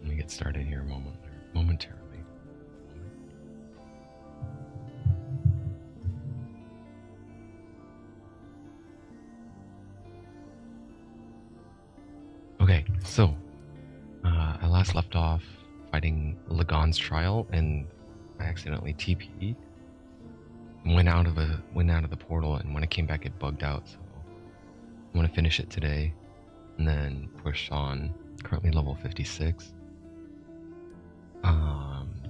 Let me get started here momentarily. Okay, so I last left off fighting Lagon's trial, and I accidentally TP'd. Went out of the portal, and when I came back, it bugged out. So I want to finish it today, and then push on. Currently level 56.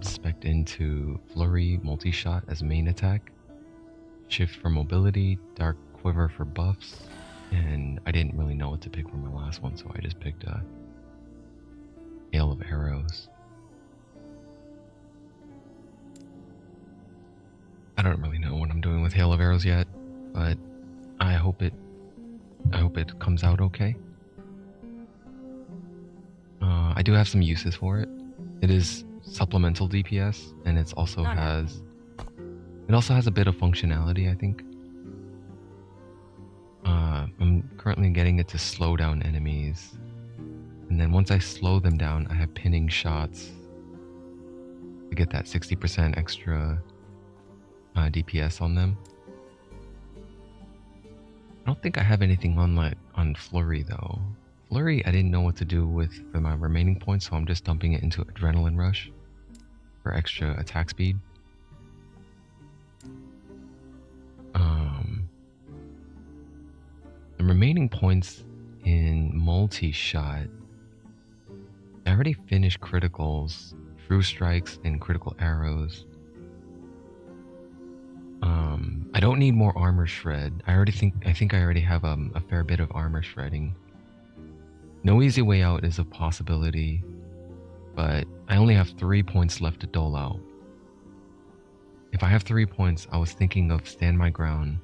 Spec into Flurry multi-shot as main attack, Shift for mobility, Dark Quiver for buffs, and I didn't really know what to pick for my last one, so I just picked a Hail of Arrows. I don't really know what I'm doing with Hail of Arrows yet, but I hope it comes out okay. I do have some uses for it. It is supplemental DPS, and it also has a bit of functionality, I think. I'm currently getting it to slow down enemies, and then once I slow them down, I have pinning shots to get that 60% extra DPS on them. I don't think I have anything on Flurry though. Flurry I didn't know what to do with for my remaining points, so I'm just dumping it into Adrenaline Rush for extra attack speed. The remaining points in multi-shot, I already finished criticals, True Strikes, and critical arrows. I don't need more armor shred. I think I already have a fair bit of armor shredding. No easy way out is a possibility, but I only have 3 points left to dole out. If I have 3 points, I was thinking of Stand My Ground.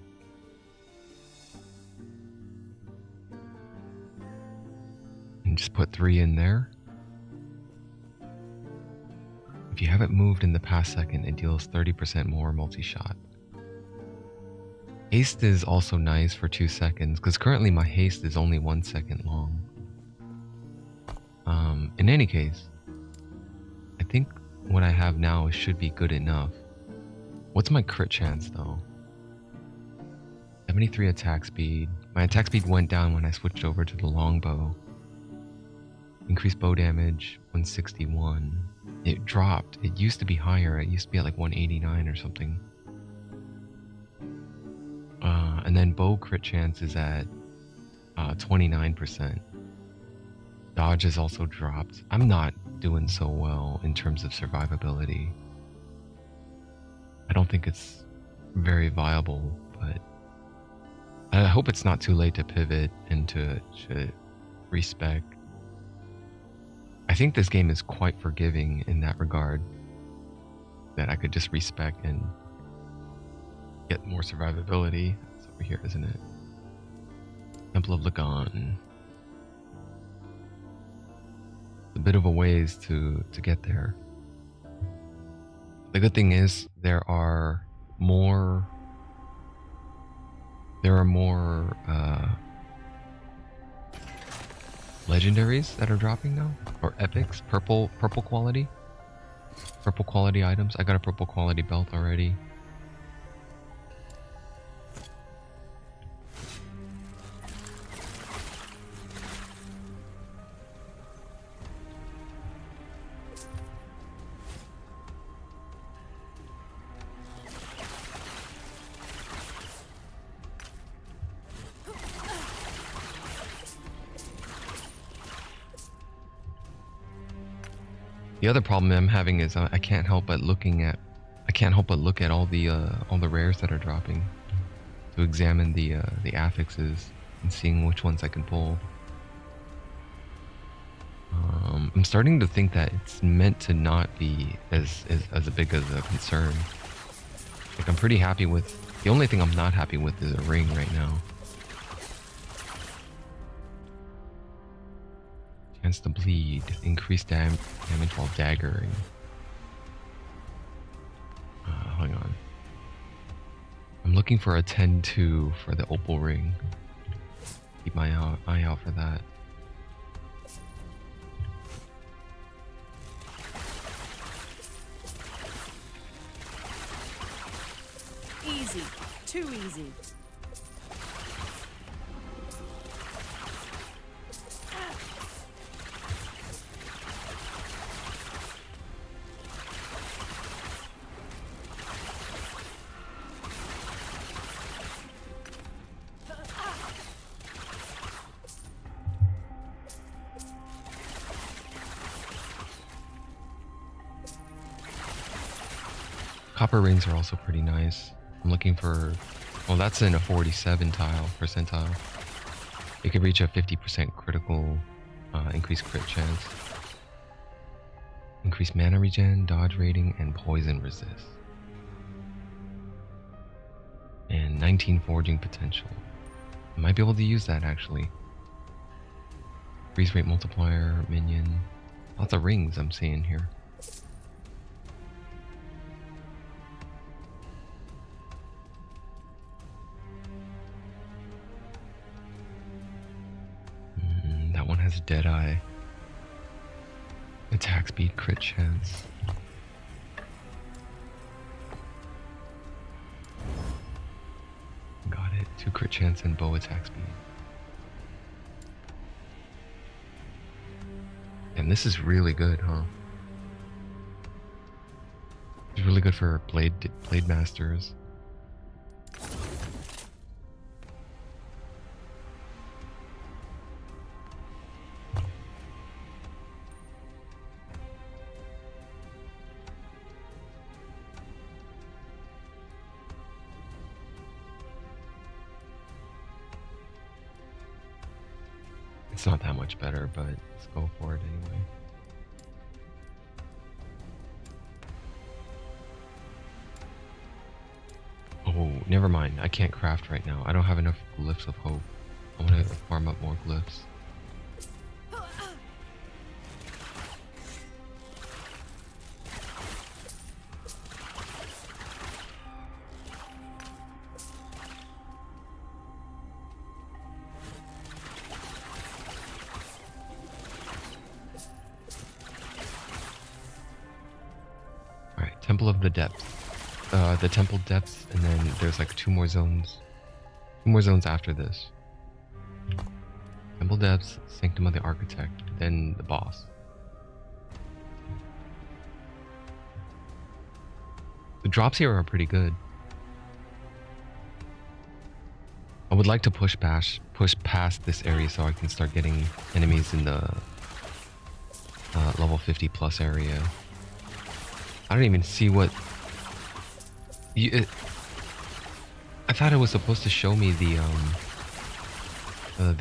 And just put 3 in there. If you haven't moved in the past second, it deals 30% more multi-shot. Haste is also nice for 2 seconds, because currently my haste is only 1 second long. In any case, I think what I have now should be good enough. What's my crit chance though? 73 attack speed. My attack speed went down when I switched over to the longbow. Increased bow damage, 161. It dropped. It used to be higher. It used to be at like 189 or something. And then bow crit chance is at 29%. Dodge has also dropped. I'm not doing so well in terms of survivability. I don't think it's very viable, but I hope it's not too late to pivot and to respec. I think this game is quite forgiving in that regard, that I could just respec and get more survivability. It's over here, isn't it? Temple of Lagon. A bit of a ways to get there. The good thing is there are more legendaries that are dropping now, or epics, purple quality items. I got a purple quality belt already. The other problem I'm having is I can't help but look at all the rares that are dropping, to examine the affixes and seeing which ones I can pull. I'm starting to think that it's meant to not be as big as a concern. Like, I'm pretty happy with. The only thing I'm not happy with is a ring right now. Chance to bleed. Increased damage while daggering. Hang on. I'm looking for a 10-2 for the opal ring. Keep my eye out for that. Easy. Too easy. Copper rings are also pretty nice. I'm looking for, well, that's in a 47 percentile. It could reach a 50% critical, increased crit chance, increased mana regen, dodge rating, and poison resist, and 19 forging potential. I might be able to use that actually. Freeze rate multiplier, minion, lots of rings I'm seeing here. That one has Deadeye. Attack speed, crit chance. Got it. 2 crit chance and bow attack speed. And this is really good, huh? It's really good for blade masters. It's not that much better, but let's go for it anyway. Oh, never mind. I can't craft right now. I don't have enough glyphs of hope. I want to farm up more glyphs. Alright, Temple of the Depths. The Temple Depths, and then there's like 2 more zones. 2 more zones after this. Temple Depths, Sanctum of the Architect, then the boss. The drops here are pretty good. I would like to push past this area so I can start getting enemies in the level 50 plus area. I don't even see what... I thought it was supposed to show me the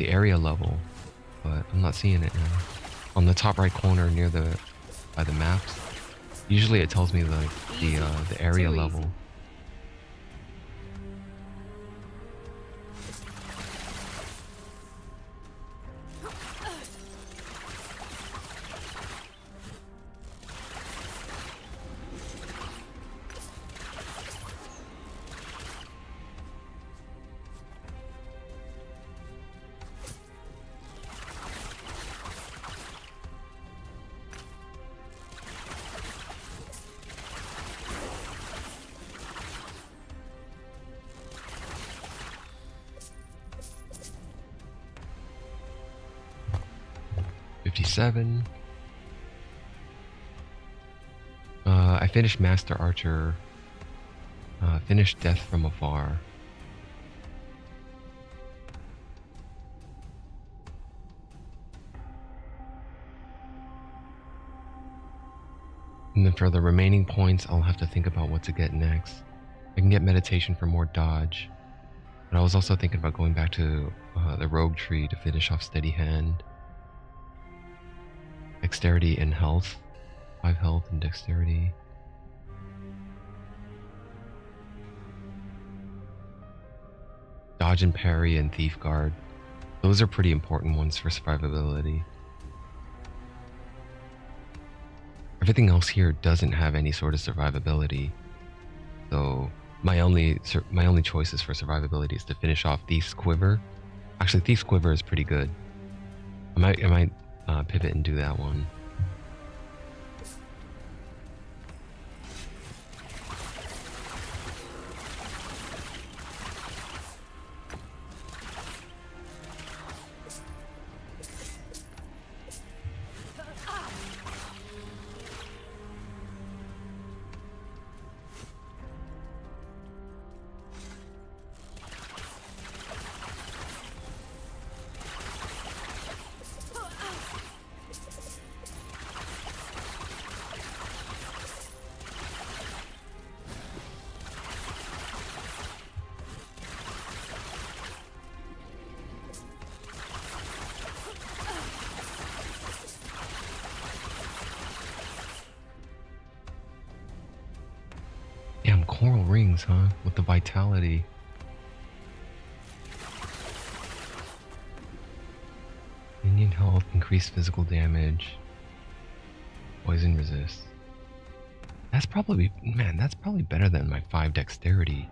area level, but I'm not seeing it now. On the top right corner near by the maps, usually it tells me like the area level. 57. I finished Master Archer. Finished Death from Afar. And then for the remaining points, I'll have to think about what to get next. I can get Meditation for more dodge. But I was also thinking about going back to the Rogue Tree to finish off Steady Hand. Dexterity and Health. 5 health and Dexterity. Dodge and Parry and Thief Guard. Those are pretty important ones for survivability. Everything else here doesn't have any sort of survivability. So my only choices for survivability is to finish off Thief's Quiver. Actually, Thief's Quiver is pretty good. I might pivot and do that one. Damn, coral rings, huh? With the vitality. Minion health, increased physical damage, poison resist. That's probably, man, that's probably better than my 5 dexterity.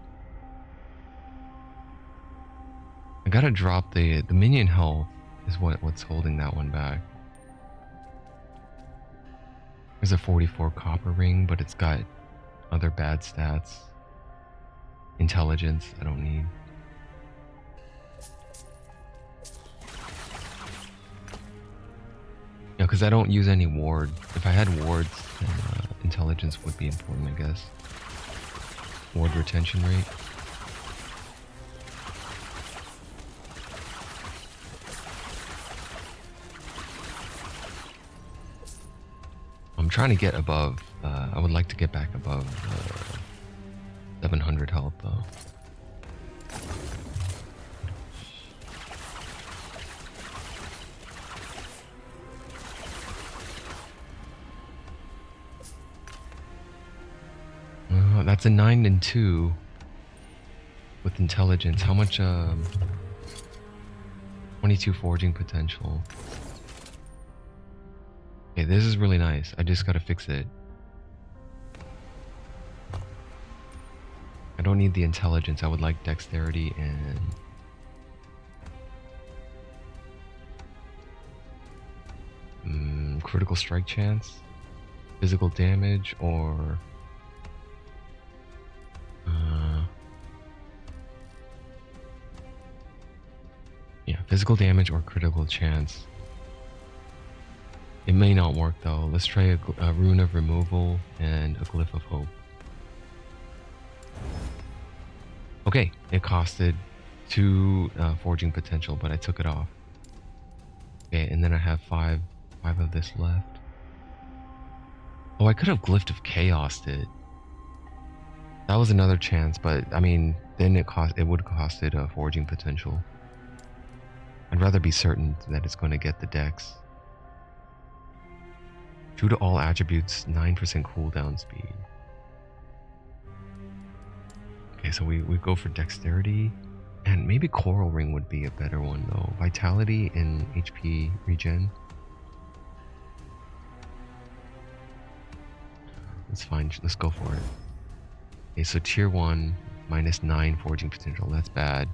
I gotta drop the minion health is what's holding that one back. There's a 44 copper ring, but it's got other bad stats. Intelligence, I don't need. Yeah, because I don't use any ward. If I had wards, then intelligence would be important, I guess. Ward retention rate. I'm trying to get above. I would like to get back above 700 health, though. That's a 9 and 2 with intelligence. How much? 22 forging potential. Okay, this is really nice. I just gotta fix it. I don't need the intelligence. I would like dexterity and critical strike chance, physical damage, or yeah, physical damage or critical chance. It may not work though. Let's try a rune of removal and a glyph of hope. Okay, it costed 2 forging potential, but I took it off. Okay, and then I have 5 of this left. Oh, I could have glyphed of chaosed it. That was another chance, but I mean, then it would cost it a forging potential. I'd rather be certain that it's going to get the dex. True to all attributes, 9% cooldown speed. Okay, so we go for dexterity. And maybe coral ring would be a better one though. Vitality and HP regen. That's fine, let's go for it. Okay, so tier 1, minus 9 forging potential, that's bad.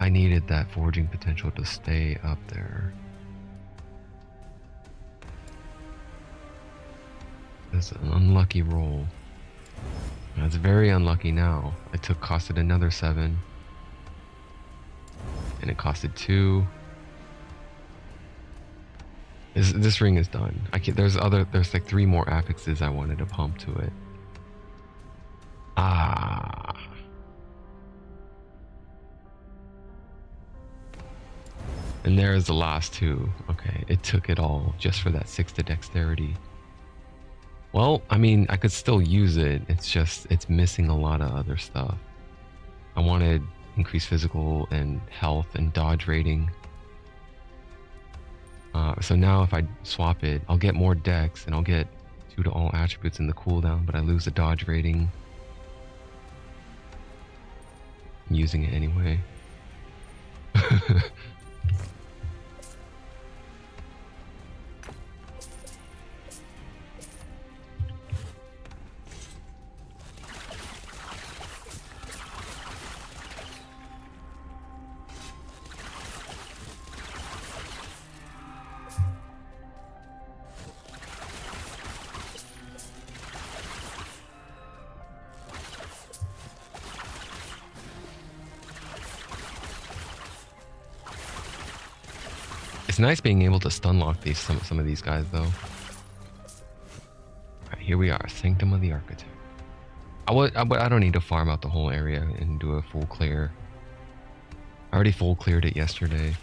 I needed that forging potential to stay up there. That's an unlucky roll. That's very unlucky now. Costed another 7. And it costed 2. This ring is done. There's like 3 more affixes I wanted to pump to it. Ah. And there's the last 2. Okay, it took it all just for that 6 to dexterity. Well, I mean, I could still use it. It's missing a lot of other stuff. I wanted increased physical and health and dodge rating. So now if I swap it, I'll get more dex and I'll get 2 to all attributes in the cooldown, but I lose the dodge rating. I'm using it anyway. It's nice being able to stun lock these some of these guys though. Alright, here we are, Sanctum of the Architect. I don't need to farm out the whole area and do a full clear. I already full cleared it yesterday.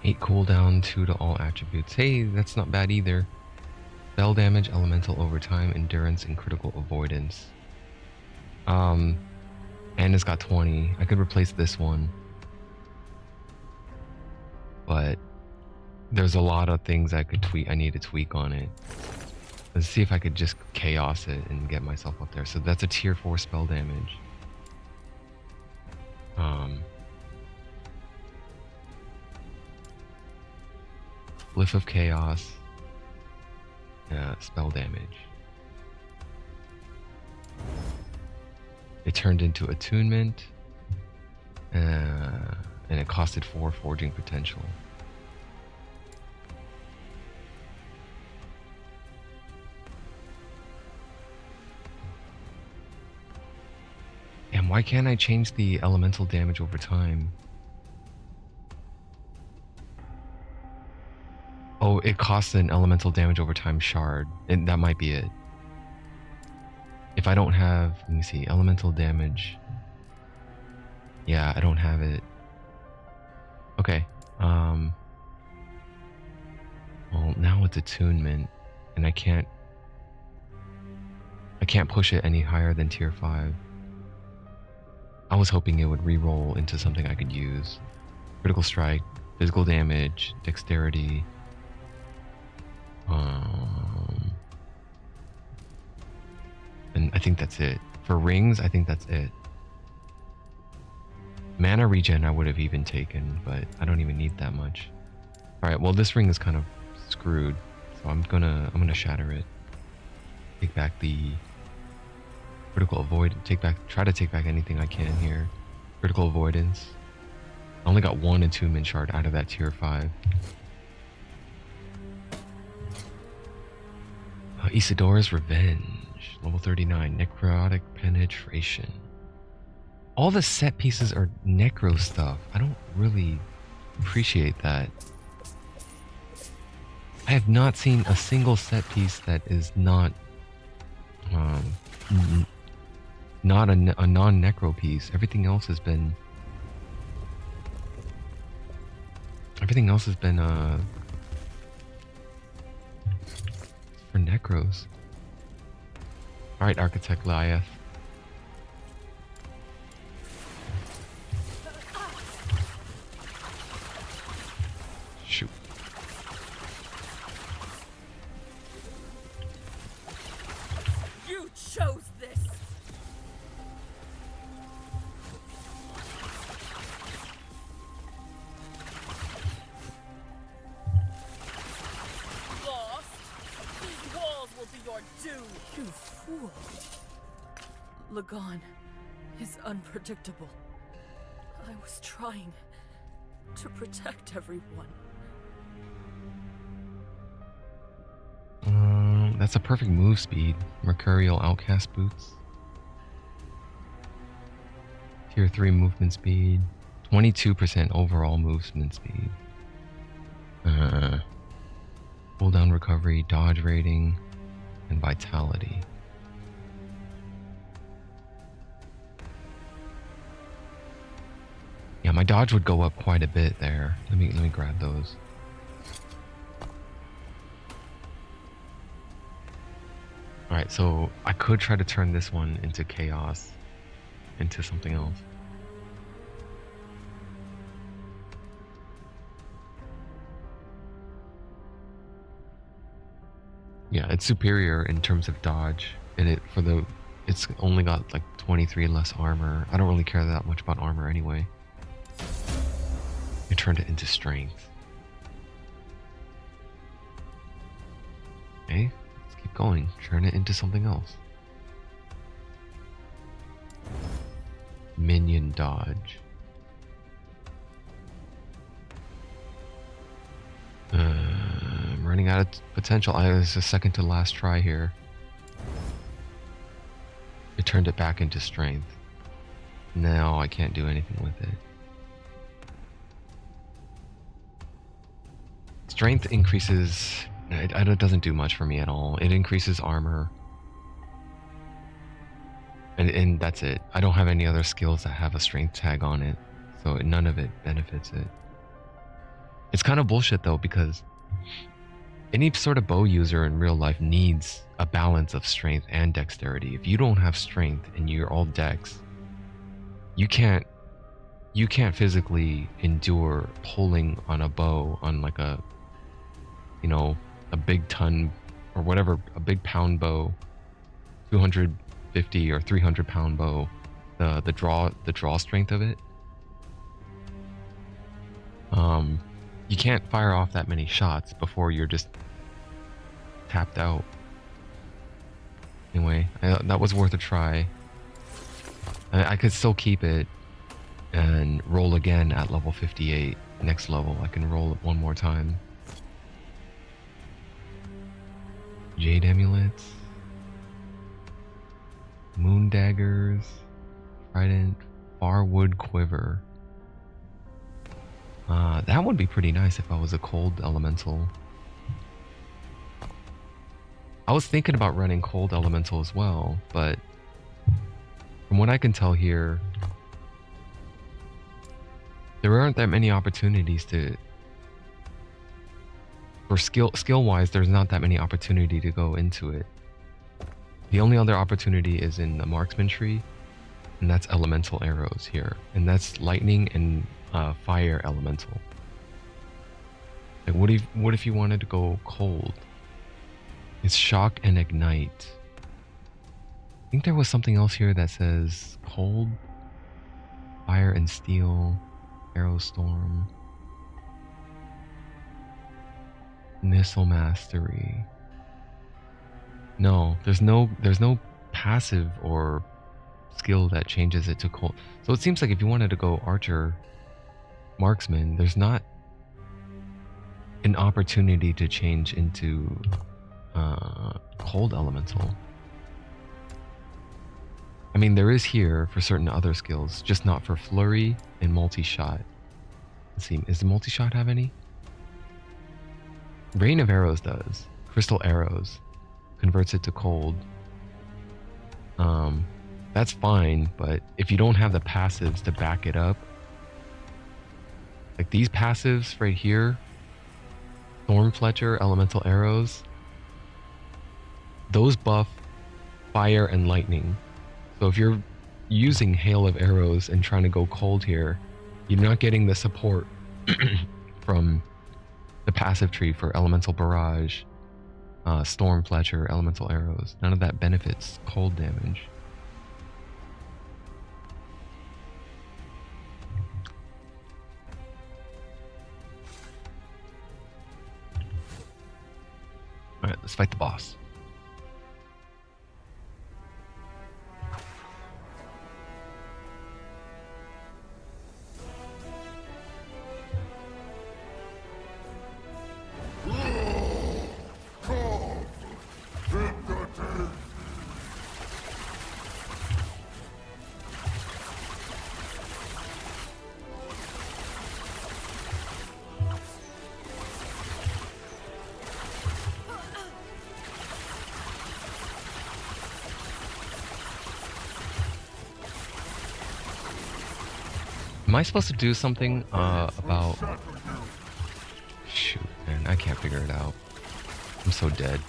Eight cooldown, 2 to all attributes. Hey, that's not bad either. Spell damage, elemental overtime, endurance, and critical avoidance. And it's got 20. I could replace this one. But there's a lot of things I need to tweak on it. Let's see if I could just chaos it and get myself up there. So that's a tier 4 spell damage. Glyph of Chaos. Spell damage. It turned into attunement. And it costed 4 forging potential. And why can't I change the elemental damage over time? Oh, it costs an elemental damage over time shard, and that might be it. If I don't have, let me see, elemental damage. Yeah, I don't have it. Okay. Well, now it's attunement, and I can't push it any higher than tier 5. I was hoping it would re-roll into something I could use. Critical strike, physical damage, dexterity. And I think that's it. For rings, I think that's it. Mana regen I would have even taken, but I don't even need that much. Alright, well this ring is kind of screwed, so I'm gonna shatter it. Take back the critical avoid, try to take back anything I can here. Critical avoidance. I only got 1 attunement shard out of that tier 5. Isidora's Revenge, level 39, Necrotic Penetration. All the set pieces are necro stuff. I don't really appreciate that. I have not seen a single set piece that is not a non-necro piece. Everything else has been for necros. Alright, Architect Lyeth. Shoot. You chose this. Lost. These walls will be your doom. You fool. Lagan is unpredictable. I was trying to protect everyone. That's a perfect move speed. Mercurial Outcast Boots. Tier 3 movement speed. 22% overall movement speed. Cooldown recovery, dodge rating, and vitality. Yeah, my dodge would go up quite a bit there. Let me grab those. Alright, so I could try to turn this one into chaos, into something else. Yeah, it's superior in terms of dodge, and it's only got like 23 less armor. I don't really care that much about armor anyway. I turned it into strength. Okay. Keep going. Turn it into something else. Minion dodge. running out of potential. It's a second to last try here. It turned it back into strength. Now I can't do anything with it. Strength increases... It doesn't do much for me at all. It increases armor. And that's it. I don't have any other skills that have a strength tag on it. So none of it benefits it. It's kind of bullshit though, because any sort of bow user in real life needs a balance of strength and dexterity. If you don't have strength and you're all dex, you can't physically endure pulling on a bow on like a, you know, a big ton or whatever, a big pound bow, 250 or 300 pound bow, the draw strength of it. You can't fire off that many shots before you're just tapped out. Anyway, that was worth a try. I could still keep it and roll again at level 58. Next level, I can roll it one more time. Jade amulets, moon daggers, trident, farwood quiver. That would be pretty nice if I was a cold elemental. I was thinking about running cold elemental as well, but from what I can tell here, there aren't that many opportunities to... For skill-wise, there's not that many opportunity to go into it. The only other opportunity is in the Marksman tree, and that's elemental arrows here. And that's lightning and fire elemental. Like, what if you wanted to go cold? It's shock and ignite. I think there was something else here that says cold, fire and steel, arrow storm, missile mastery. No, there's no passive or skill that changes it to cold. So it seems like if you wanted to go archer, marksman, there's not an opportunity to change into cold elemental. I mean, there is here for certain other skills, just not for flurry and multi-shot. Let's see, does the multi-shot have any? Rain of Arrows does. Crystal Arrows converts it to cold. That's fine, but if you don't have the passives to back it up, like these passives right here, Thorn Fletcher, Elemental Arrows, those buff fire and lightning. So if you're using Hail of Arrows and trying to go cold here, you're not getting the support from the passive tree for Elemental Barrage, Storm Fletcher, Elemental Arrows. None of that benefits cold damage. Alright, let's fight the boss. Am I supposed to do something about... Shoot, man, I can't figure it out. I'm so dead.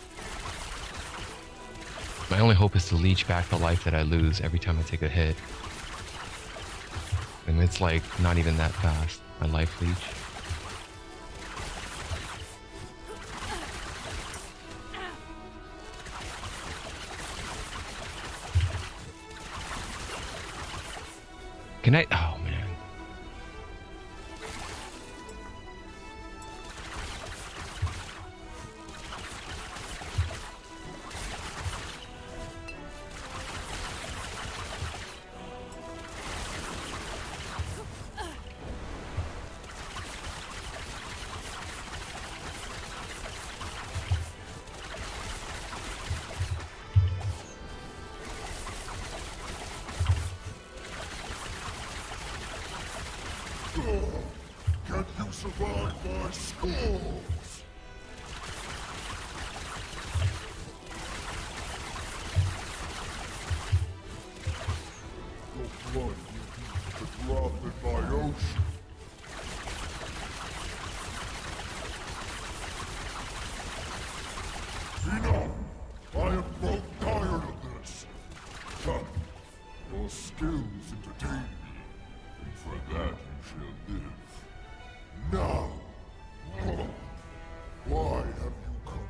My only hope is to leech back the life that I lose every time I take a hit. And it's like not even that fast, my life leech. Can I... Oh, man. Can you survive my scores? Your blood will be the drop in my ocean. Enough! I am grown tired of this. Your skills entertain me, and for that you shall live. Now, why have you come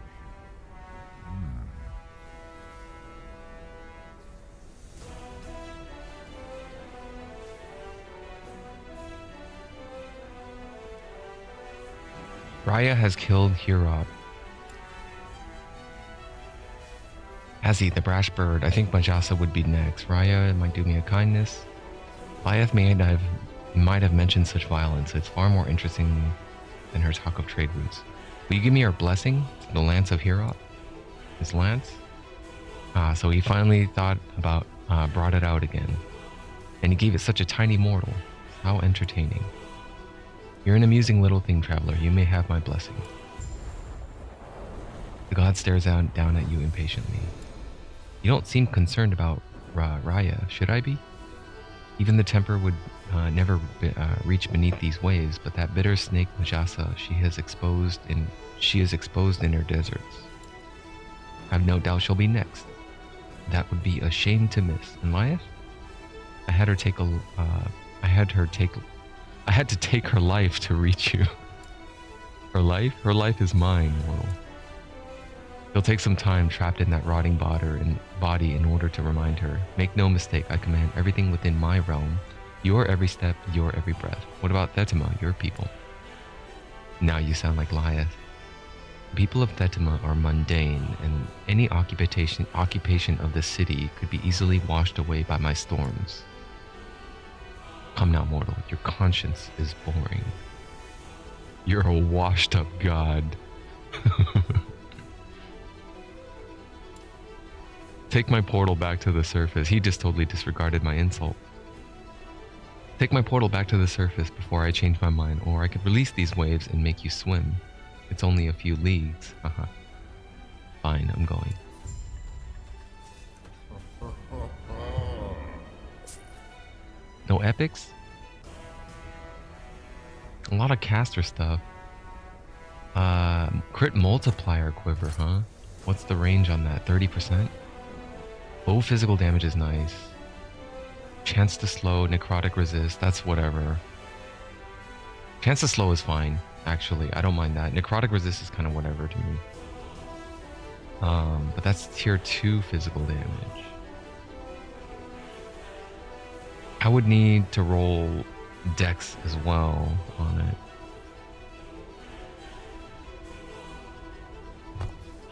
here? Raya has killed Hirop. Azzy, the brash bird. I think Majasa would be next. Raya might do me a kindness. Lyeth might have mentioned such violence. It's far more interesting than her talk of trade routes. Will you give me your blessing? The lance of Hirop? His lance? So he finally brought it out again. And he gave it such a tiny mortal. How entertaining. You're an amusing little thing, traveler. You may have my blessing. The god stares down at you impatiently. You don't seem concerned about Raya, should I be? Even the temper would never reach beneath these waves, but that bitter snake Majasa she is exposed in her deserts. I have no doubt she'll be next. That would be a shame to miss. And Lyeth? I had to take her life to reach you. Her life? Her life is mine, mortal. It'll take some time trapped in that rotting body in order to remind her. Make no mistake, I command everything within my realm. Your every step, your every breath. What about Thetima, your people? Now you sound like Lyeth. The people of Thetima are mundane, and any occupation of the city could be easily washed away by my storms. Come now, mortal, your conscience is boring. You're a washed up god. Take my portal back to the surface. He just totally disregarded my insult. Take my portal back to the surface before I change my mind, or I could release these waves and make you swim. It's only a few leagues. Fine, I'm going. No epics? A lot of caster stuff. Crit multiplier quiver, huh? What's the range on that? 30%? Low physical damage is nice. Chance to slow, necrotic resist, that's whatever. Chance to slow is fine, actually. I don't mind that. Necrotic resist is kind of whatever to me. But that's tier 2 physical damage. I would need to roll dex as well on it.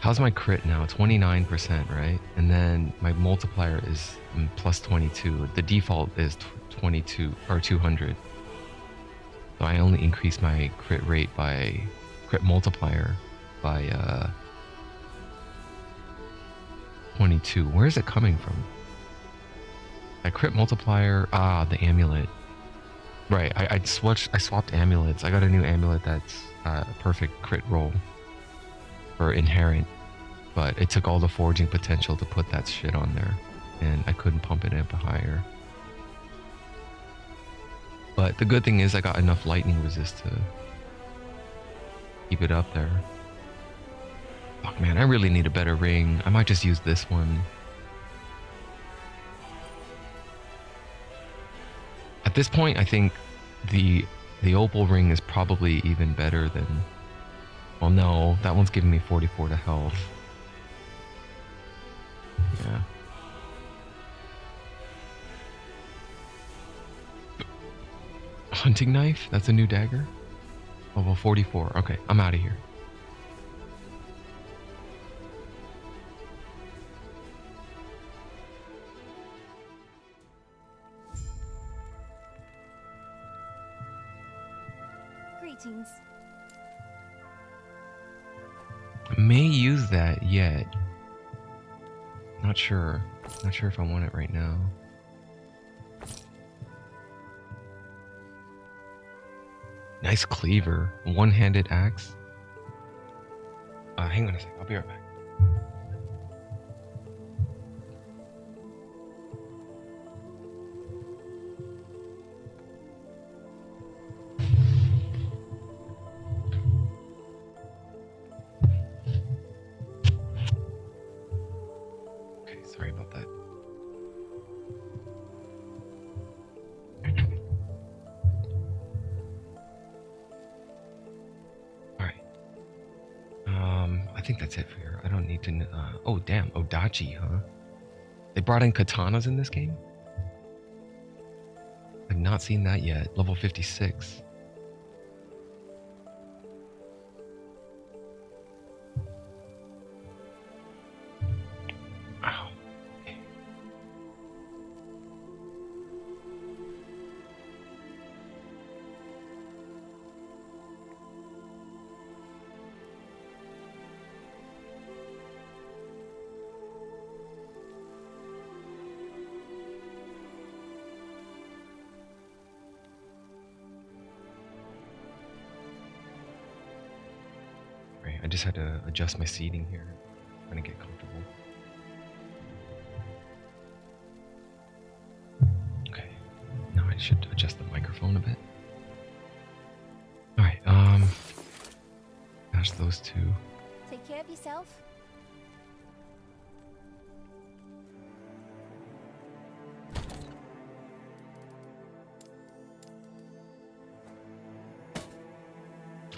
How's my crit now? 29%, right? And then my multiplier is plus 22. The default is 22 or 200. So I only increase my crit multiplier by 22. Where is it coming from? That crit multiplier, the amulet. Right, I swapped amulets. I got a new amulet that's perfect crit roll. Or inherent, but it took all the forging potential to put that shit on there, and I couldn't pump it up higher. But the good thing is I got enough lightning resist to keep it up there. Fuck man, I really need a better ring. I might just use this one. At this point, I think the opal ring is probably even better than... Well, no, that one's giving me 44 to health. Yeah. Hunting knife? That's a new dagger? Level 44. Okay, I'm out of here. Greetings. I may use that yet. Not sure. Not sure if I want it right now. Nice cleaver. One-handed axe. Hang on a sec. I'll be right back. Okay, sorry about that. I think that's it for here. I don't need to. Oh, damn. Odachi, huh? They brought in katanas in this game? I've not seen that yet. Level 56. Ow. I just had to adjust my seating here, trying to get comfortable. Okay, now I should adjust the microphone a bit. All right, dash those two. Take care of yourself.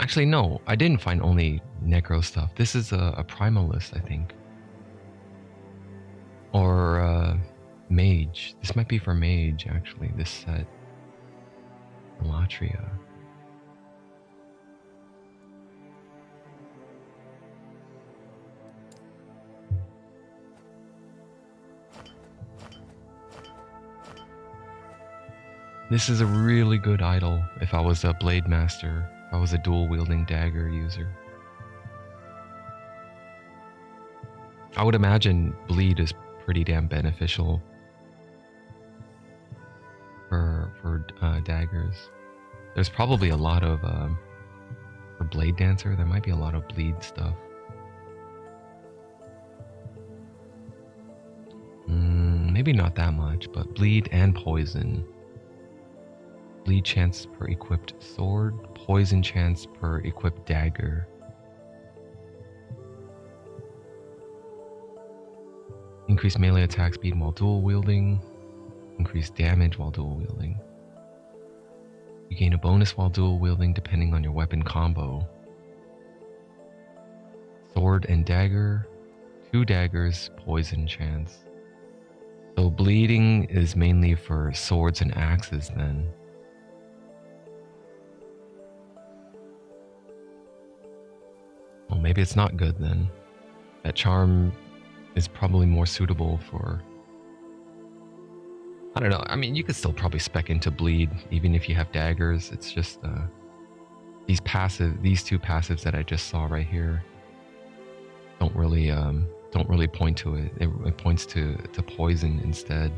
Actually, no, I didn't find only necro stuff. This is a primalist, I think. Or mage. This might be for mage, actually, this set. Elatria. This is a really good idol if I was a blade master. I was a dual-wielding dagger user. I would imagine bleed is pretty damn beneficial for daggers. There's probably a lot of for blade dancer. There might be a lot of bleed stuff. Maybe not that much, but bleed and poison. Bleed chance per equipped sword, poison chance per equipped dagger. Increase melee attack speed while dual wielding. Increase damage while dual wielding. You gain a bonus while dual wielding depending on your weapon combo. Sword and dagger. 2 daggers, poison chance. So bleeding is mainly for swords and axes then. Well, maybe it's not good then. That charm is probably more suitable for... I don't know. I mean, you could still probably spec into bleed, even if you have daggers. It's just these two passives that I just saw right here don't really point to it. It points to poison instead.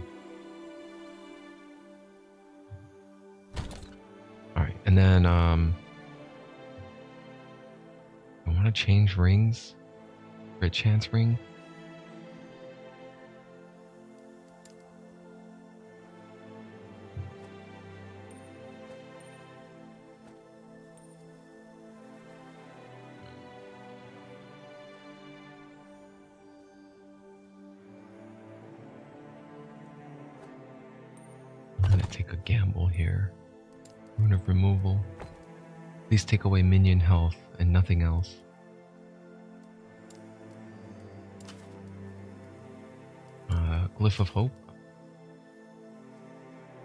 All right, and then I want to change rings. Crit chance ring. I'm gonna take a gamble here. Rune of removal. Please take away minion health and nothing else. Glyph of hope.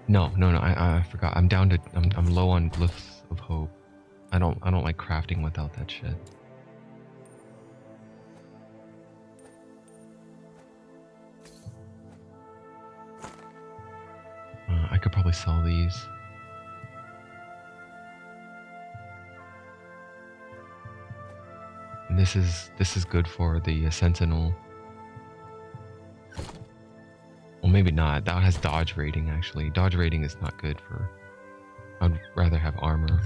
No, I forgot. I'm down to. I'm low on glyphs of hope. I don't like crafting without that shit. I could probably sell these. And this is good for the sentinel. Well, maybe not. That has dodge rating actually. Dodge rating is not good for. I'd rather have armor.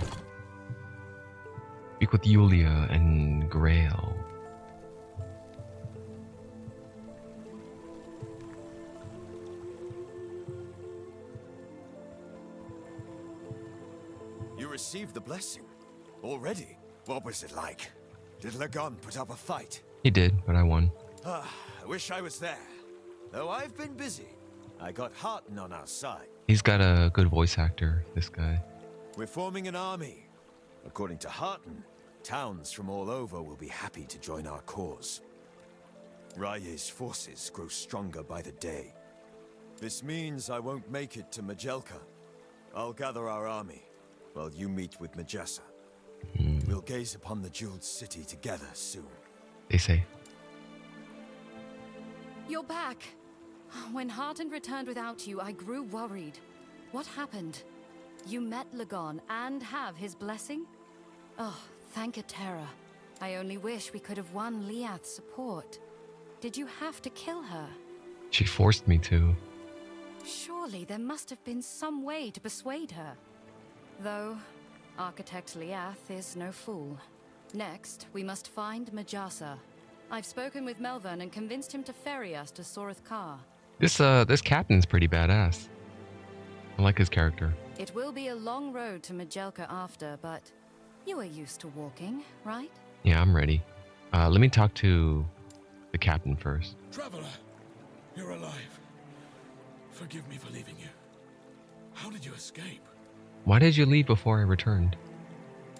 Speak with Yulia and Grail. You received the blessing already. What was it like? Did Lagon put up a fight? He did, but I won. I wish I was there. Though I've been busy. I got Harton on our side. He's got a good voice actor, this guy. We're forming an army. According to Harton, towns from all over will be happy to join our cause. Raye's forces grow stronger by the day. This means I won't make it to Majelka. I'll gather our army, while you meet with Majasa. We'll gaze upon the jeweled city together soon. They say. You're back. When Harton returned without you, I grew worried. What happened? You met Lagon and have his blessing? Oh, thank Atera. I only wish we could have won Liath's support. Did you have to kill her? She forced me to. Surely there must have been some way to persuade her. Though, Architect Liath is no fool. Next, we must find Majasa. I've spoken with Melvin and convinced him to ferry us to Soreth Kar. This captain's pretty badass. I like his character. It will be a long road to Majelka after, but you are used to walking, right? Yeah, I'm ready. Let me talk to the captain first. Traveler, you're alive. Forgive me for leaving you. How did you escape? Why did you leave before I returned?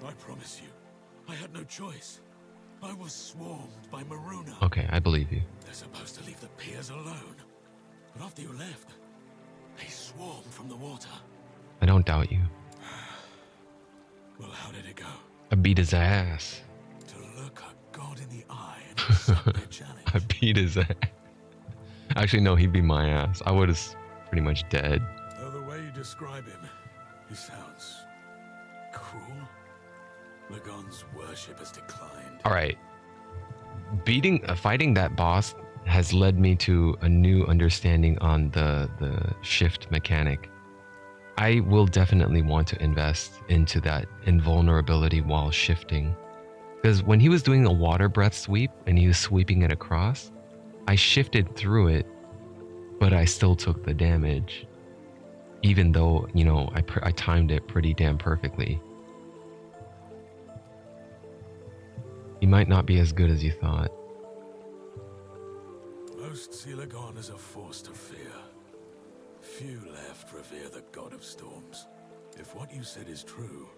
I promise you, I had no choice. I was swarmed by Maruna. Okay, I believe you. They're supposed to leave the piers alone. But after you left, they swarmed from the water. I don't doubt you. Well, how did it go? I beat his ass. To look a god in the eye and accept their challenge. I beat his ass. Actually, no, he beat my ass. I was pretty much dead. Though the way you describe him, he sounds cruel. Lagon's worship has declined. All right. Fighting that boss has led me to a new understanding on the shift mechanic. I will definitely want to invest into that invulnerability while shifting. Because when he was doing a water breath sweep and he was sweeping it across, I shifted through it, but I still took the damage. Even though, you know, I timed it pretty damn perfectly. He might not be as good as you thought. Most see Lagon as a force to fear. Few left revere the god of storms. If what you said is true,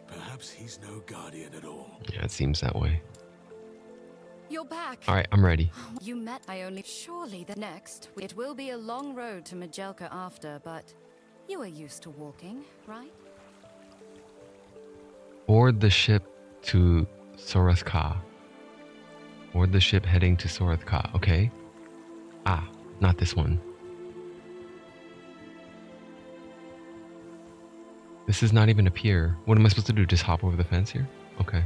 perhaps he's no guardian at all. Yeah, it seems that way. You're back. All right, I'm ready. You met I only... Surely the next... It will be a long road to Majelka after, but you are used to walking, right? Board the ship to Soreth Ka. Board the ship heading to Soreth Ka. Okay. Ah, not this one. This is not even a pier. What am I supposed to do? Just hop over the fence here? Okay.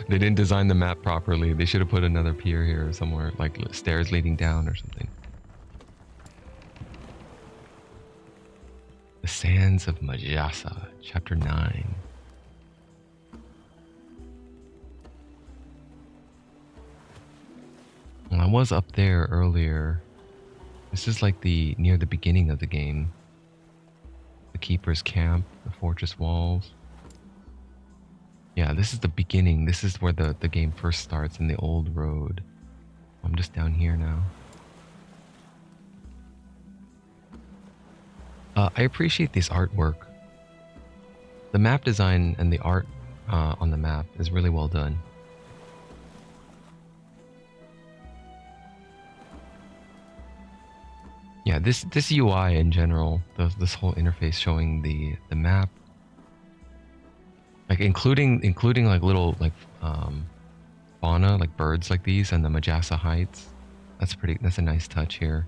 They didn't design the map properly. They should have put another pier here somewhere, like stairs leading down or something. The Sands of Majasa, Chapter 9. Well, I was up there earlier. This is like near the beginning of the game. The Keeper's Camp, the fortress walls. Yeah, this is the beginning. This is where the game first starts in the old road. I'm just down here now. I appreciate this artwork. The map design and the art on the map is really well done. Yeah, this UI in general, this whole interface showing the map, like including like little like fauna, like birds like these, and the Majasa Heights. That's a nice touch here.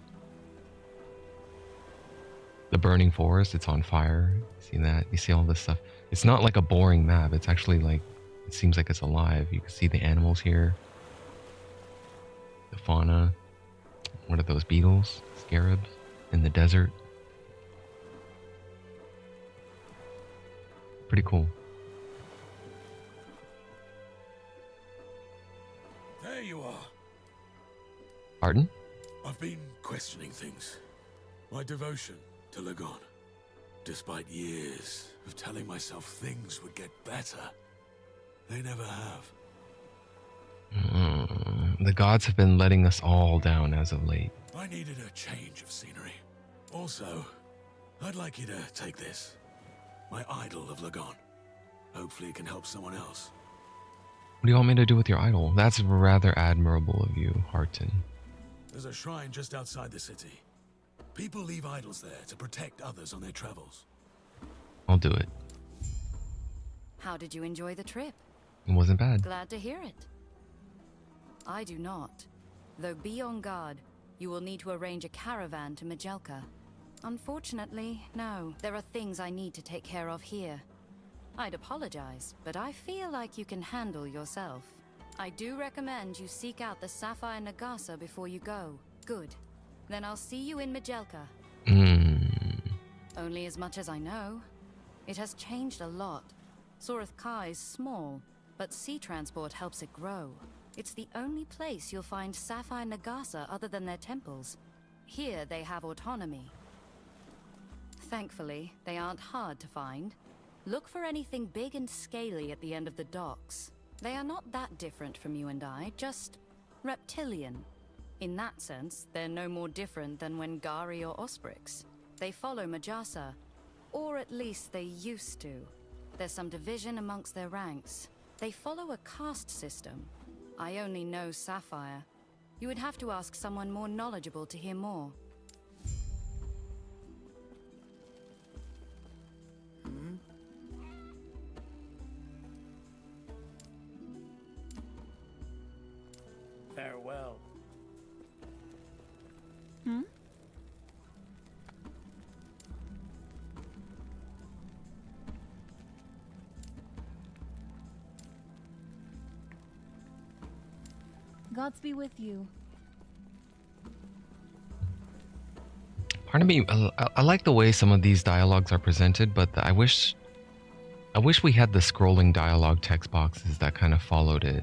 The burning forest, it's on fire. See that? You see all this stuff. It's not like a boring map. It's actually like, it seems like it's alive. You can see the animals here. The fauna. What are those, beetles? Scarabs? In the desert? Pretty cool. there you are. Pardon? I've been questioning things. My devotion to Lagon. Despite years of telling myself things would get better, they never have. The gods have been letting us all down as of late. I needed a change of scenery. Also, I'd like you to take this. My idol of Lagon. Hopefully it can help someone else. What do you want me to do with your idol? That's rather admirable of you, Harton. There's a shrine just outside the city. People leave idols there to protect others on their travels. I'll do it. How did you enjoy the trip? It wasn't bad. Glad to hear it. I do not. Though be on guard, you will need to arrange a caravan to Majelka. Unfortunately, no. There are things I need to take care of here. I'd apologize, but I feel like you can handle yourself. I do recommend you seek out the Sapphire Nagasa before you go. Good. Then I'll see you in Majelka. Only as much as I know. It has changed a lot. Soreth Kai is small, but sea transport helps it grow. It's the only place you'll find Sapphire Nagasa other than their temples. Here they have autonomy. Thankfully, they aren't hard to find. Look for anything big and scaly at the end of the docks. They are not that different from you and I, just reptilian. In that sense, they're no more different than Wengari or Osprix. They follow Majasa, or at least they used to. There's some division amongst their ranks. They follow a caste system. I only know Sapphire. You would have to ask someone more knowledgeable to hear more. Farewell. Gods be with you. Part of me, I like the way some of these dialogues are presented, but I wish we had the scrolling dialogue text boxes that kind of followed it.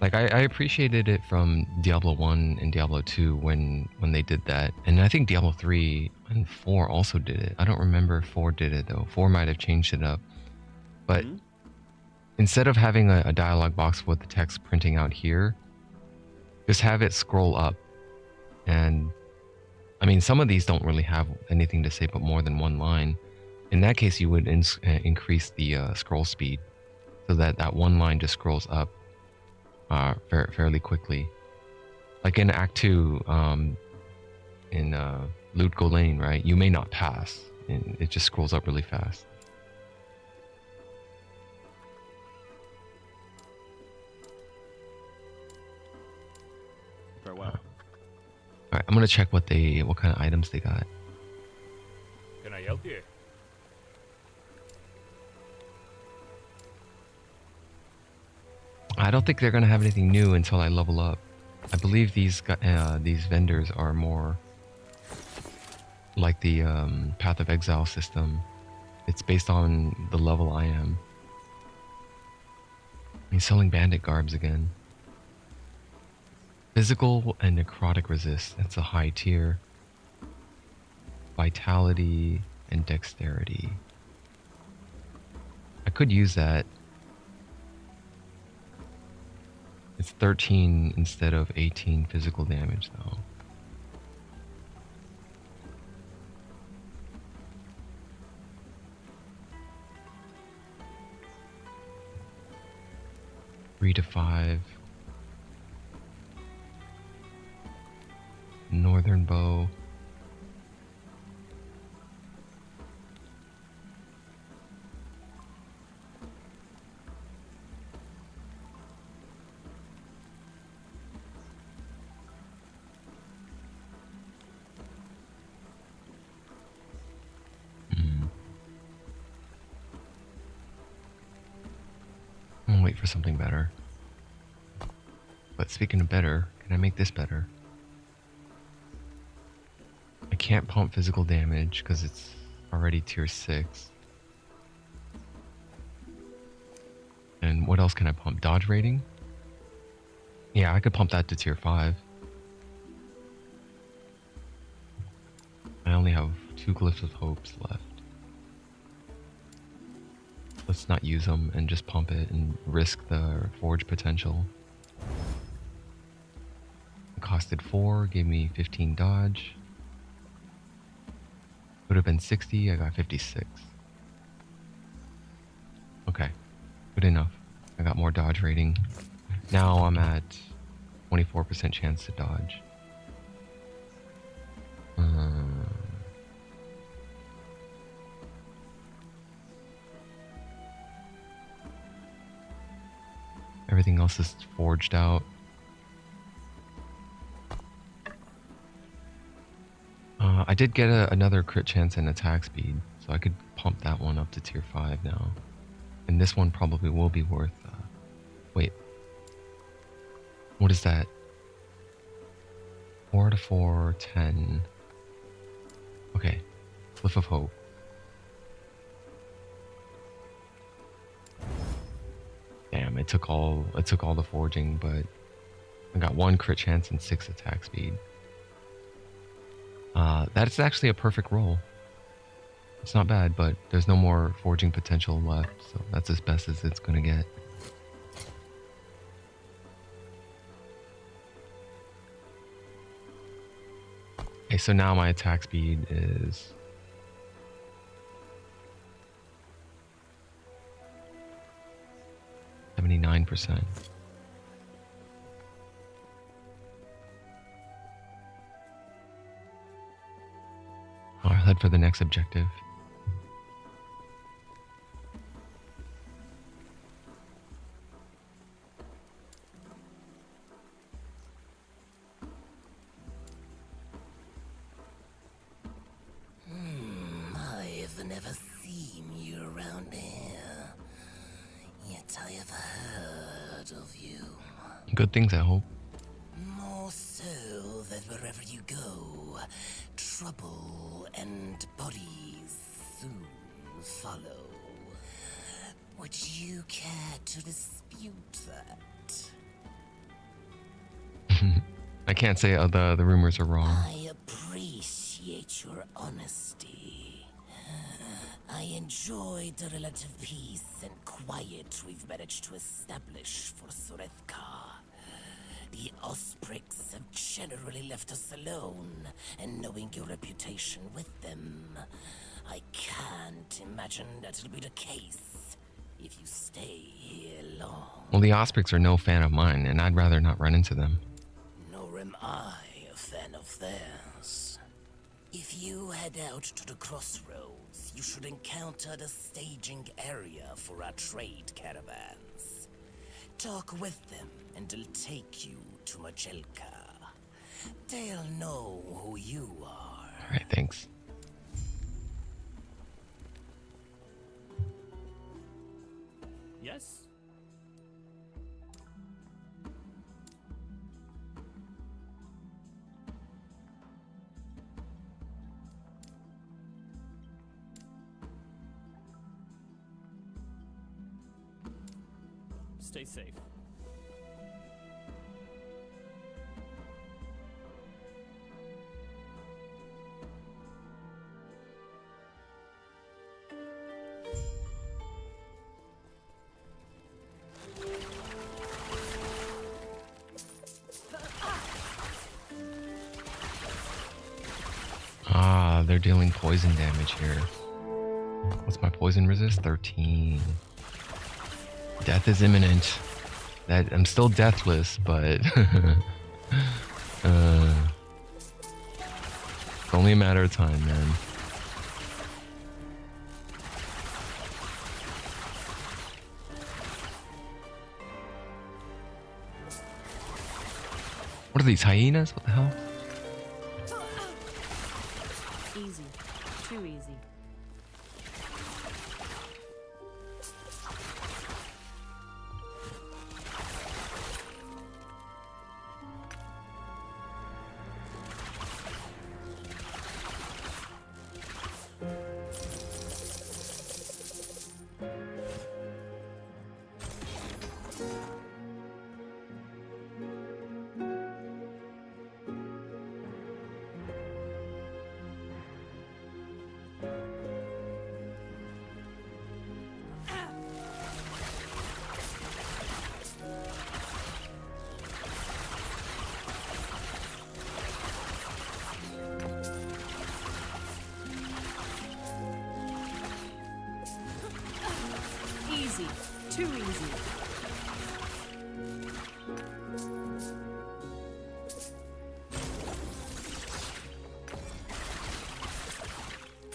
Like I appreciated it from Diablo 1 and Diablo 2 when they did that, and I think Diablo 3 and 4 also did it. I don't remember if 4 did it though. 4 might have changed it up, but instead of having a dialogue box with the text printing out here, just have it scroll up. And I mean, some of these don't really have anything to say but more than one line. In that case, you would increase the scroll speed so that that one line just scrolls up fairly quickly. Like in Act 2, in Loot Golain, right? You may not pass, and it just scrolls up really fast. Farewell. Alright, I'm gonna check what kind of items they got. Can I help you? I don't think they're gonna have anything new until I level up. I believe these vendors are more like the Path of Exile system. It's based on the level I am. He's selling bandit garbs again. Physical and necrotic resist. That's a high tier. Vitality and dexterity. I could use that. It's 13 instead of 18 physical damage though. Three to 5. Northern bow. I'll wait for something better. But speaking of better, can I make this better? I can't pump physical damage because it's already tier 6. And what else can I pump? Dodge rating? Yeah, I could pump that to tier 5. I only have 2 Glyphs of Hopes left. Let's not use them and just pump it and risk the forge potential. It costed 4, gave me 15 dodge. Would have been 60, I got 56. Okay, good enough. I got more dodge rating. Now I'm at 24% chance to dodge. Everything else is forged out. I did get another crit chance and attack speed, so I could pump that one up to tier 5 now. And this one probably will be worth... wait. What is that? 4 to 4, 10. Okay. Glyph of Hope. Damn, it took all the forging, but I got 1 crit chance and 6 attack speed. That's actually a perfect roll. It's not bad, but there's no more forging potential left, so that's as best as it's gonna get. Okay, so now my attack speed is... %. I'll head for the next objective. I've never seen you around here, yet I have heard of you. Good things, I hope. More so that wherever you go, trouble and bodies soon follow. Would you care to dispute that? I can't say the rumors are wrong. I appreciate your honesty. I enjoy the relative peace and quiet we've managed to establish for Surethkar. The Osprix have generally left us alone, and knowing your reputation with them, I can't imagine that'll be the case if you stay here long. Well, the Osprix are no fan of mine, and I'd rather not run into them. Nor am I a fan of theirs. If you head out to the crossroads, you should encounter the staging area for our trade caravans. Talk with them, and they'll take you to Majelka. They'll know who you are. Alright, thanks. Yes? Stay safe. Ah, they're dealing poison damage here. What's my poison resist? 13. Death is imminent. That I'm still deathless, but it's only a matter of time, man. What are these, hyenas? What the hell? Easy. Too easy. easy.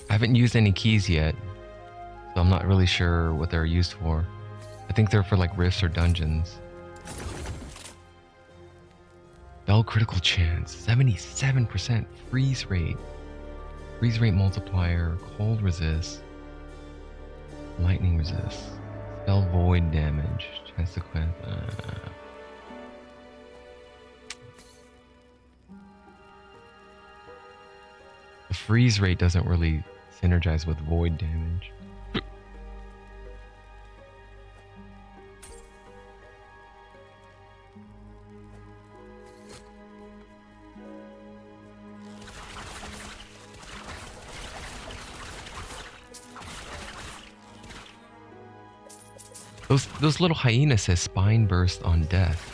I haven't used any keys yet, so I'm not really sure what they're used for. I think they're for like rifts or dungeons. Bell critical chance, 77% freeze rate. Freeze rate multiplier, cold resist, lightning resist, spell void damage, chance to quit. The freeze rate doesn't really synergize with void damage. Those little hyenas says spine burst on death.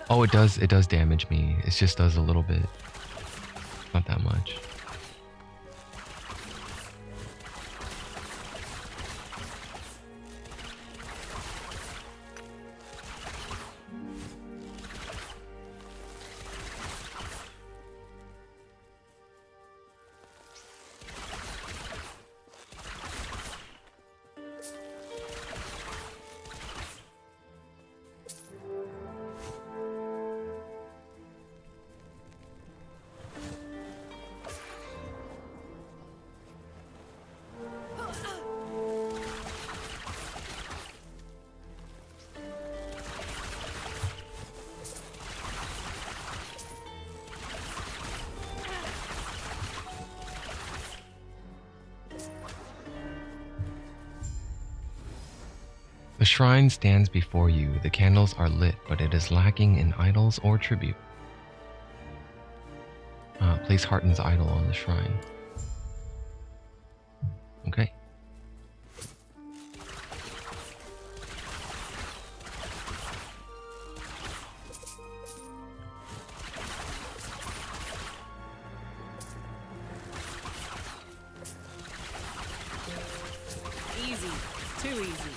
Oh, it does damage me. It just does a little bit. Not that much. The shrine stands before you. The candles are lit, but it is lacking in idols or tribute. Place Harten's idol on the shrine. Okay. Easy. Too easy.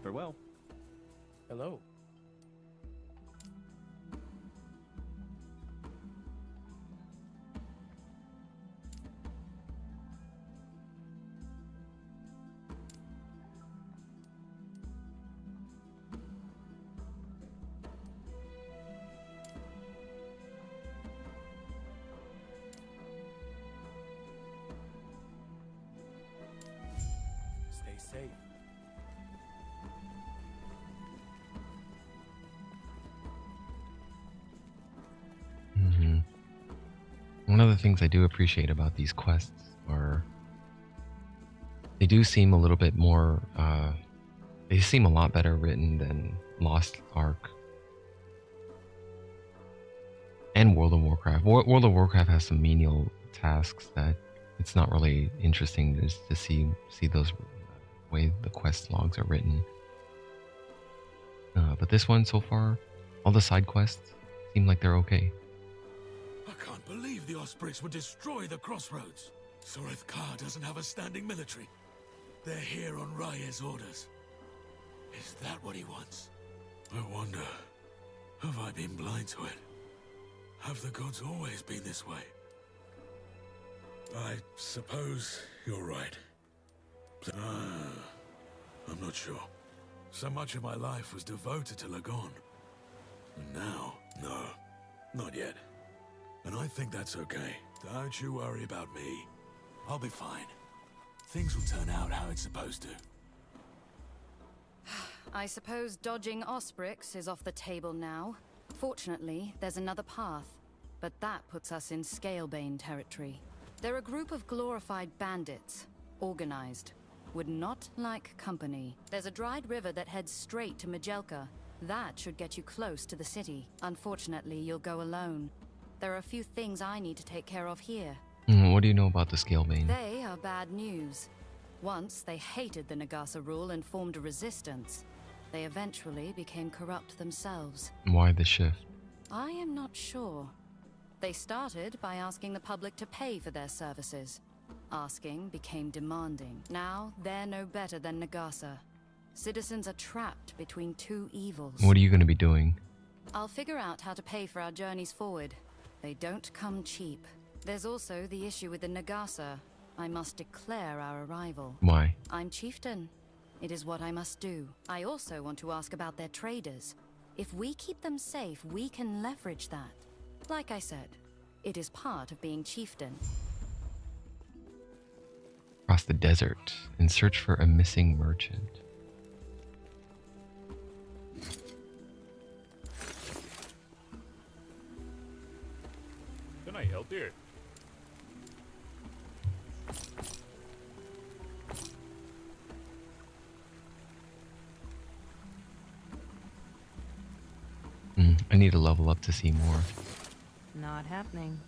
Farewell. Hello. Stay safe. One of the things I do appreciate about these quests are they do seem a little bit more, they seem a lot better written than Lost Ark and World of Warcraft. World of Warcraft has some menial tasks that it's not really interesting to see those way the quest logs are written. But this one so far, All the side quests seem like they're okay. I can't believe the Ospreys would destroy the crossroads. Sorethkar doesn't have a standing military. They're here on Raya's orders. Is that what he wants? I wonder, have I been blind to it? Have the gods always been this way? I suppose you're right. I'm not sure. So much of my life was devoted to Lagon. And now, no, not yet. And I think that's okay. Don't you worry about me. I'll be fine. Things will turn out how it's supposed to. I suppose dodging Osprix is off the table now. Fortunately, there's another path, but that puts us in Scalebane territory. They're a group of glorified bandits, organized. Would not like company. There's a dried river that heads straight to Majelka. That should get you close to the city. Unfortunately, you'll go alone. There are a few things I need to take care of here. What do you know about the Scalebane? They are bad news. Once they hated the Nagasa rule and formed a resistance. They eventually became corrupt themselves. Why the shift? I am not sure. They started by asking the public to pay for their services. Asking became demanding. Now, they're no better than Nagasa. Citizens are trapped between two evils. What are you going to be doing? I'll figure out how to pay for our journeys forward. They don't come cheap. There's also the issue with the Nagasa. I must declare our arrival. Why? I'm chieftain. It is what I must do. I also want to ask about their traders. If we keep them safe, we can leverage that. Like I said, it is part of being chieftain. Across the desert and search for a missing merchant. Can I help you? I need to level up to see more. Not happening.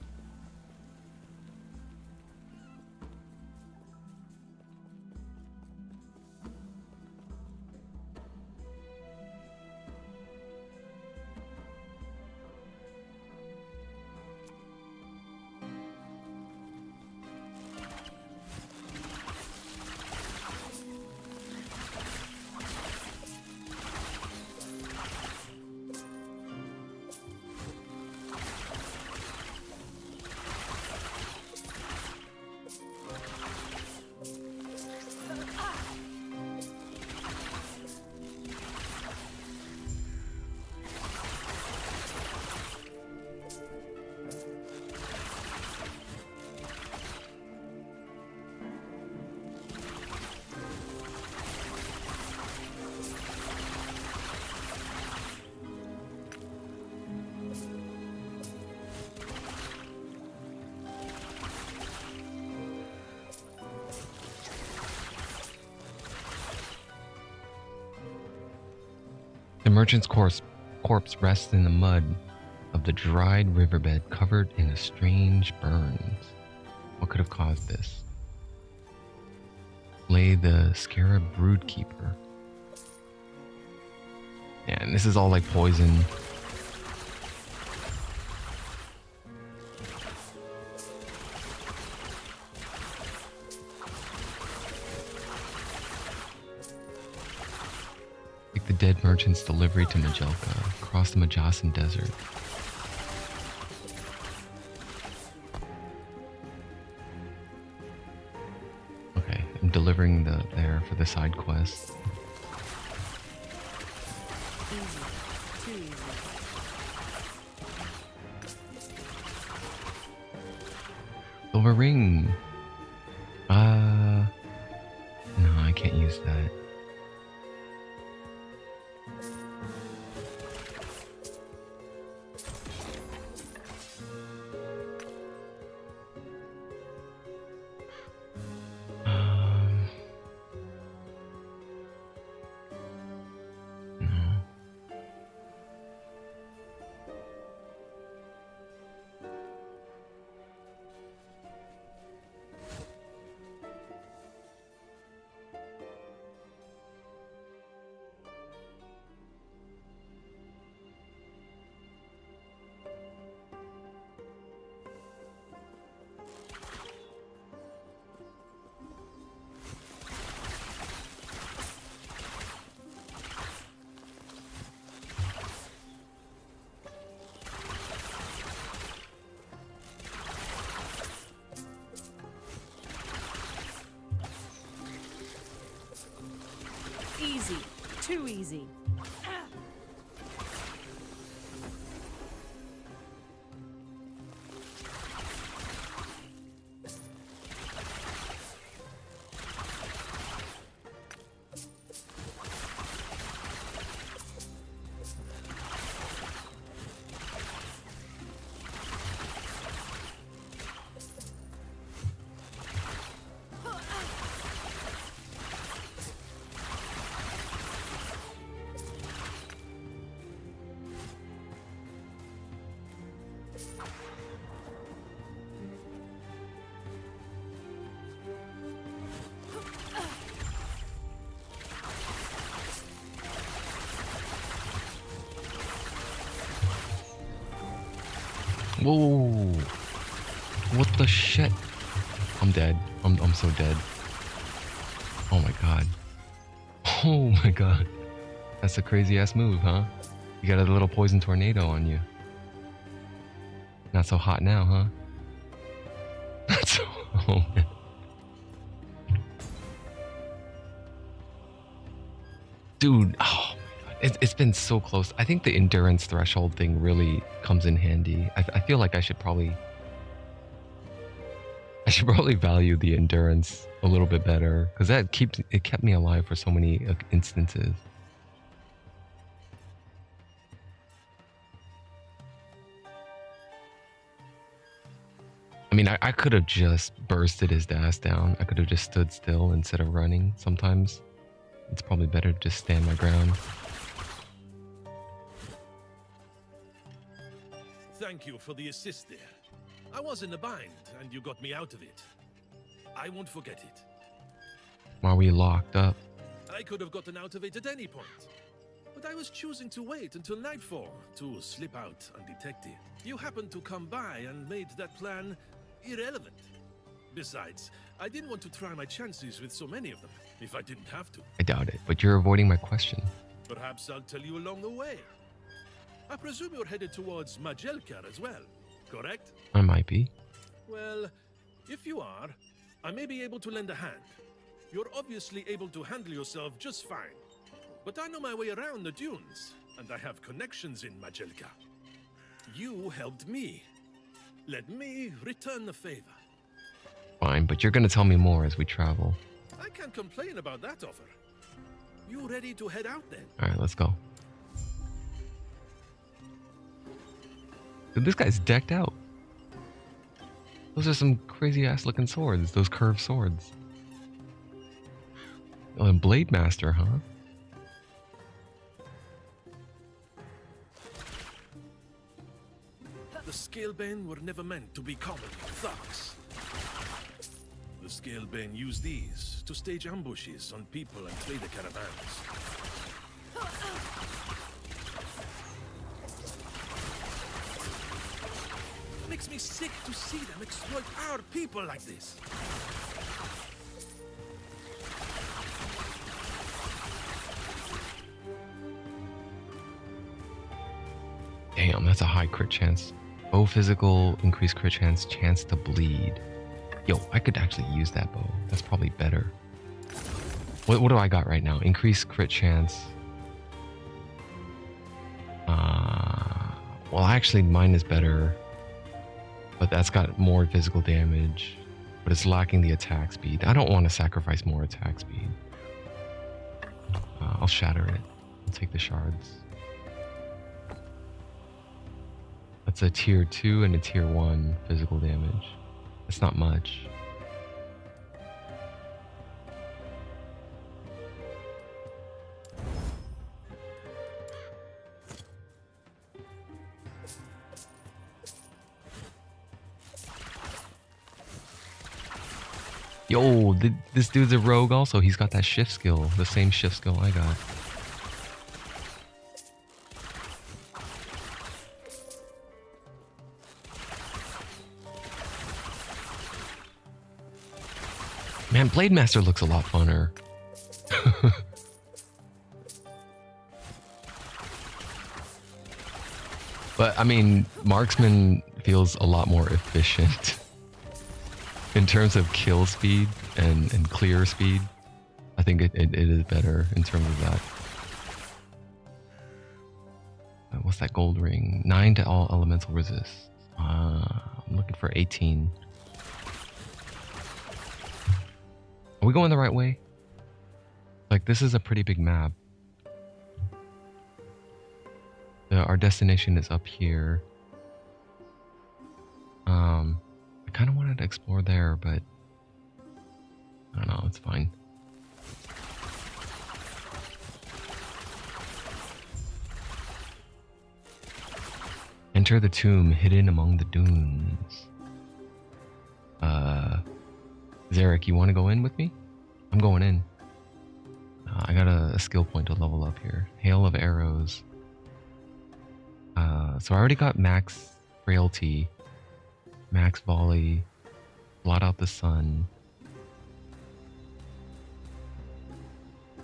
The merchant's corpse rests in the mud of the dried riverbed, covered in a strange burns. What could have caused this? Lay the scarab broodkeeper. Yeah, and this is all like poison. Like the dead merchant's delivery to Majelka, across the Majasan desert. Okay, I'm delivering there for the side quest. Easy. Too easy. Silver ring. No, I can't use that. No. Easy. Too easy. Whoa! What the shit? I'm dead. I'm so dead. Oh my god. Oh my god. That's a crazy ass move, huh? You got a little poison tornado on you. Not so hot now, huh? Not so. Oh man. Dude, oh my god. It's been so close. I think the endurance threshold thing really comes in handy. I feel like I should probably value the endurance a little bit better, because it kept me alive for so many instances. I mean, I could have just bursted his ass down. I could have just stood still instead of running. Sometimes it's probably better to just stand my ground. Thank you for the assist there. I was in a bind, and you got me out of it. I won't forget it. While we locked up. I could have gotten out of it at any point. But I was choosing to wait until nightfall to slip out undetected. You happened to come by and made that plan irrelevant. Besides, I didn't want to try my chances with so many of them, if I didn't have to. I doubt it, but you're avoiding my question. Perhaps I'll tell you along the way. I presume you're headed towards Majelkar as well, correct? I might be. Well, if you are, I may be able to lend a hand. You're obviously able to handle yourself just fine. But I know my way around the dunes, and I have connections in Majelka. You helped me. Let me return the favor. Fine, but you're gonna tell me more as we travel. I can't complain about that offer. You ready to head out then? Alright, let's go. Dude, this guy's decked out. Those are some crazy ass looking swords, those curved swords. Oh, and Blade Master, huh? The Scalebane were never meant to be common thugs. The Scalebane used these to stage ambushes on people and trader caravans. Makes me sick to see them exploit our people like this. Damn, that's a high crit chance. Bow physical, increased crit chance, chance to bleed. Yo, I could actually use that bow. That's probably better. What do I got right now? Increased crit chance. Well, actually, mine is better. But that's got more physical damage. But it's lacking the attack speed. I don't want to sacrifice more attack speed. I'll shatter it. I'll take the shards. That's a tier 2 and a tier 1 physical damage. It's not much. Yo, this dude's a rogue also. He's got that shift skill. The same shift skill I got. Man, Blade Master looks a lot funner. But, I mean, Marksman feels a lot more efficient. In terms of kill speed and clear speed, I think it is better in terms of that. What's that gold ring? 9 to all elemental resist. I'm looking for 18. Are we going the right way? Like, this is a pretty big map. Our destination is up here. I kind of wanted to explore there, but I don't know, it's fine. Enter the tomb hidden among the dunes. Zarek, you want to go in with me? I'm going in. I got a skill point to level up here. Hail of arrows. So I already got max frailty, max volley, blot out the sun,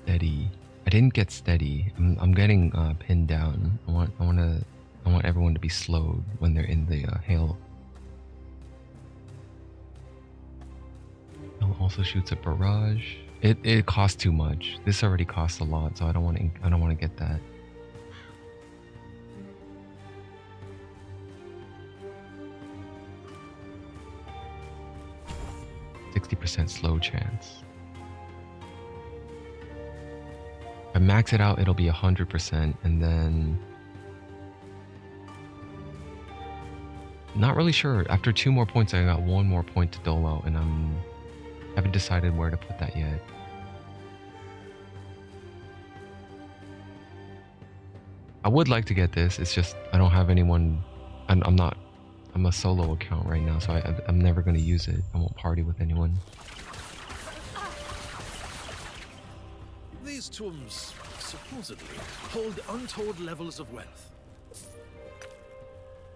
steady. I didn't get steady. I'm getting pinned down. I want everyone to be slowed when they're in the hail. It also shoots a barrage. It costs too much. This already costs a lot, so I don't want to get that. 60% slow chance. If I max it out, it'll be 100%, and then not really sure. After 2 more points, I got 1 more point to dole out, and haven't decided where to put that yet. I would like to get this. It's just I don't have anyone. I'm a solo account right now, so I'm never going to use it. I won't party with anyone. These tombs supposedly hold untold levels of wealth.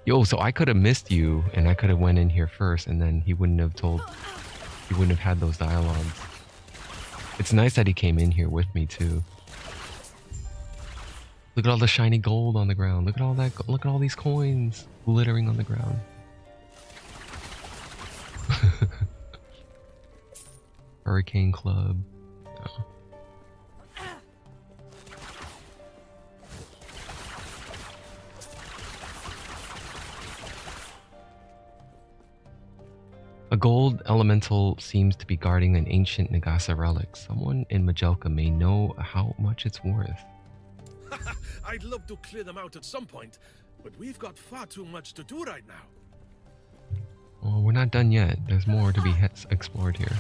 Yo, so I could have missed you, and I could have went in here first, and then he wouldn't have had those dialogues. It's nice that he came in here with me too. Look at all the shiny gold on the ground. Look at all that. Look at all these coins glittering on the ground. Hurricane Club. Oh. A gold elemental seems to be guarding an ancient Nagasa relic. Someone in Majelka may know how much it's worth. I'd love to clear them out at some point, but we've got far too much to do right now. Well, we're not done yet. There's more to be explored here.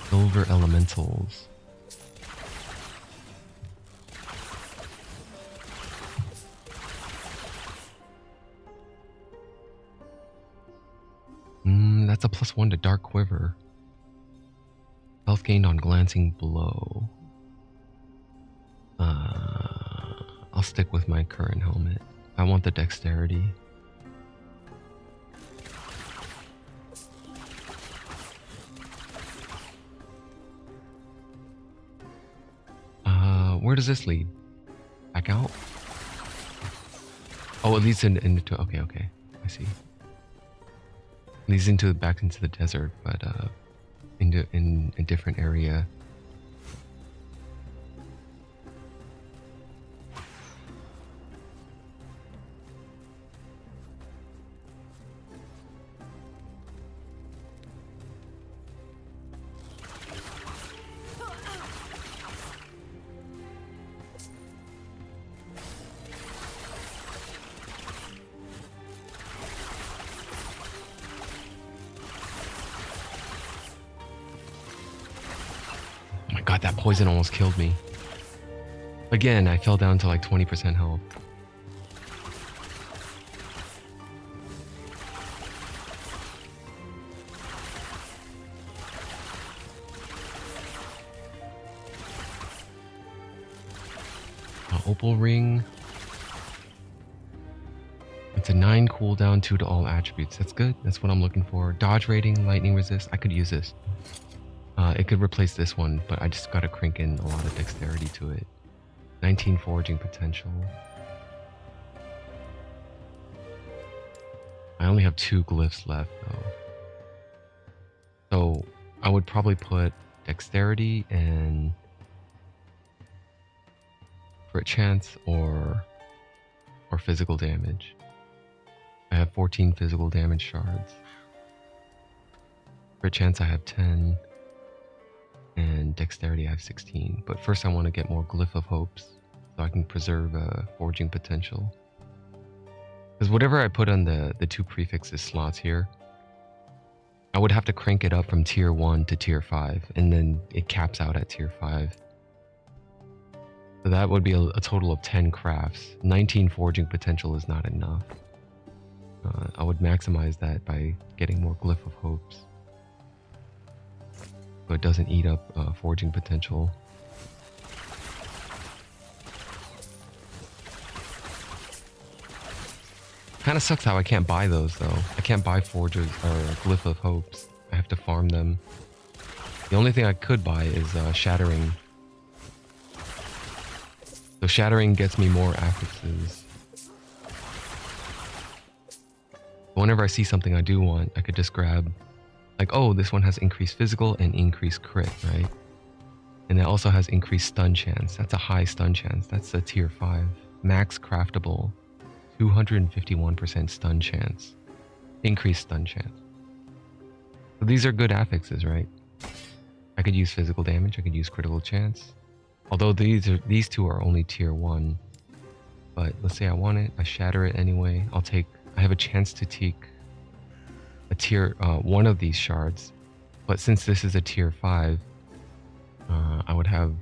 Silver elementals. That's a +1 to Dark Quiver. Health gained on glancing blow. I'll stick with my current helmet. I want the dexterity. Where does this lead? Back out? Oh, it leads into okay. I see. Leads back into the desert, but in a different area. God, that poison almost killed me. Again, I fell down to like 20% health. Opal ring. It's a 9 cooldown, 2 to all attributes. That's good. That's what I'm looking for. Dodge rating, lightning resist. I could use this. It could replace this one, but I just gotta crank in a lot of dexterity to it. 19 foraging potential. I only have 2 glyphs left though. I would probably put dexterity and crit chance or physical damage. I have 14 physical damage shards. Crit chance I have 10, and dexterity I have 16. But first I want to get more Glyph of Hopes so I can preserve forging potential. Because whatever I put on the 2 prefixes slots here, I would have to crank it up from tier 1 to tier 5, and then it caps out at tier 5. So that would be a total of 10 crafts. 19 forging potential is not enough. I would maximize that by getting more Glyph of Hopes, so it doesn't eat up forging potential. Kind of sucks how I can't buy those though. I can't buy forges or Glyph of Hopes. I have to farm them. The only thing I could buy is Shattering. So Shattering gets me more affixes. Whenever I see something I do want, I could just grab, like, oh, this one has increased physical and increased crit, right? And it also has increased stun chance. That's a high stun chance. That's a tier 5. Max craftable, 251% stun chance. Increased stun chance. So these are good affixes, right? I could use physical damage, I could use critical chance. Although these two are only tier 1. But let's say I want it, I shatter it anyway. I have a chance to take a tier 1 of these shards. But since this is a tier 5, I would have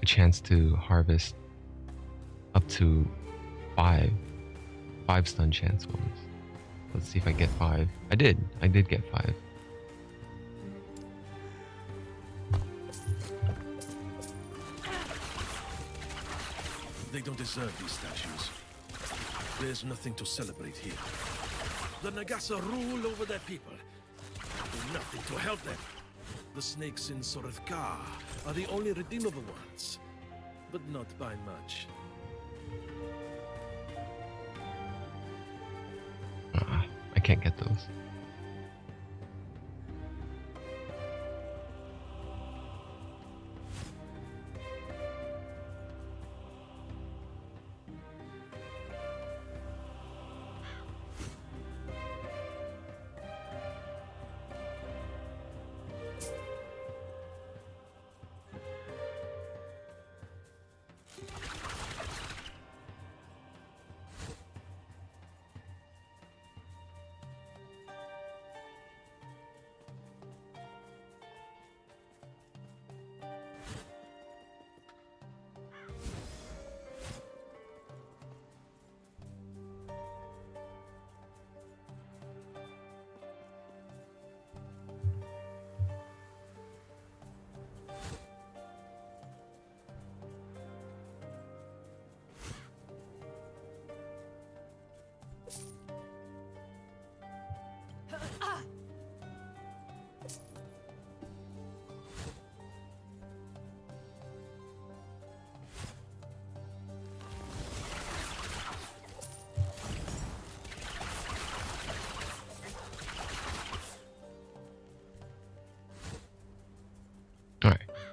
a chance to harvest up to 5 stun chance ones. Let's see if I get 5. I did get 5. They don't deserve these statues. There's nothing to celebrate here. The Nagasa rule over their people. Do nothing to help them. The snakes in Sorethka are the only redeemable ones, but not by much. I can't get those.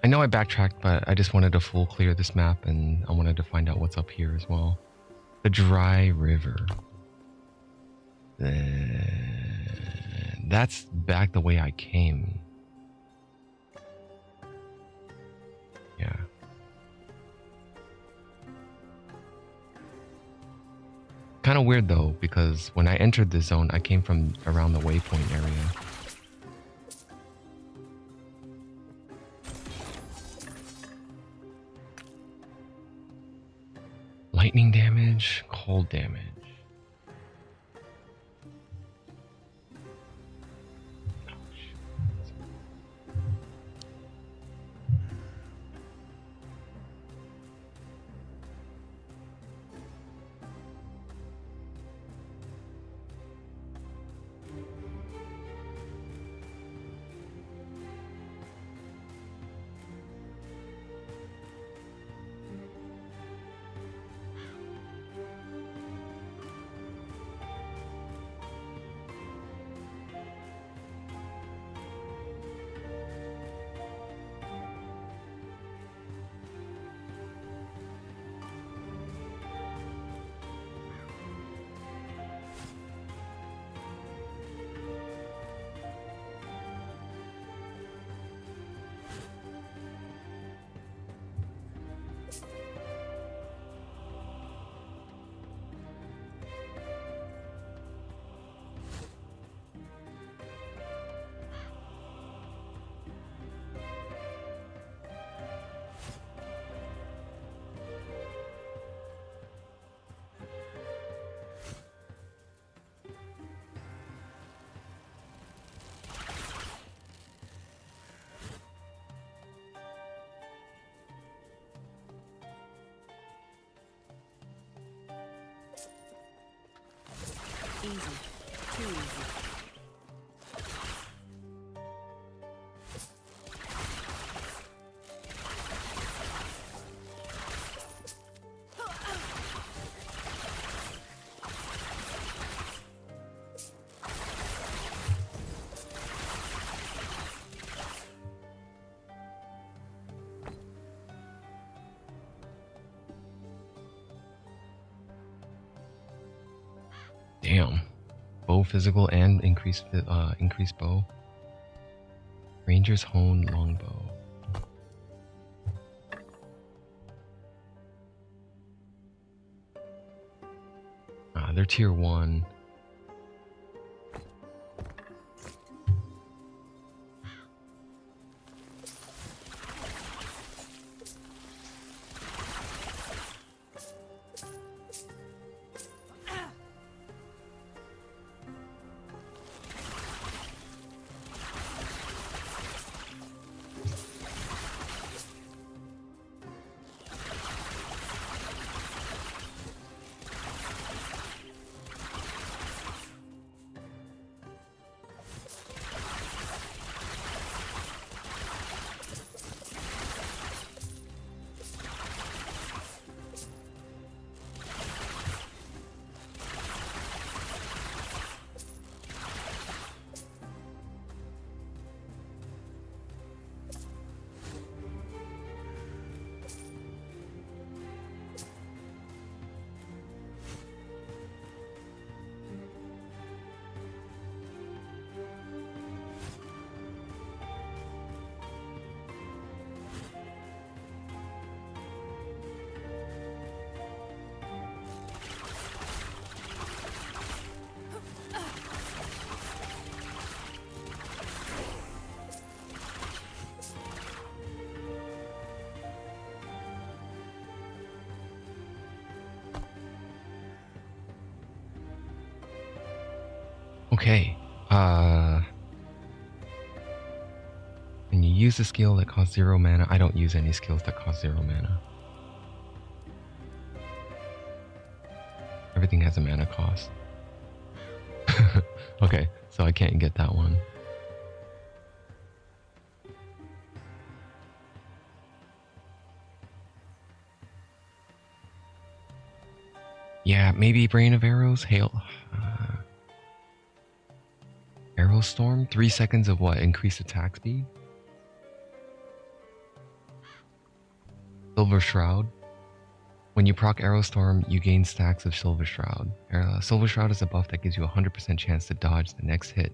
I know I backtracked, but I just wanted to full clear this map, and I wanted to find out what's up here as well. The Dry River. That's back the way I came. Yeah. Kind of weird though, because when I entered this zone, I came from around the waypoint area. Lightning damage, cold damage. Easy. Too easy. Damn. Bow physical and increased bow. Ranger's hone longbow. They're tier 1. Okay. And you use a skill that costs 0 mana. I don't use any skills that cost 0 mana. Everything has a mana cost. Okay, so I can't get that one. Yeah, maybe Brain of Arrows, Hail. Arrow Storm? 3 seconds of what? Increased attack speed? Silver Shroud. When you proc Arrow Storm, you gain stacks of Silver Shroud. Silver Shroud is a buff that gives you a 100% chance to dodge the next hit.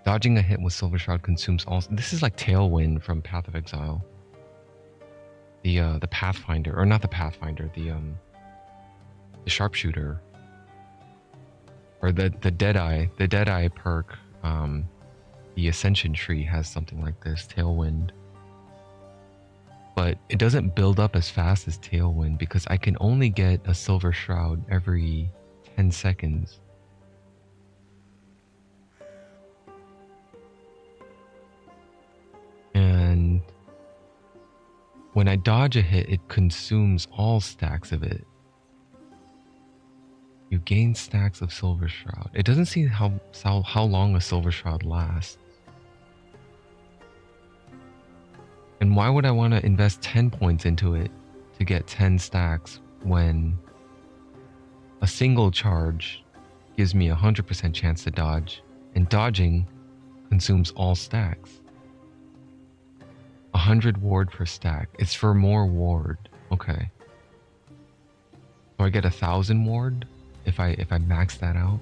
Dodging a hit with Silver Shroud consumes all... This is like Tailwind from Path of Exile. The Pathfinder, or not the Pathfinder, the Sharpshooter. Or the Deadeye perk, the Ascension Tree has something like this, Tailwind. But it doesn't build up as fast as Tailwind because I can only get a Silver Shroud every 10 seconds. And when I dodge a hit, it consumes all stacks of it. You gain stacks of Silver Shroud. It doesn't see how long a Silver Shroud lasts. And why would I want to invest 10 points into it to get 10 stacks when a single charge gives me a 100% chance to dodge, and dodging consumes all stacks? 100 ward per stack. It's for more ward. Okay. So I get 1,000 ward if I max that out.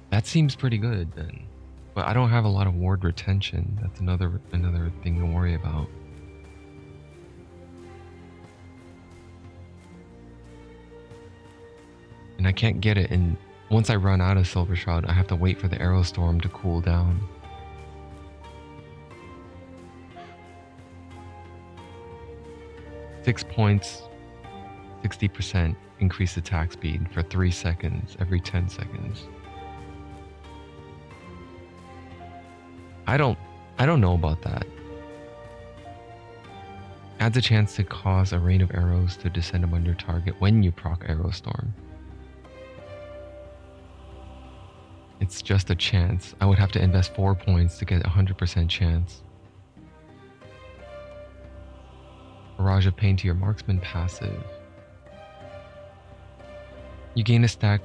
That seems pretty good then. But I don't have a lot of ward retention. That's another thing to worry about. And I can't get it, and once I run out of Silver Shroud, I have to wait for the Arrow Storm to cool down. Six points, 60% increased attack speed for 3 seconds every 10 seconds. I don't know about that. Adds a chance to cause a rain of arrows to descend upon your target when you proc Arrow Storm. It's just a chance. I would have to invest 4 points to get a 100% chance. Barrage of Pain to your Marksman passive. You gain a stack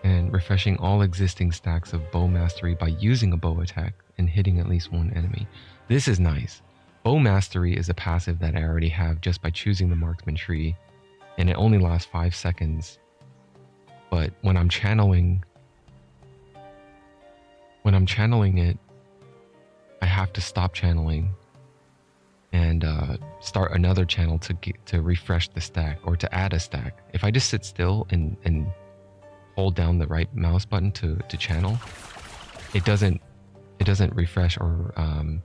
and refreshing all existing stacks of Bow Mastery by using a bow attack and hitting at least one enemy. This is nice. Bow Mastery is a passive that I already have just by choosing the Marksman tree, and it only lasts 5 seconds. But when I'm channeling it, I have to stop channeling and start another channel to refresh the stack or to add a stack. If I just sit still and hold down the right mouse button to channel, it doesn't refresh or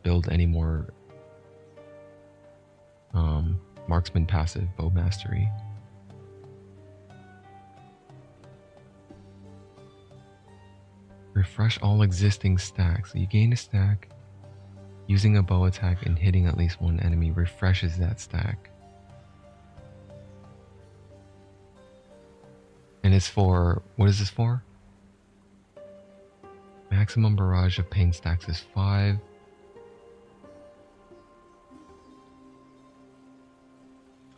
build any more Marksman passive Bow Mastery. Refresh all existing stacks. So you gain a stack. Using a bow attack and hitting at least one enemy refreshes that stack. And it's for, what is this for? Maximum barrage of pain stacks is 5.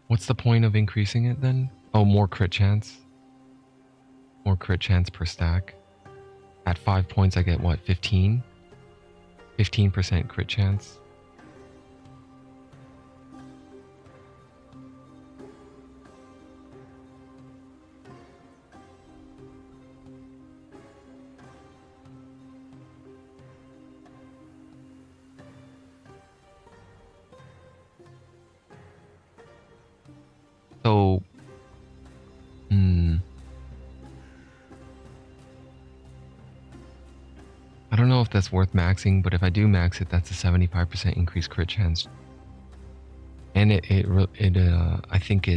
What's the point of increasing it then? Oh, more crit chance. More crit chance per stack. At 5 points I get what, 15? 15% crit chance. So, I don't know if that's worth maxing, but if I do max it, that's a 75% increased crit chance. And I think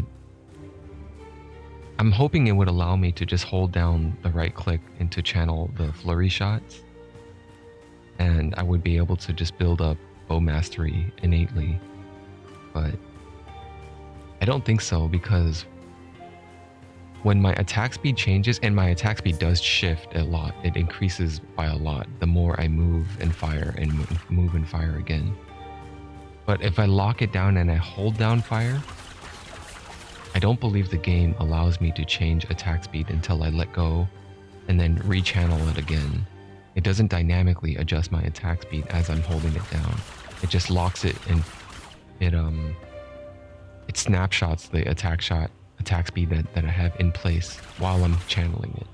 I'm hoping it would allow me to just hold down the right click and to channel the flurry shots. And I would be able to just build up Bow Mastery innately. But I don't think so, because when my attack speed changes, and my attack speed does shift a lot, it increases by a lot the more I move and fire and move and fire again. But if I lock it down and I hold down fire, I don't believe the game allows me to change attack speed until I let go and then rechannel it again. It doesn't dynamically adjust my attack speed as I'm holding it down. It just locks it and it snapshots the attack speed that I have in place while I'm channeling it.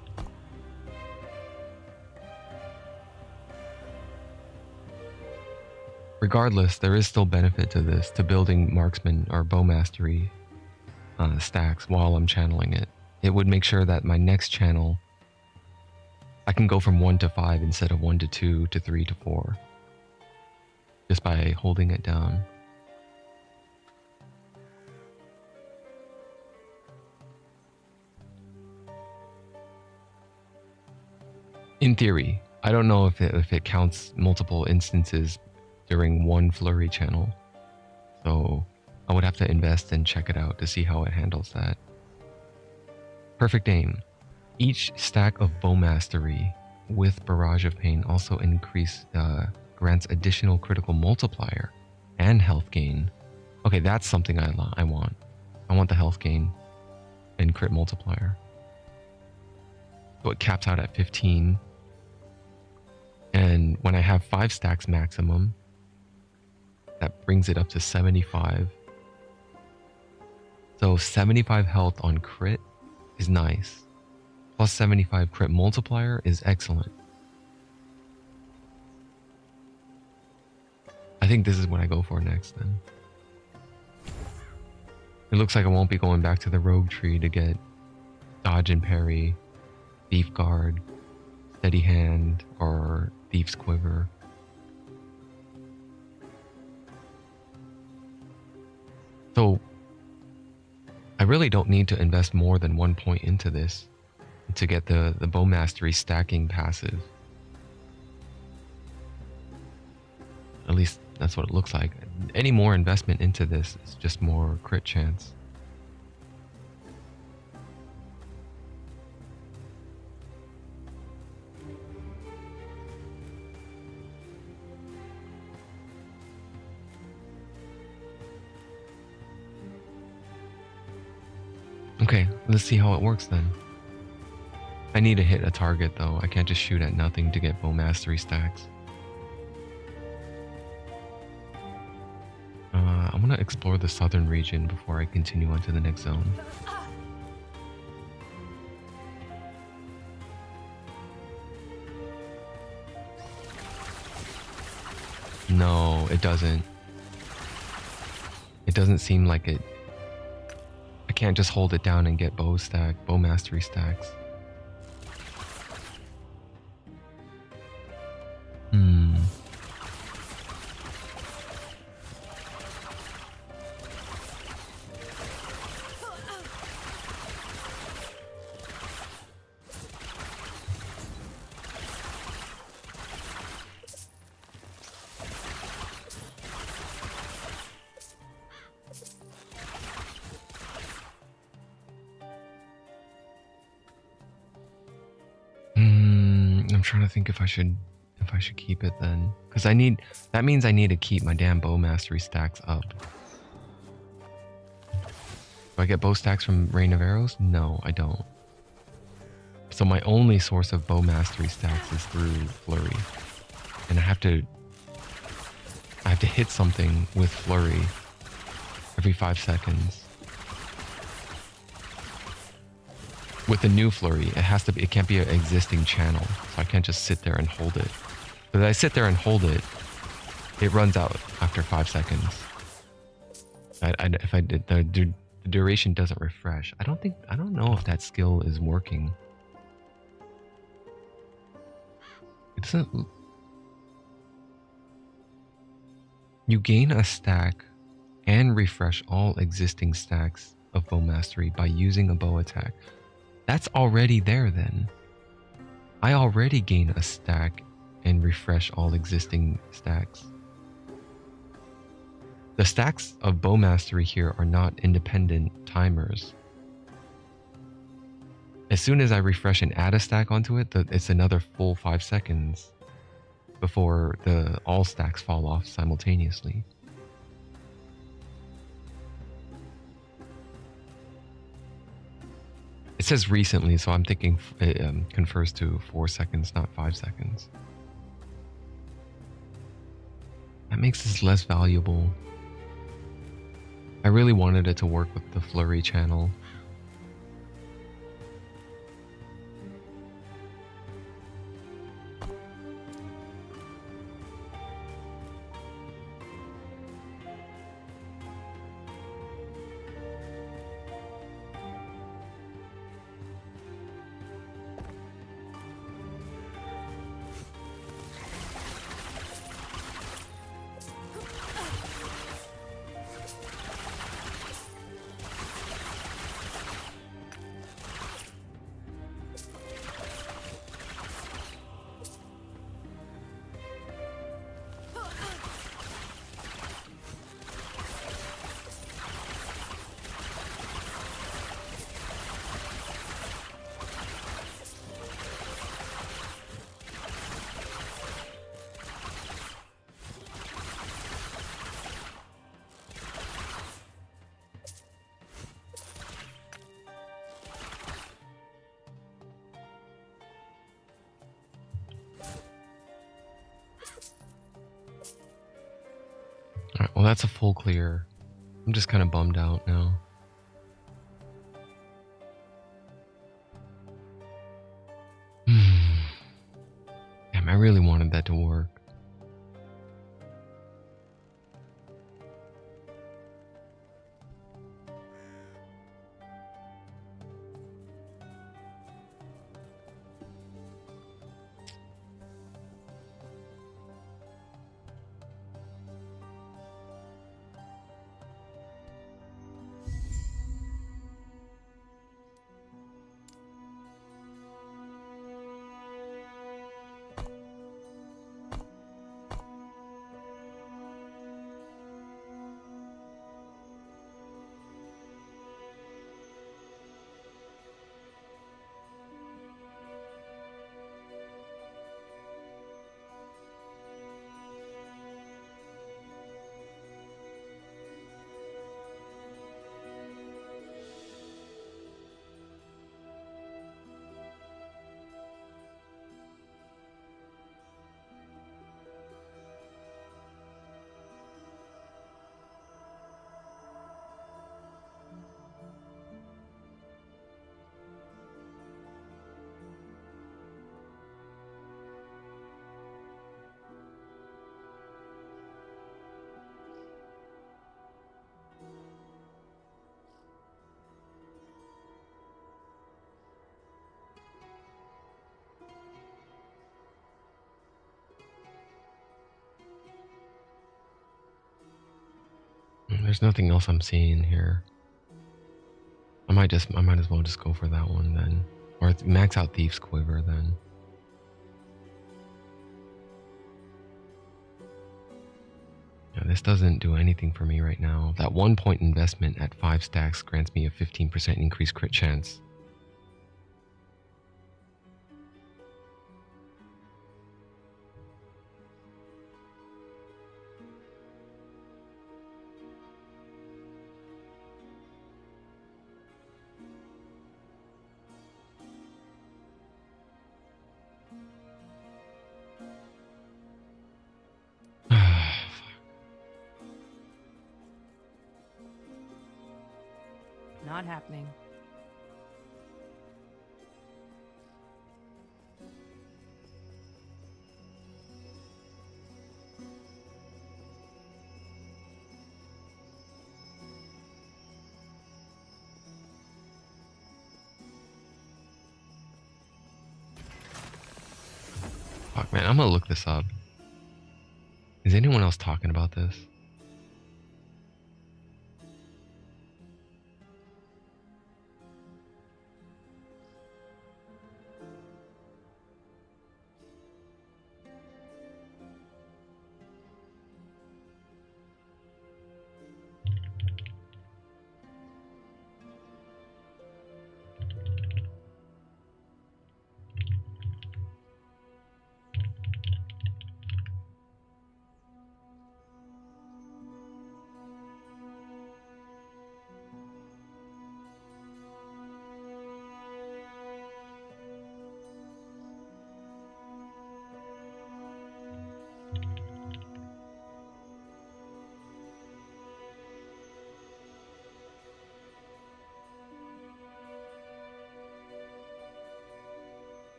Regardless, there is still benefit to this, to building Marksman or Bow Mastery stacks while I'm channeling it. It would make sure that my next channel, I can go from 1 to 5 instead of 1 to 2 to 3 to 4. Just by holding it down. In theory, I don't know if it counts multiple instances during one flurry channel. So I would have to invest and check it out to see how it handles that. Perfect aim. Each stack of Bow Mastery with Barrage of Pain also grants additional critical multiplier and health gain. Okay, that's something I want. I want the health gain and crit multiplier. So it caps out at 15. And when I have 5 stacks maximum, that brings it up to 75. So 75 health on crit is nice. Plus 75 crit multiplier is excellent. I think this is what I go for next then. It looks like I won't be going back to the rogue tree to get dodge and parry, thief guard, steady hand, or thief's quiver. So I really don't need to invest more than 1 point into this to get the Bow Mastery stacking passive. At least that's what it looks like. Any more investment into this is just more crit chance. Okay, let's see how it works then. I need to hit a target though. I can't just shoot at nothing to get bow mastery stacks. I'm gonna explore the southern region before I continue on to the next zone. No, it doesn't. It doesn't seem like it. I can't just hold it down and get bow mastery stacks. I'm trying to think if I should keep it then, because that means I need to keep my damn bow mastery stacks up. Do I get bow stacks from Rain of Arrows? No, I don't. So my only source of bow mastery stacks is through Flurry, and I have to hit something with Flurry every 5 seconds. With the new Flurry, it can't be an existing channel, so I can't just sit there and hold it. But if I sit there and hold it, it runs out after 5 seconds. If I did, the duration doesn't refresh. I don't know if that skill is working. It doesn't. You gain a stack and refresh all existing stacks of bow mastery by using a bow attack. That's already there then. I already gain a stack and refresh all existing stacks. The stacks of bow mastery here are not independent timers. As soon as I refresh and add a stack onto it, it's another full 5 seconds before all stacks fall off simultaneously. It says recently, so I'm thinking it confers to 4 seconds, not 5 seconds. That makes this less valuable. I really wanted it to work with the Flurry channel. Alright, well that's a full clear. I'm just kind of bummed out now. Damn, I really wanted that to work. There's nothing else I'm seeing here. I might as well just go for that one then. Or max out Thief's Quiver then. Yeah, this doesn't do anything for me right now. That 1 point investment at 5 stacks grants me a 15% increased crit chance. Not happening. Fuck, man, I'm gonna look this up. Is anyone else talking about this?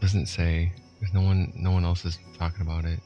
Doesn't say. There's no one else is talking about it.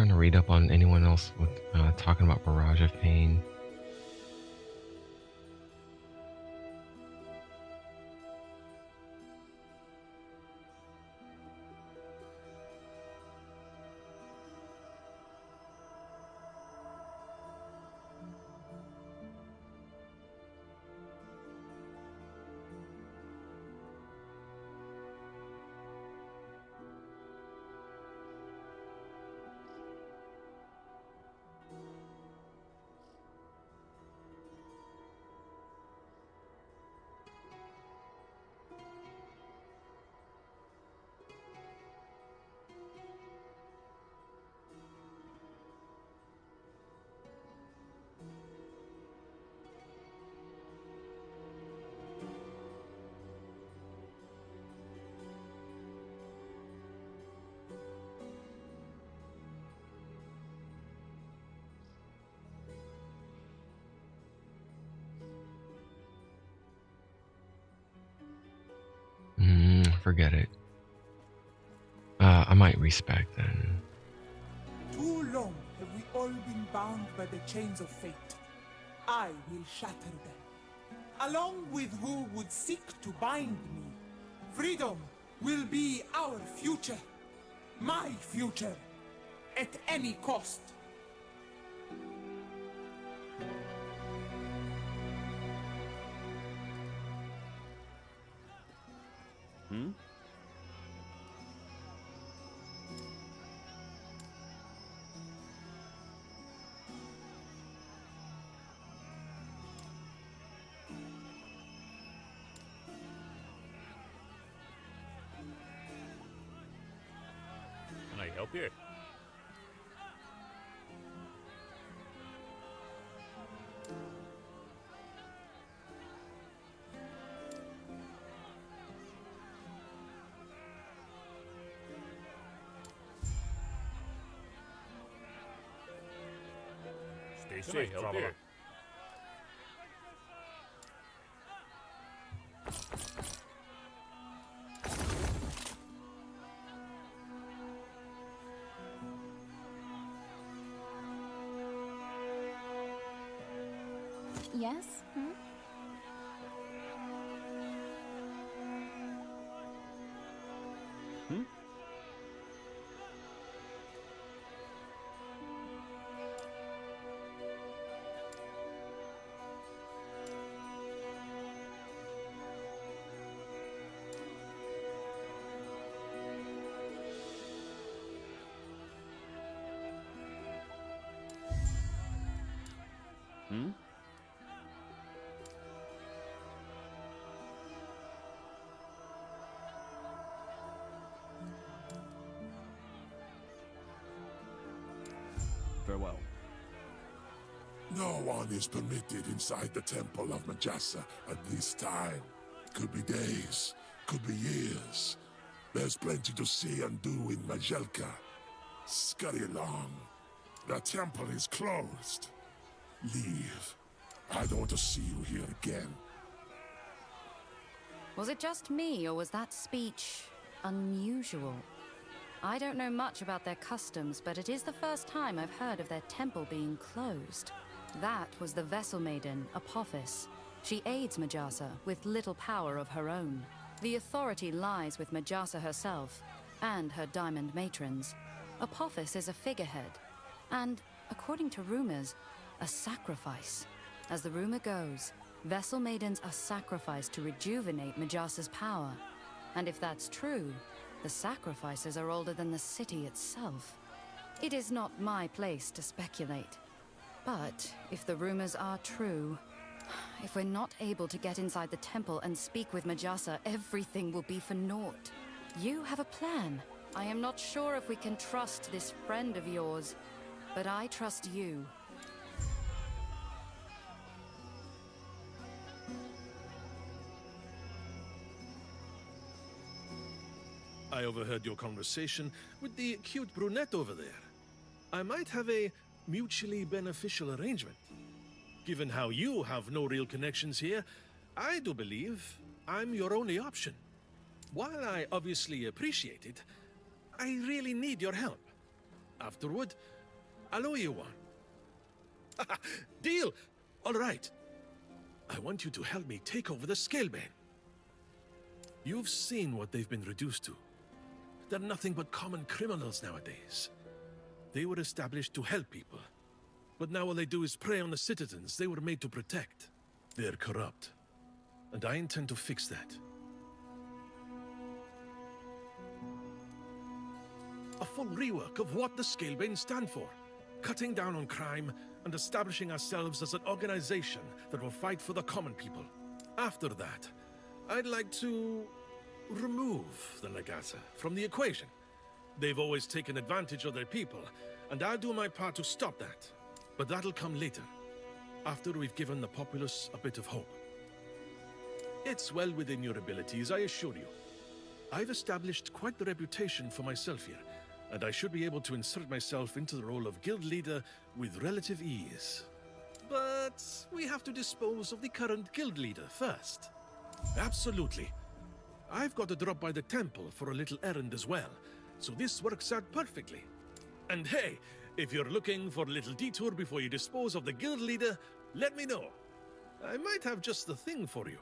Trying to read up on anyone else with talking about Barrage of Pain. Forget it. I might respect then. Too long have we all been bound by the chains of fate. I will shatter them, along with who would seek to bind me. Freedom will be our future. My future. At any cost. Can I help you? Stay safe, traveler. Yes? Hmm? Hmm? Hmm? Farewell. No one is permitted inside the Temple of Majasa at this time. Could be days, could be years. There's plenty to see and do in Majelka. Scurry along. The temple is closed. Leave. I don't want to see you here again. Was it just me, or was that speech unusual? I don't know much about their customs, but it is the first time I've heard of their temple being closed. That was the Vessel Maiden, Apophis. She aids Majasa with little power of her own. The authority lies with Majasa herself and her diamond matrons. Apophis is a figurehead, and, according to rumors, a sacrifice. As the rumor goes, Vessel Maidens are sacrificed to rejuvenate Majasa's power. And if that's true, the sacrifices are older than the city itself. It is not my place to speculate. But if the rumors are true, if we're not able to get inside the temple and speak with Majasa, everything will be for naught. You have a plan. I am not sure if we can trust this friend of yours, but I trust you. I overheard your conversation with the cute brunette over there. I might have a mutually beneficial arrangement. Given how you have no real connections here, I do believe I'm your only option. While I obviously appreciate it, I really need your help. Afterward, I'll owe you one. Deal! All right. I want you to help me take over the Scalebane. You've seen what they've been reduced to. They're nothing but common criminals nowadays. They were established to help people. But now all they do is prey on the citizens they were made to protect. They're corrupt. And I intend to fix that. A full rework of what the Scalebane stand for. Cutting down on crime and establishing ourselves as an organization that will fight for the common people. After that, I'd like to remove the Nagasa from the equation. They've always taken advantage of their people, and I'll do my part to stop that. But that'll come later, after we've given the populace a bit of hope. It's well within your abilities, I assure you. I've established quite the reputation for myself here, and I should be able to insert myself into the role of guild leader with relative ease. But we have to dispose of the current guild leader first. Absolutely. I've got to drop by the temple for a little errand as well, so this works out perfectly. And hey, if you're looking for a little detour before you dispose of the guild leader, let me know. I might have just the thing for you.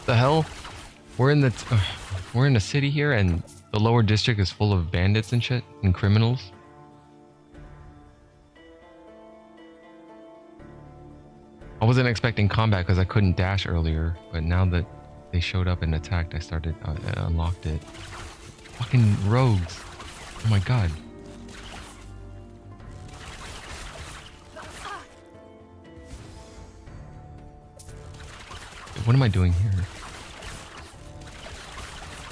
The hell? We're in the city here, and the lower district is full of bandits and shit and criminals. I wasn't expecting combat because I couldn't dash earlier, but now that they showed up and attacked, I unlocked it. Fucking rogues! Oh my god! What am I doing here?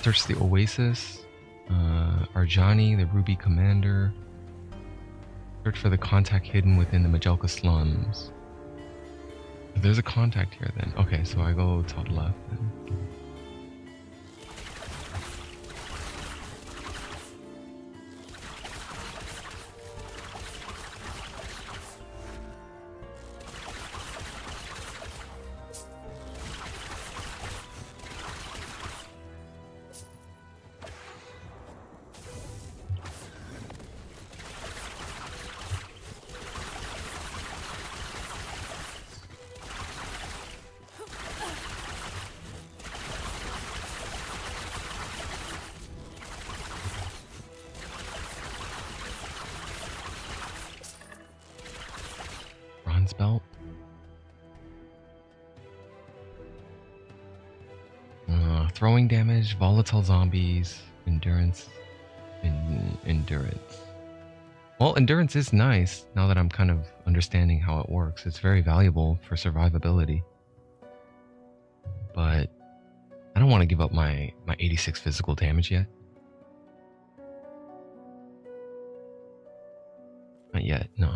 Search the Oasis, Arjani, the Ruby Commander. Search for the contact hidden within the Majelka slums. There's a contact here then. Okay, so I go top left then. Belt. Throwing damage, volatile zombies, endurance, endurance. Well, endurance is nice now that I'm kind of understanding how it works. It's very valuable for survivability. But I don't want to give up my 86 physical damage yet. Not yet. No.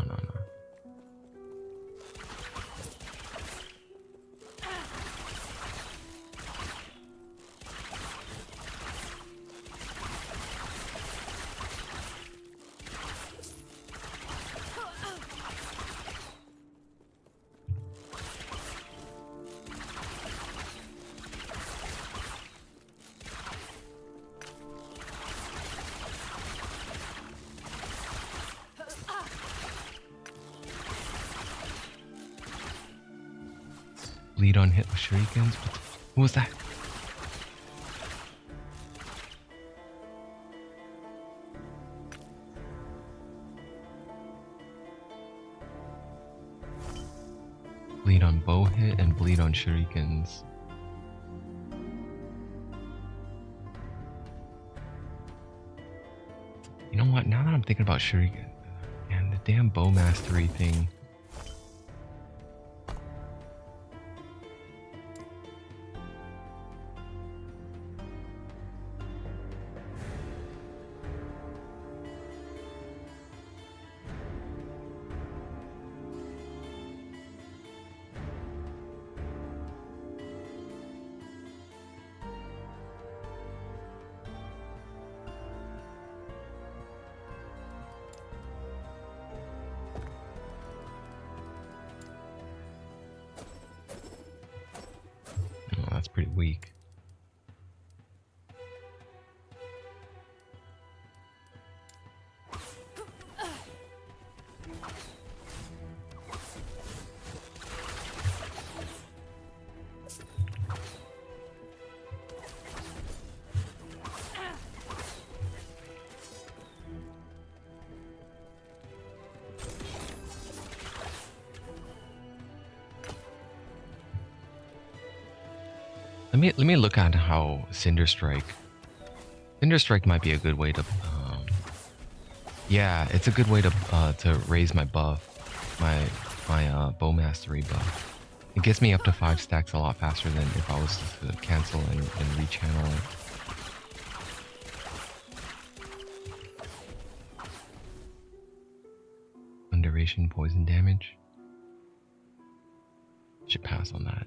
Bleed on hit with shurikens. What was that? Bleed on bow hit and bleed on shurikens. You know what? Now that I'm thinking about shuriken, man, the damn bow mastery thing. weak. Let me look at how Cinder Strike. Cinder Strike might be a good way to. Yeah, it's a good way to raise my buff, my bow mastery buff. It gets me up to 5 stacks a lot faster than if I was to cancel and rechannel it. Duration poison damage. Should pass on that.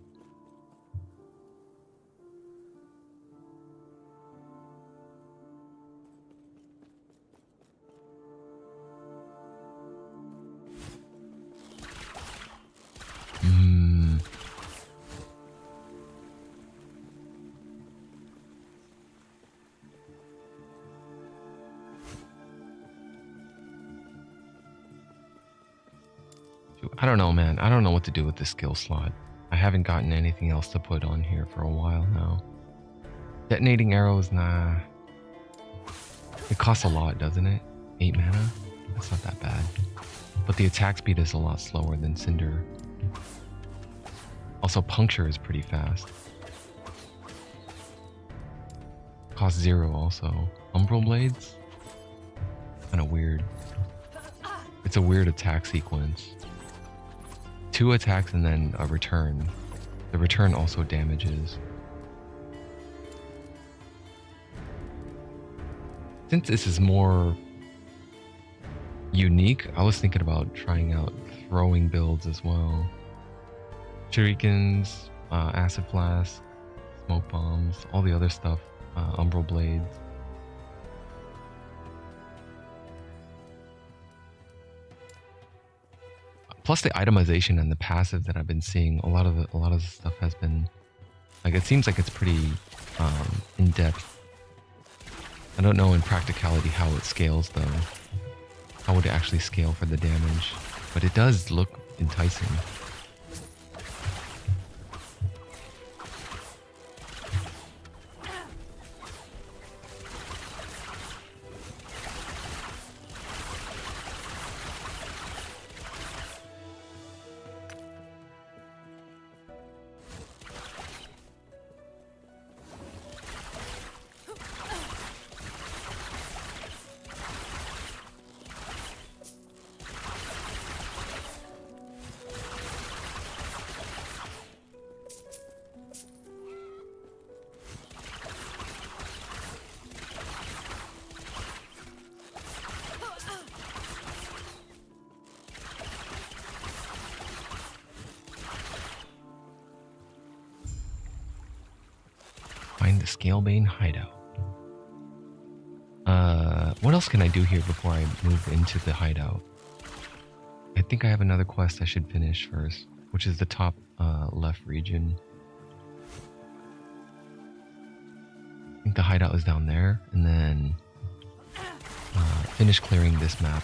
I don't know, man. I don't know what to do with this skill slot. I haven't gotten anything else to put on here for a while now. Detonating arrows, nah. It costs a lot, doesn't it? 8 mana? That's not that bad. But the attack speed is a lot slower than Cinder. Also, puncture is pretty fast. Costs 0 also. Umbral Blades? Kinda weird. It's a weird attack sequence. 2 attacks and then a return. The return also damages. Since this is more unique, I was thinking about trying out throwing builds as well. Shurikens, acid flask, smoke bombs, all the other stuff, umbral blades. Plus the itemization and the passive that I've been seeing, a lot of the stuff has been like, it seems like it's pretty in depth. I don't know in practicality how it scales though. How would it actually scale for the damage? But it does look enticing. Find the Scalebane hideout. What else can I do here before I move into the hideout? I think I have another quest I should finish first, which is the top left region. I think the hideout is down there, and then finish clearing this map.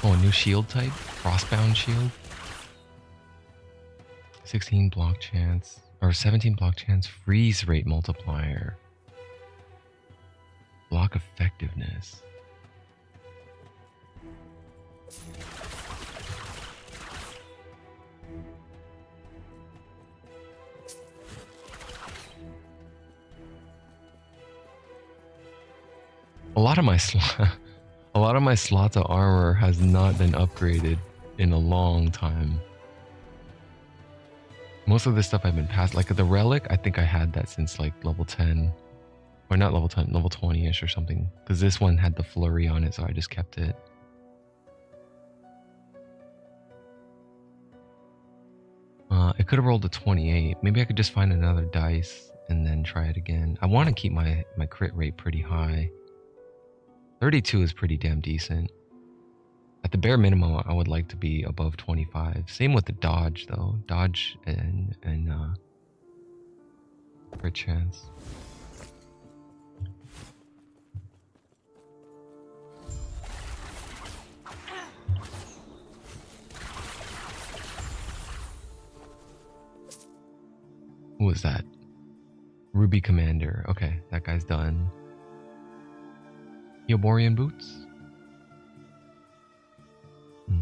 Oh, a new shield type? Frostbound shield? 16 block chance, or 17 block chance, freeze rate multiplier. Block effectiveness. lot of my a lot of my slots of armor has not been upgraded in a long time. Most of this stuff I've been past, like the relic, I think I had that since like level 10. Or not level 10, level 20-ish or something. Because this one had the flurry on it, so I just kept it. It could have rolled a 28. Maybe I could just find another dice and then try it again. I want to keep my crit rate pretty high. 32 is pretty damn decent. At the bare minimum, I would like to be above 25. Same with the dodge, though. Dodge and crit chance. Who was that? Ruby Commander. Okay, that guy's done. Yoborian boots? Yeah.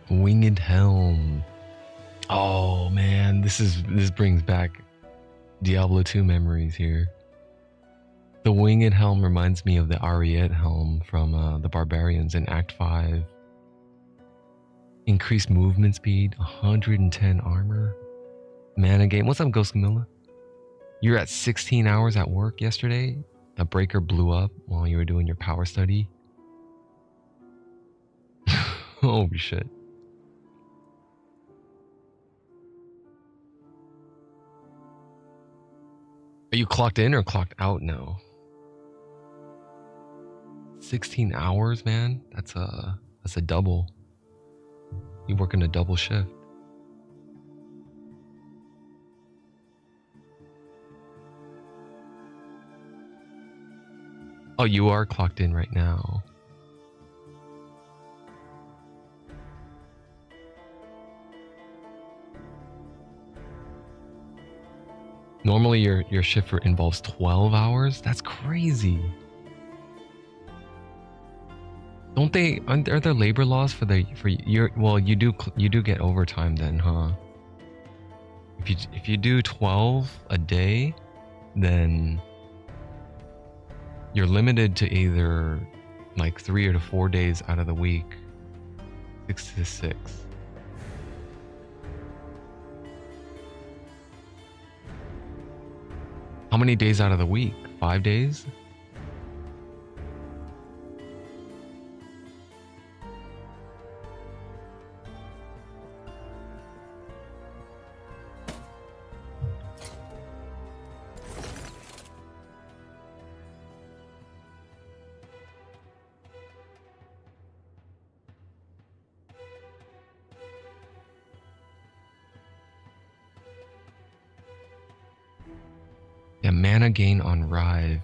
Winged Helm. Oh man, this brings back Diablo 2 memories here. The Winged Helm reminds me of the Ariete Helm from the Barbarians in Act 5. Increased movement speed, 110 armor. Mana gain. What's up, Ghost Camilla? You're at 16 hours at work yesterday. A breaker blew up while you were doing your power study. Oh shit. Are you clocked in or clocked out now? 16 hours, man. That's a double. You working a double shift. Oh, you are clocked in right now. Normally your shift involves 12 hours? That's crazy. Don't they, are there labor laws for your, well, you do get overtime then, huh? If you do 12 a day, then you're limited to either like 3 or 4 days out of the week. 6 to 6. How many days out of the week? 5 days? Yeah, mana gain on Rive.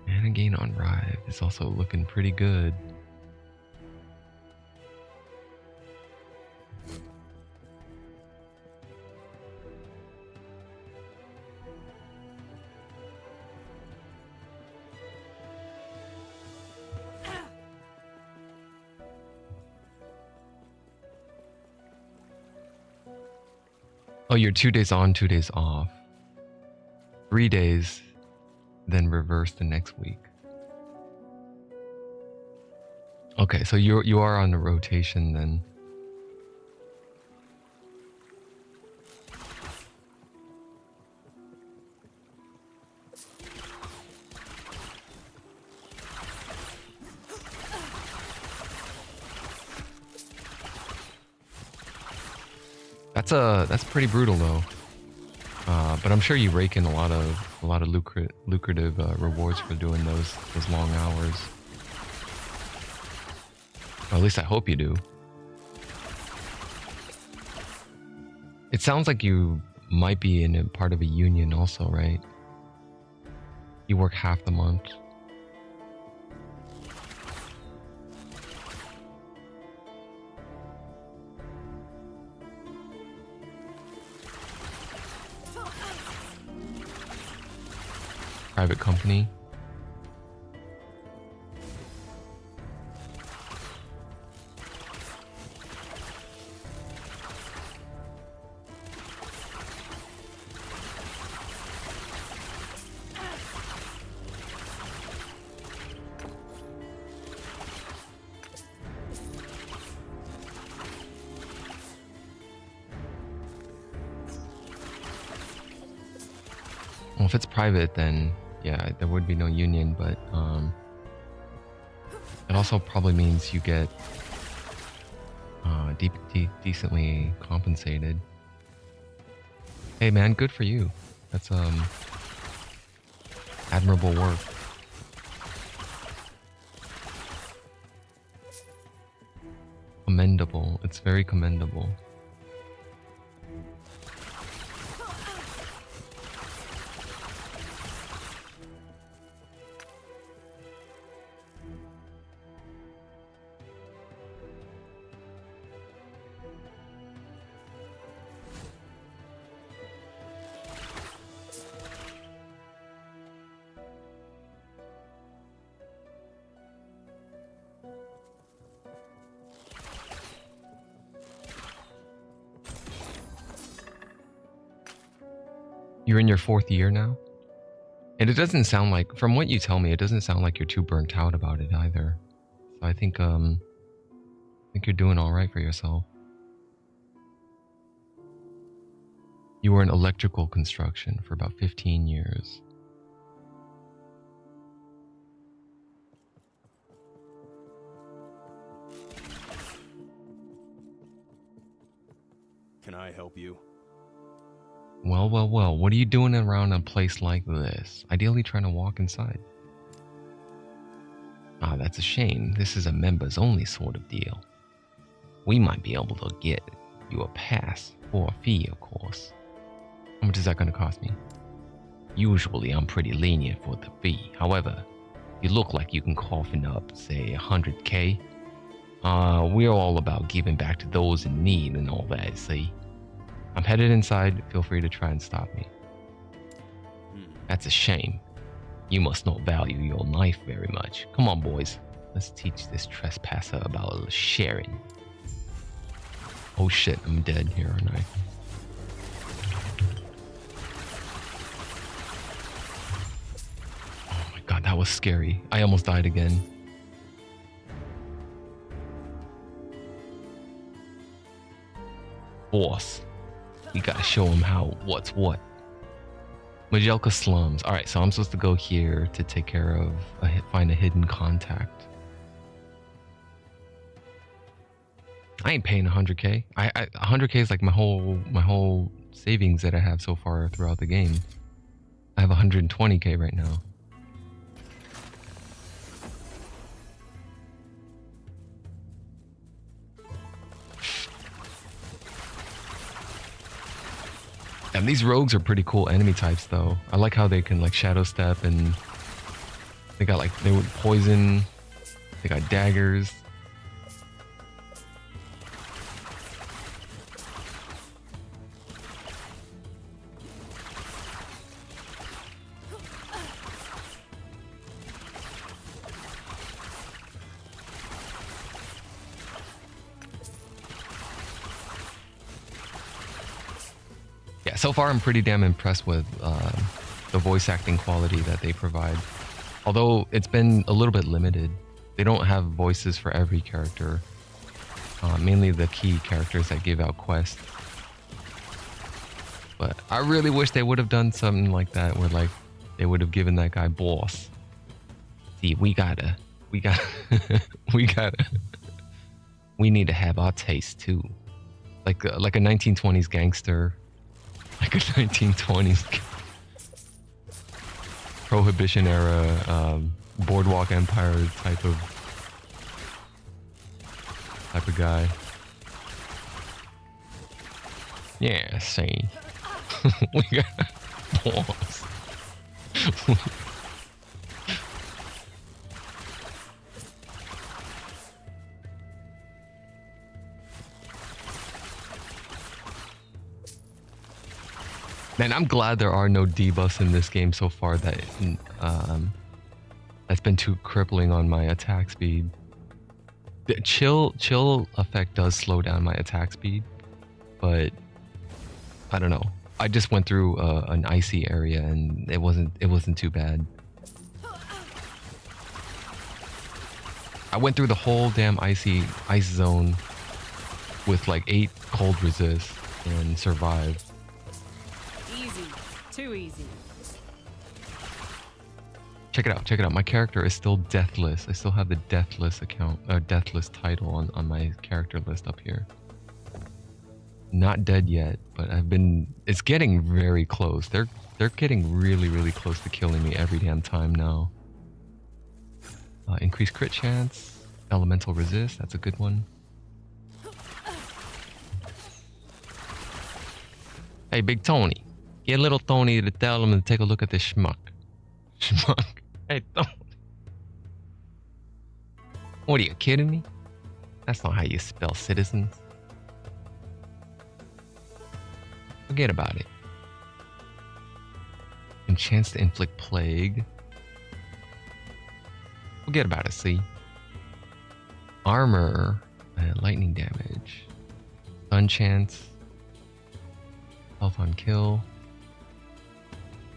Mana gain on Rive is also looking pretty good. Oh, you're 2 days on, 2 days off. 3 days, then reverse the next week. Okay, so you are on a rotation then. That's pretty brutal though. But I'm sure you rake in a lot of lucrative rewards for doing those long hours. Or at least I hope you do. It sounds like you might be in a part of a union also, right? You work half the month. Private company. Well, if it's private, then yeah, there would be no union, but it also probably means you get decently compensated. Hey man, good for you. That's admirable work. Commendable. It's very commendable. You're in your 4th year now? And it doesn't sound like, from what you tell me, it doesn't sound like you're too burnt out about it either. So I think you're doing all right for yourself. You were in electrical construction for about 15 years. Can I help you? Well, well, well, what are you doing around a place like this? Ideally trying to walk inside. Ah, that's a shame. This is a members only sort of deal. We might be able to get you a pass, for a fee, of course. How much is that going to cost me? Usually I'm pretty lenient for the fee. However, you look like you can coughin up, say, 100k. We're all about giving back to those in need and all that, see? I'm headed inside. Feel free to try and stop me. That's a shame. You must not value your life very much. Come on, boys. Let's teach this trespasser about sharing. Oh shit, I'm dead here, aren't I? Oh my god, that was scary. I almost died again. Boss. We gotta show him what's what. Majelka slums. Alright, so I'm supposed to go here to take care of, find a hidden contact. I ain't paying 100k. 100k is like my whole savings that I have so far throughout the game. I have 120k right now. And these rogues are pretty cool enemy types though. I like how they can like shadow step, and they got like, they would poison, they got daggers. So far, I'm pretty damn impressed with the voice acting quality that they provide. Although it's been a little bit limited. They don't have voices for every character. Mainly the key characters that give out quests. But I really wish they would have done something like that, where like they would have given that guy boss. See, we gotta, we need to have our taste too. Like a 1920s gangster, like a 1920s Prohibition era, Boardwalk Empire type of guy. Yeah, see. We got balls. Man, I'm glad there are no debuffs in this game so far that's been too crippling on my attack speed. The chill effect does slow down my attack speed, but I don't know. I just went through an icy area and it wasn't too bad. I went through the whole damn ice zone with like 8 cold resists and survived. Easy. Too easy. Check it out. My character is still deathless. I still have the deathless deathless title on my character list up here. Not dead yet, but it's getting very close. They're getting really, really close to killing me every damn time now. Increased crit chance, elemental resist, that's a good one. Hey, Big Tony. Get little Tony to tell him to take a look at this schmuck. Schmuck. Hey, Tony. What are you kidding me? That's not how you spell citizens. Forget about it. And chance to inflict plague. Forget about it, see? Armor, lightning damage, stun chance, health on kill.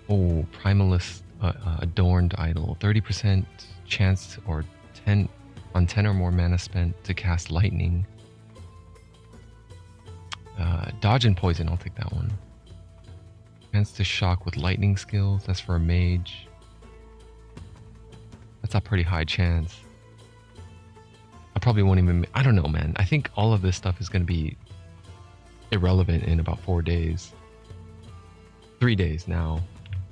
Oh, primalist adorned idol, 30% chance or 10 or more mana spent to cast lightning. Dodge and poison, I'll take that one. Chance to shock with lightning skills, that's for a mage. That's a pretty high chance. I probably won't even... I don't know, man. I think all of this stuff is going to be irrelevant in about 4 days. 3 days now.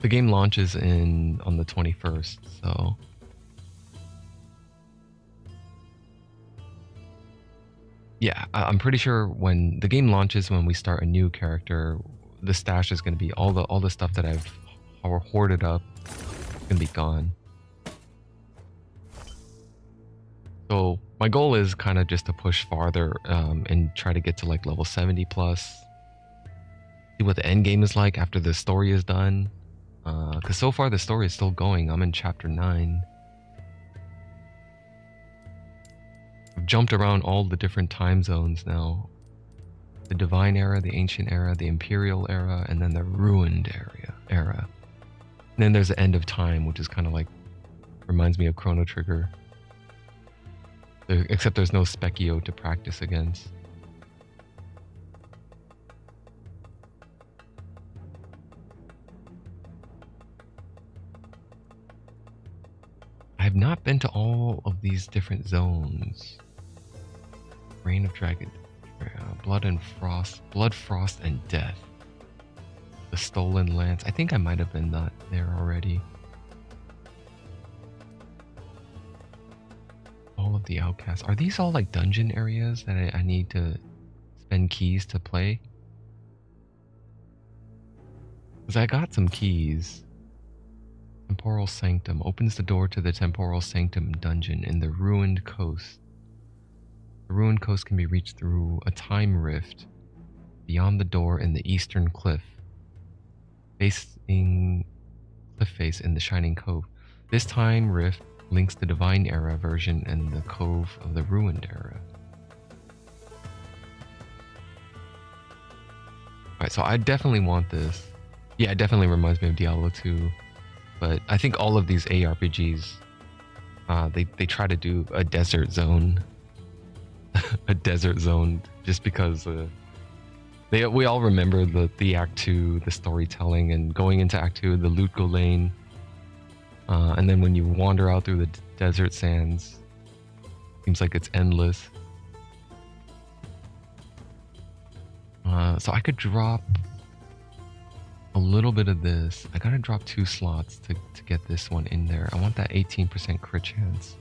The game launches on the 21st, so... Yeah, I'm pretty sure when the game launches, when we start a new character, the stash is going to be all the stuff that I've hoarded up is going to be gone. So my goal is kind of just to push farther and try to get to like level 70 plus. See what the end game is like after the story is done. Because so far the story is still going. I'm in chapter 9. I've jumped around all the different time zones now. The Divine Era, the Ancient Era, the Imperial Era, and then the Ruined Era. And then there's the End of Time, which is kind of like, reminds me of Chrono Trigger. Except there's no Specchio to practice against. I have not been to all of these different zones. Reign of Dragon, Blood, Frost, and Death. The Stolen Lance. I think I might have been there already. All of the Outcasts. Are these all like dungeon areas that I need to spend keys to play? Because I got some keys. Temporal Sanctum opens the door to the Temporal Sanctum dungeon in the Ruined Coast. The Ruined Coast can be reached through a time rift beyond the door in the eastern cliff, facing cliff face in the Shining Cove. This time rift links the Divine Era version and the Cove of the Ruined Era. Right, so I definitely want this. Yeah, it definitely reminds me of Diablo 2. But I think all of these ARPGs, they try to do a desert zone. A desert zone, just because we all remember the Act 2, the storytelling, and going into Act 2, the loot go lane. And then when you wander out through the desert sands, seems like it's endless. So I could drop a little bit of this. I gotta drop 2 slots to get this one in there. I want that 18% crit chance.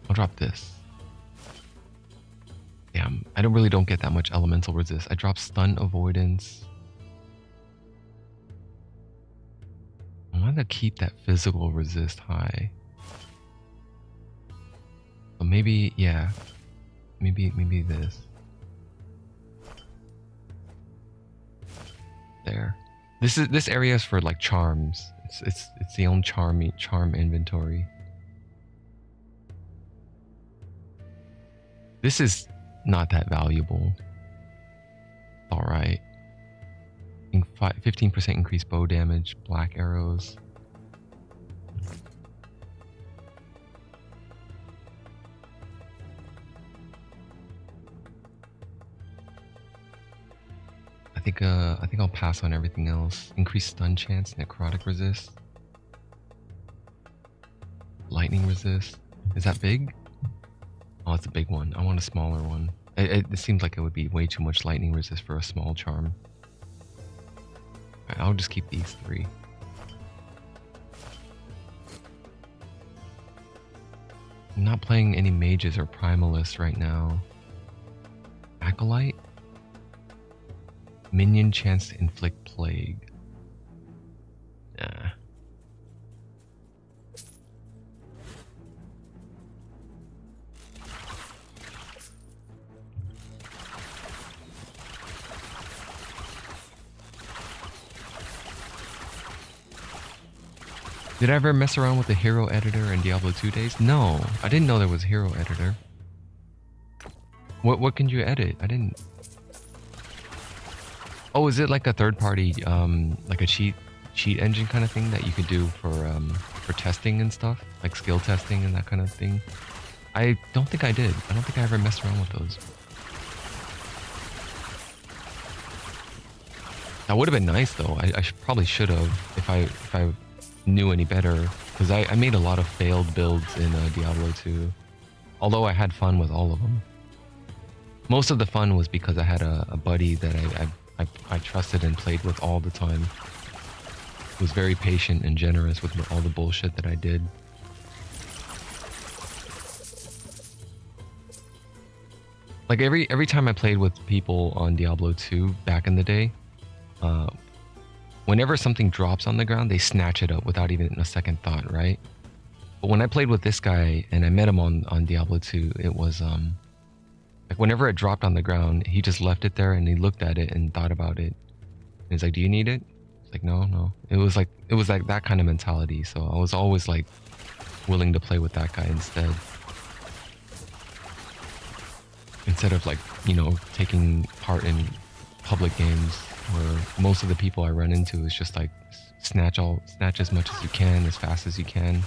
I'll drop this. Yeah, I don't get that much elemental resist. I drop stun avoidance. I want to keep that physical resist high. So maybe, yeah. Maybe this. There. This area is for like charms. It's the own charm inventory. This is not that valuable. Alright. 15% increased bow damage, black arrows. I think I'll pass on everything else. Increased stun chance, necrotic resist. Lightning resist. Is that big? Oh, it's a big one. I want a smaller one. It seems like it would be way too much lightning resist for a small charm. Right, I'll just keep these 3. I'm not playing any mages or primalists right now. Acolyte? Minion chance to inflict plague. Nah. Did I ever mess around with the hero editor in Diablo 2 days? No, I didn't know there was a hero editor. What can you edit? I didn't. Oh, is it like a third party, like a cheat engine kind of thing that you could do for testing and stuff, like skill testing and that kind of thing? I don't think I did. I don't think I ever messed around with those. That would have been nice though. I probably should have if I knew any better, because I made a lot of failed builds in Diablo 2, although I had fun with all of them. Most of the fun was because I had a buddy that I trusted and played with all the time. Was very patient and generous with all the bullshit that I did. Like every time I played with people on Diablo 2 back in the day, whenever something drops on the ground, they snatch it up without even a second thought, right? But when I played with this guy and I met him on Diablo 2, it was like whenever it dropped on the ground, he just left it there and he looked at it and thought about it. And he's like, "Do you need it?" It's like, no. It was like that kind of mentality. So I was always like willing to play with that guy instead. Instead of like, taking part in public games where most of the people I run into is just like snatch as much as you can, as fast as you can.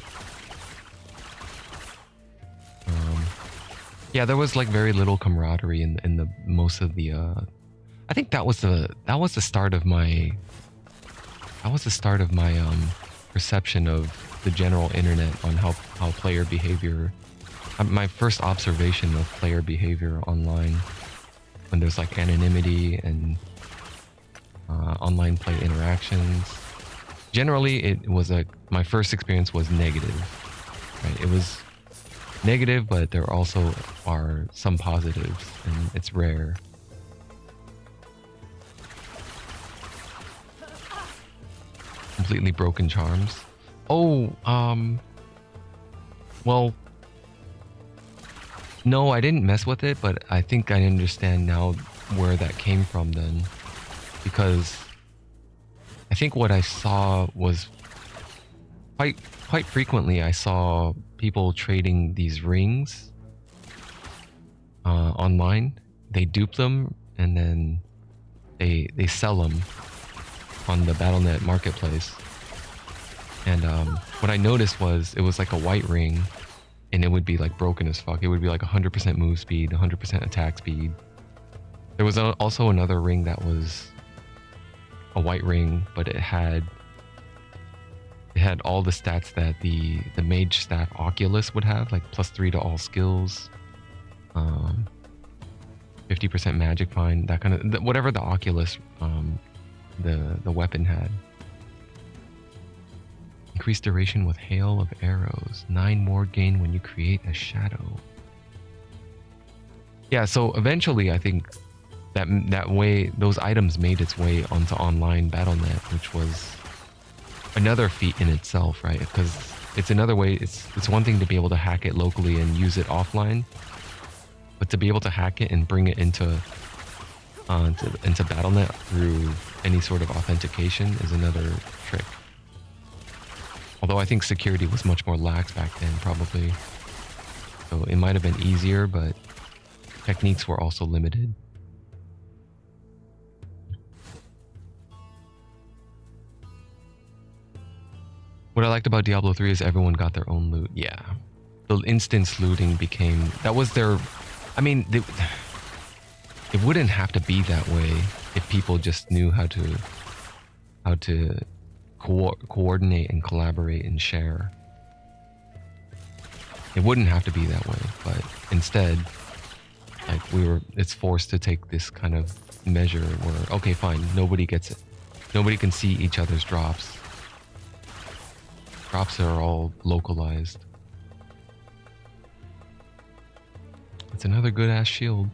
Yeah, there was like very little camaraderie in the most of the. I think that was the start of my. That was the start of my perception of the general internet on how player behavior. My first observation of player behavior online, when there's like anonymity and online play interactions. Generally, it was my first experience was negative. Right? It was negative, but there also are some positives, and it's rare. Completely broken charms. Oh, well, no, I didn't mess with it, but I think I understand now where that came from then. Because I think what I saw was quite frequently I saw people trading these rings online. They dupe them and then they sell them on the Battle.net marketplace. And what I noticed was it was like a white ring, and it would be like broken as fuck. It would be like 100% move speed, 100% attack speed. There was also another ring that was a white ring, but it had all the stats that the mage staff Oculus would have, like +3 to all skills, 50% magic find, that kind of whatever the Oculus the weapon had. Increased duration with hail of arrows. 9 more gain when you create a shadow. Yeah, so eventually I think that way those items made its way onto online Battle.net, which was another feat in itself, right? Because it's another way. It's one thing to be able to hack it locally and use it offline, but to be able to hack it and bring it into Battle.net through any sort of authentication is another trick. Although I think security was much more lax back then, probably. So it might have been easier, but techniques were also limited. What I liked about Diablo 3 is everyone got their own loot. Yeah. The instance looting became... That was their... I mean, it wouldn't have to be that way if people just knew how to coordinate and collaborate and share. It wouldn't have to be that way, but instead, like it's forced to take this kind of measure where, okay, fine, nobody gets it. Nobody can see each other's drops. Drops are all localized. It's another good ass shield.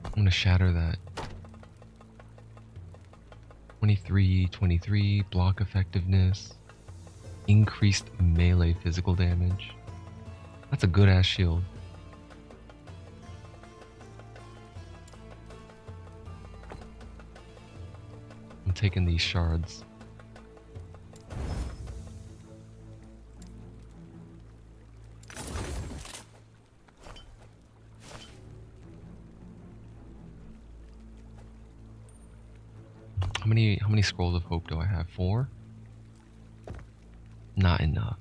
I'm gonna shatter that. 23, block effectiveness, increased melee physical damage. That's a good ass shield. I'm taking these shards. How many scrolls of hope do I have? 4? Not enough.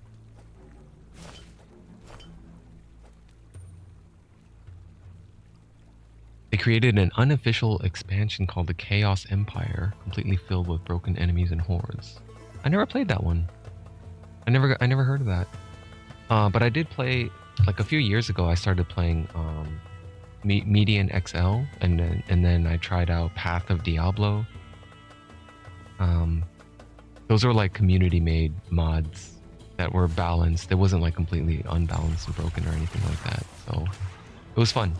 They created an unofficial expansion called the Chaos Empire, completely filled with broken enemies and hordes. I never played that one. I never heard of that. But I did play, like a few years ago, I started playing Median XL, and then I tried out Path of Diablo. Those are like community-made mods that were balanced. It wasn't like completely unbalanced and broken or anything like that. So it was fun.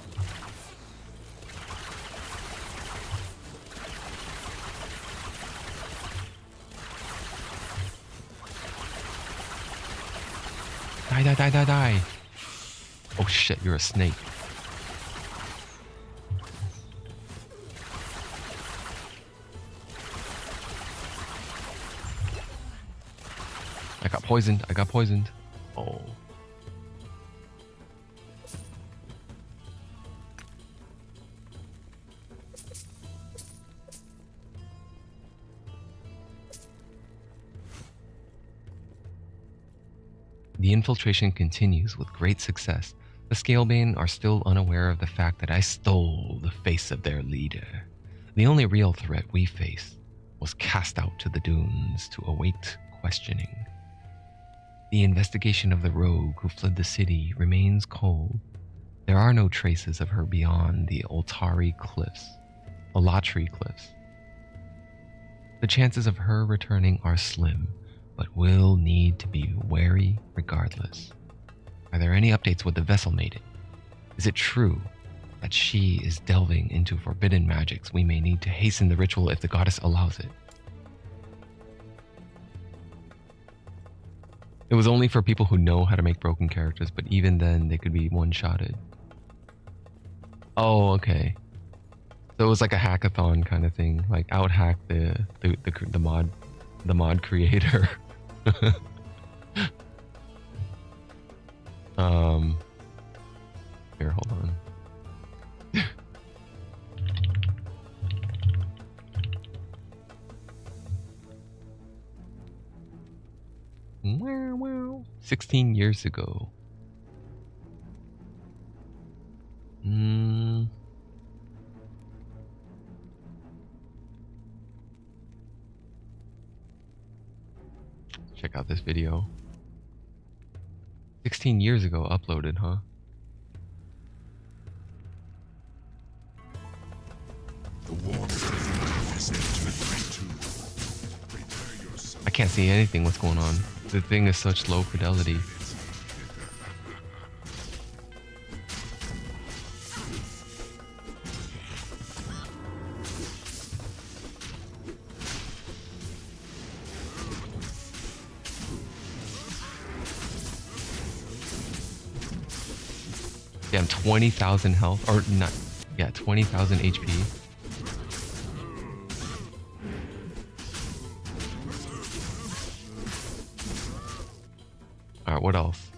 Die. Oh shit, you're a snake. I got poisoned. Oh. The infiltration continues with great success. The Scalebane are still unaware of the fact that I stole the face of their leader. The only real threat we face was cast out to the dunes to await questioning. The investigation of the rogue who fled the city remains cold. There are no traces of her beyond the Oltari Cliffs, Olatri Cliffs. The chances of her returning are slim, but we'll need to be wary regardless. Are there any updates with the vessel maiden? Is it true that she is delving into forbidden magics? We may need to hasten the ritual if the goddess allows it. It was only for people who know how to make broken characters, but even then they could be one-shotted. Oh, okay. So it was like a hackathon kind of thing, like out hack the mod creator. Here, hold on. Wow. 16 years ago. Check out this video. 16 years ago uploaded, huh? I can't see anything. What's going on? The thing is such low fidelity. Damn, 20,000 health, or not? Yeah, 20,000 HP. All right, what else?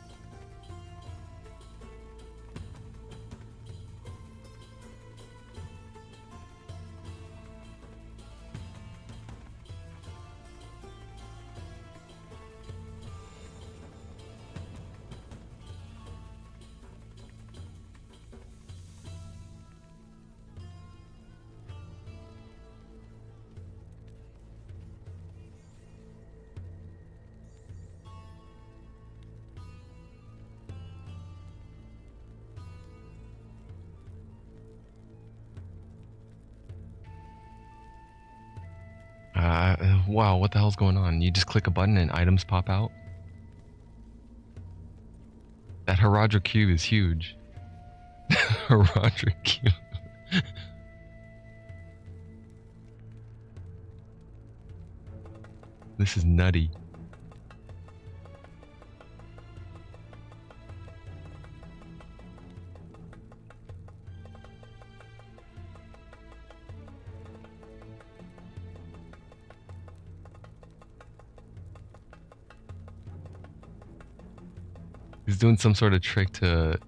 Wow, what the hell's going on? You just click a button and items pop out? That Herodra cube is huge. Herodra cube. This is nutty. He's doing some sort of trick to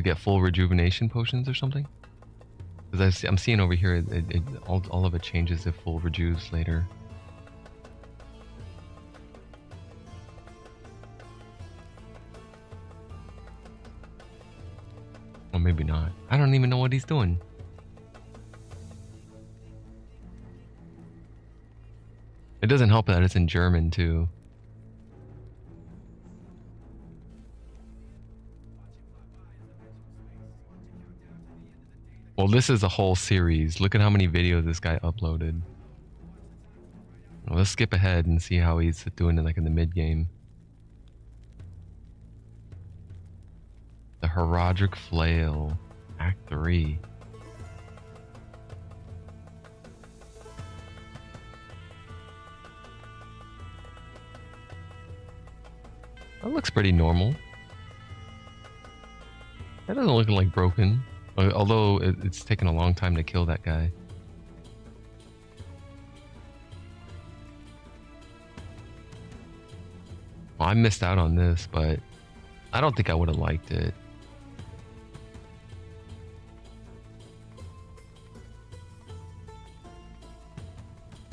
get full rejuvenation potions or something. Because I'm seeing over here, all of it changes if full rejuves later. Or maybe not. I don't even know what he's doing. It doesn't help that it's in German too. Well, this is a whole series. Look at how many videos this guy uploaded. Well, let's skip ahead and see how he's doing it like in the mid game. The Herodric Flail, Act 3. That looks pretty normal. That doesn't look like broken. Although it's taken a long time to kill that guy. Well, I missed out on this, but I don't think I would have liked it.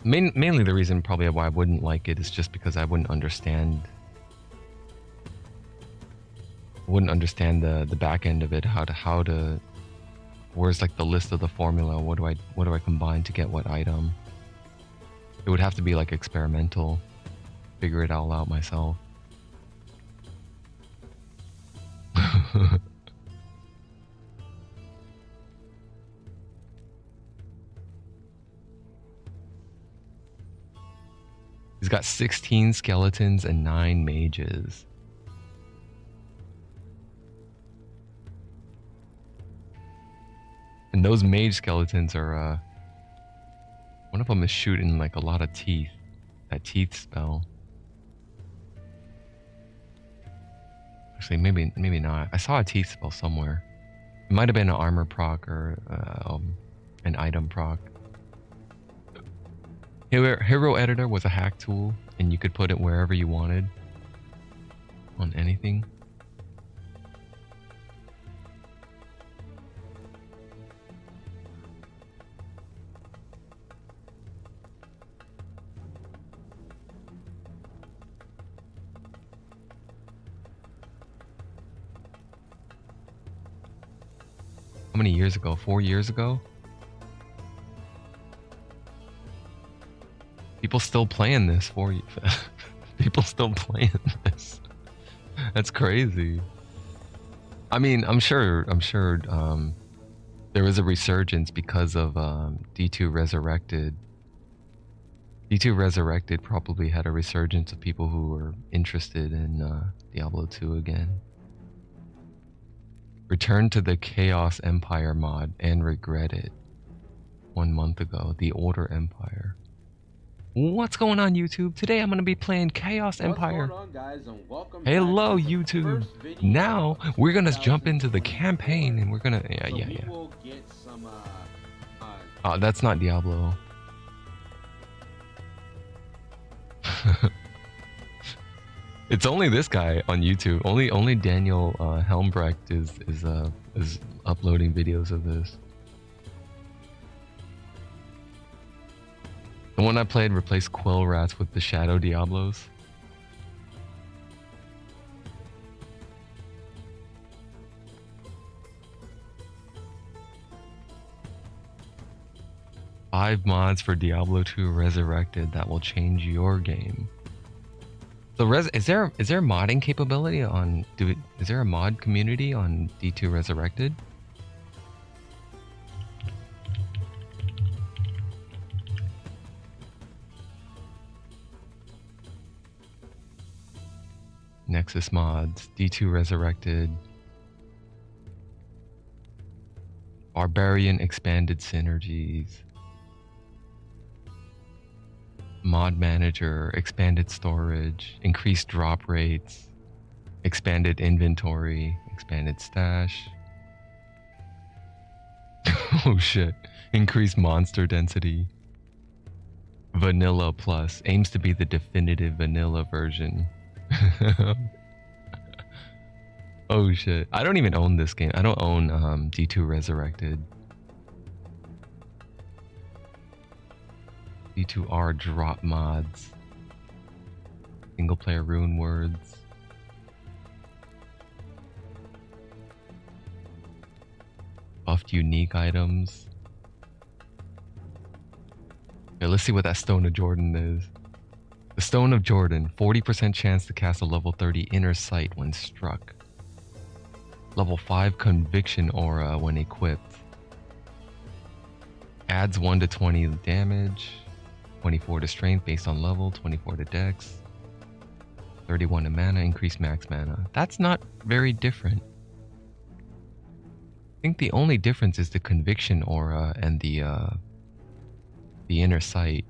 Mainly the reason probably why I wouldn't like it is just because I wouldn't understand. The back end of it, how to where's like the list of the formula, what do I combine to get what item. It would have to be like experimental, figure it all out myself. He's got 16 skeletons and 9 mages. And those mage skeletons are, one of them is shooting like a lot of teeth. That teeth spell. Actually, maybe not. I saw a teeth spell somewhere. It might have been an armor proc or and item proc. Hero Editor was a hack tool, and you could put it wherever you wanted on anything. How many years ago? 4 years ago? People still playing this people still playing this. That's crazy. I mean, I'm sure there was a resurgence because of D2 Resurrected. D2 Resurrected probably had a resurgence of people who were interested in Diablo 2 again. Returned to the Chaos Empire mod and regret it 1 month ago. The Order Empire. What's going on, YouTube? Today I'm going to be playing Chaos Empire. What's going on, guys, and welcome Hello, back to the YouTube. first video Now we're going to jump into the campaign and we're going to... So we will get some, Oh, that's not Diablo. It's only this guy on YouTube. Only Daniel Helmbrecht is uploading videos of this. The one I played replaced Quill Rats with the Shadow Diablos. Five mods for Diablo 2 Resurrected that will change your game. So is there modding capability on is there a mod community on D2 Resurrected? Nexus mods, D2 Resurrected, Barbarian expanded synergies, mod manager, expanded storage, increased drop rates, expanded inventory, expanded stash. Oh shit. Increased monster density. Vanilla Plus aims to be the definitive vanilla version. Oh shit. I don't even own this game. I don't own D2 Resurrected. D2R drop mods. Single player rune words. Buffed unique items. Okay, let's see what that Stone of Jordan is. The Stone of Jordan, 40% chance to cast a level 30 inner sight when struck. Level 5 conviction aura when equipped. Adds 1 to 20 damage. 24 to strength based on level, 24 to dex. 31 to mana, increased max mana. That's not very different. I think the only difference is the conviction aura and the inner sight.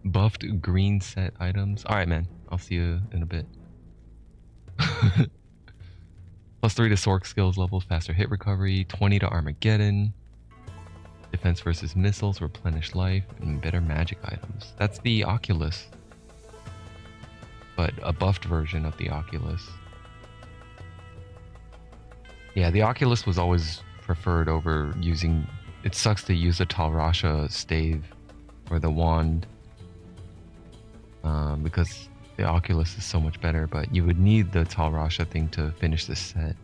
Buffed green set items. Alright, man. I'll see you in a bit. +3 to Sork skills levels, faster hit recovery, 20 to Armageddon, defense versus missiles, replenish life, and better magic items. That's the Oculus, but a buffed version of the Oculus. Yeah, the Oculus was always preferred over using... It sucks to use the Talrasha stave or the wand because the Oculus is so much better, but you would need the Talrasha thing to finish the set.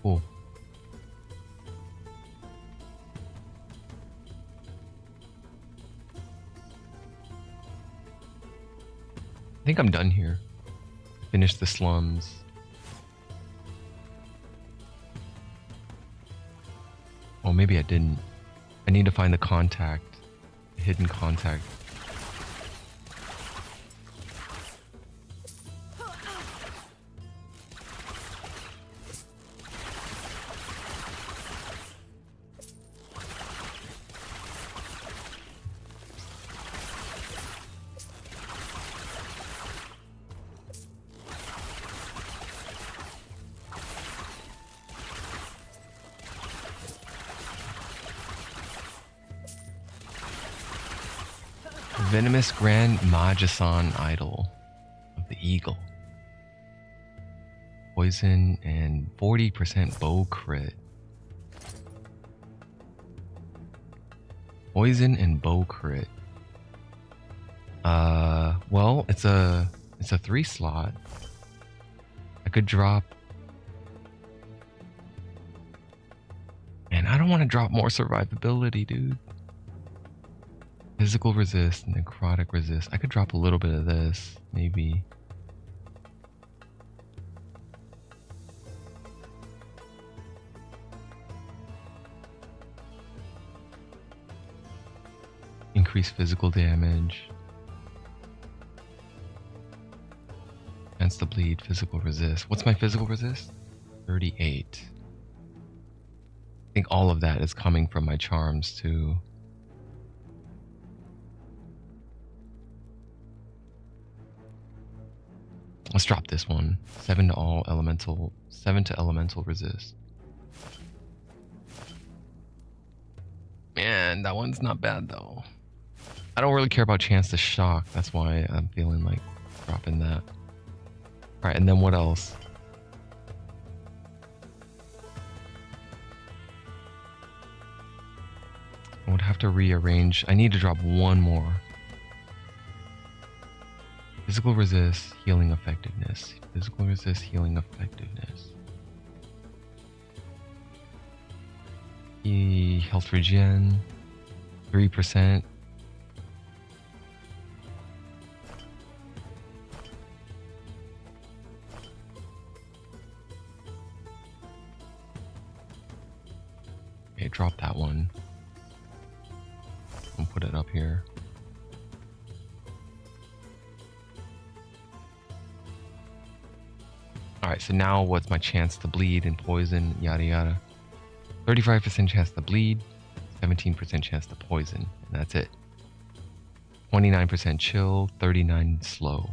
Cool. I think I'm done here. Finish the slums. Oh, maybe I didn't. I need to find the contact. Hidden contact. Venomous Grand Majasan Idol of the Eagle. Poison and 40% bow crit. Poison and bow crit. Well, it's a 3 slot. I could drop. And I don't want to drop more survivability, dude. Physical resist, necrotic resist. I could drop a little bit of this, maybe. Increase physical damage. Chance to bleed, physical resist. What's my physical resist? 38. I think all of that is coming from my charms too. Let's drop this one. 7 to elemental resist. Man, that one's not bad though. I don't really care about chance to shock. That's why I'm feeling like dropping that. Alright, and then what else? I would have to rearrange. I need to drop one more. Physical resist, healing effectiveness. Physical resist, healing effectiveness. Health regen, 3%. Okay, drop that one. I'll put it up here. Alright, so now what's my chance to bleed and poison, yada yada. 35% chance to bleed, 17% chance to poison, and that's it. 29% chill, 39 slow.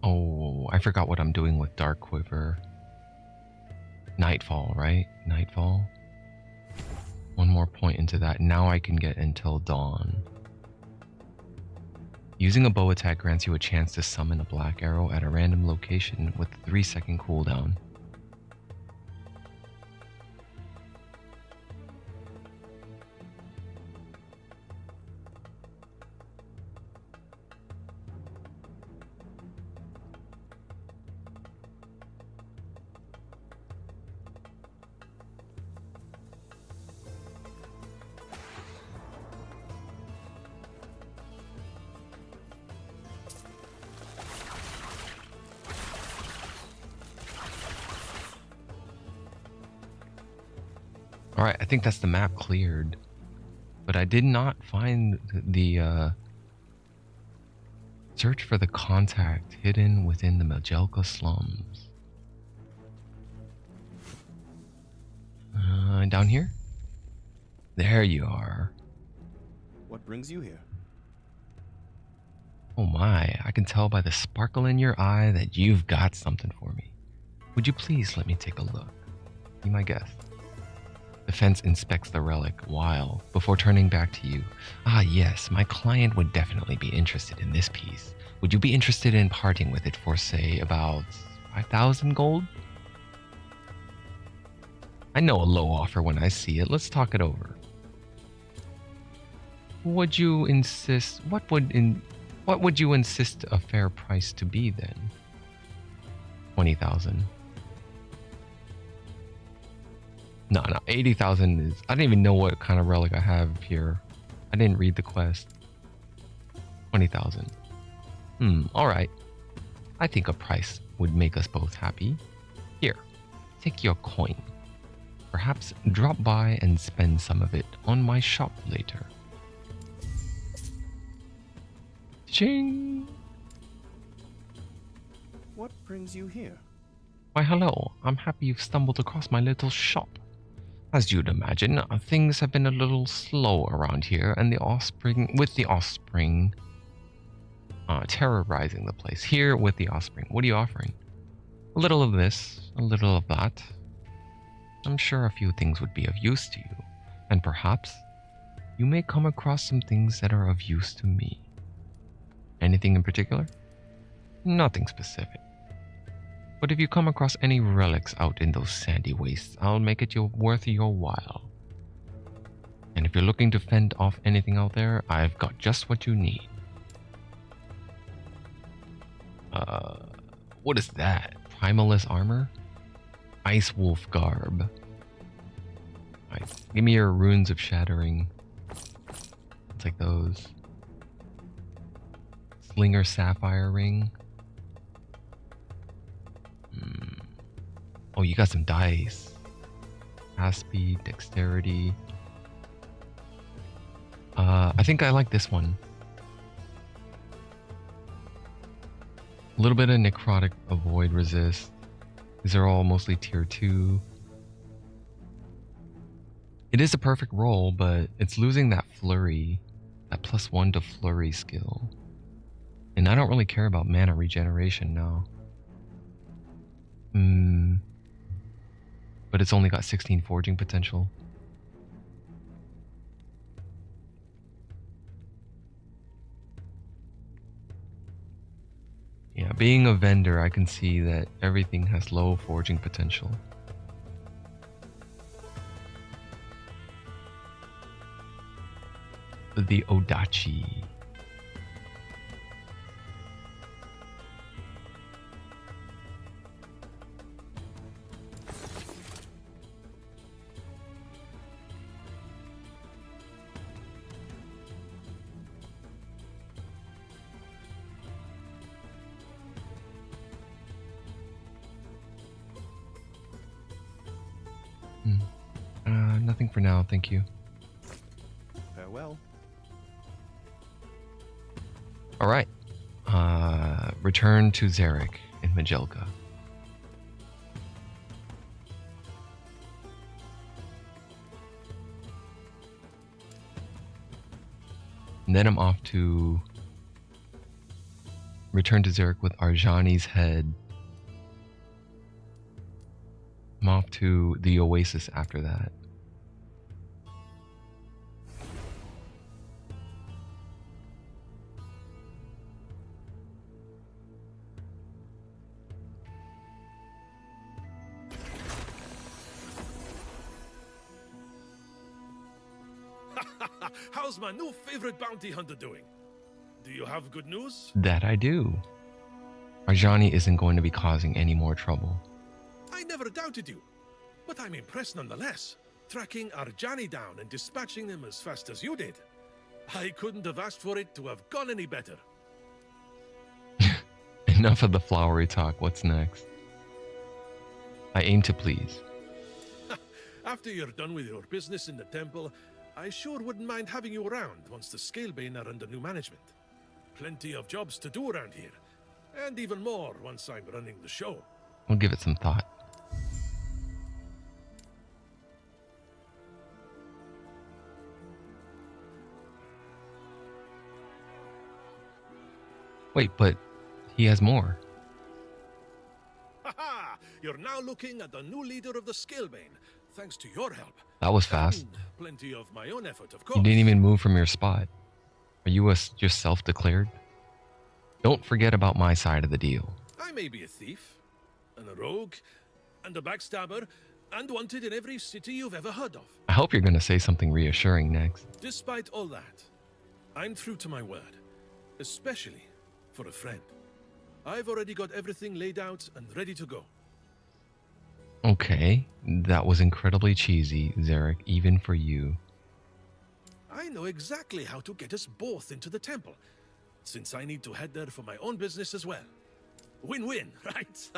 Oh, I forgot what I'm doing with Dark Quiver. Nightfall, right? Nightfall. One more point into that. Now I can get until dawn. Using a bow attack grants you a chance to summon a black arrow at a random location with a 3-second cooldown. Alright, I think that's the map cleared. But I did not find the search for the contact hidden within the Majelka slums. Down here? There you are. What brings you here? Oh my, I can tell by the sparkle in your eye that you've got something for me. Would you please let me take a look? Be my guest. The fence inspects the relic while, before turning back to you. Ah yes, my client would definitely be interested in this piece. Would you be interested in parting with it for, say, about 5,000 gold? I know a low offer when I see it. Let's talk it over. Would you insist? What would you insist a fair price to be then? 20,000. No, 80,000 is... I don't even know what kind of relic I have here. I didn't read the quest. 20,000. Alright. I think a price would make us both happy. Here, take your coin. Perhaps drop by and spend some of it on my shop later. Ching! What brings you here? Why, hello. I'm happy you've stumbled across my little shop. As you'd imagine, things have been a little slow around here, and the offspring terrorizing the place. Here with the offspring. What are you offering? A little of this, a little of that. I'm sure a few things would be of use to you, and perhaps you may come across some things that are of use to me. Anything in particular? Nothing specific. But if you come across any relics out in those sandy wastes, I'll make it worth your while. And if you're looking to fend off anything out there, I've got just what you need. What is that? Primalist armor? Ice Wolf garb. Right, give me your runes of shattering. I'll take those. Slinger sapphire ring. Oh, you got some dice. Fast speed, dexterity. I think I like this one. A little bit of necrotic, avoid, resist. These are all mostly tier 2. It is a perfect roll, but it's losing that flurry, that +1 to flurry skill. And I don't really care about mana regeneration now. But it's only got 16 forging potential. Yeah, being a vendor, I can see that everything has low forging potential. The Odachi. Nothing for now, thank you. Farewell. Alright. Return to Zarek in Majelka. And then I'm off to return to Zarek with Arjani's head. I'm off to the Oasis after that. How's my new favorite bounty hunter doing? Do you have good news? That I do. Arjani isn't going to be causing any more trouble. I never doubted you, but I'm impressed nonetheless. Tracking Arjani down and dispatching him as fast as you did. I couldn't have asked for it to have gone any better. Enough of the flowery talk, what's next? I aim to please. After you're done with your business in the temple, I sure wouldn't mind having you around once the Scalebane are under new management. Plenty of jobs to do around here, and even more once I'm running the show. We'll give it some thought. Wait, but he has more. Haha! You're now looking at the new leader of the Scalebane, thanks to your help. That was fast. And plenty of my own effort, of course. You didn't even move from your spot. Are you just self-declared? Don't forget about my side of the deal. I may be a thief, and a rogue, and a backstabber, and wanted in every city you've ever heard of. I hope you're going to say something reassuring next. Despite all that, I'm true to my word, especially for a friend. I've already got everything laid out and ready to go. Okay, that was incredibly cheesy, Zarek, even for you. I know exactly how to get us both into the temple, since I need to head there for my own business as well. Win-win, right?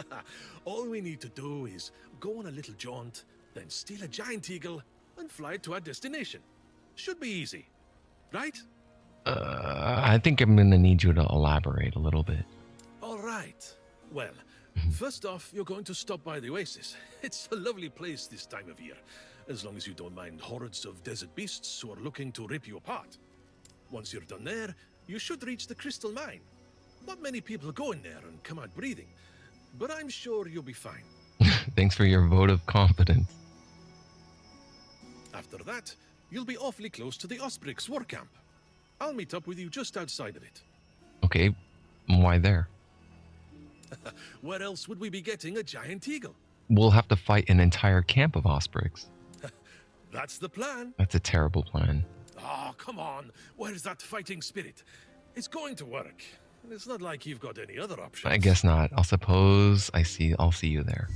All we need to do is go on a little jaunt, then steal a giant eagle, and fly to our destination. Should be easy, right? I think I'm going to need you to elaborate a little bit. All right. Well, First off, you're going to stop by the oasis. It's a lovely place this time of year, as long as you don't mind hordes of desert beasts who are looking to rip you apart. Once you're done there, you should reach the crystal mine. Not many people go in there and come out breathing, but I'm sure you'll be fine. Thanks for your vote of confidence. After that, you'll be awfully close to the Osprix war camp. I'll meet up with you just outside of it. Okay, why there? Where else would we be getting a giant eagle? We'll have to fight an entire camp of Osprix. That's the plan. That's a terrible plan. Oh, come on. Where's that fighting spirit? It's going to work. It's not like you've got any other options. I guess not. I'll see you there.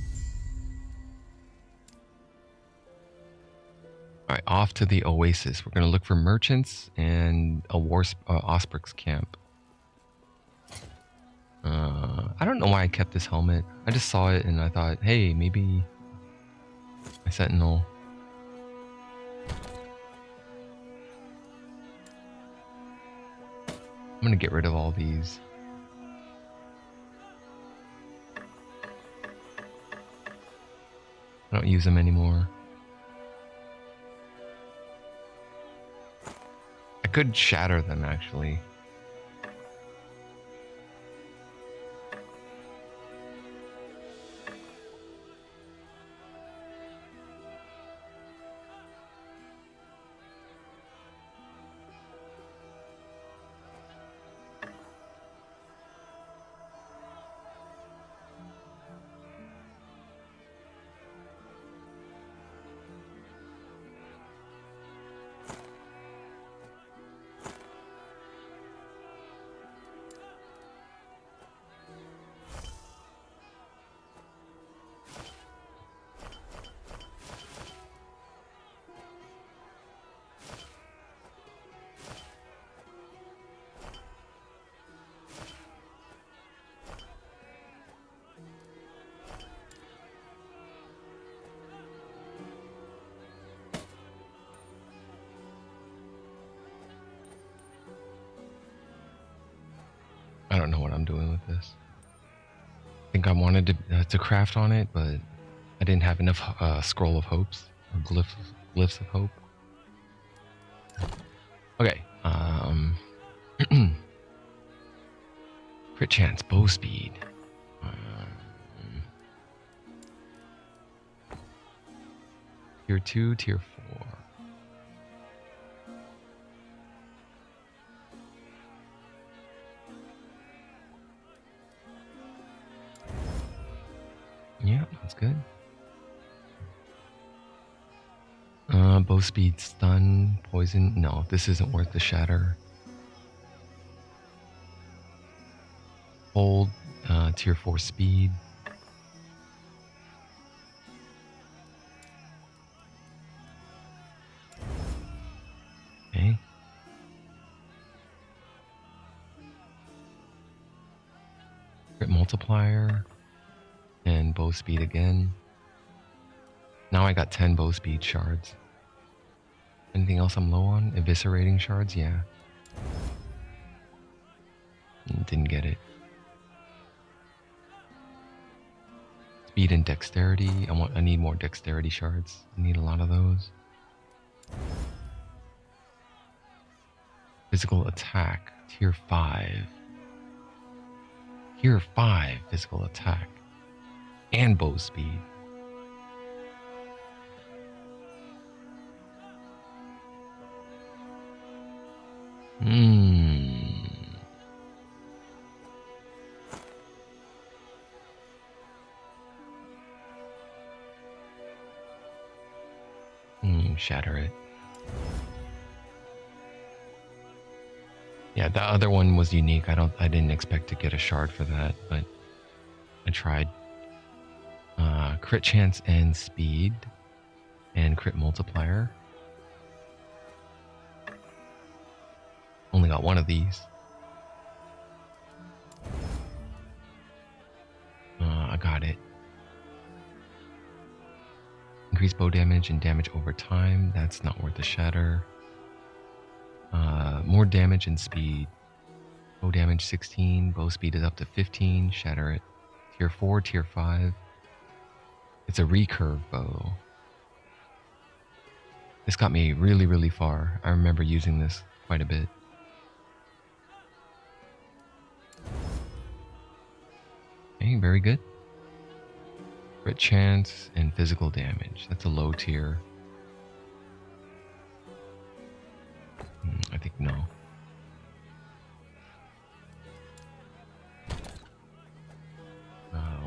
Alright, off to the oasis. We're going to look for merchants and a Osprix camp. I don't know why I kept this helmet. I just saw it and I thought, hey, maybe my sentinel. I'm gonna get rid of all these. I don't use them anymore. I could shatter them actually. I don't know what I'm doing with this. I think I wanted to craft on it, but I didn't have enough scroll of hopes or glyphs of hope. Okay. Crit chance, bow speed. Tier 2, tier 4. Yeah, that's good. Bow speed, stun, poison. No, this isn't worth the shatter. Hold, tier 4 speed. Okay. Crit multiplier. And bow speed again. Now I got 10 bow speed shards. Anything else I'm low on? Eviscerating shards? Yeah. Didn't get it. Speed and dexterity. I need more dexterity shards. I need a lot of those. Physical attack. Tier 5. Tier 5 physical attack. And bow speed. Shatter it. Yeah, the other one was unique. I didn't expect to get a shard for that, but I tried. Crit chance and speed and crit multiplier. Only got one of these. I got it. Increase bow damage and damage over time. That's not worth the shatter. More damage and speed. Bow damage 16. Bow speed is up to 15. Shatter it. Tier 4, Tier 5. It's a recurve bow. This got me really, really far. I remember using this quite a bit. Okay, very good. Crit chance and physical damage. That's a low tier. I think no.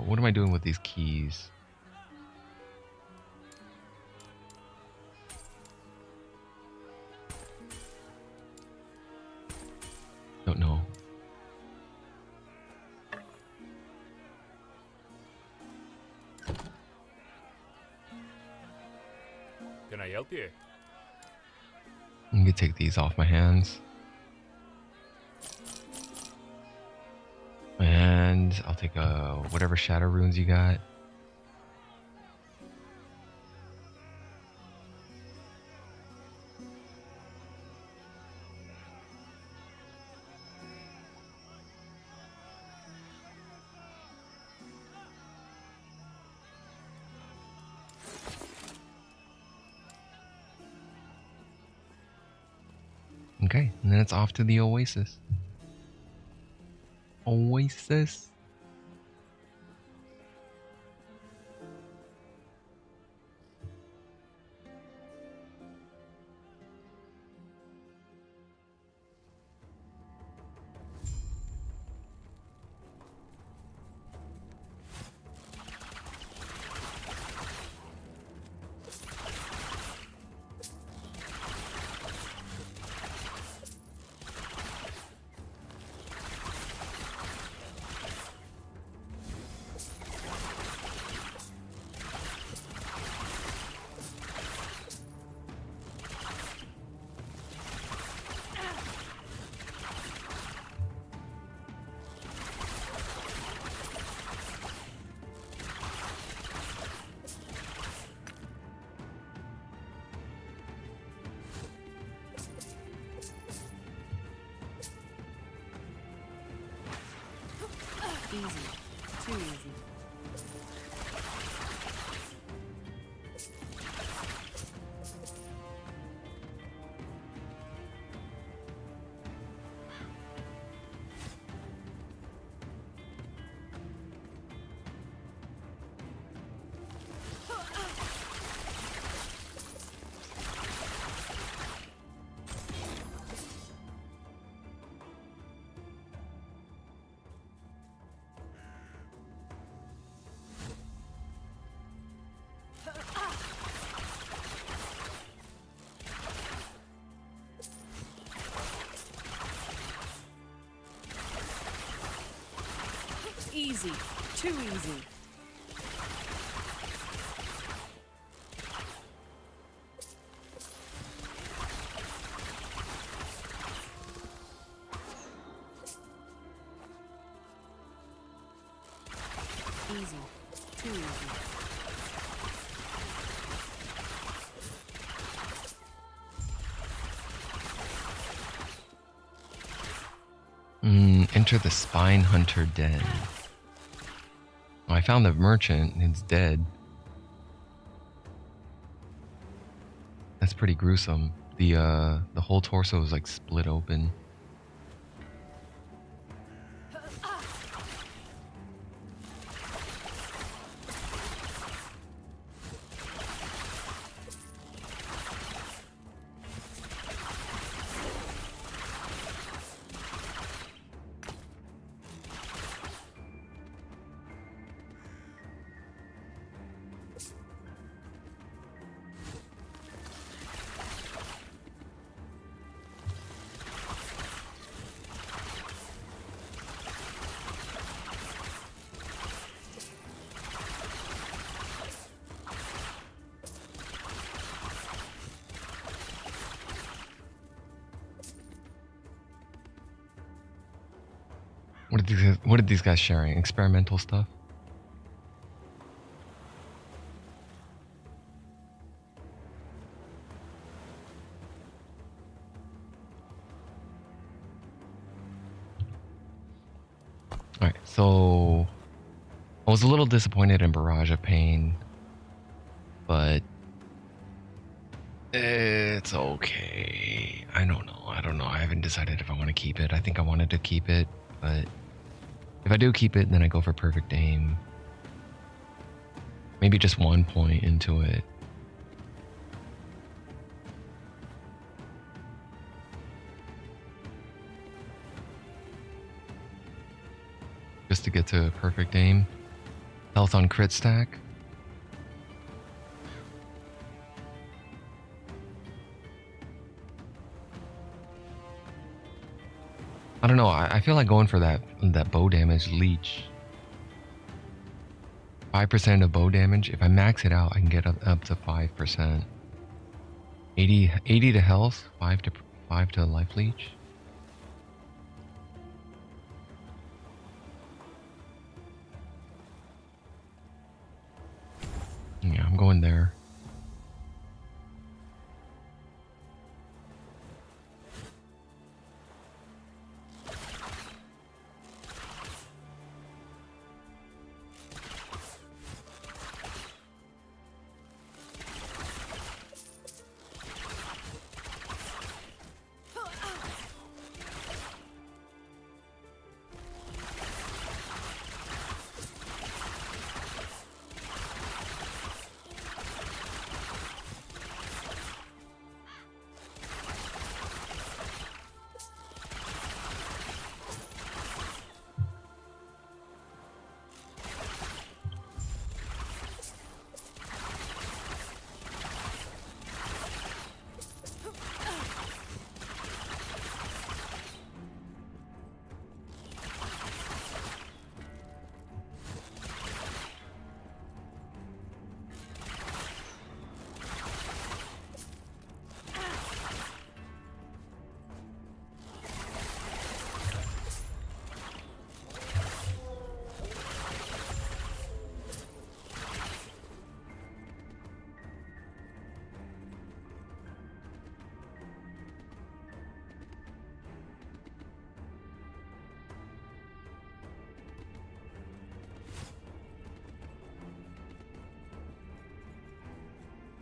What am I doing with these keys? Don't know. Can I help you? I'm gonna take these off my hands. And I'll take whatever shadow runes you got. Okay, and then it's off to the Oasis. Oasis. Easy. Too easy. Easy. Too easy. Easy. Too easy. Enter the Spine Hunter Den. Oh, I found the merchant. It's dead. That's pretty gruesome. The whole torso is like split open. What are these guys sharing? Experimental stuff? Alright, so I was a little disappointed in Barrage of Pain, but it's okay. I don't know. I haven't decided if I want to keep it. I think I wanted to keep it, but if I do keep it, then I go for Perfect Aim. Maybe just 1 point into it. Just to get to Perfect Aim. Health on crit stack. I don't know. I feel like going for that bow damage leech. 5% of bow damage. If I max it out, I can get up to 5%. 80 to health, 5 to life leech. Yeah, I'm going there.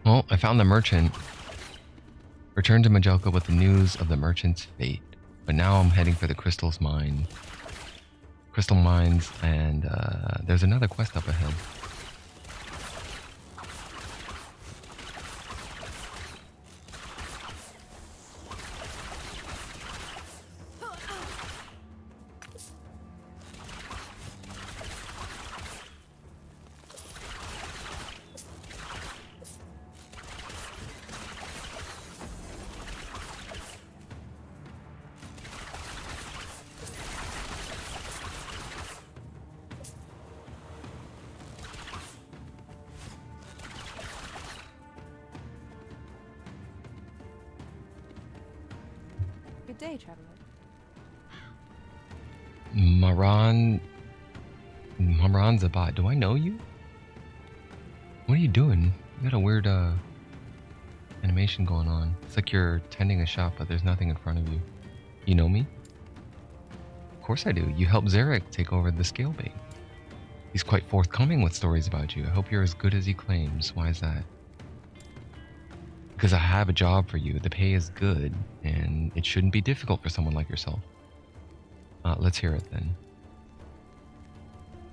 Well, I found the merchant. Returned to Majelka with the news of the merchant's fate. But now I'm heading for the Crystal Mines, and there's another quest up ahead. Good day, traveler. Maran Zabat. Do I know you? What are you doing? You got a weird animation going on. It's like you're tending a shop, but there's nothing in front of you. You know me? Of course I do. You helped Zarek take over the scale bait. He's quite forthcoming with stories about you. I hope you're as good as he claims. Why is that? Because I have a job for you. The pay is good, and it shouldn't be difficult for someone like yourself. Let's hear it then.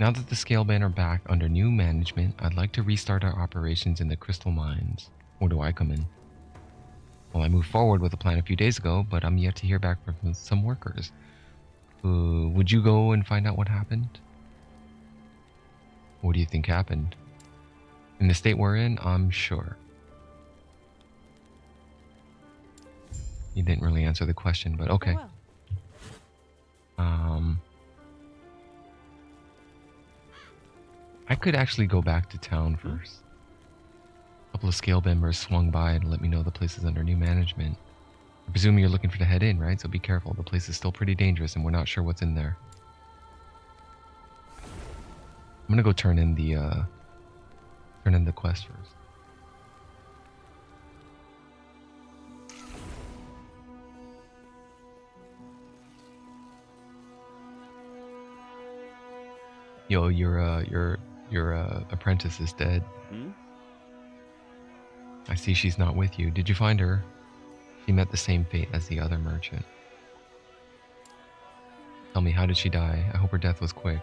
Now that the Scaleband are back under new management, I'd like to restart our operations in the Crystal Mines. Where do I come in? Well, I moved forward with a plan a few days ago, but I'm yet to hear back from some workers. Would you go and find out what happened? What do you think happened? In the state we're in, I'm sure. You didn't really answer the question, but okay. Oh, well. I could actually go back to town first. A couple of scale members swung by and let me know the place is under new management. I presume you're looking for to head in, right? So be careful. The place is still pretty dangerous and we're not sure what's in there. I'm gonna go turn in the quest first. Yo, your Your apprentice is dead. Hmm? I see she's not with you. Did you find her? She met the same fate as the other merchant. Tell me, how did she die? I hope her death was quick.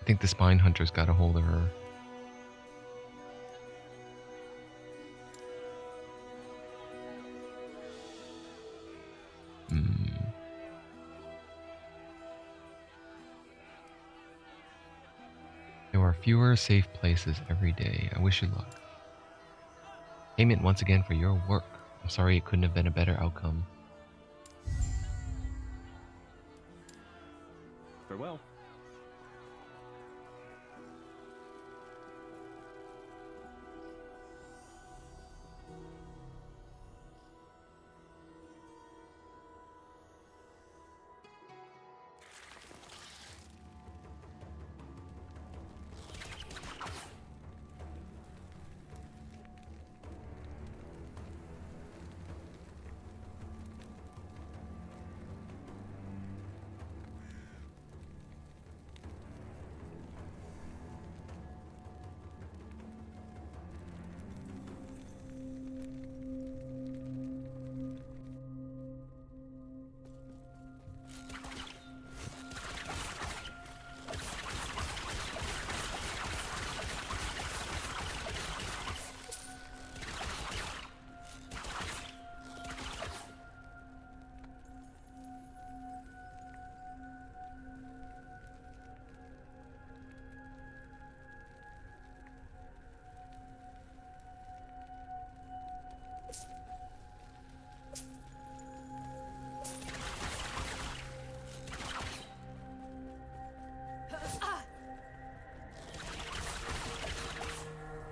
I think the spine hunters got a hold of her. There are fewer safe places every day. I wish you luck. Payment once again for your work. I'm sorry it couldn't have been a better outcome. Farewell.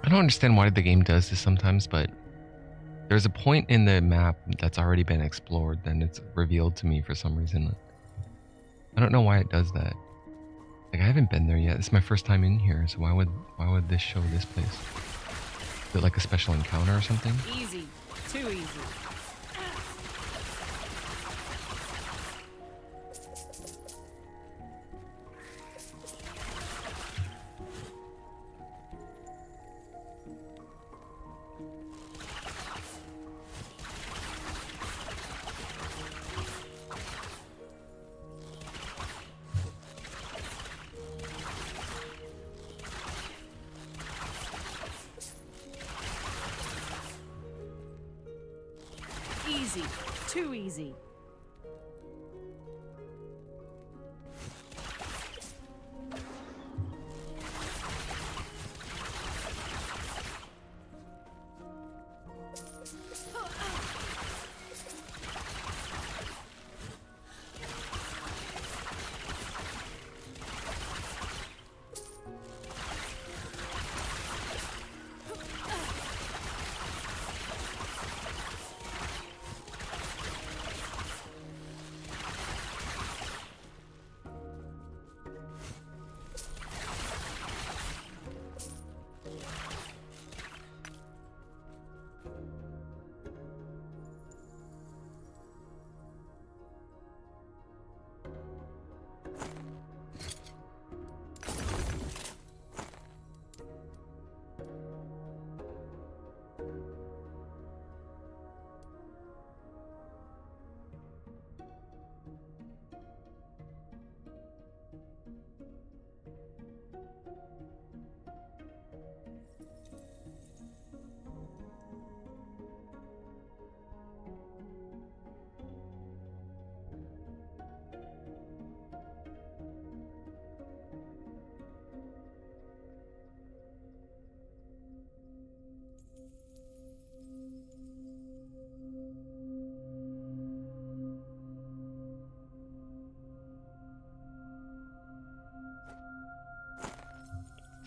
I don't understand why the game does this sometimes, but there's a point in the map that's already been explored, then it's revealed to me for some reason. I don't know why it does that. Like, I haven't been there yet. It's my first time in here, so why would this show this place? Is it like a special encounter or something? Easy. Too easy. Easy. Too easy.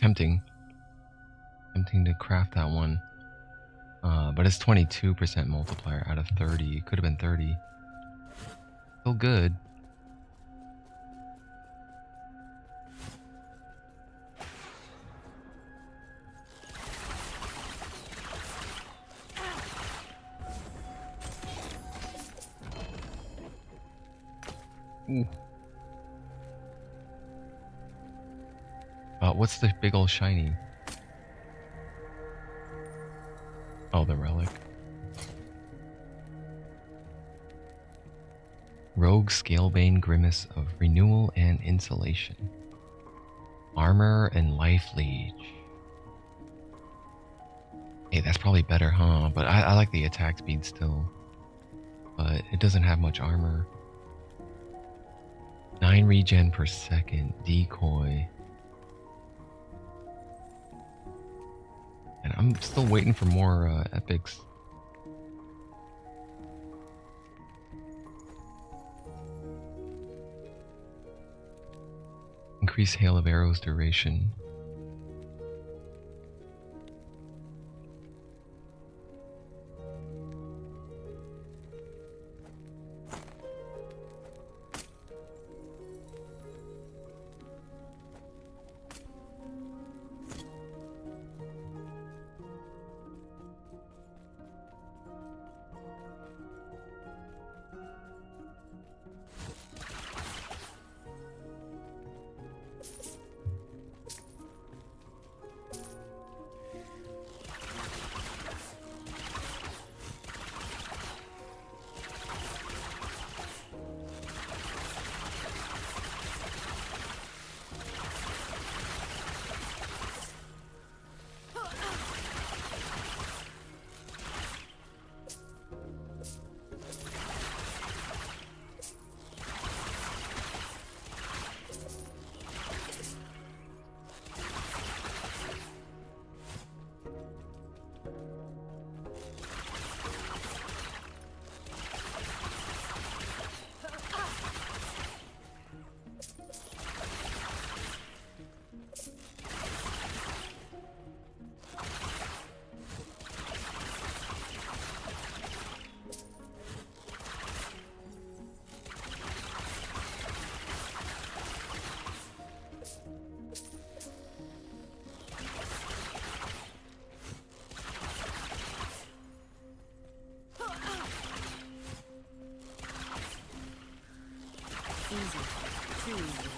Tempting to craft that one. But it's 22% multiplier out of 30. It could have been 30. Still good. Ooh. What's the big old shiny? Oh, the relic. Rogue Scalebane Grimace of Renewal and Insulation. Armor and Life Leech. Hey, that's probably better, huh? But I like the attack speed still. But it doesn't have much armor. 9 regen per second. Decoy. And I'm still waiting for more epics. Increase Hail of Arrows duration. Easy. Too easy.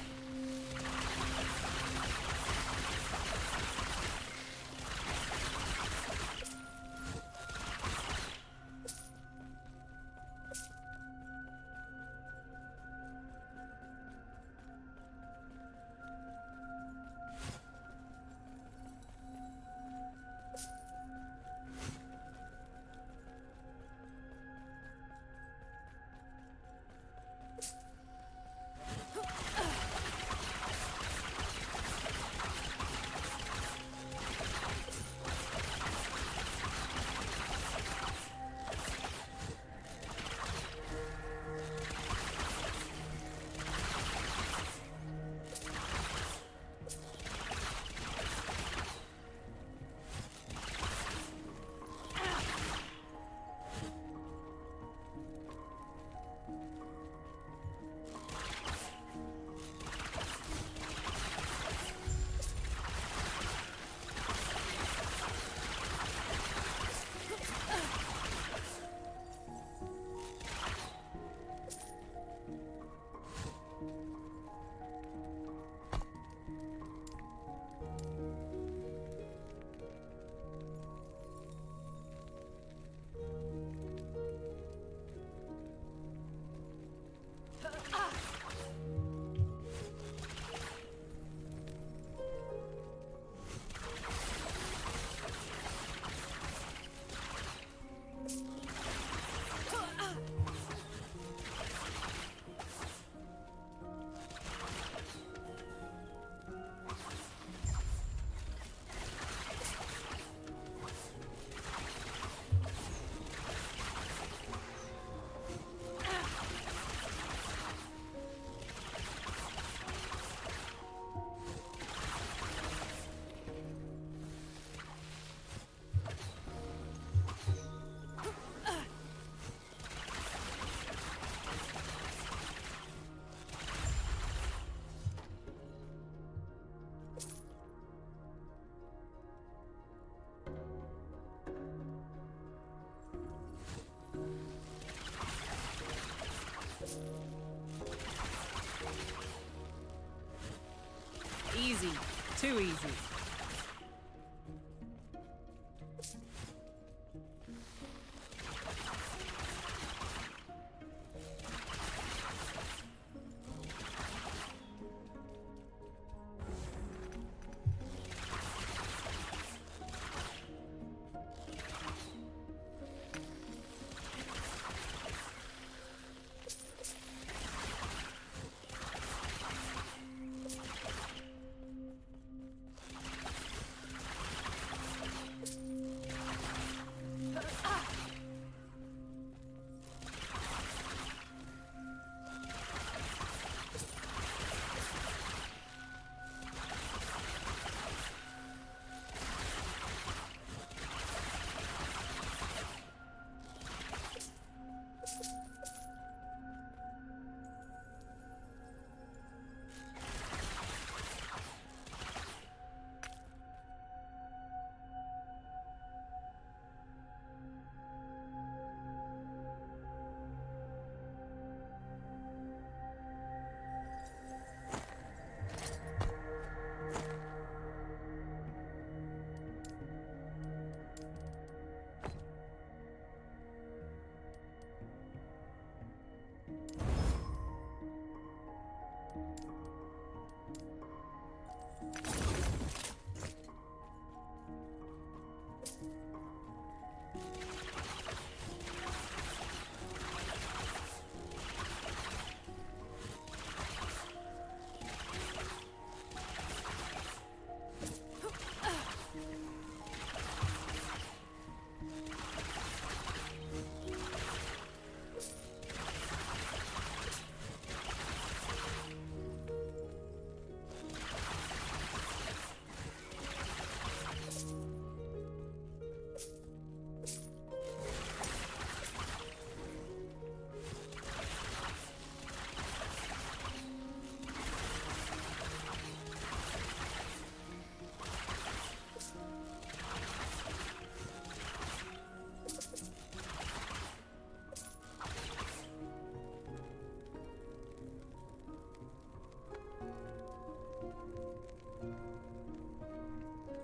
Easy. Too easy.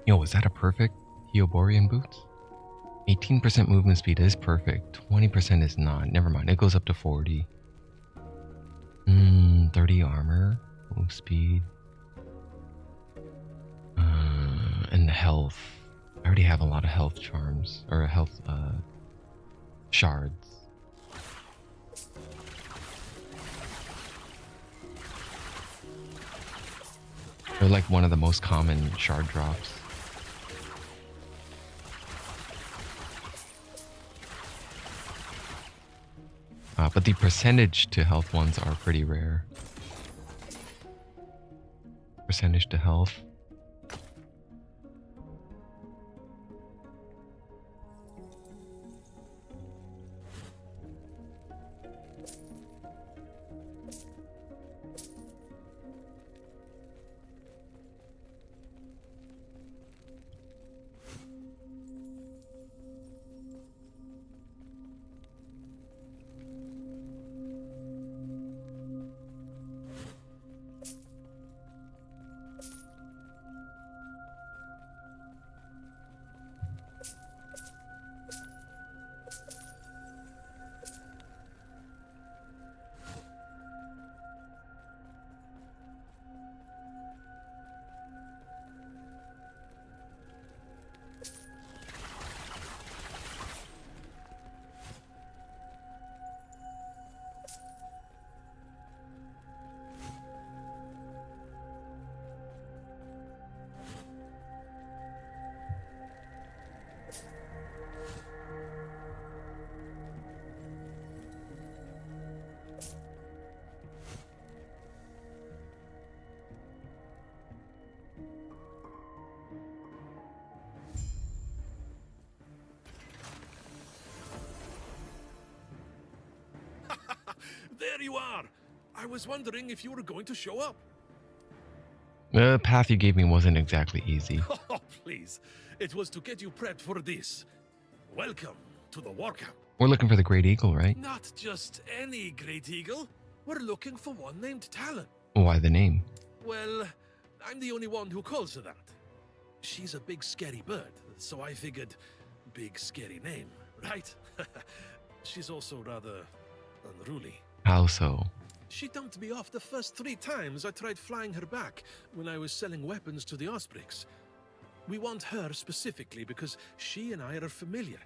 Yo, was that a perfect Hyoborian boots? 18% movement speed is perfect. 20% is not. Never mind. It goes up to 40. 30 armor. Move speed. And the health. I already have a lot of health charms. Or health shards. They're like one of the most common shard drops. But the percentage to health ones are pretty rare. Percentage to health. There you are! I was wondering if you were going to show up. The path you gave me wasn't exactly easy. Oh, please. It was to get you prepped for this. Welcome to the war camp. We're looking for the Great Eagle, right? Not just any Great Eagle. We're looking for one named Talon. Why the name? Well, I'm the only one who calls her that. She's a big scary bird, so I figured big scary name, right? She's also rather unruly. How so? She dumped me off the first 3 times I tried flying her back when I was selling weapons to the Ospreys. We want her specifically because she and I are familiar,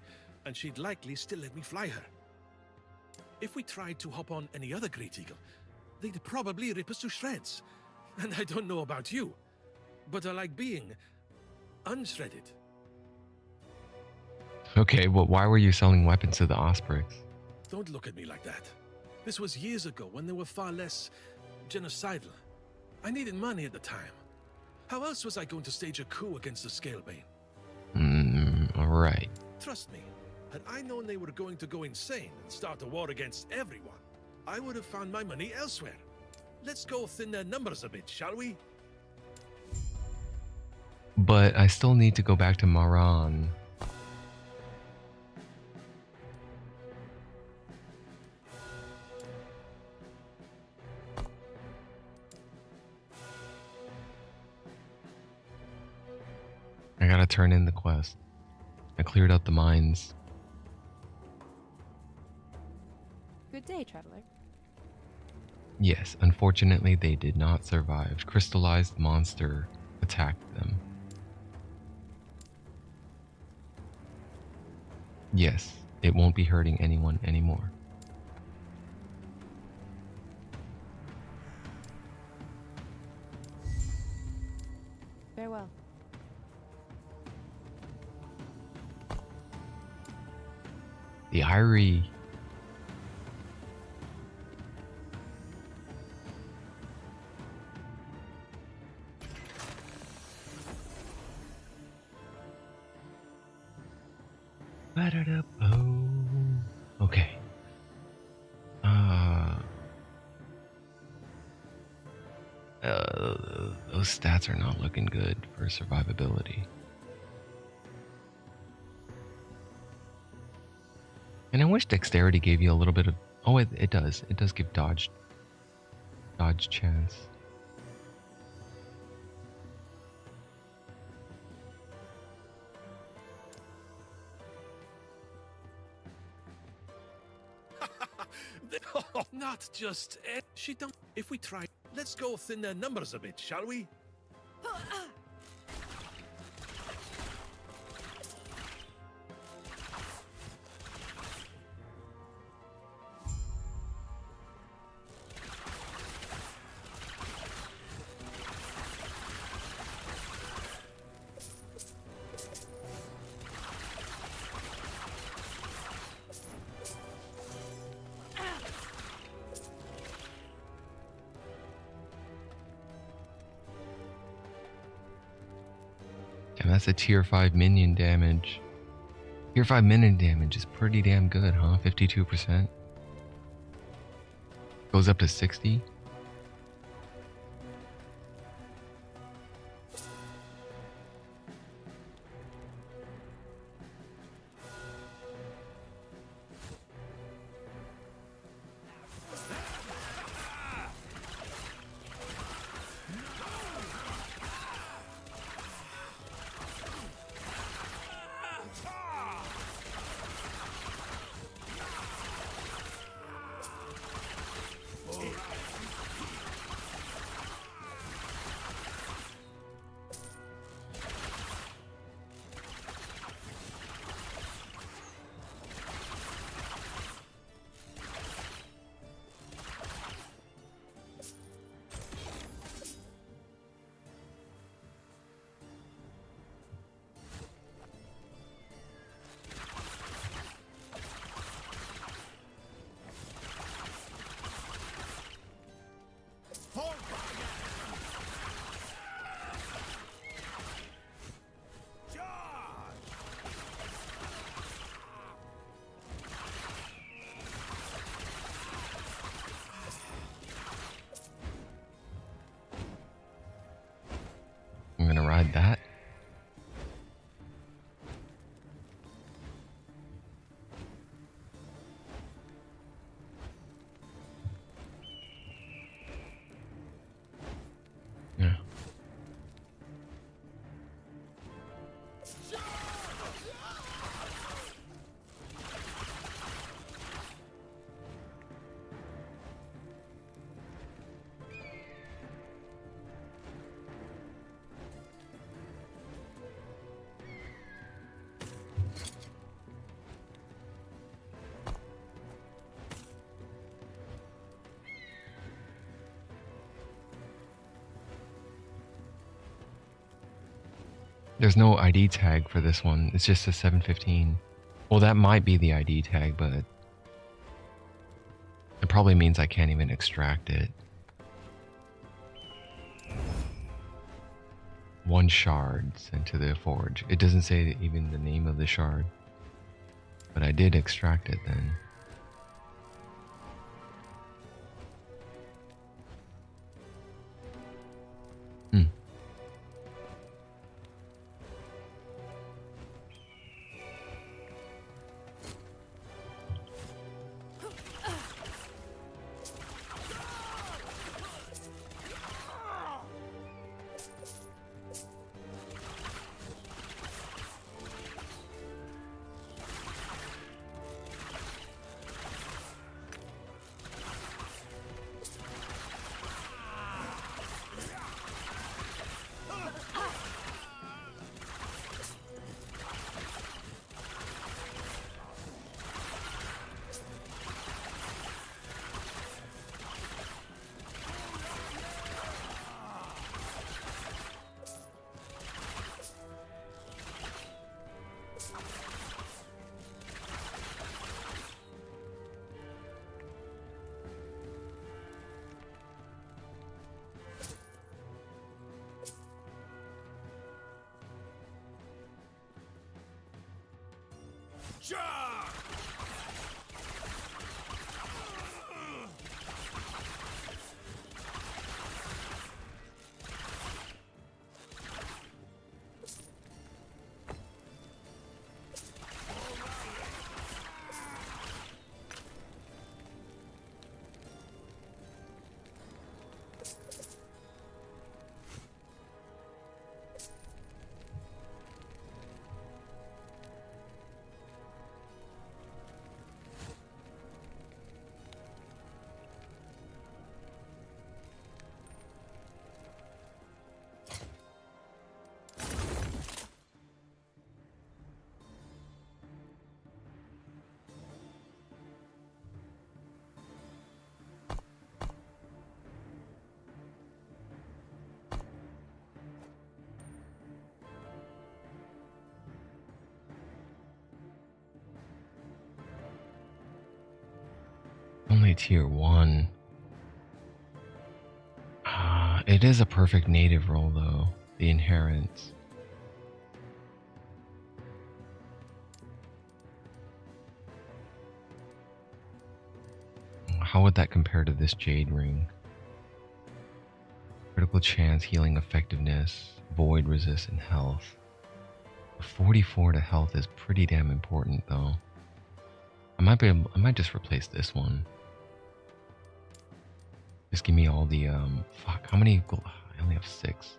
and she'd likely still let me fly her. If we tried to hop on any other Great Eagle, they'd probably rip us to shreds. And I don't know about you, but I like being unshredded. Okay, well, why were you selling weapons to the Ospreys? Don't look at me like that. This was years ago when they were far less genocidal. I needed money at the time. How else was I going to stage a coup against the Scalebane? Alright. Trust me, had I known they were going to go insane and start a war against everyone, I would have found my money elsewhere. Let's go thin their numbers a bit, shall we? But I still need to go back to Maran. I gotta turn in the quest. I cleared out the mines. Good day, traveler. Yes, unfortunately they did not survive. Crystallized monster attacked them. Yes, it won't be hurting anyone anymore. Farewell. The Irie. Okay. Those stats are not looking good for survivability. And I wish dexterity gave you a little bit of... Oh, it does. It does give dodge chance. Not just she don't. If we try, let's go thin their numbers a bit, shall we? And that's a tier 5 minion damage. Tier 5 minion damage is pretty damn good, huh? 52%. Goes up to 60. I'm gonna ride that. Yeah. There's no ID tag for this one. It's just a 715. Well, that might be the ID tag, but it probably means I can't even extract it. 1 shard sent to the forge. It doesn't say even the name of the shard, but I did extract it then. Only tier 1. It is a perfect native roll though, the inherent. How would that compare to this jade ring? Critical chance, healing effectiveness, void resist, and health. 44 to health is pretty damn important though. I might just replace this one. Just give me all the fuck, how many gold? I only have 6.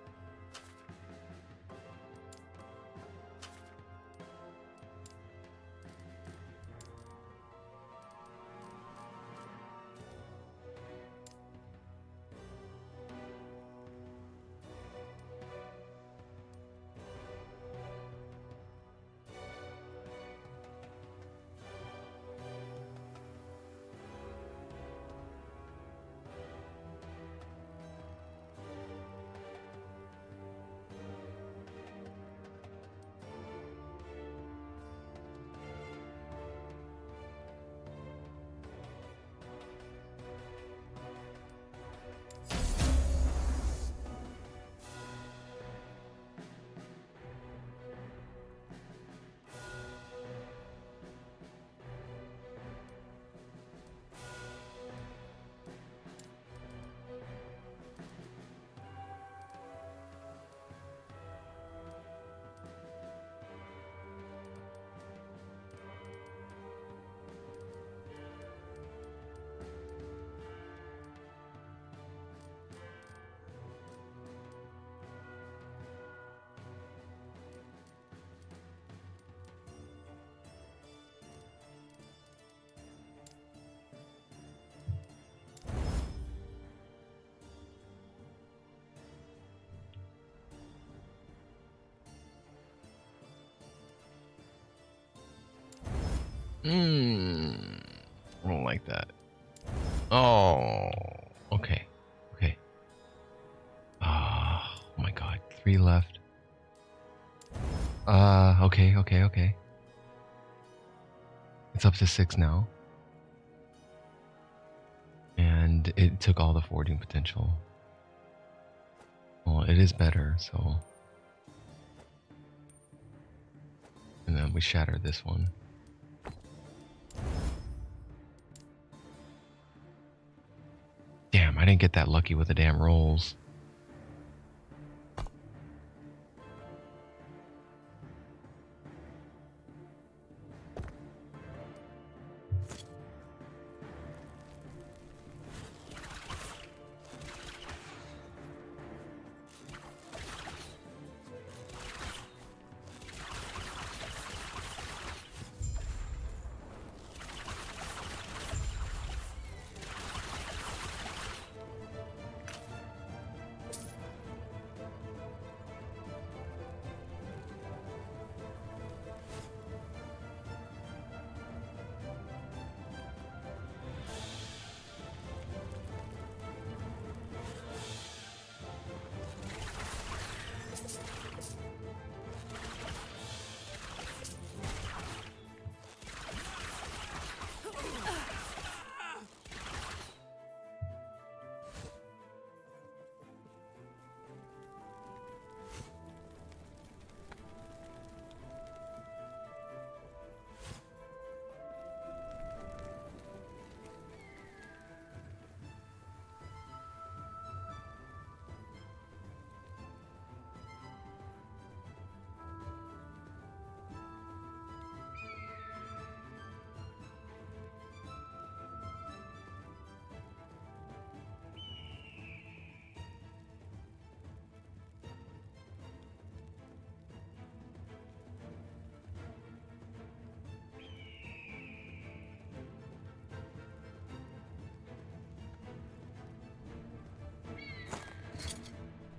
I don't like that. Oh, okay. Okay. Oh my god, 3 left. Okay. It's up to 6 now. And it took all the forging potential. Well, it is better, so... And then we shatter this one. Damn, I didn't get that lucky with the damn rolls.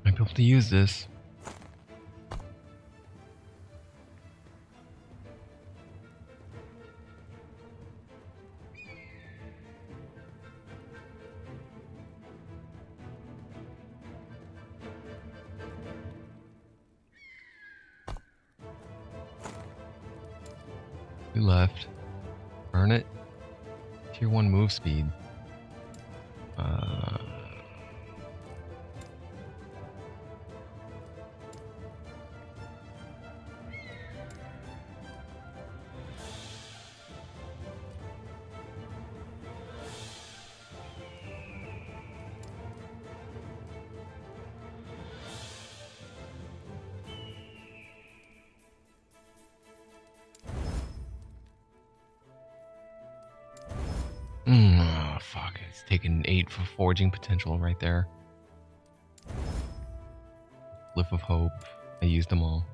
Might be able to use this. We left. Burn it. Tier 1 move speed. Oh, fuck. It's taken 8 for forging potential right there. Lift of Hope. I used them all.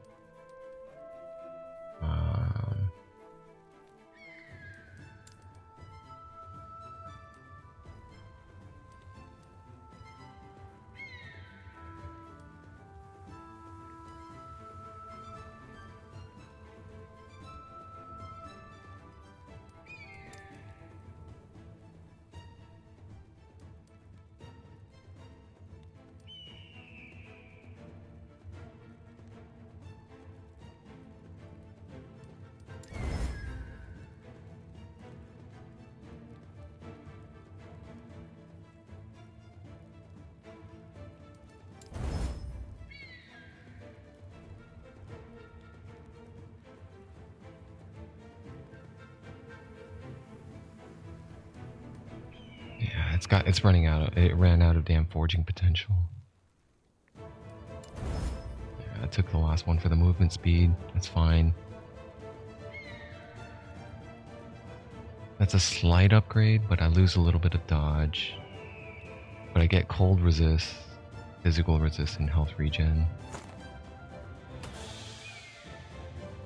Yeah, it's running out. It ran out of damn forging potential. Yeah, I took the last one for the movement speed. That's fine. That's a slight upgrade, but I lose a little bit of dodge. But I get cold resist, physical resist, and health regen.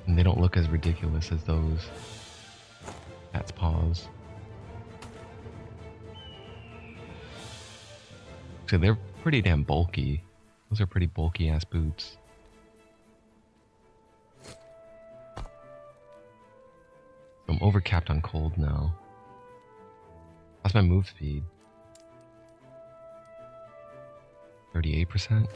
And they don't look as ridiculous as those. That's paws. So they're pretty damn bulky. Those are pretty bulky ass boots. So I'm overcapped on cold now. How's my move speed? 38%?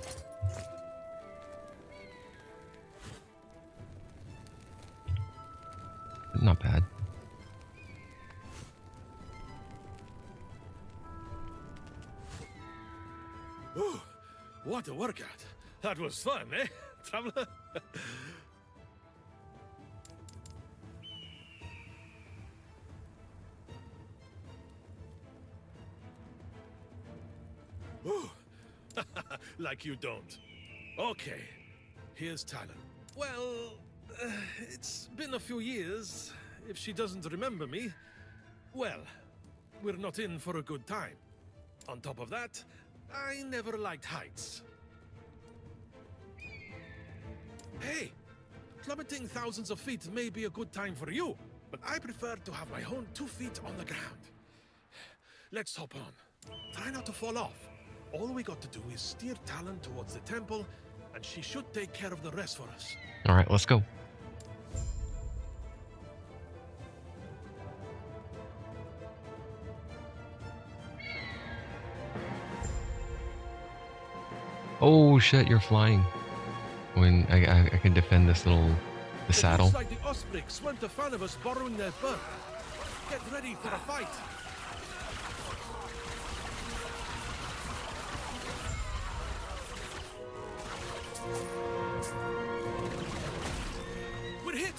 not bad. Ooh, what a workout. That was fun, eh, traveler? Ooh. Like you don't. Okay, here's Talon. Well, it's been a few years. If she doesn't remember me, well, we're not in for a good time. On top of that, I never liked heights. Hey, plummeting thousands of feet may be a good time for you, but I prefer to have my own 2 feet on the ground. Let's hop on. Try not to fall off. All we got to do is steer Talon towards the temple, and she should take care of the rest for us. All right, let's go. Oh shit, you're flying. When I can defend this the saddle. Looks like the Ospreys weren't a fan of us borrowing their bird. Get ready for a fight. We're hit.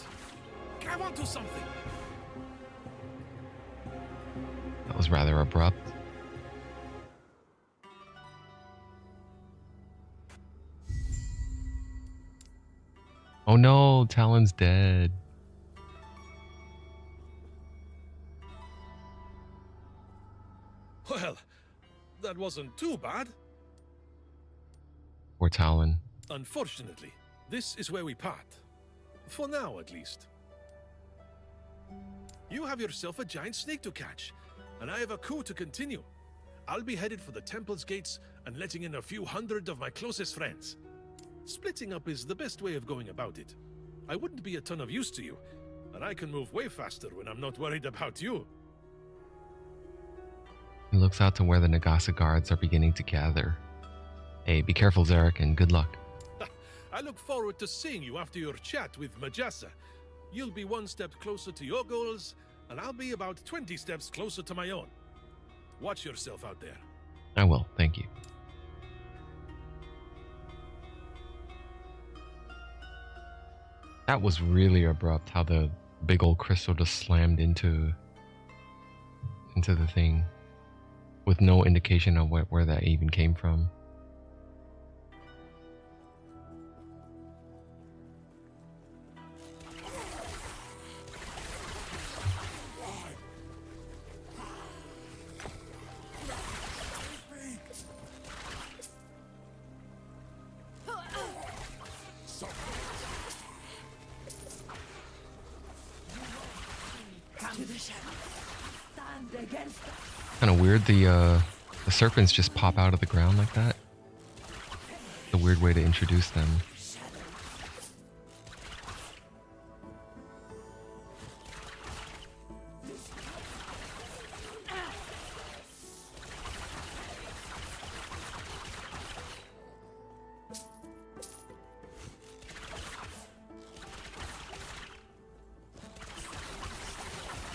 Grab onto something. That was rather abrupt. Oh no, Talon's dead. Well, that wasn't too bad. Poor Talon. Unfortunately, this is where we part. For now, at least. You have yourself a giant snake to catch, and I have a coup to continue. I'll be headed for the temple's gates and letting in a few hundred of my closest friends. Splitting up is the best way of going about it. I wouldn't be a ton of use to you, and I can move way faster when I'm not worried about you. He looks out to where the Nagasa guards are beginning to gather. Hey, be careful, Zarek, and good luck. I look forward to seeing you after your chat with Majasa. You'll be 1 step closer to your goals, and I'll be about 20 steps closer to my own. Watch yourself out there. I will, thank you. That was really abrupt, how the big old crystal just slammed into the thing with no indication of where that even came from. Kind of weird, the serpents just pop out of the ground like that. It's a weird way to introduce them.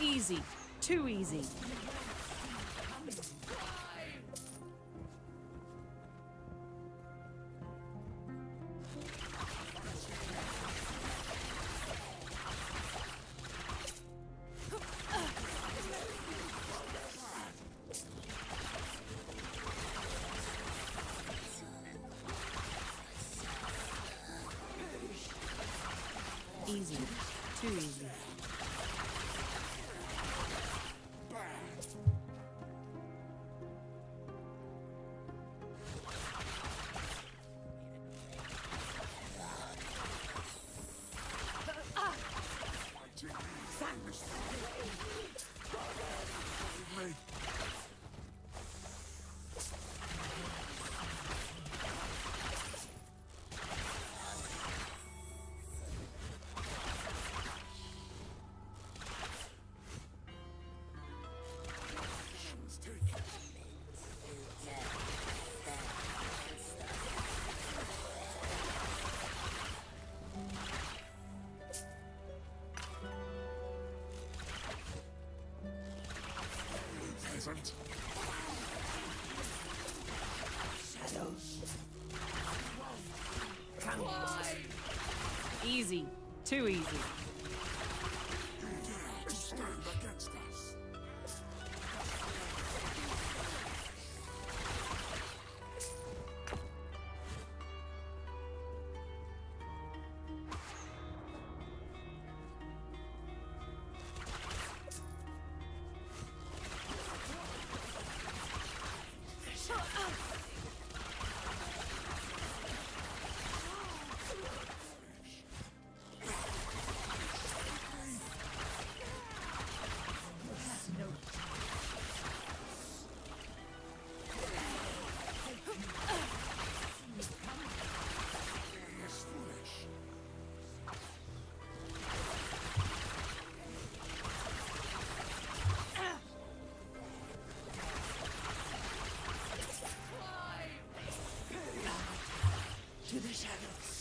Easy. Too easy. Easy. Too easy. peasant. Shadows. Easy. Too easy. Stand against us. To the shadows.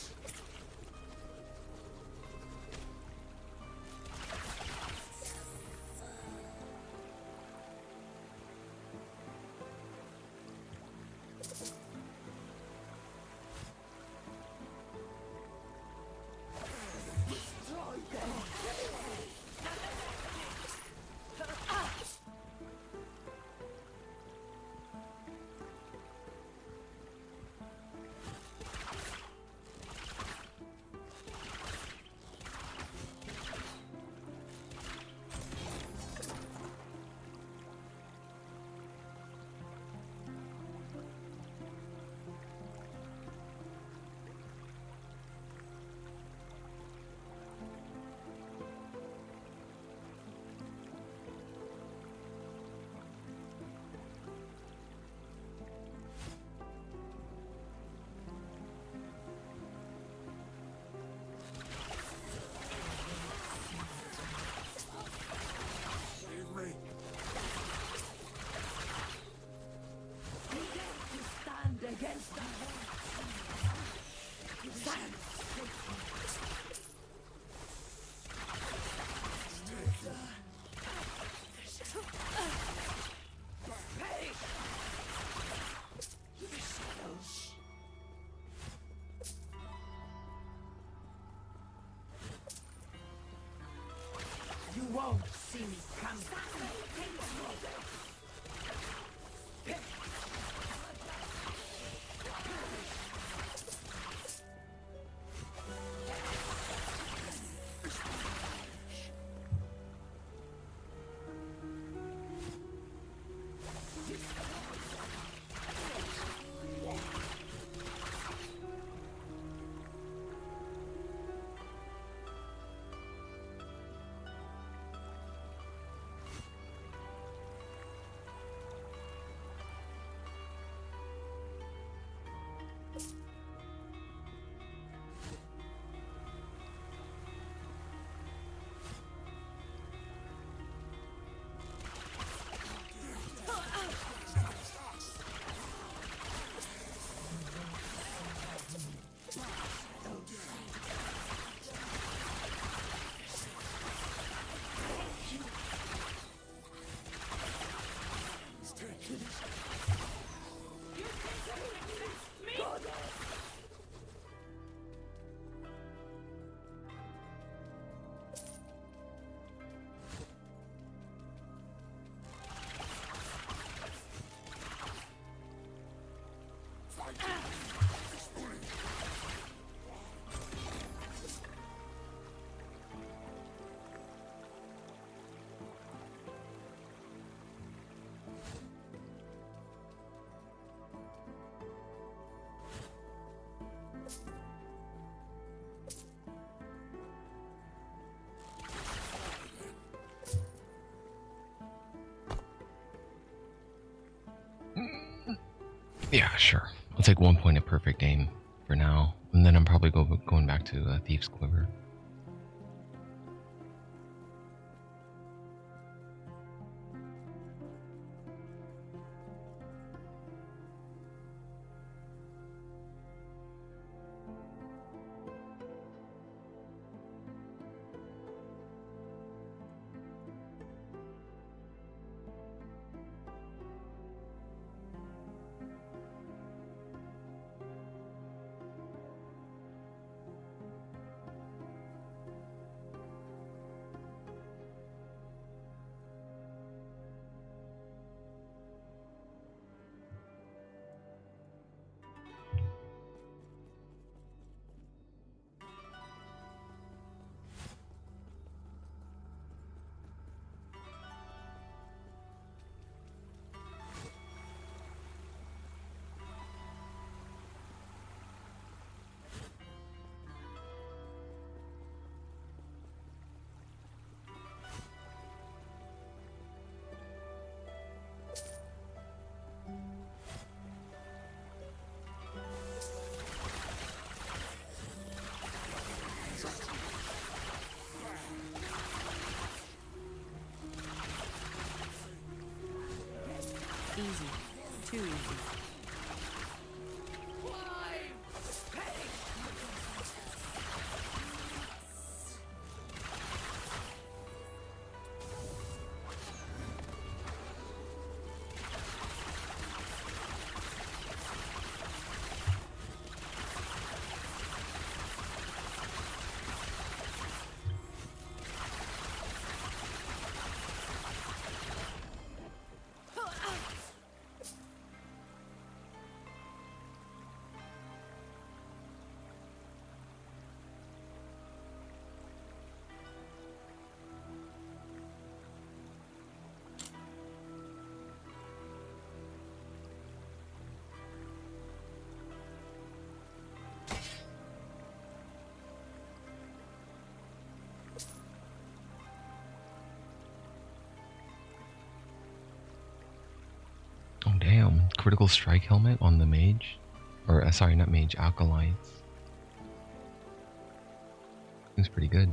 Against us. You won't see me come. Yeah, sure. I'll take 1 point of perfect aim for now, and then I'm probably going back to Thief's Quiver. too. Oh damn, critical strike helmet on the mage? Or sorry, not mage, acolytes. Seems pretty good.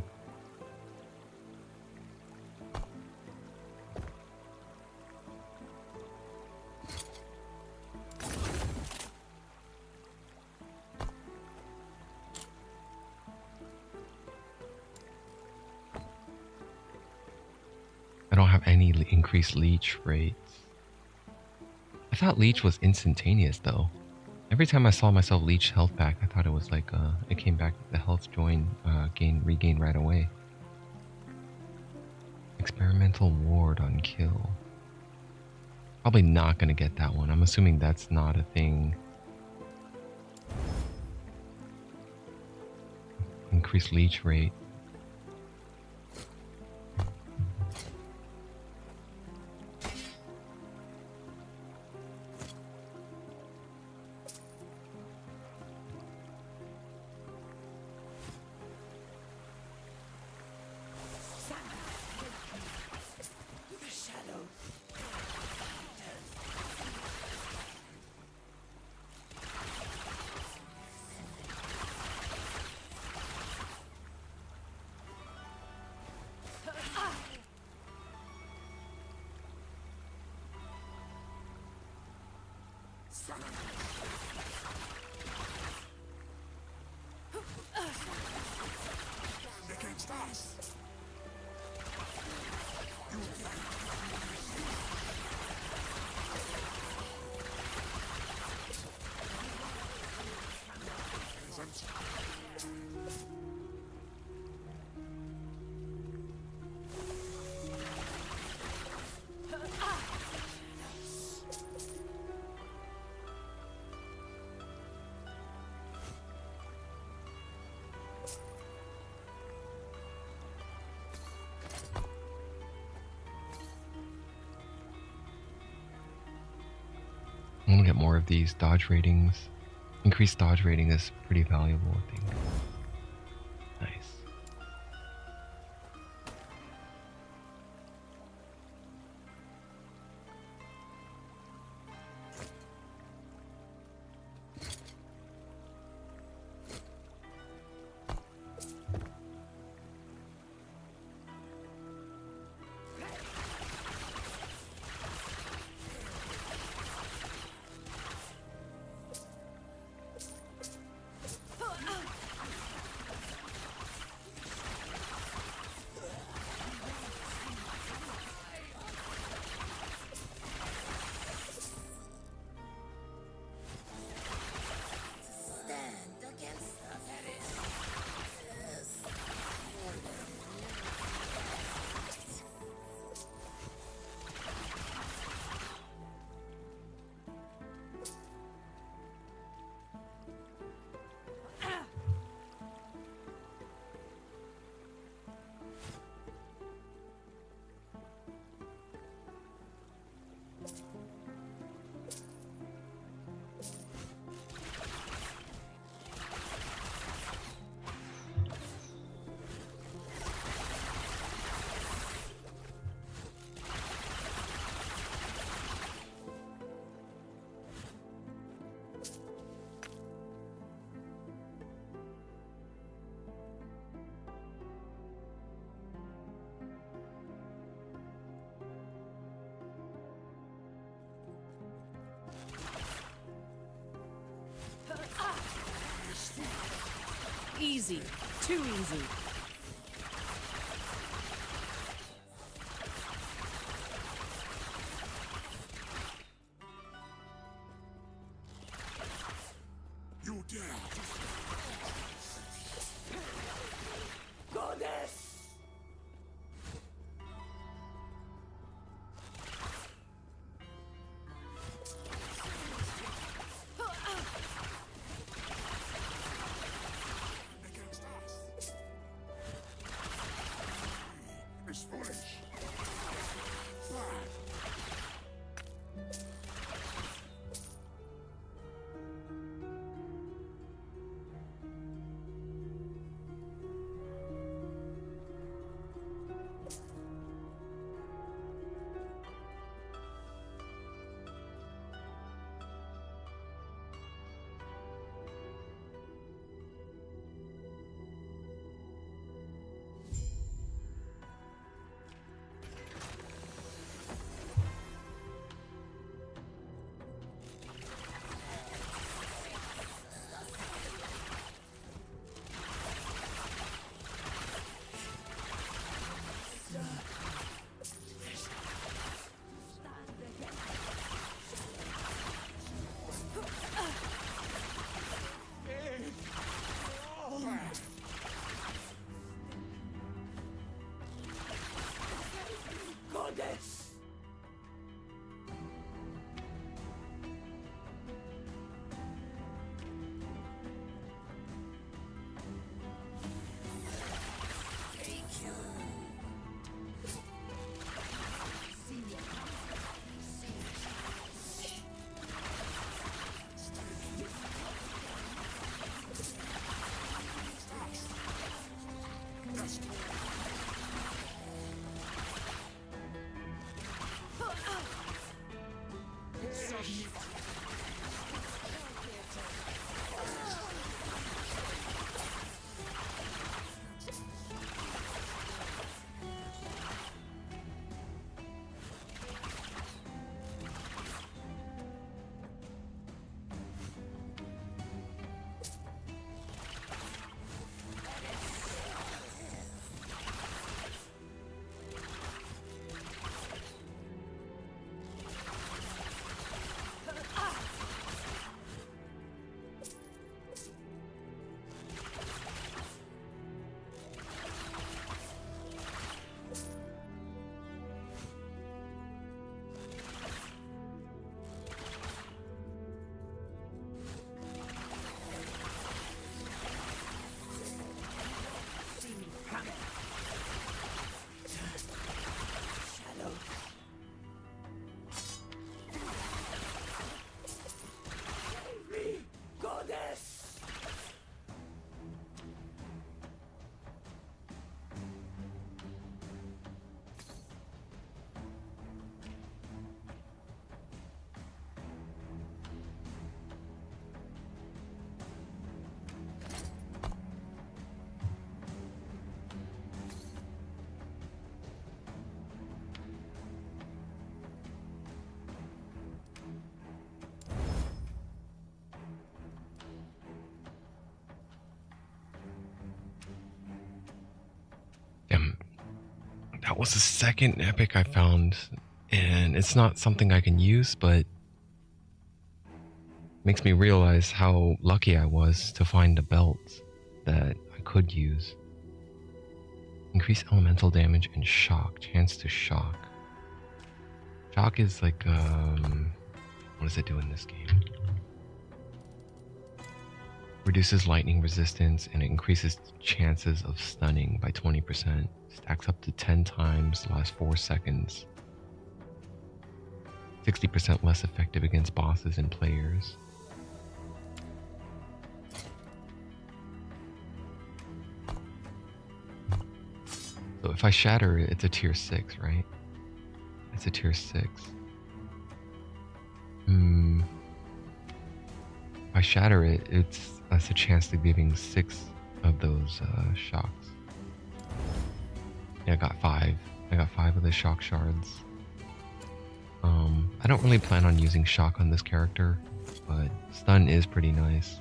I don't have any increased leech rates. I thought leech was instantaneous though. Every time I saw myself leech health back, I thought it was like it came back, the health regain right away. Experimental ward on kill. Probably not gonna get that one. I'm assuming that's not a thing. Increased leech rate. I'm gonna get more of these dodge ratings. Increased dodge rating is pretty valuable, I think. Nice. Easy. Too easy. You dare! Goddess! Against us! It's foolish! Flag! Goddess! That was the second epic I found, and it's not something I can use, but makes me realize how lucky I was to find a belt that I could use. Increase elemental damage and shock. Chance to shock. Shock is like, what does it do in this game? Reduces lightning resistance and it increases chances of stunning by 20%. Stacks up to 10 times, lasts 4 seconds. 60% less effective against bosses and players. So if I shatter it, it's a tier 6, right? It's a tier 6. If I shatter it, that's a chance to giving 6 of those shocks. Yeah, I got 5. I got 5 of the shock shards. I don't really plan on using shock on this character, but stun is pretty nice.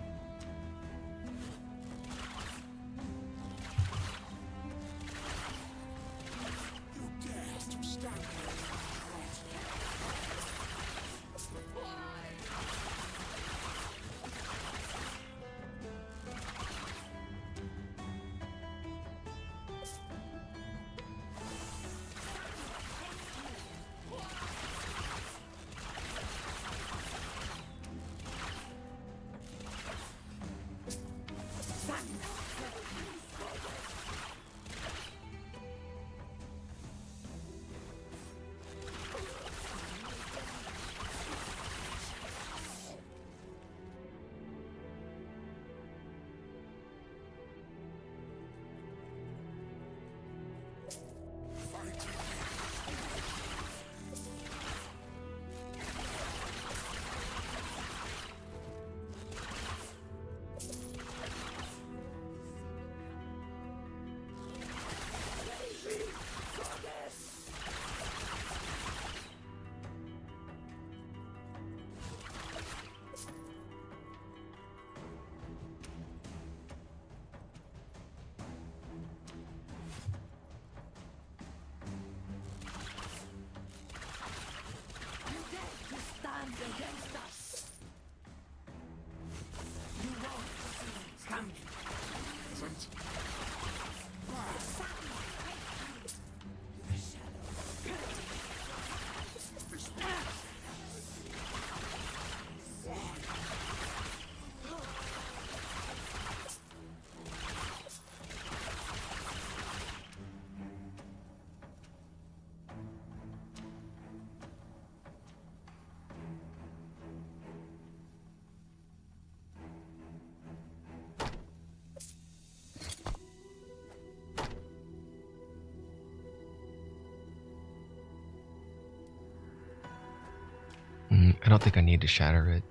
I don't think I need to shatter it.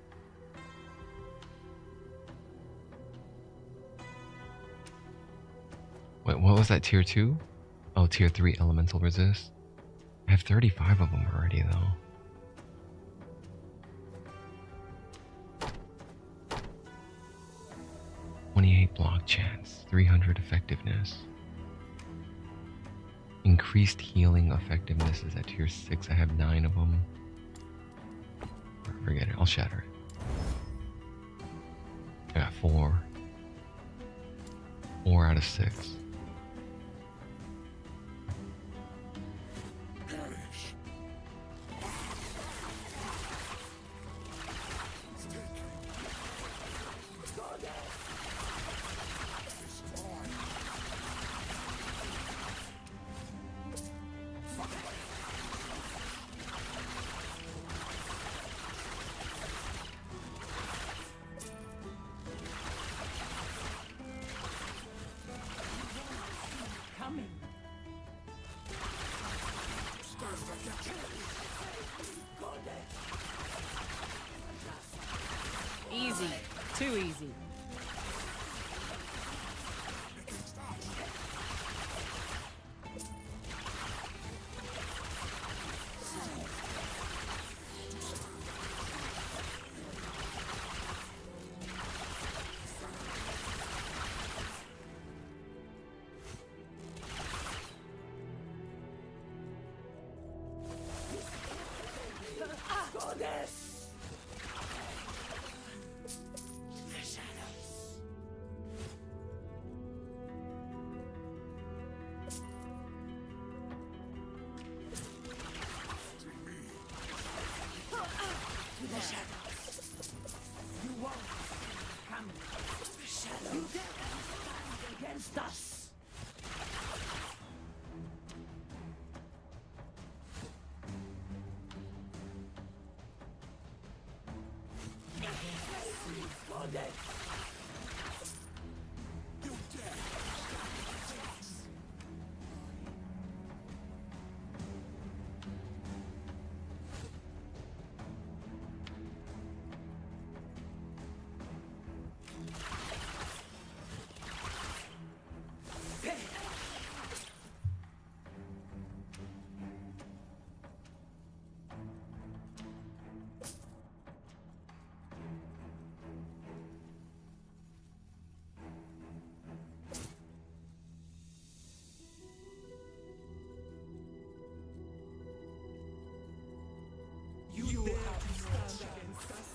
Wait, what was that, tier 2? Oh, tier 3 elemental resist. I have 35 of them already, though. .28 block chance, 300 effectiveness. Increased healing effectiveness is at tier 6. I have 9 of them. Forget it, I'll shatter it. I got 4. 4 out of 6. Easy. Too easy. You dare to stand against us?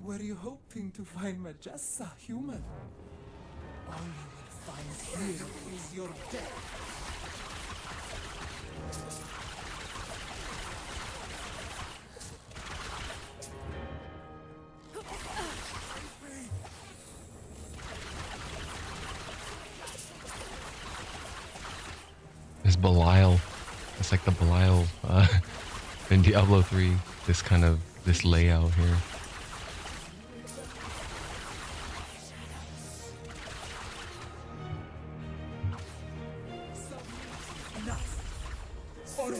Were you hoping to find me just a human? All you will find here is your death. This Belial, it's like the Belial in Diablo 3. This layout here. Or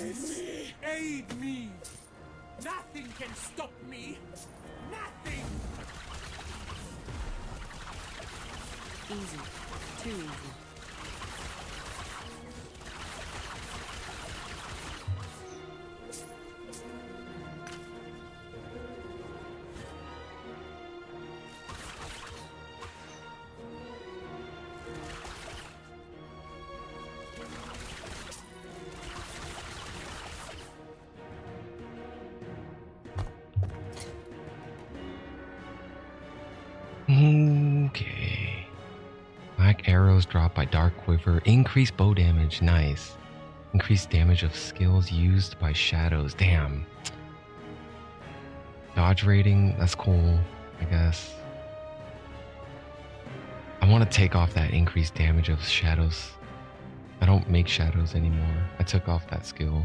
aid me! Nothing can stop me! Nothing! Easy. Too easy. Okay. Black arrows dropped by Dark Quiver. Increased bow damage. Nice. Increased damage of skills used by shadows. Damn. Dodge rating. That's cool, I guess. I want to take off that increased damage of shadows. I don't make shadows anymore. I took off that skill.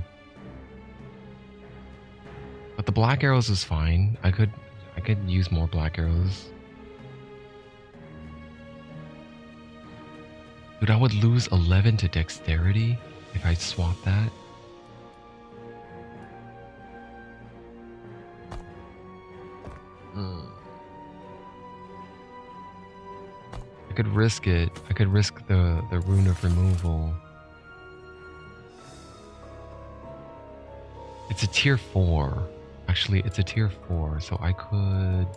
But the black arrows is fine. I could use more black arrows. Dude, I would lose 11 to dexterity if I swap that. I could risk it. I could risk the rune of removal. It's a tier 4. Actually, it's a tier 4, so I could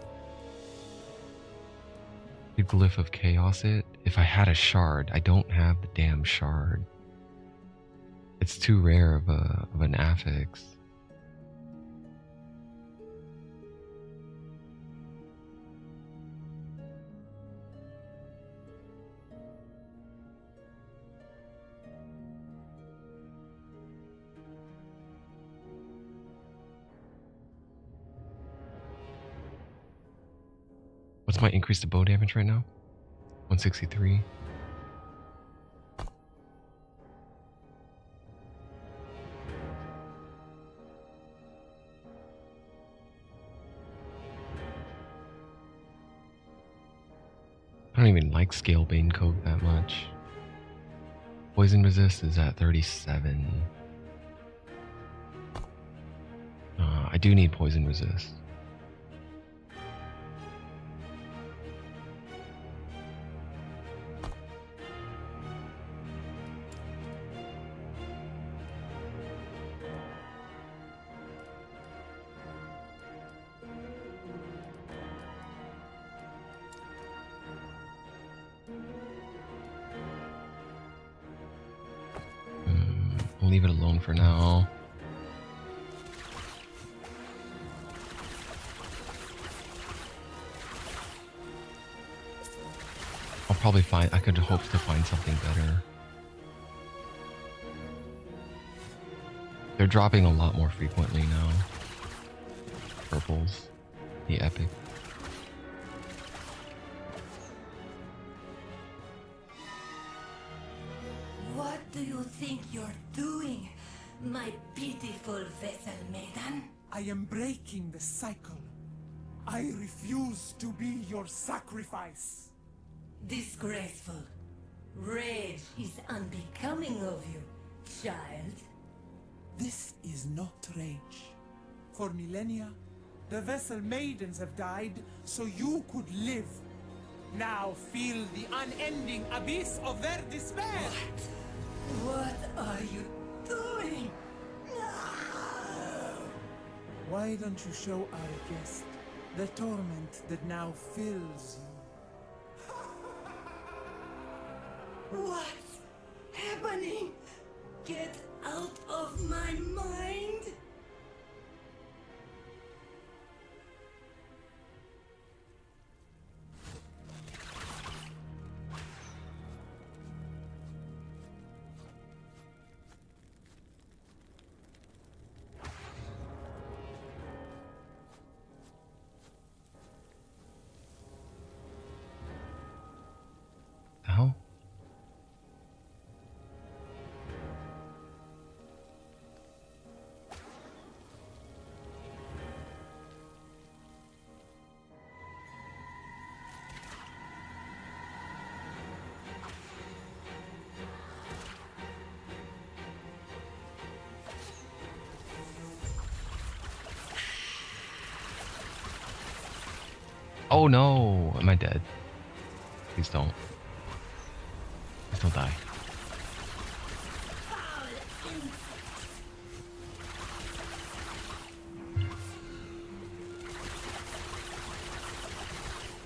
the Glyph of Chaos it if I had a shard. I don't have the damn shard. It's too rare of an affix. What's my increase to bow damage right now? 163. I don't even like Scale Bane Coat that much. Poison resist is at 37. I do need poison resist. I'll leave it alone for now. I'll probably I could hope to find something better. They're dropping a lot more frequently now. Purples. The Epic. What do you think you're doing, my pitiful vessel maiden? I am breaking the cycle. I refuse to be your sacrifice. Disgraceful. Rage is unbecoming of you, child. This is not rage. For millennia, the vessel maidens have died so you could live. Now feel the unending abyss of their despair. What are you doing? Why don't you show our guest the torment that now fills you? What's happening? Get out of my mind! How? Oh no! Am I dead? Please don't. Please don't die.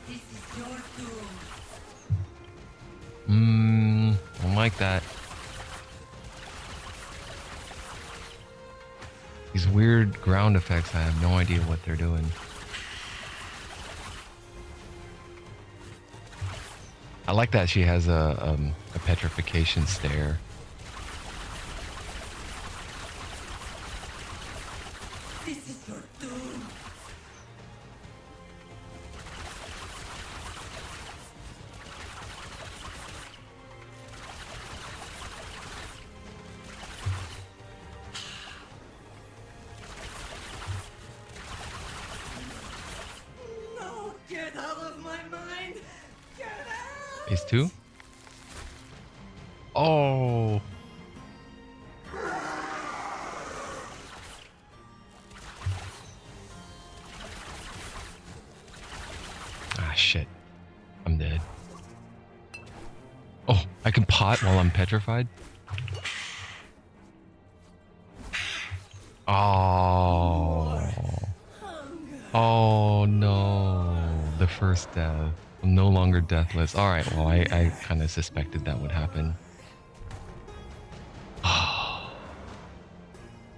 This is your doom. Don't like that. These weird ground effects, I have no idea what they're doing. I like that she has a petrification stare. This is your doom. No, get out of my mind. Get out. Phase 2? Oh. Ah, shit. I'm dead. Oh, I can pot while I'm petrified? Oh. Oh no. The first death. I'm no longer deathless. Alright, well, I kind of suspected that would happen.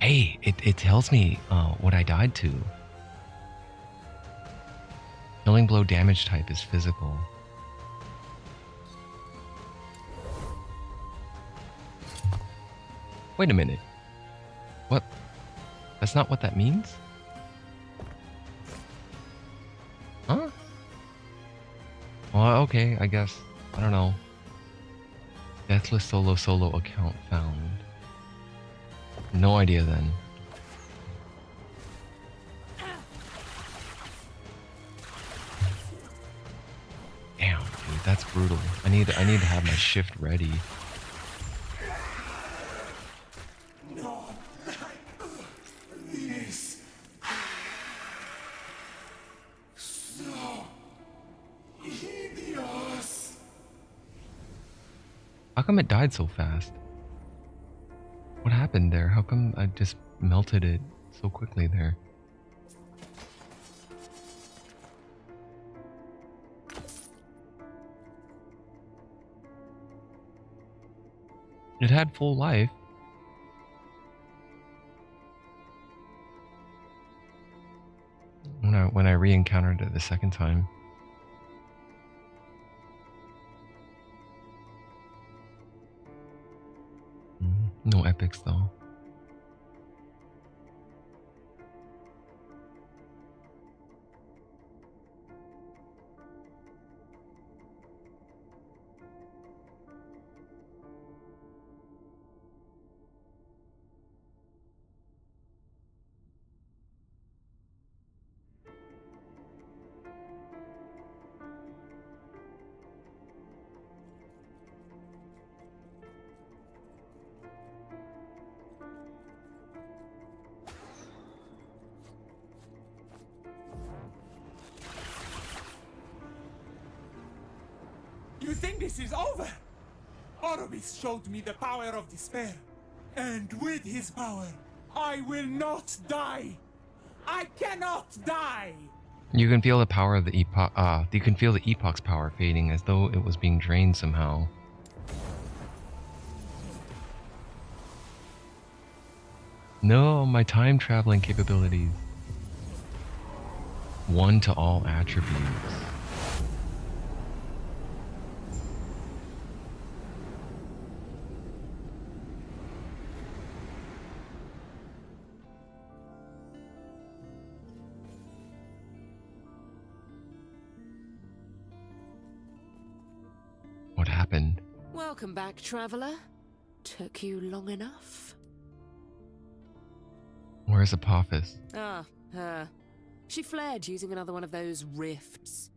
Hey, it tells me what I died to. Killing blow damage type is physical. Wait a minute. What? That's not what that means? Huh? Well, okay, I guess. I don't know. Deathless solo account found. No idea then. Damn, dude, that's brutal. I need to have my shift ready. Not like this. So hideous. How come it died so fast? What happened there? How come I just melted it so quickly there? It had full life. When I re-encountered it the second time. No epics though. You think this is over? Orbis showed me the power of despair. And with his power, I will not die. I cannot die. You can feel the power of the epoch. You can feel the epoch's power fading as though it was being drained somehow. No, my time traveling capabilities. One to all attributes. What happened? Welcome back, traveler. Took you long enough? Where's Apophis? Ah, her. She fled using another one of those rifts.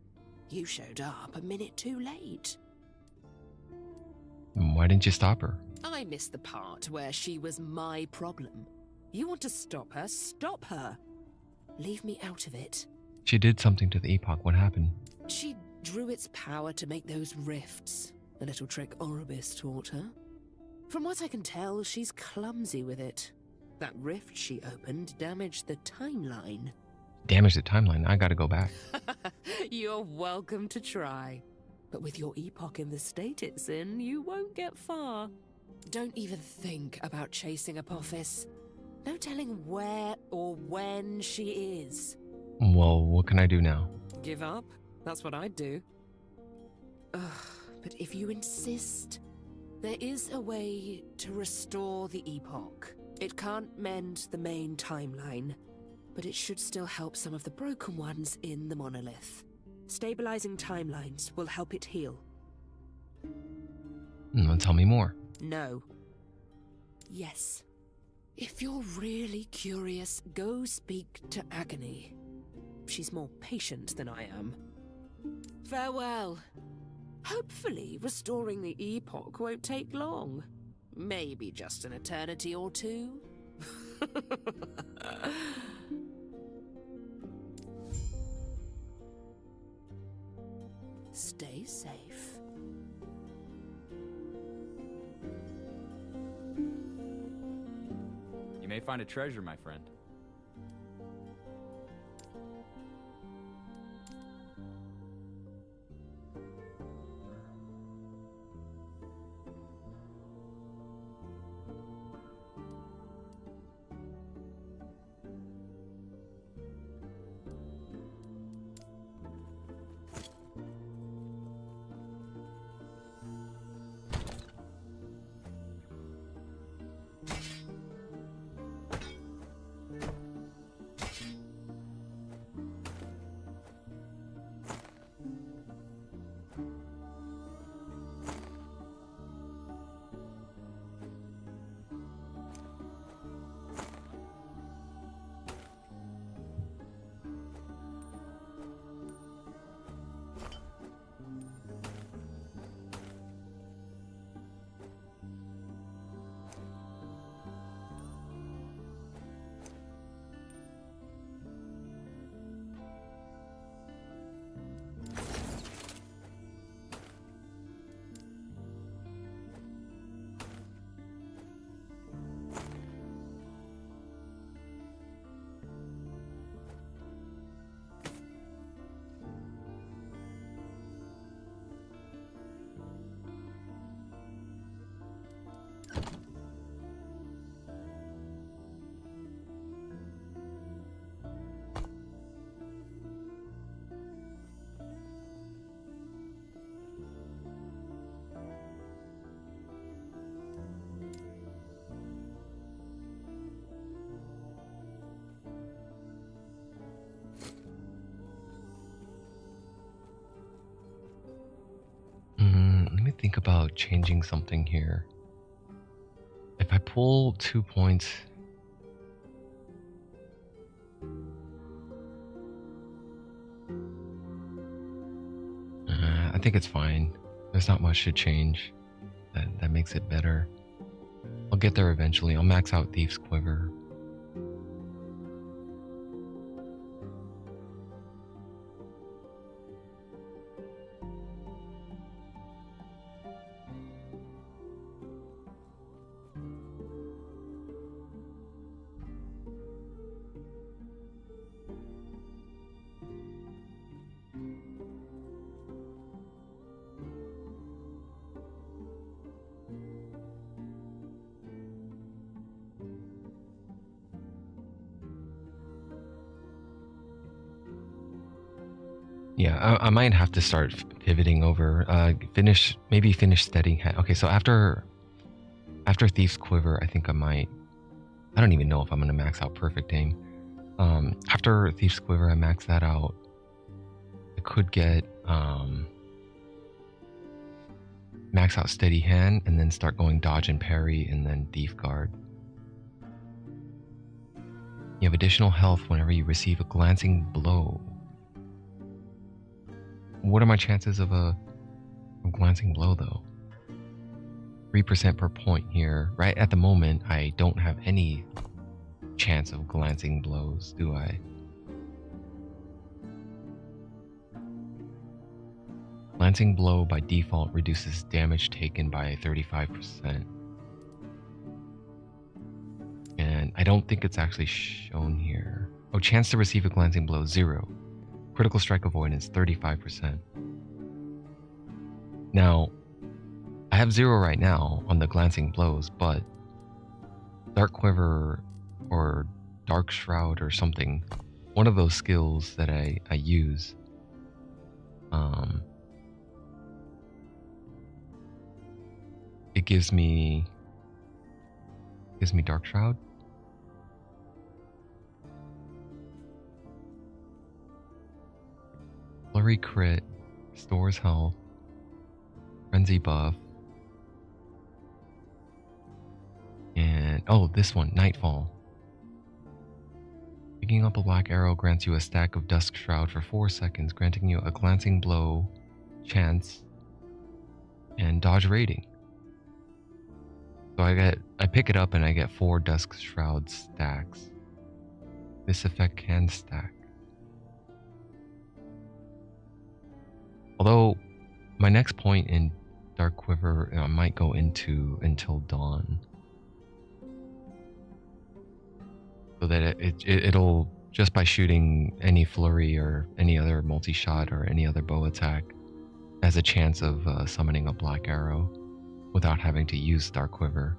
You showed up a minute too late. Why didn't you stop her? I missed the part where she was my problem. You want to stop her? Stop her. Leave me out of it. She did something to the epoch. What happened? She drew its power to make those rifts. A little trick Orbis taught her. From what I can tell, she's clumsy with it. That rift she opened damaged the timeline. Damaged the timeline. I gotta go back. You're welcome to try. But with your epoch in the state it's in, you won't get far. Don't even think about chasing Apophis. No telling where or when she is. Well, what can I do now? Give up? That's what I'd do. Ugh, But if you insist, there is a way to restore the Epoch. It can't mend the main timeline, but it should still help some of the broken ones in the monolith. Stabilizing timelines will help it heal. Tell me more. No. Yes. If you're really curious, go speak to Agony. She's more patient than I am. Farewell. Hopefully, restoring the Epoch won't take long. Maybe just an eternity or two. Stay safe. You may find a treasure, my friend. Let me think about changing something here. If I pull 2 points... I think it's fine. There's not much to change. That makes it better. I'll get there eventually. I'll max out Thief's Quiver. Yeah, I might have to start pivoting over. Maybe finish Steady Hand. Okay, so after Thief's Quiver, I think I might. I don't even know if I'm gonna max out Perfect Aim. After Thief's Quiver, I max that out. I could get max out Steady Hand and then start going Dodge and Parry and then Thief Guard. You have additional health whenever you receive a glancing blow. What are my chances of a glancing blow, though? 3% per point here. Right at the moment, I don't have any chance of glancing blows, do I? Glancing blow by default reduces damage taken by 35%. And I don't think it's actually shown here. Oh, chance to receive a glancing blow, 0. Critical strike avoidance, 35%. Now, I have 0 right now on the glancing blows, but Dark Quiver or Dark Shroud or something, one of those skills that I use, it gives me Dark Shroud. Flurry crit, stores health, frenzy buff, and oh, this one, Nightfall. Picking up a black arrow grants you a stack of Dusk Shroud for 4 seconds, granting you a glancing blow, chance, and dodge rating. So I pick it up and I get 4 Dusk Shroud stacks. This effect can stack. Although my next point in Dark Quiver I might go into until dawn. So that it'll, just by shooting any flurry or any other multi-shot or any other bow attack, has a chance of summoning a black arrow without having to use Dark Quiver.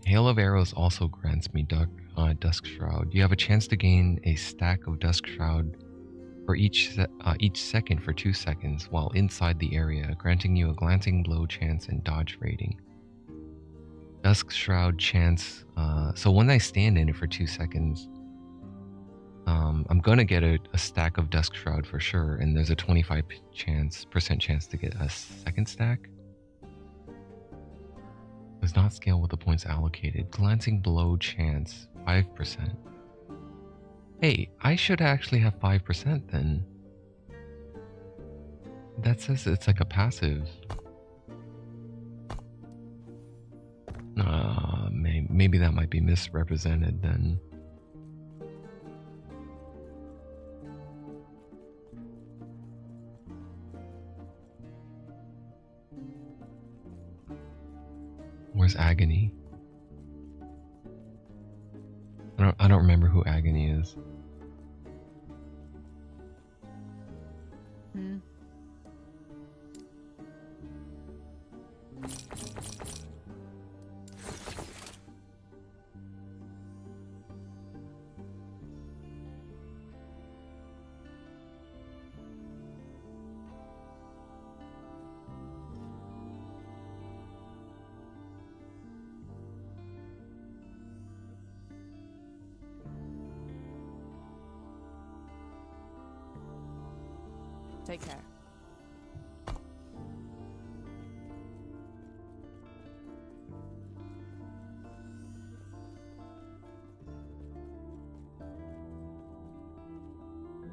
Hail of Arrows also grants me Dusk Shroud. You have a chance to gain a stack of Dusk Shroud for each second for 2 seconds while inside the area, granting you a glancing blow chance and dodge rating. Dusk Shroud chance, so when I stand in it for 2 seconds, I'm gonna get a stack of Dusk Shroud for sure, and there's a 25% chance to get a second stack. Does not scale with the points allocated. Glancing blow chance, 5%. Hey, I should actually have 5% then. That says it's like a passive. Maybe that might be misrepresented then. Where's Agony? I don't remember who Agony is. Take care.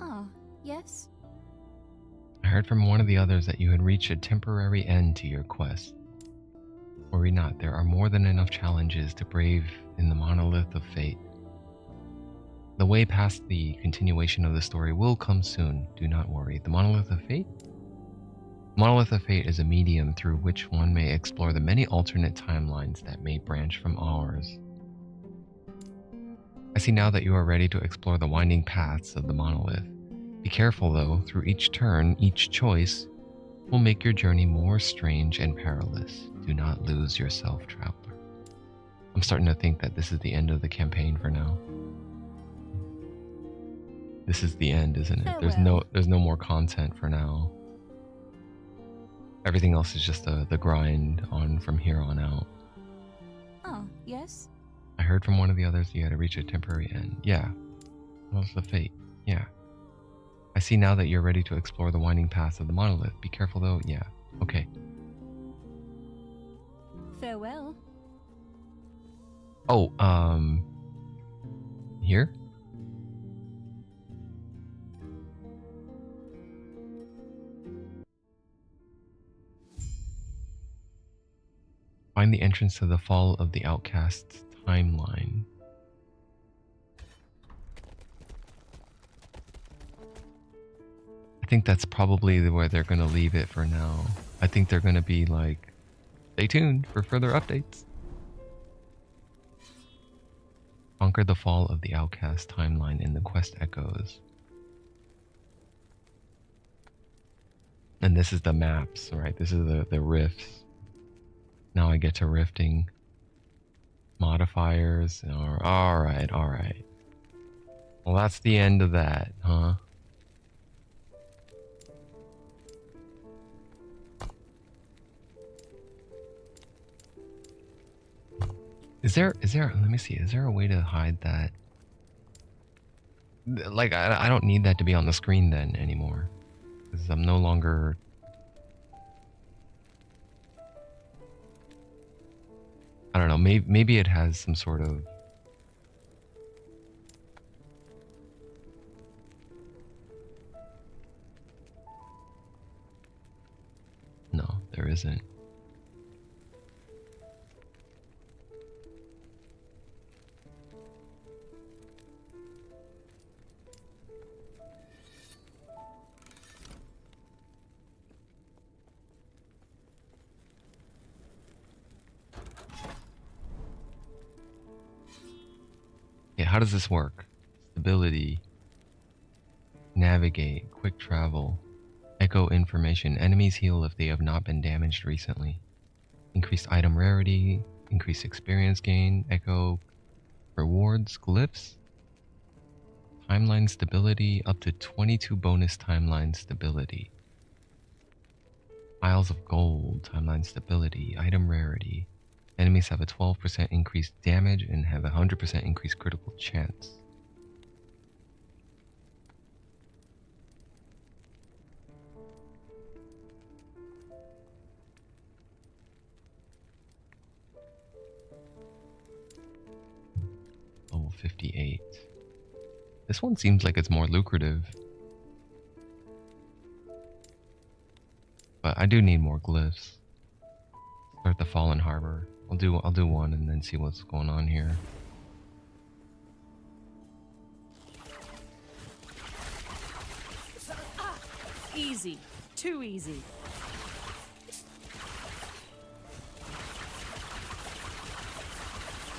Oh, yes? I heard from one of the others that you had reached a temporary end to your quest. Worry not, there are more than enough challenges to brave in the Monolith of Fate. The way past the continuation of the story will come soon, do not worry. The Monolith of Fate? Monolith of Fate is a medium through which one may explore the many alternate timelines that may branch from ours. I see now that you are ready to explore the winding paths of the Monolith. Be careful though, through each turn, each choice will make your journey more strange and perilous. Do not lose yourself, traveler. I'm starting to think that this is the end of the campaign for now. This is the end, isn't it? There's no more content for now. Everything else is just the grind on from here on out. Oh, yes? I heard from one of the others you had to reach a temporary end. Yeah. What's the fate? Yeah. I see now that you're ready to explore the winding paths of the Monolith. Be careful though. Yeah. Okay. Farewell. Oh, here? Find the entrance to the Fall of the Outcasts timeline. A think that's probably where they're gonna leave it for now. I think they're gonna be like, stay tuned for further updates. Conquer the fall of the outcast timeline in the quest echoes. And this is the maps, right? This is the rifts. Now I get to rifting. Modifiers. Alright, alright. Well, that's the end of that, huh? Is there, let me see, is there a way to hide that? Like, I don't need that to be on the screen then anymore. Because I'm no longer... I don't know, maybe it has some sort of... No, there isn't. Yeah, how does this work? Stability. Navigate. Quick travel. Echo information. Enemies heal if they have not been damaged recently. Increased item rarity. Increased experience gain. Echo rewards. Glyphs. Timeline stability. Up to 22 bonus timeline stability. Piles of gold. Timeline stability. Item rarity. Enemies have a 12% increased damage and have a 100% increased critical chance. Level 58. This one seems like it's more lucrative. But I do need more glyphs. Start the Fallen Harbor. I'll do one and then see what's going on here. Easy. Too easy.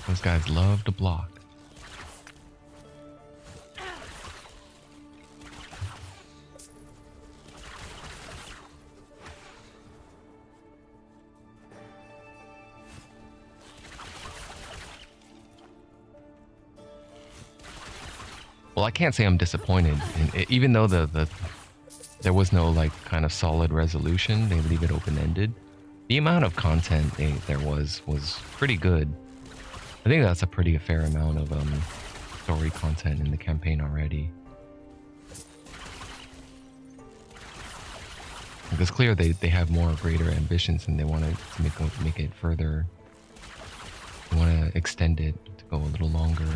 Those guys love to block. Well, I can't say I'm disappointed. Even though there was no like kind of solid resolution, they leave it open-ended. The amount of content there was pretty good. I think that's a pretty fair amount of story content in the campaign already. It's clear they have more greater ambitions and they want to make it further. They want to extend it to go a little longer.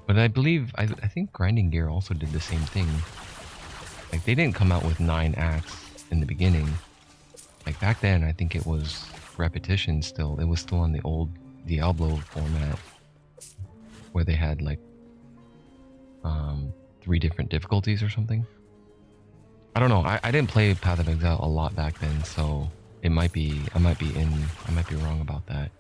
But I believe, I think Grinding Gear also did the same thing. Like, they didn't come out with 9 acts in the beginning. Like, back then, I think it was repetition still. It was still on the old Diablo format. Where they had, like, 3 different difficulties or something. I don't know. I didn't play Path of Exile a lot back then, so I might be wrong about that.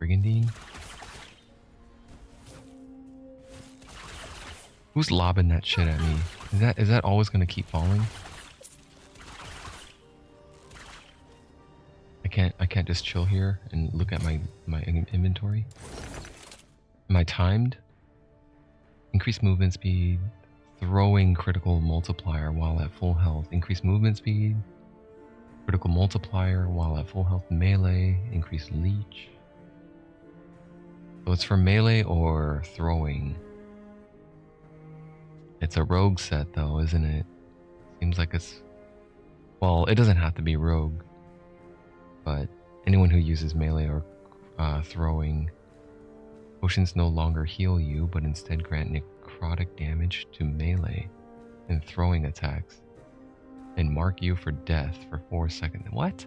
Brigandine? Who's lobbing that shit at me? Is that always gonna keep falling? I can't just chill here and look at my inventory. Am I timed? Increase movement speed. Throwing critical multiplier while at full health. Increase movement speed. Critical multiplier while at full health. Melee. Increase leech. So it's for melee or throwing. It's a rogue set though, isn't it? Seems like it's... Well, it doesn't have to be rogue. But anyone who uses melee or throwing... Potions no longer heal you, but instead grant necrotic damage to melee and throwing attacks. and mark you for death for 4 seconds. What?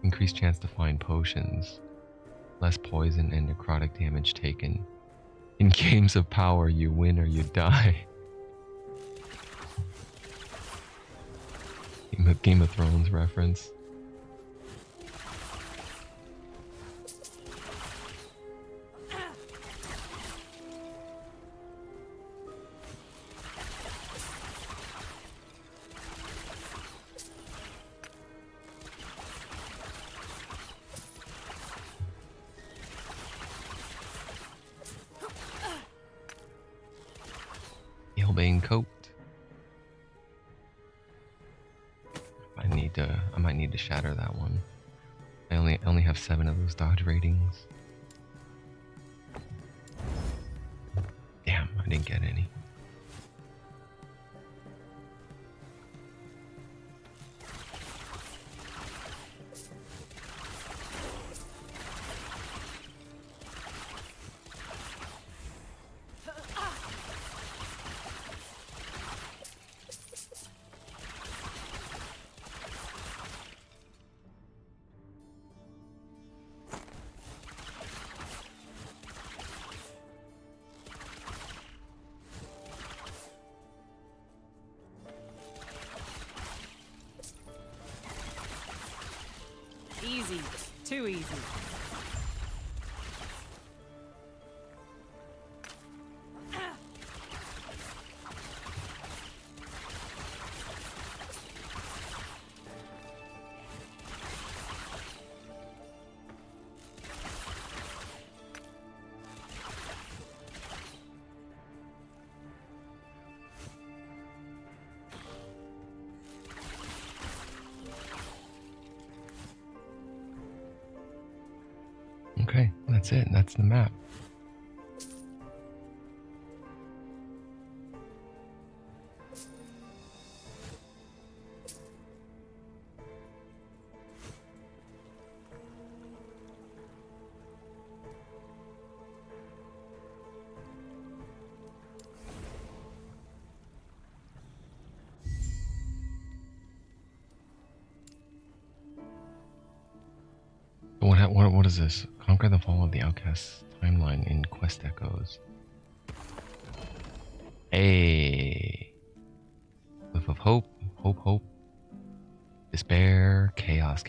Increased chance to find potions. Less poison and necrotic damage taken. In games of power, you win or you die. Game of Thrones reference. Bane coat. I might need to shatter that one. I only have 7 of those dodge ratings. Damn, I didn't get any. Easy. Too easy. Okay, that's it. That's the map. What is this? Conquer the fall of the outcast timeline in Quest Echoes. Hey. Whiff of hope, hope. Despair, chaos.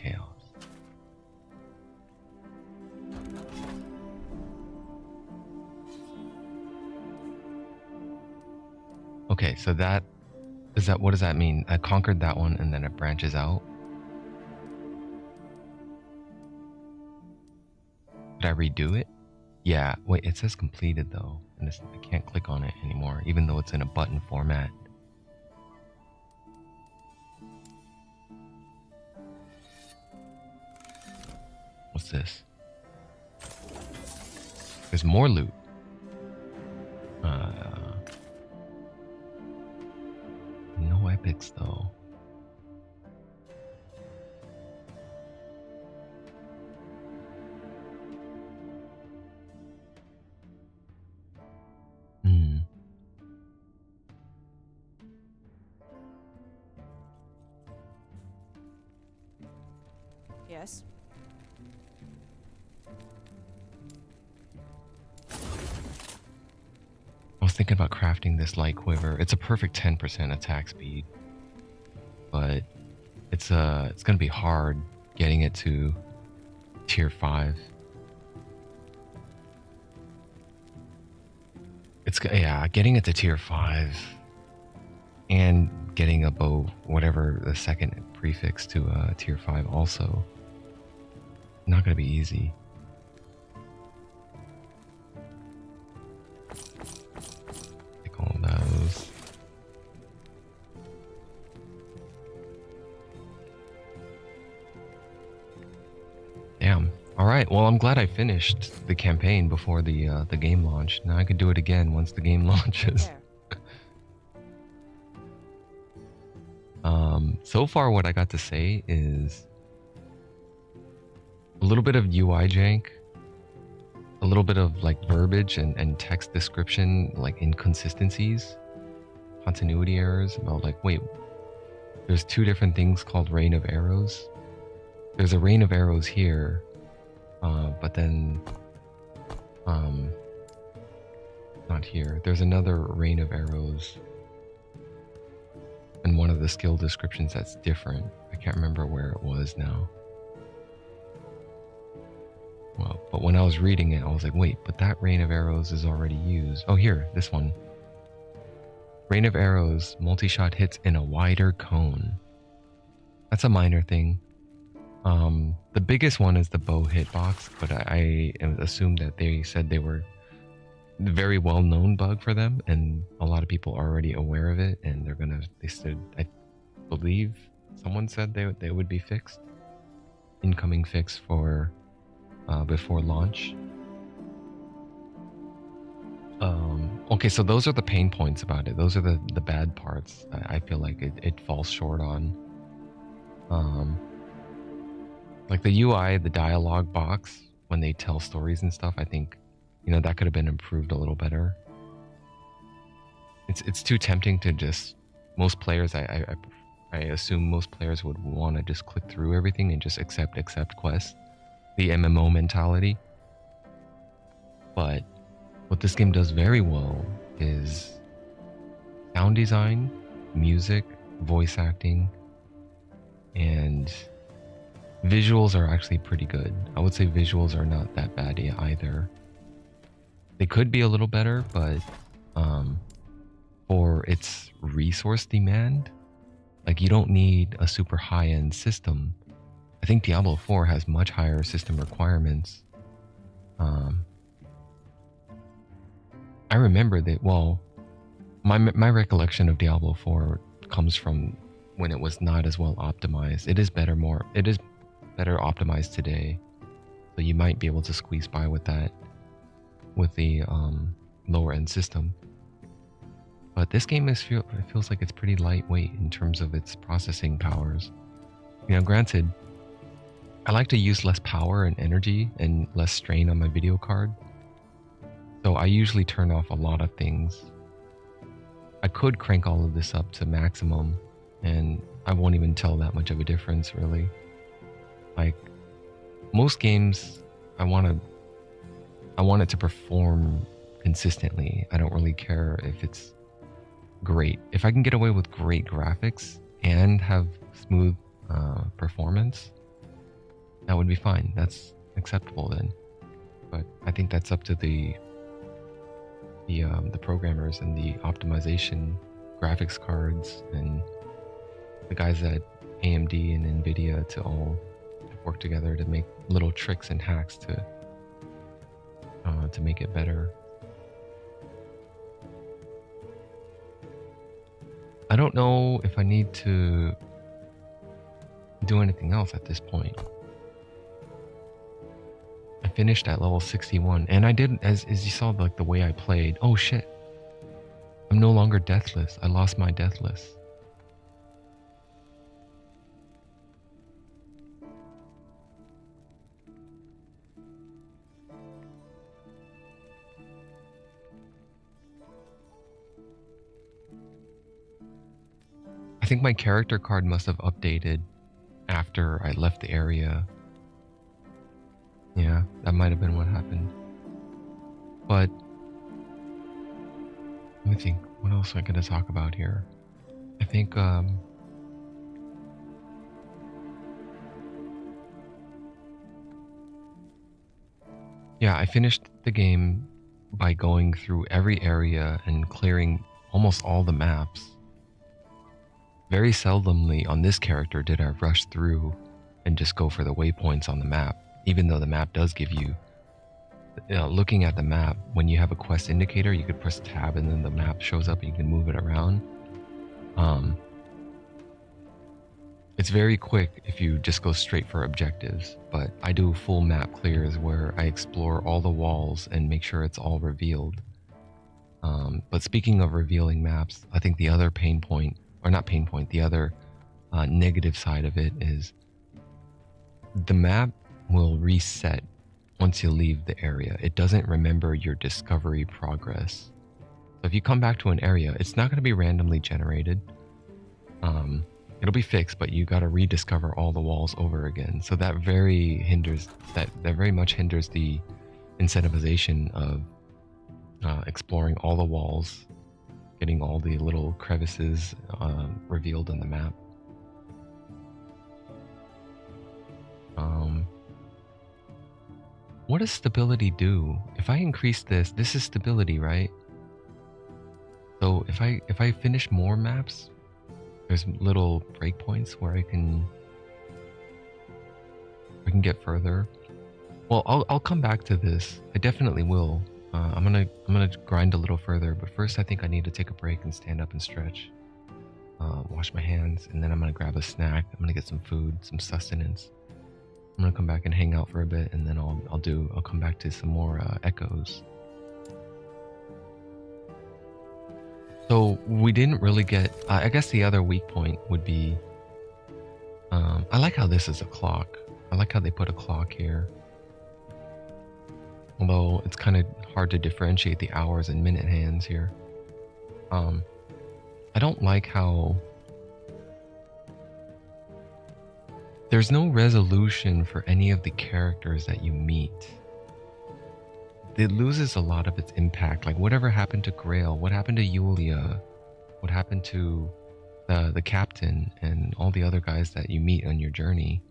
Okay, so what does that mean? I conquered that one and then it branches out. Did I redo it? Yeah, wait, it says completed though, and I can't click on it anymore, even though it's in a button format. What's this? There's more loot. No epics though. Yes. I was thinking about crafting this light quiver. It's a perfect 10% attack speed, but it's gonna be hard getting it to tier 5. Getting it to tier 5 and getting a bow, whatever the second prefix to tier 5 also. Not gonna be easy. Take all of those. Damn. All right. Well, I'm glad I finished the campaign before the game launched. Now I can do it again once the game launches. So far, what I got to say is a little bit of UI jank, a little bit of like verbiage and text description, like inconsistencies. continuity errors about like, wait, there's two different things called Rain of Arrows. There's a Rain of Arrows here, but then not here. There's another Rain of Arrows in one of the skill descriptions that's different. I can't remember where it was now. Well, but when I was reading it, I was like, wait, but that Rain of Arrows is already used. Oh, here, this one. Rain of Arrows, multi-shot hits in a wider cone. That's a minor thing. The biggest one is the bow hitbox, but I assumed that they said they were a very well-known bug for them, and a lot of people are already aware of it, and they said, I believe someone said they would be fixed. Incoming fix for before launch. Okay, so those are the pain points about it. Those are the bad parts. I feel like it falls short on. Like the UI, the dialogue box, when they tell stories and stuff, I think, you know, that could have been improved a little better. It's too tempting to just, most players, I assume most players would want to just click through everything and just accept quests. The MMO mentality. But what this game does very well is sound design, music, voice acting, and visuals are actually pretty good. I would say visuals are not that bad either. They could be a little better, but for its resource demand, like you don't need a super high-end system. I think Diablo 4 has much higher system requirements. I remember that, well, my recollection of Diablo 4 comes from when it was not as well optimized. It is better optimized today. So you might be able to squeeze by with that, with the lower end system. But this game it feels like it's pretty lightweight in terms of its processing powers. You know, granted, I like to use less power and energy and less strain on my video card. So I usually turn off a lot of things. I could crank all of this up to maximum and I won't even tell that much of a difference really. Like most games, I want it to perform consistently. I don't really care if it's great. If I can get away with great graphics and have smooth performance, that would be fine. That's acceptable then. But I think that's up to the programmers and the optimization graphics cards and the guys at AMD and Nvidia to all work together to make little tricks and hacks to make it better. I don't know if I need to do anything else at this point. I finished at level 61 and I did, as you saw, like the way I played. Oh shit, I'm no longer deathless. I lost my deathless. I think my character card must have updated after I left the area. Yeah, that might have been what happened. But let me think, what else am I going to talk about here? I think yeah, I finished the game by going through every area and clearing almost all the maps. Very seldomly on this character did I rush through and just go for the waypoints on the map, even though the map does give you, looking at the map, when you have a quest indicator, you could press tab and then the map shows up and you can move it around. It's very quick if you just go straight for objectives, but I do full map clears where I explore all the walls and make sure it's all revealed. But speaking of revealing maps, I think the other pain point, or not pain point, the other negative side of it is the map will reset once you leave the area. It doesn't remember your discovery progress. So if you come back to an area, it's not going to be randomly generated. It'll be fixed, but you got to rediscover all the walls over again. So that very much hinders the incentivization of exploring all the walls, getting all the little crevices revealed in the map. What does stability do? If I increase this is stability, right? So if I finish more maps, there's little breakpoints where I can get further. Well, I'll come back to this. I definitely will. I'm gonna grind a little further, but first I think I need to take a break and stand up and stretch, wash my hands, and then I'm gonna grab a snack. I'm gonna get some food, some sustenance. I'm gonna come back and hang out for a bit, and then I'll come back to some more echoes. So we didn't really get. I guess the other weak point would be. I like how this is a clock. I like how they put a clock here. Although it's kind of hard to differentiate the hours and minute hands here. I don't like how there's no resolution for any of the characters that you meet. It loses a lot of its impact. Like whatever happened to Grail, what happened to Yulia, what happened to the captain and all the other guys that you meet on your journey.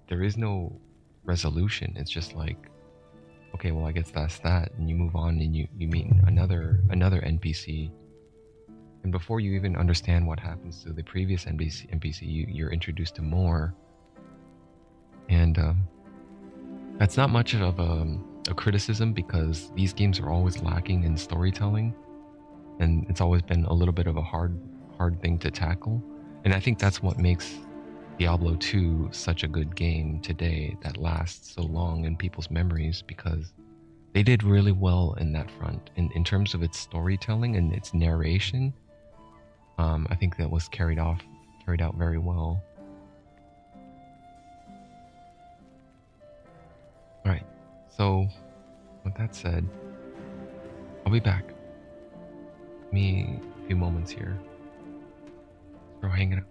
There is no resolution. It's just like, okay, well I guess that's that, and you move on and you meet another NPC. And before you even understand what happens to the previous NPC, you're introduced to more. And that's not much of a criticism, because these games are always lacking in storytelling, and it's always been a little bit of a hard thing to tackle. And I think that's what makes Diablo 2 such a good game today, that lasts so long in people's memories, because they did really well in that front. In terms of its storytelling and its narration, I think that was carried out very well. Alright, so with that said, I'll be back. Give me a few moments here. We're hanging out.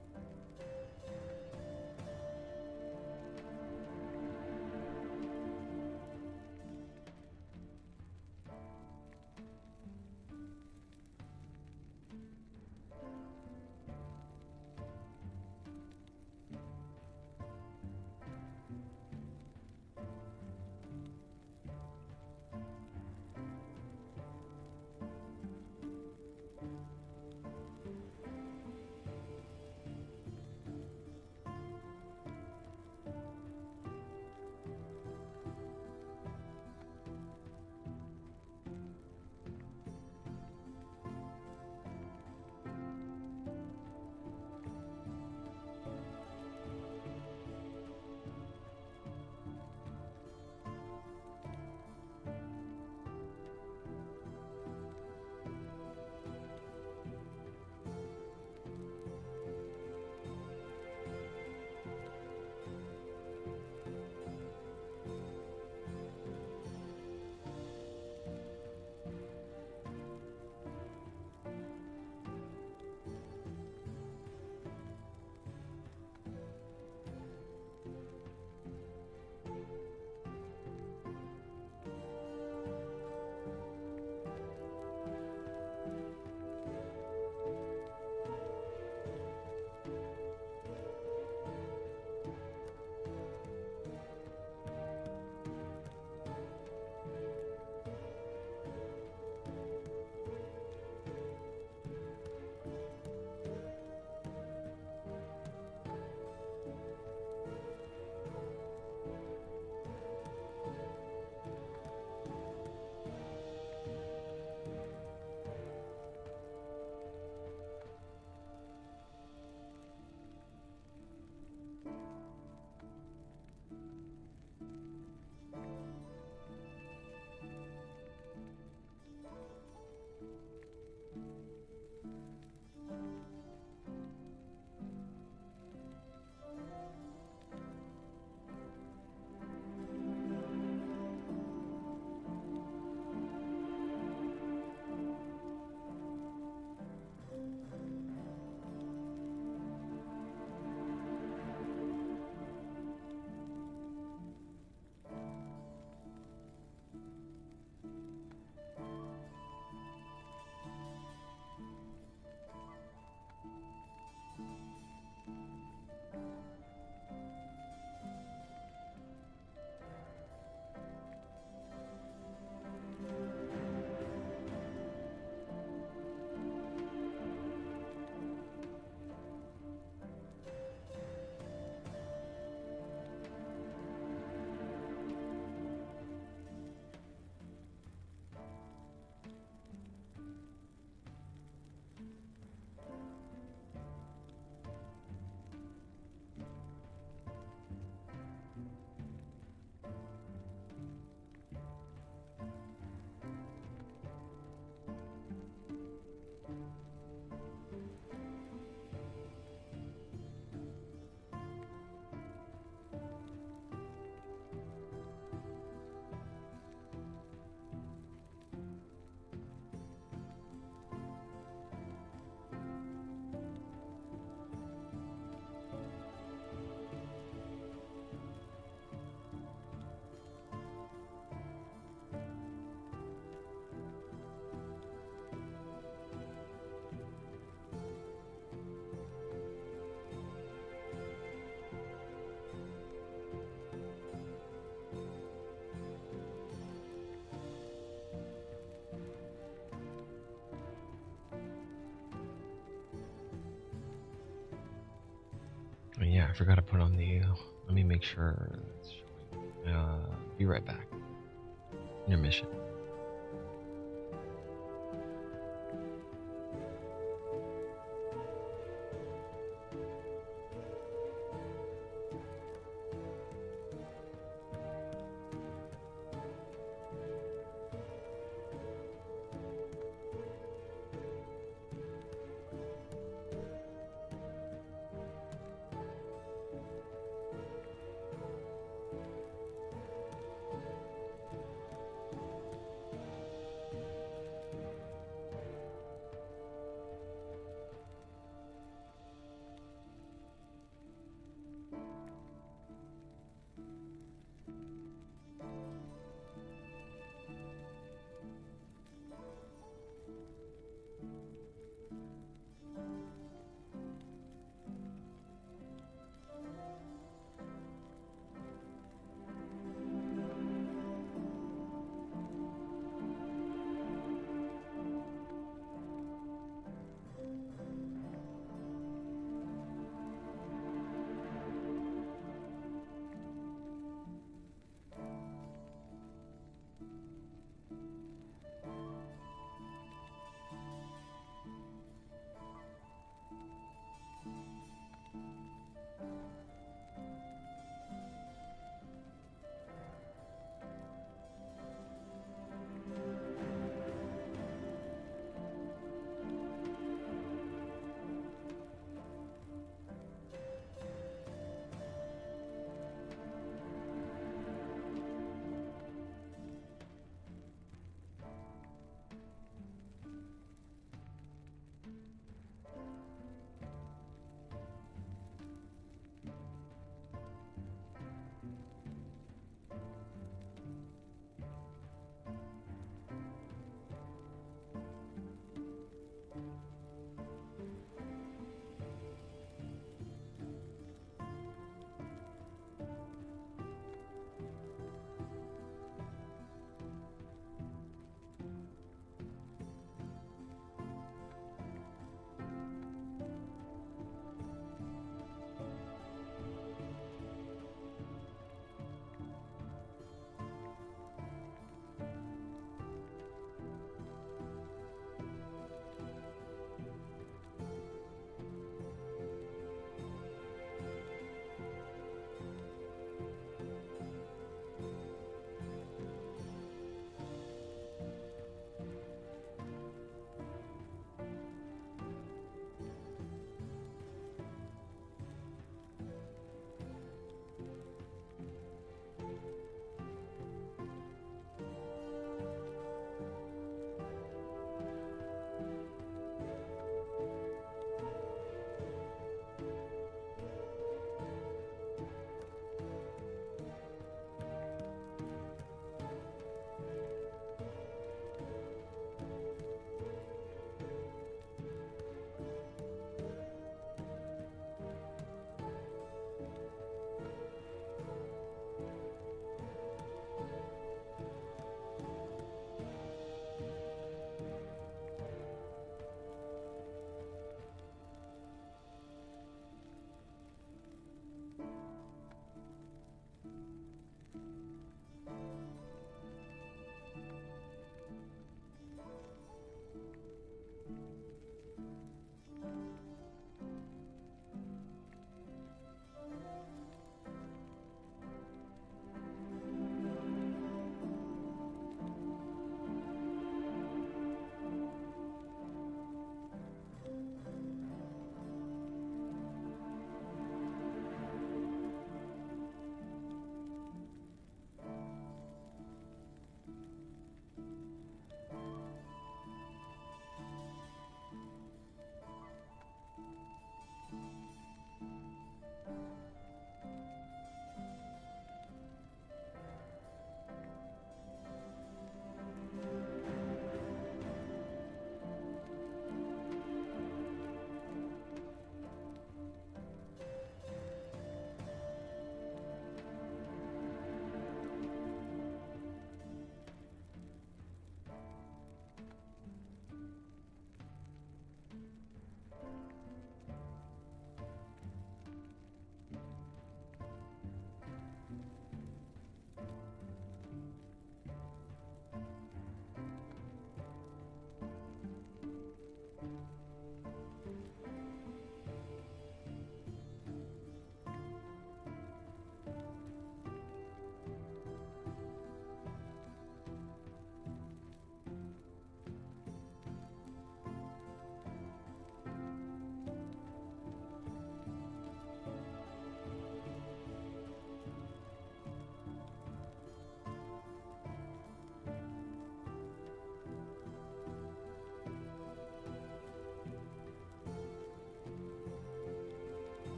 forgot to put on the. Let me make sure it's showing. Be right back. Intermission.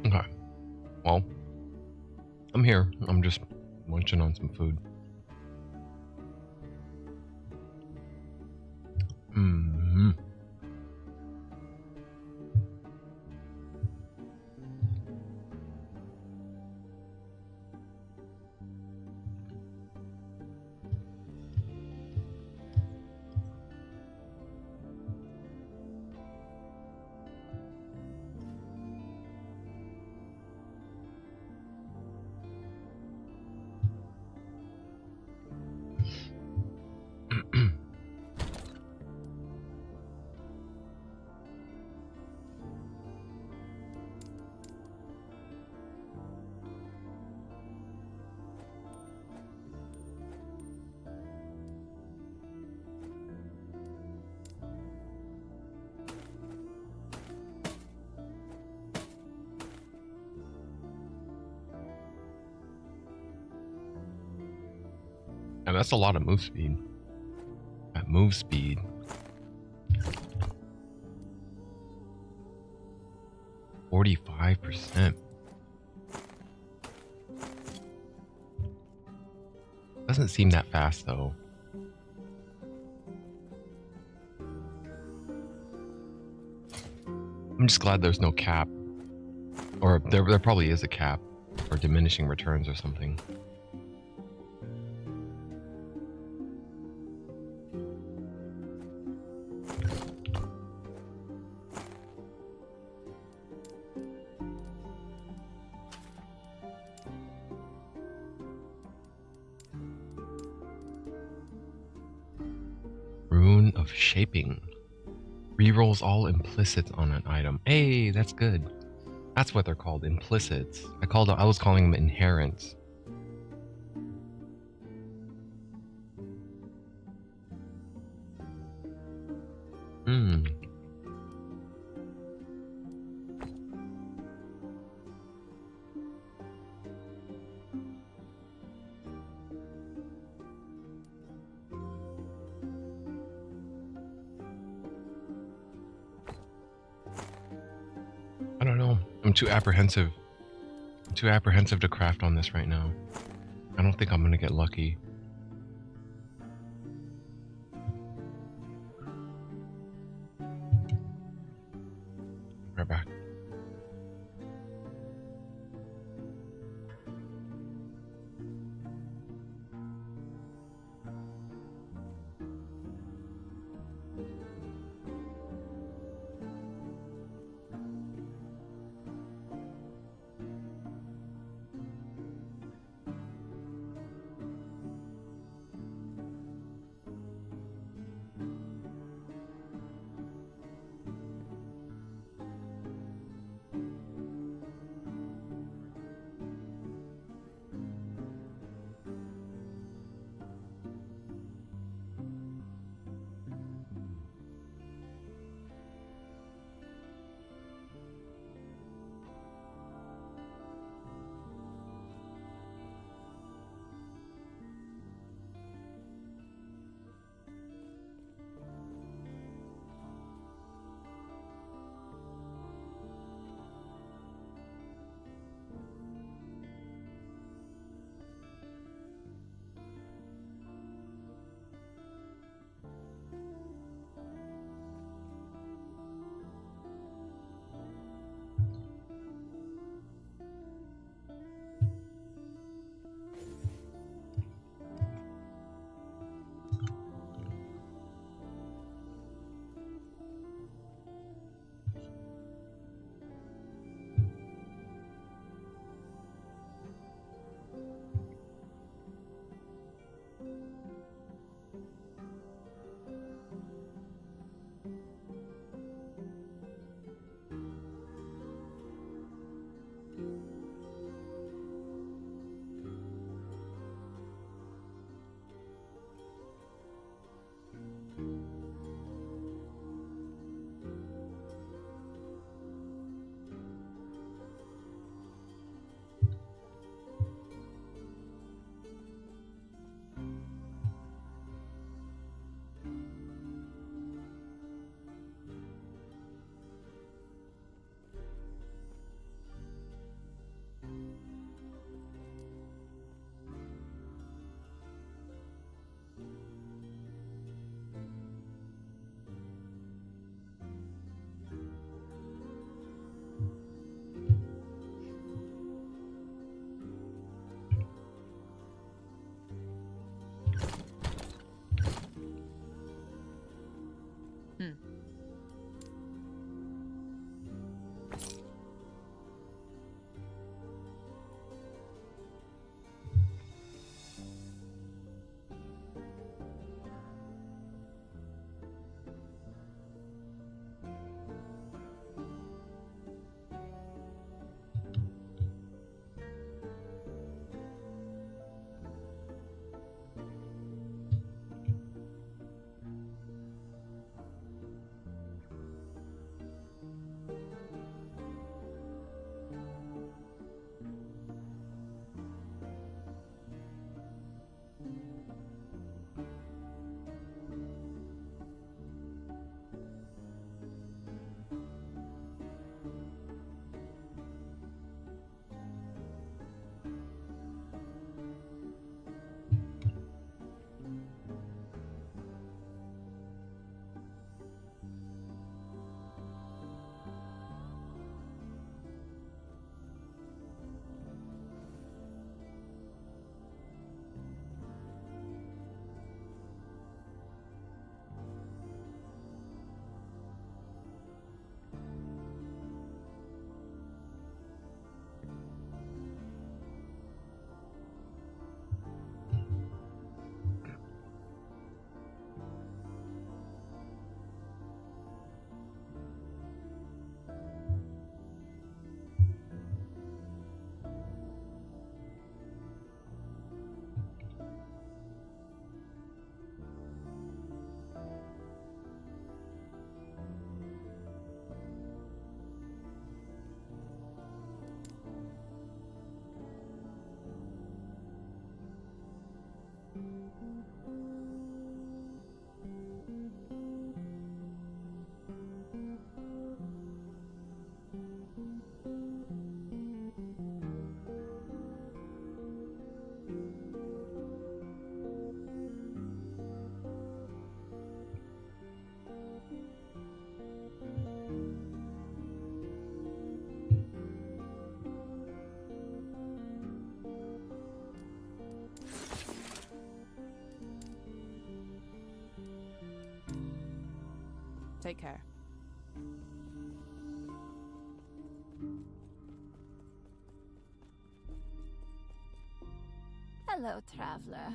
Okay. Well, I'm here. I'm just munching on some food. Mm-hmm. And that's a lot of move speed. At move speed. %45%. Doesn't seem that fast though. I'm just glad there's no cap. Or there probably is a cap. Or diminishing returns or something. Rune of Shaping. Rerolls all implicits on an item. Hey, that's good. That's what they're called, implicits. I was calling them inherents. Hmm. I don't know. I'm too apprehensive. I'm too apprehensive to craft on this right now. I don't think I'm gonna get lucky. Right back. Take care. Hello, traveler.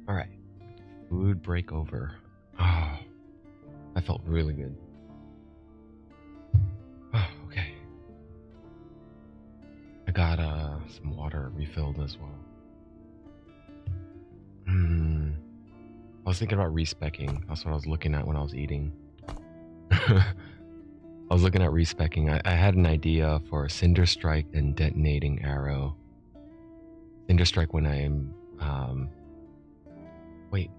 Alright. Food break over. Oh, that felt really good. Oh, okay. I got some water refilled as well. I was thinking about respecking. That's what I was looking at when I was eating. I was looking at respecking. I had an idea for Cinder Strike and Detonating Arrow. Cinder Strike when I'm... wait.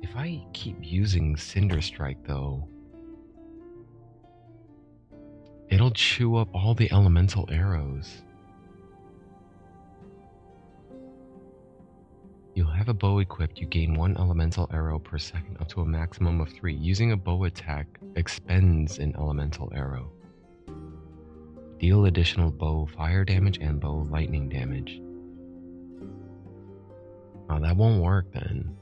If I keep using Cinder Strike, though... it'll chew up all the elemental arrows. You'll have a bow equipped. You gain 1 elemental arrow per second, up to a maximum of 3. Using a bow attack expends an elemental arrow. Deal additional bow fire damage and bow lightning damage. Oh, that won't work then.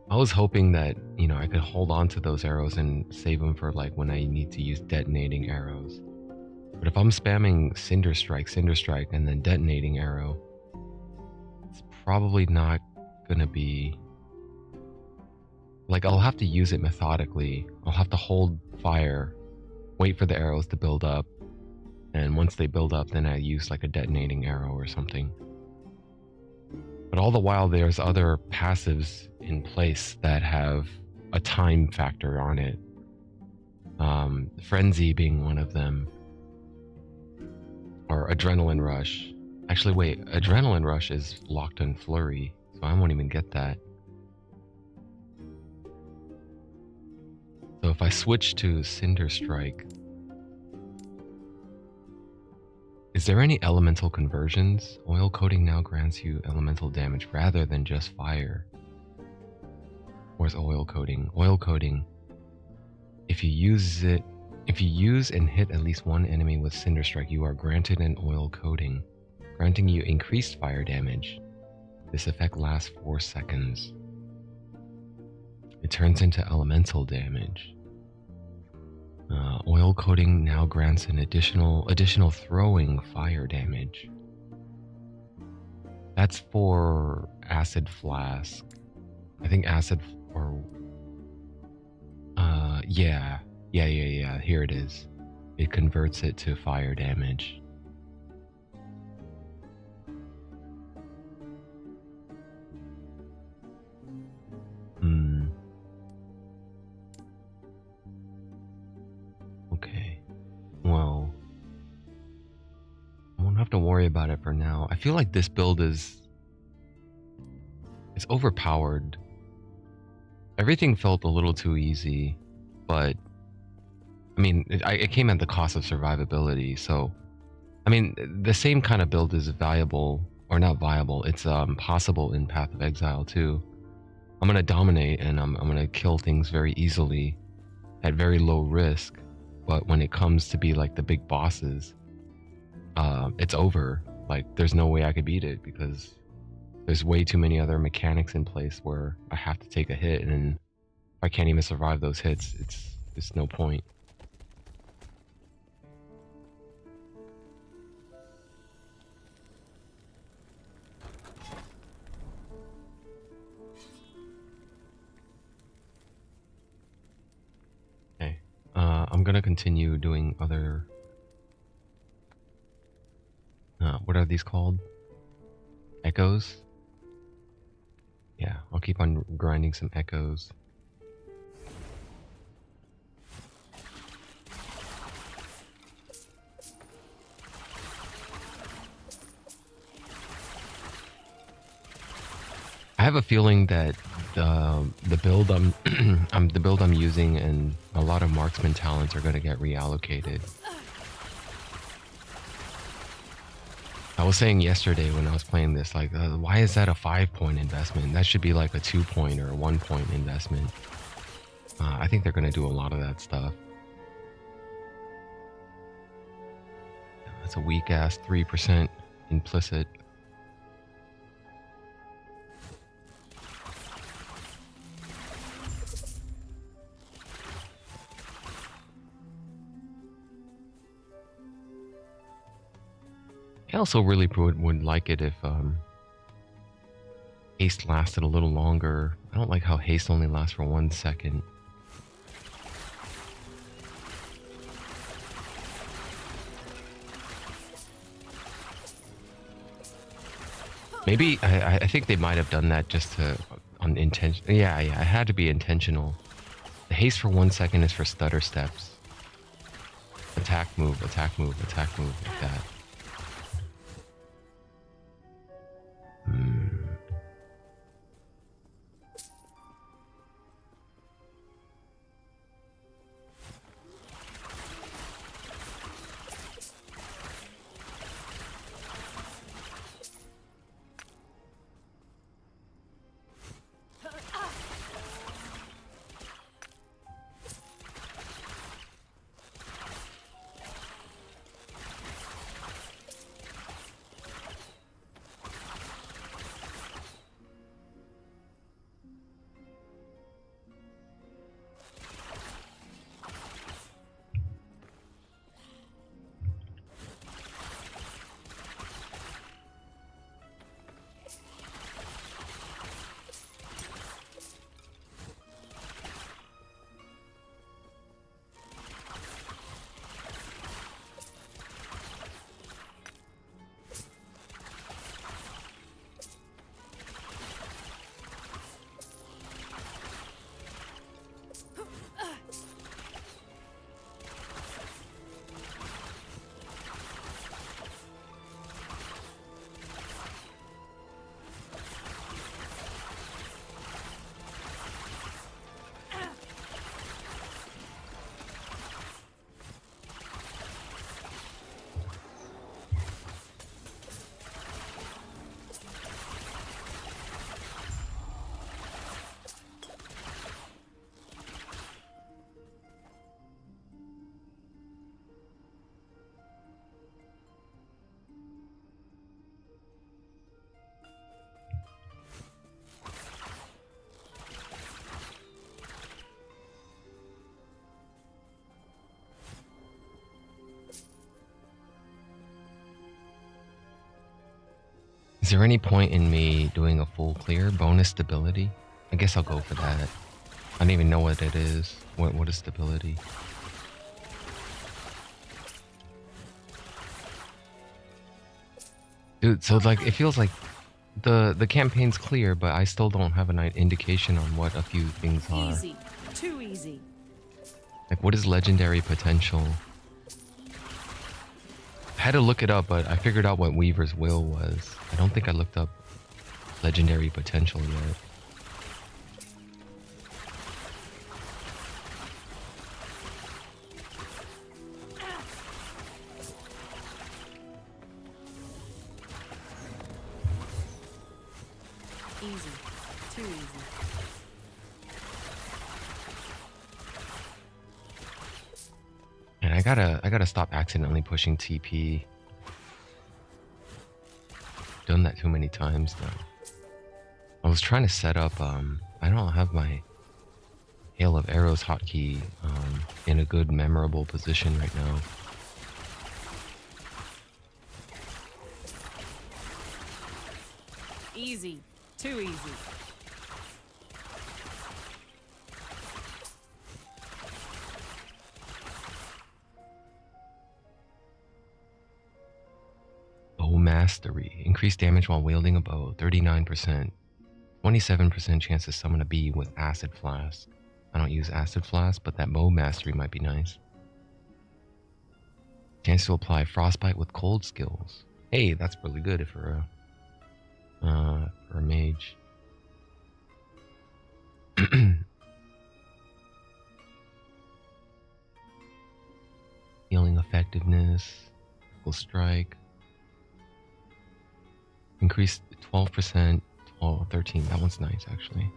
I was hoping that, you know, I could hold on to those arrows and save them for like when I need to use detonating arrows. But if I'm spamming Cinder Strike, and then Detonating Arrow, it's probably not gonna be... like, I'll have to use it methodically. I'll have to hold fire, wait for the arrows to build up, and once they build up, then I use like a Detonating Arrow or something. But all the while, there's other passives in place that have a time factor on it. Frenzy being one of them. Or Adrenaline Rush. Actually, wait, Adrenaline Rush is locked on Flurry, so I won't even get that. So if I switch to Cinder Strike, is there any elemental conversions? Oil coating now grants you elemental damage rather than just fire. Or is oil coating? Oil coating, if you use and hit at least 1 enemy with Cinder Strike, you are granted an oil coating, granting you increased fire damage. This effect lasts 4 seconds. It turns into elemental damage. Oil coating now grants an additional throwing fire damage. That's for Acid Flask. I think Acid or yeah. Here it is. It converts it to fire damage. Okay. Well, I won't have to worry about it for now. I feel like this build it's overpowered. Everything felt a little too easy, but I mean, it came at the cost of survivability. So, I mean, the same kind of build is viable, or not viable. It's possible in Path of Exile too. I'm gonna dominate and I'm gonna kill things very easily, at very low risk. But when it comes to be like the big bosses, it's over. Like, there's no way I could beat it because there's way too many other mechanics in place where I have to take a hit, and if I can't even survive those hits, it's no point. Okay, I'm gonna continue doing other... what are these called? Echoes? Yeah, I'll keep on grinding some echoes. I have a feeling that the build I'm using and a lot of marksman talents are going to get reallocated. I was saying yesterday when I was playing this, like, why is that a 5-point investment? That should be like a 2-point or a 1-point investment. I think they're going to do a lot of that stuff. That's a weak ass 3% implicit. I also really would like it if haste lasted a little longer. I don't like how haste only lasts for 1 second. Maybe I think they might have done that just to on intention. Yeah, it had to be intentional. The haste for 1 second is for stutter steps. Attack move, attack move, attack move, like that. Is there any point in me doing a full clear? Bonus stability? I guess I'll go for that. I don't even know what it is. What is stability? Dude, so like it feels like the campaign's clear, but I still don't have an indication on what a few things are. Easy. Too easy. Like what is legendary potential? I had to look it up, but I figured out what Weaver's Will was. I don't think I looked up legendary potential yet. Easy. Too easy. And I gotta stop accidentally pushing TP. Done that too many times now. I was trying to set up I don't have my Hail of Arrows hotkey in a good memorable position right now. Easy. Too easy. Bow Mastery. Increased damage while wielding a bow. 39%. 27% chance to summon a bee with Acid Flask. I don't use Acid Flask, but that Bow Mastery might be nice. Chance to apply Frostbite with Cold skills. Hey, that's really good for a mage. Healing effectiveness. Critical strike. Increased 12%. 12, 13. That one's nice, actually.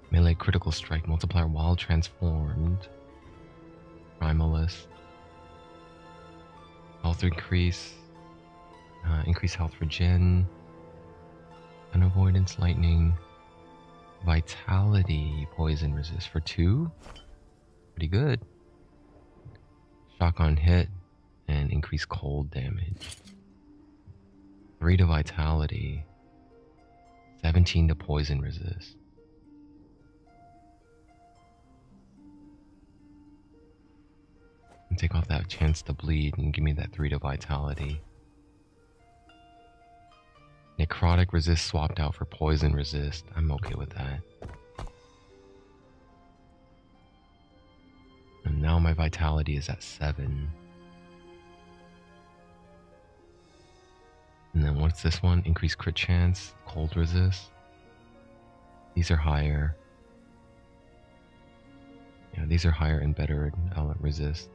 Melee critical strike. Multiplier while transformed. Primalist. Health increase. Increase health regen. Unavoidance, lightning. Vitality, poison resist for 2. Pretty good. Shock on hit and increase cold damage. 3 to vitality, 17 to poison resist. And take off that chance to bleed and give me that 3 to vitality. Necrotic resist swapped out for poison resist. I'm okay with that. And now my vitality is at 7. And then what's this one? Increased crit chance, cold resist. These are higher. Yeah, these are higher and better resist.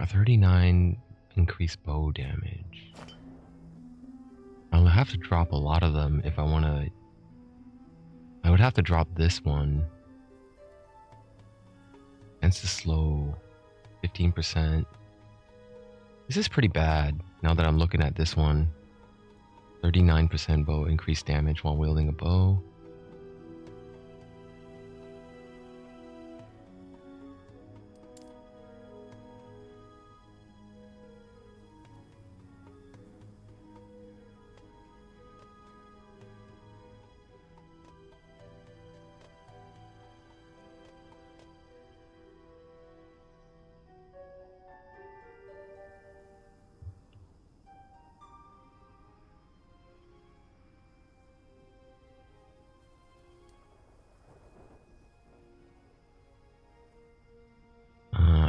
39 increased bow damage. I'll have to drop a lot of them if I want to. I would have to drop this one. Chance to slow, 15%. This is pretty bad now that I'm looking at this one. 39% bow increased damage while wielding a bow.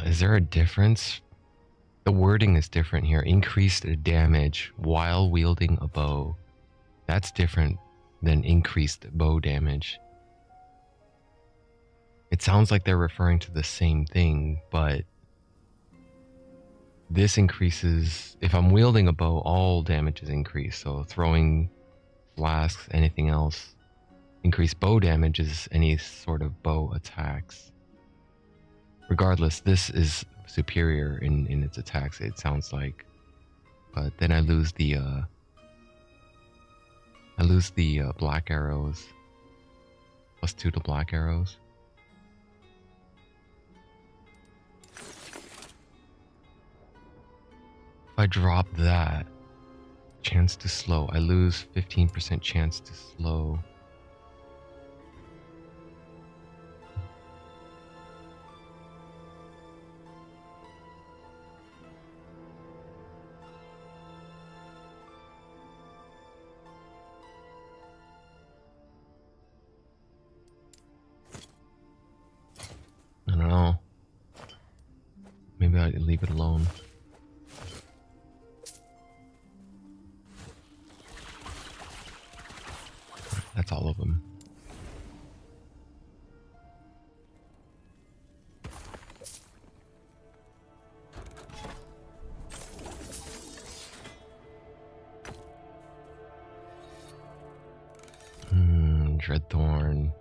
Is there a difference? The wording is different here. Increased damage while wielding a bow. That's different than increased bow damage. It sounds like they're referring to the same thing, but this increases, if I'm wielding a bow, all damage is increased. So throwing flasks, anything else. Increased bow damage is any sort of bow attacks. Regardless, this is superior in its attacks, it sounds like. But then I lose the black arrows. +2 to black arrows. If I drop that, chance to slow, I lose 15% chance to slow. I don't know. Maybe I'll leave it alone. That's all of them. Dreadthorn.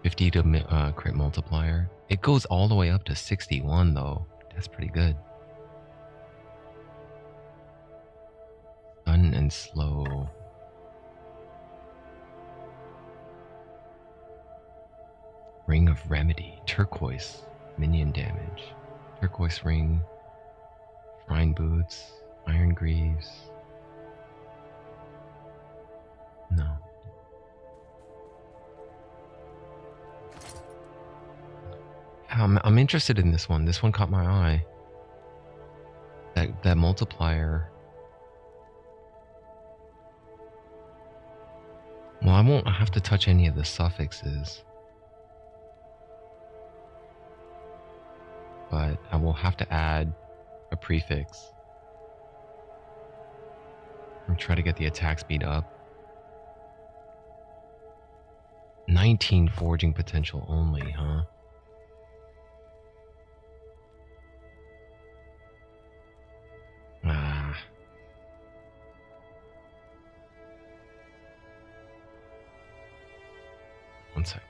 50 to crit multiplier. It goes all the way up to 61 though. That's pretty good. Stun and slow. Ring of Remedy. Turquoise. Minion damage. Turquoise ring. Shrine boots. Iron greaves. No. I'm interested in this one. This one caught my eye. That multiplier. Well, I won't have to touch any of the suffixes. But I will have to add a prefix. And try to get the attack speed up. 19 forging potential only, huh? One sec.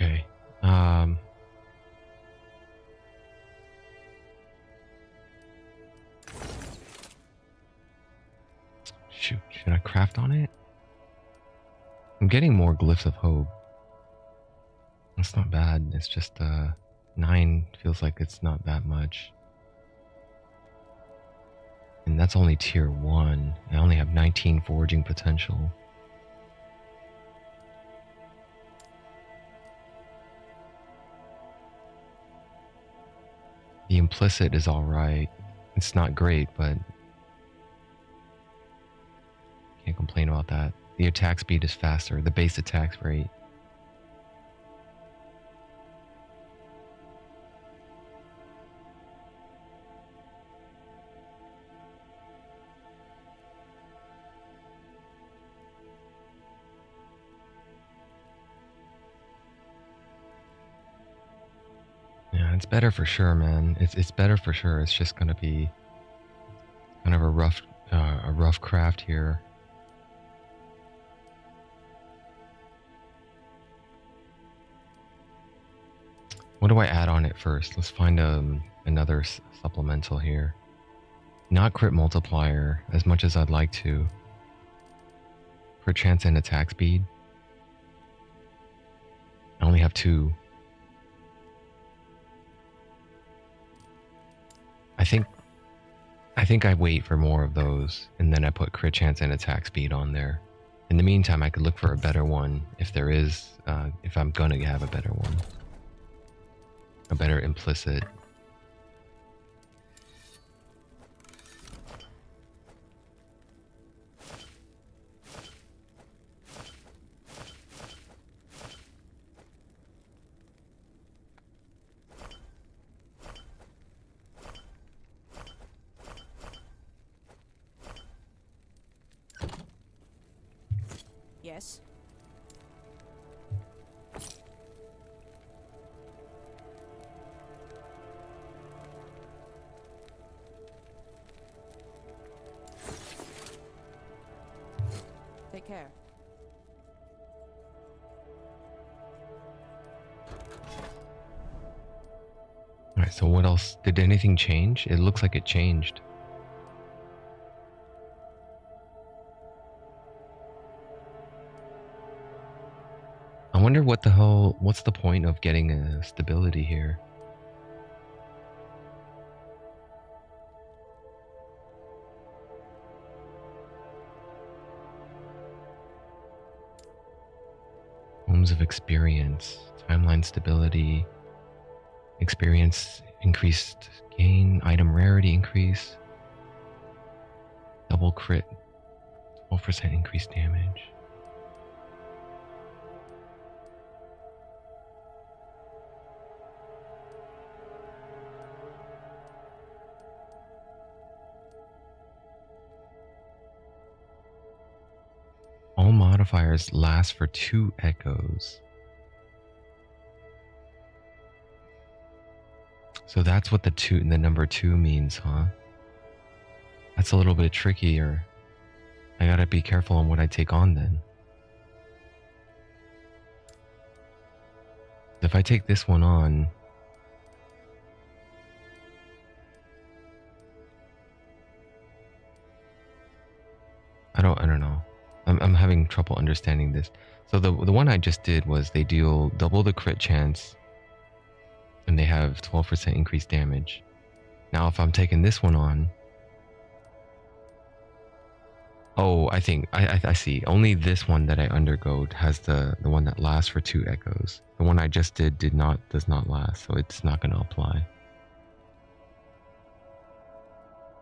Okay. Shoot, should I craft on it? I'm getting more glyphs of hope. It's not bad. It's just 9 feels like it's not that much. And that's only tier 1. I only have 19 foraging potential. The implicit is alright. It's not great, but can't complain about that. The attack speed is faster, the base attack rate. Yeah, it's better for sure, man. It's better for sure. It's just gonna be kind of a rough craft here. What do I add on it first? Let's find another supplemental here. Not crit multiplier, as much as I'd like to. Crit chance and attack speed. I only have 2. I think I wait for more of those, and then I put crit chance and attack speed on there. In the meantime, I could look for a better one if there is, if I'm gonna have a better one. A better implicit. Yes. Take care. Alright, so what else? Did anything change? It looks like it changed. I wonder what the hell, what's the point of getting a stability here? Homes of experience, timeline stability, experience increased gain, item rarity increase, double crit, 12% increased damage. All modifiers last for 2 echoes. So that's what the number 2 means, huh? That's a little bit trickier. I gotta be careful on what I take on then. If I take this one on, I don't know. I'm having trouble understanding this. So the one I just did was they deal double the crit chance and they have 12% increased damage. Now if I'm taking this one on, oh, I think I see. Only this one that I undergo has the one that lasts for 2 echoes. The one I just did does not last, so it's not going to apply.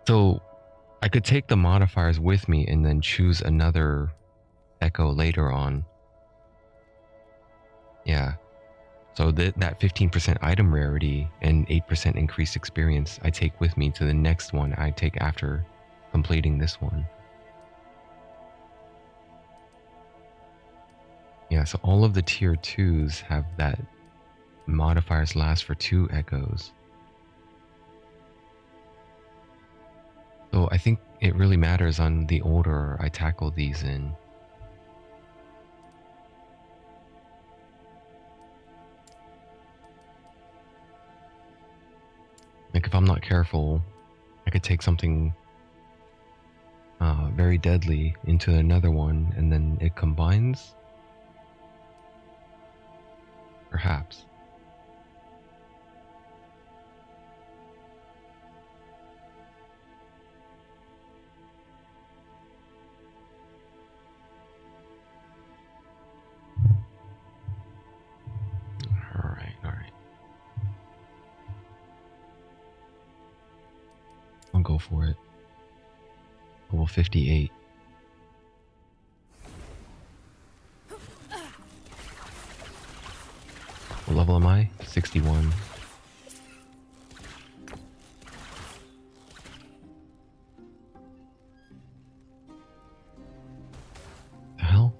So I could take the modifiers with me and then choose another echo later on. Yeah. So that 15% item rarity and 8% increased experience I take with me to the next one I take after completing this one. Yeah, so all of the tier 2s have that modifiers last for 2 echoes. So I think it really matters on the order I tackle these in. Like, if I'm not careful, I could take something very deadly into another one, and then it combines? Perhaps. Alright. I'll go for it. Level 58. What level am I? 61. The hell?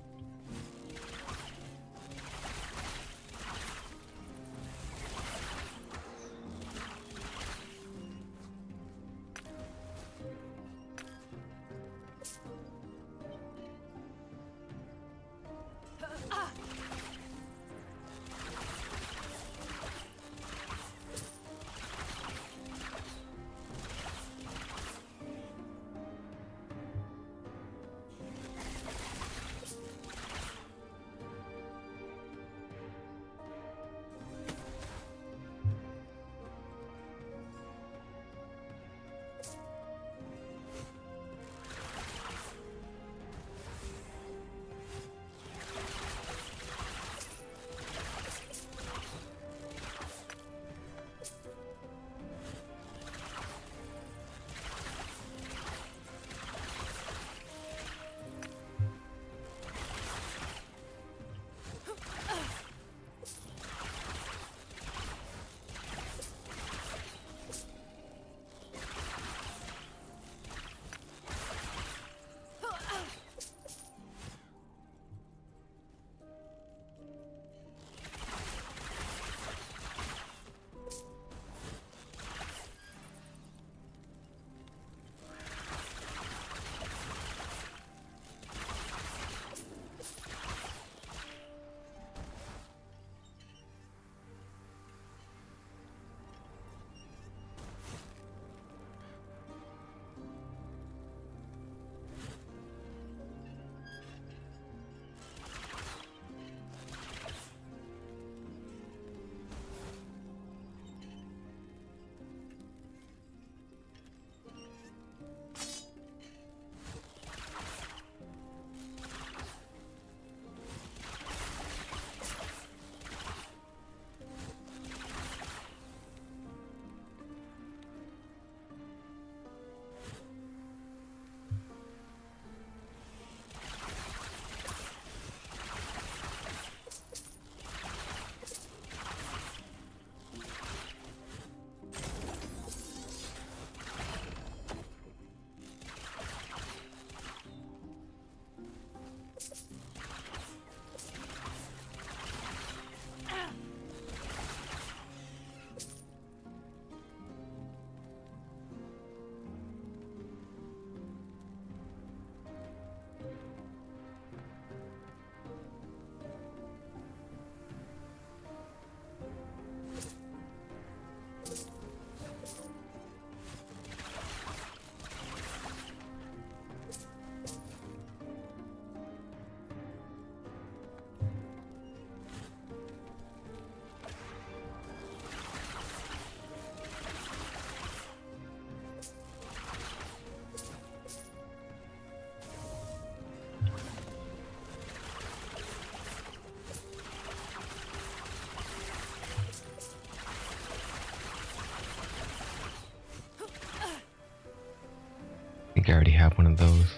I think I already have one of those.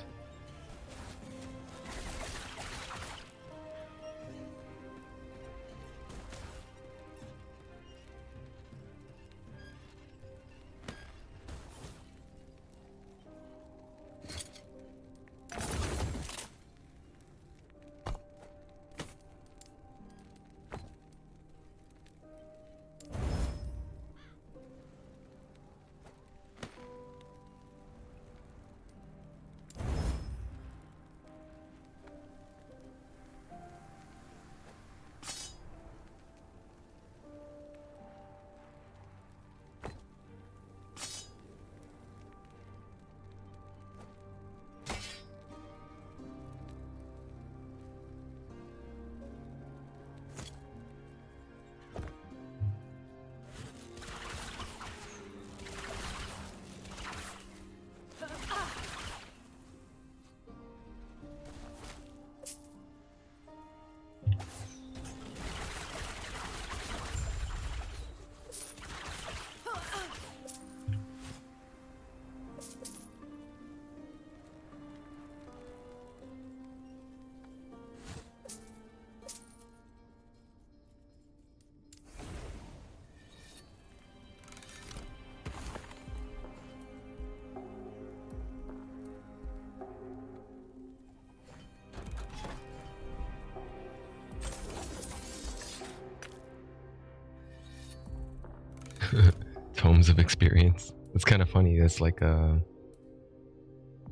Tomes of experience. It's kind of funny. It's like I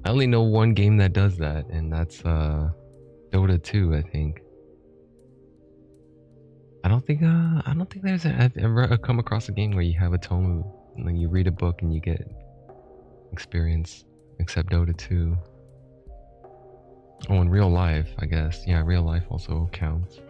only know one game that does that, and that's Dota 2, I think. I don't think I've ever come across a game where you have a tome and then you read a book and you get experience, except Dota 2. Oh, in real life, I guess. Yeah, real life also counts.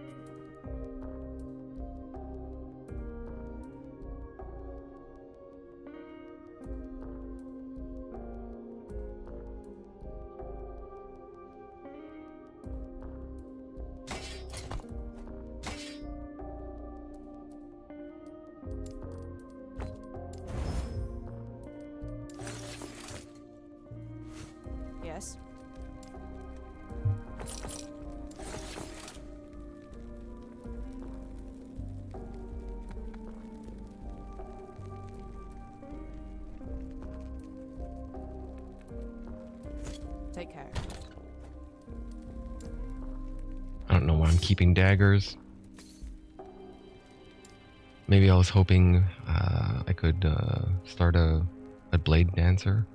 Yes. Take care. I don't know why I'm keeping daggers. Maybe I was hoping I could start a blade dancer.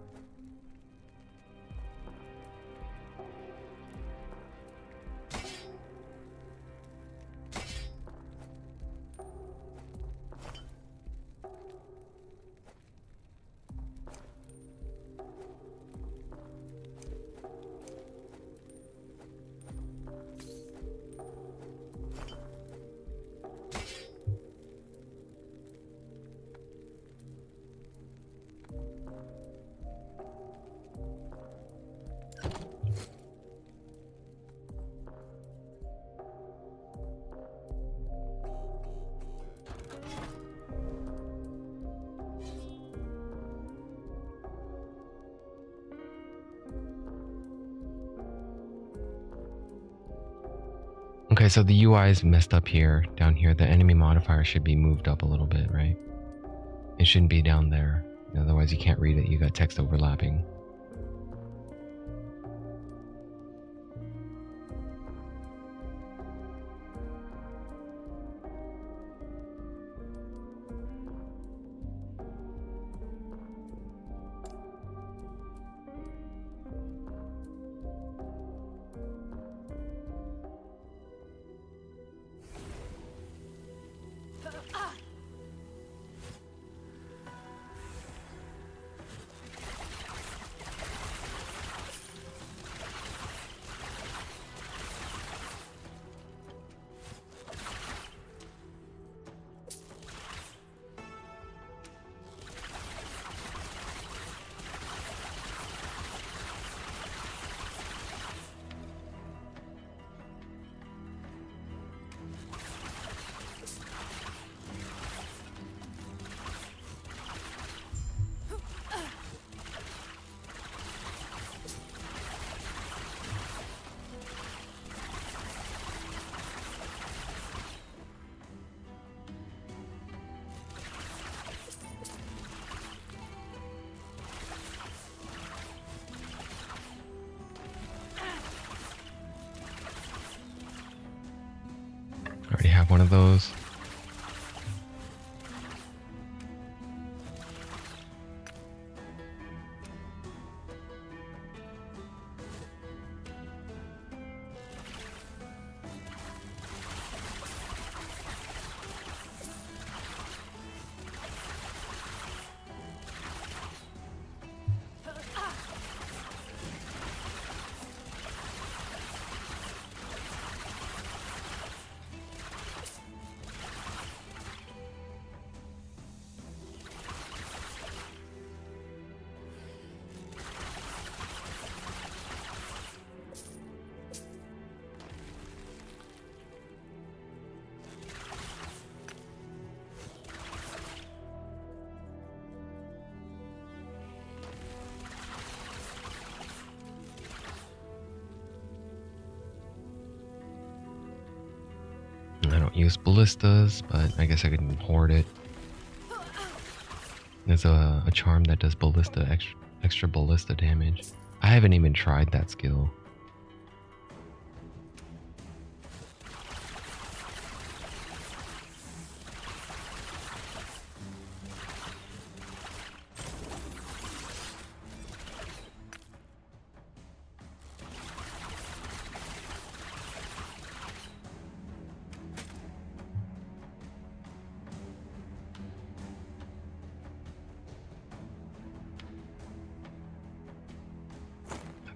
Okay, so the UI is messed up here. Down here, the enemy modifier should be moved up a little bit, right? It shouldn't be down there. Otherwise, you can't read it. You got text overlapping. I already have one of those. I don't use ballistas, but I guess I can hoard it. There's a charm that does ballista extra ballista damage. I haven't even tried that skill.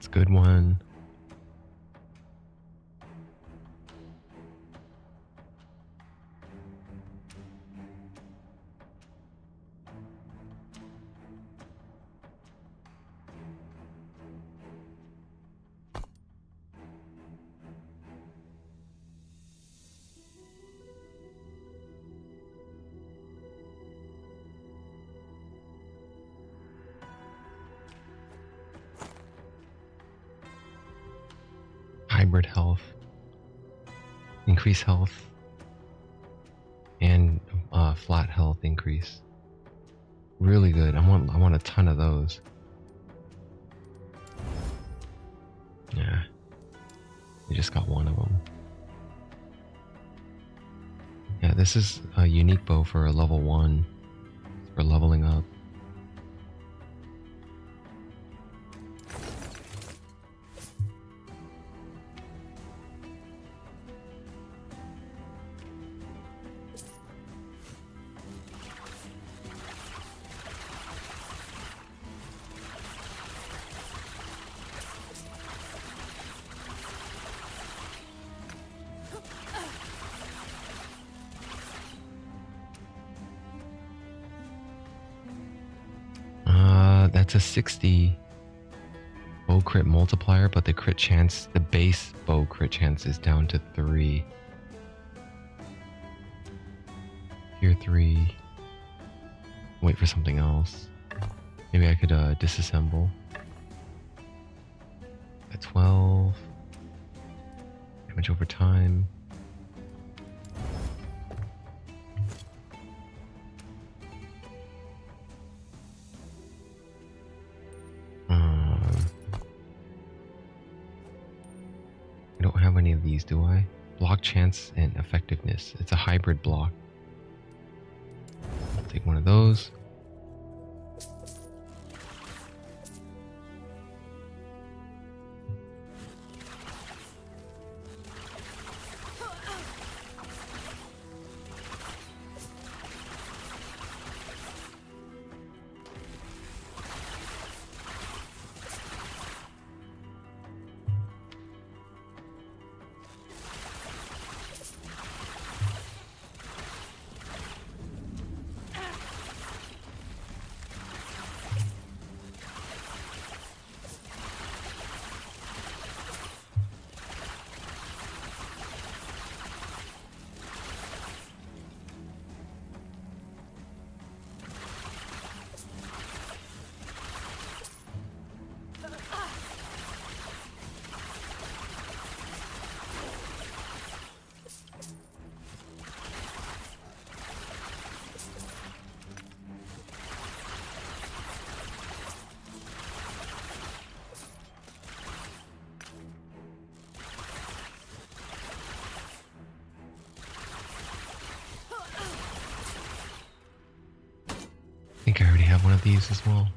That's a good one. Hybrid health, increase health, and flat health increase. Really good. I want a ton of those. Yeah, we just got one of them. Yeah, this is a unique bow for a level 1 for leveling up. That's a 60 bow crit multiplier, but the crit chance, the base bow crit chance is down to 3. Tier 3. Wait for something else. Maybe I could disassemble. At 12. Damage over time. I don't have any of these, do I? Block chance and effectiveness. It's a hybrid block. I'll take one of those. I think I already have one of these as well.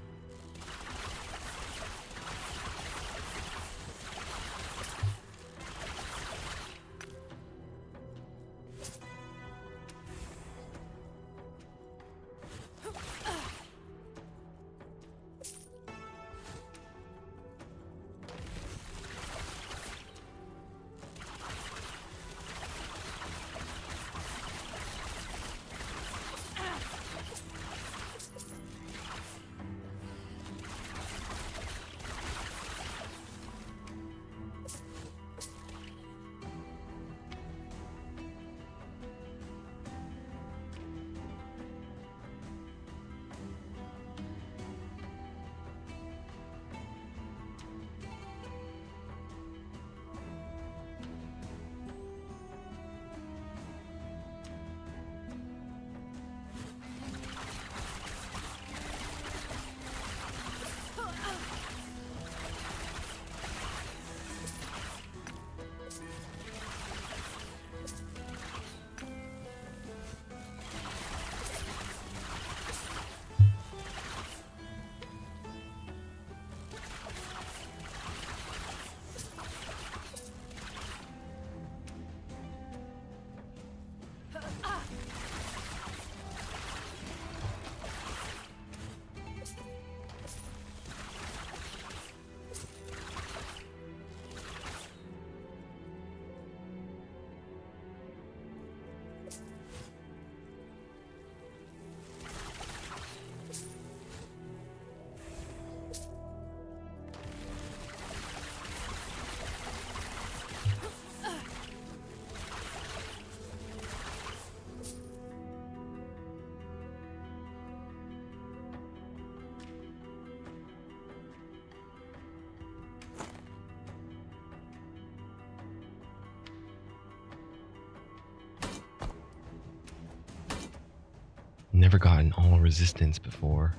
Never gotten all resistance before.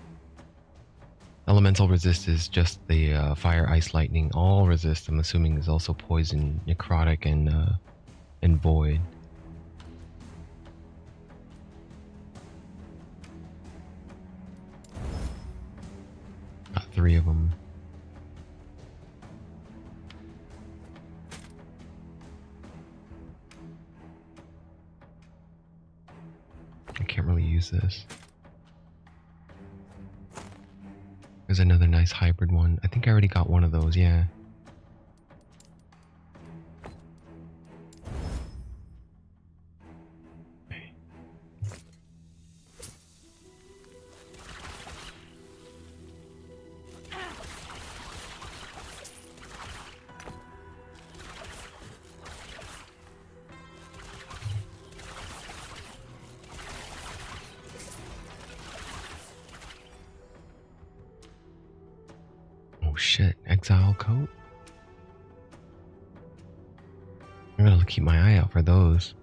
Elemental resist is just the fire, ice, lightning. All resist, I'm assuming, is also poison, necrotic, and void. Got 3 of them. I can't really use this. There's another nice hybrid one. I think I already got one of those, yeah. Oh shit, exile coat? I'm gonna keep my eye out for those.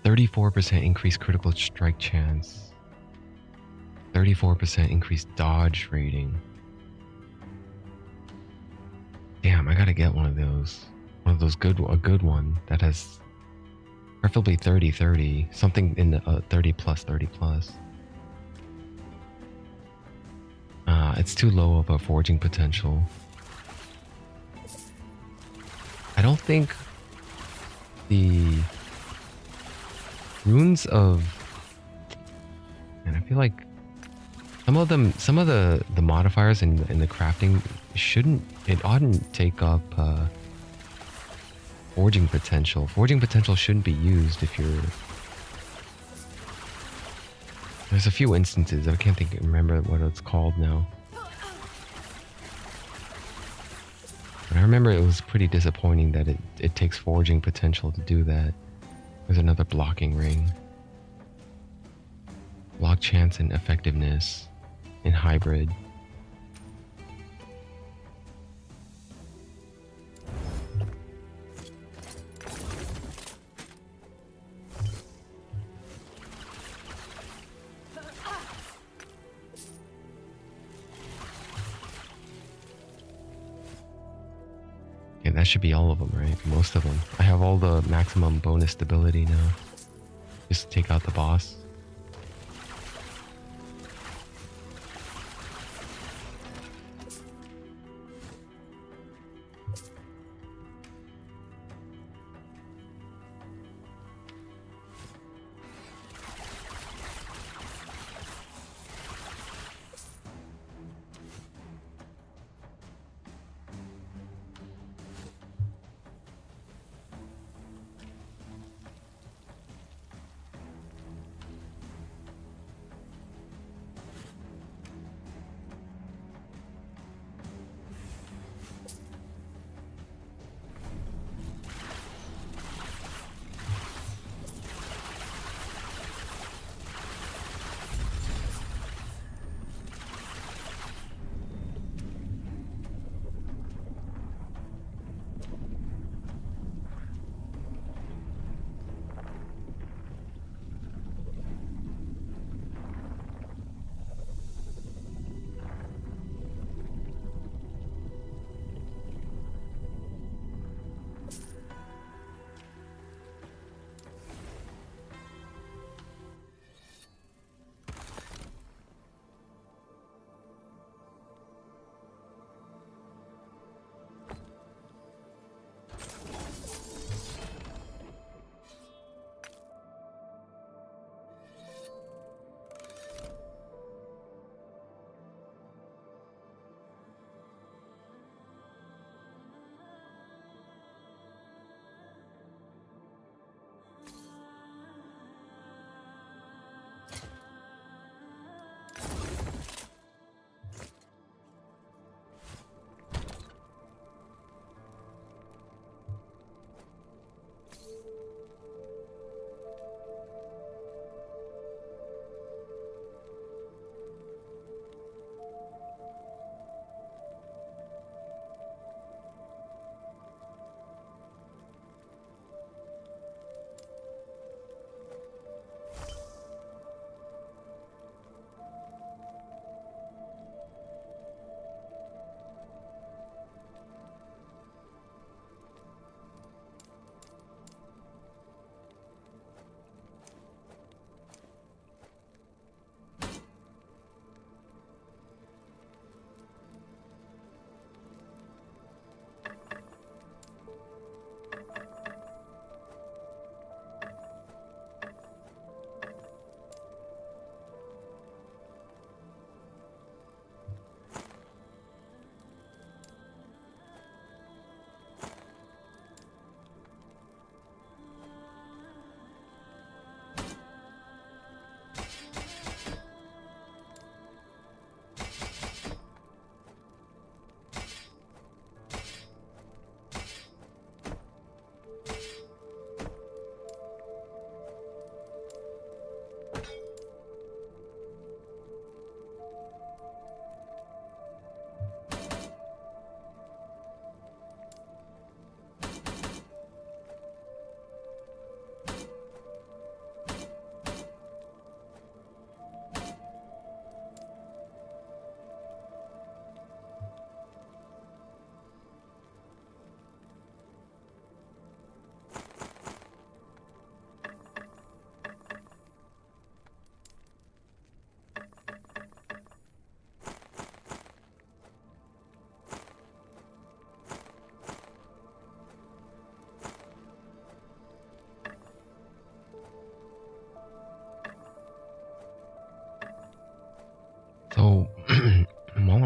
34% increased critical strike chance. 34% increased dodge rating. Damn, I gotta get one of those. One of those a good one that has preferably 30-30. Something in the 30 plus, 30 plus. It's too low of a forging potential. I don't think the runes of... And I feel like some of the modifiers in the crafting oughtn't take up forging potential. Forging potential shouldn't be used if you're... There's a few instances, I can't remember what it's called now. But I remember it was pretty disappointing that it takes forging potential to do that. There's another blocking ring. Block chance and effectiveness in hybrid. Yeah, that should be all of them, right? Most of them. I have all the maximum bonus stability now. Just take out the boss.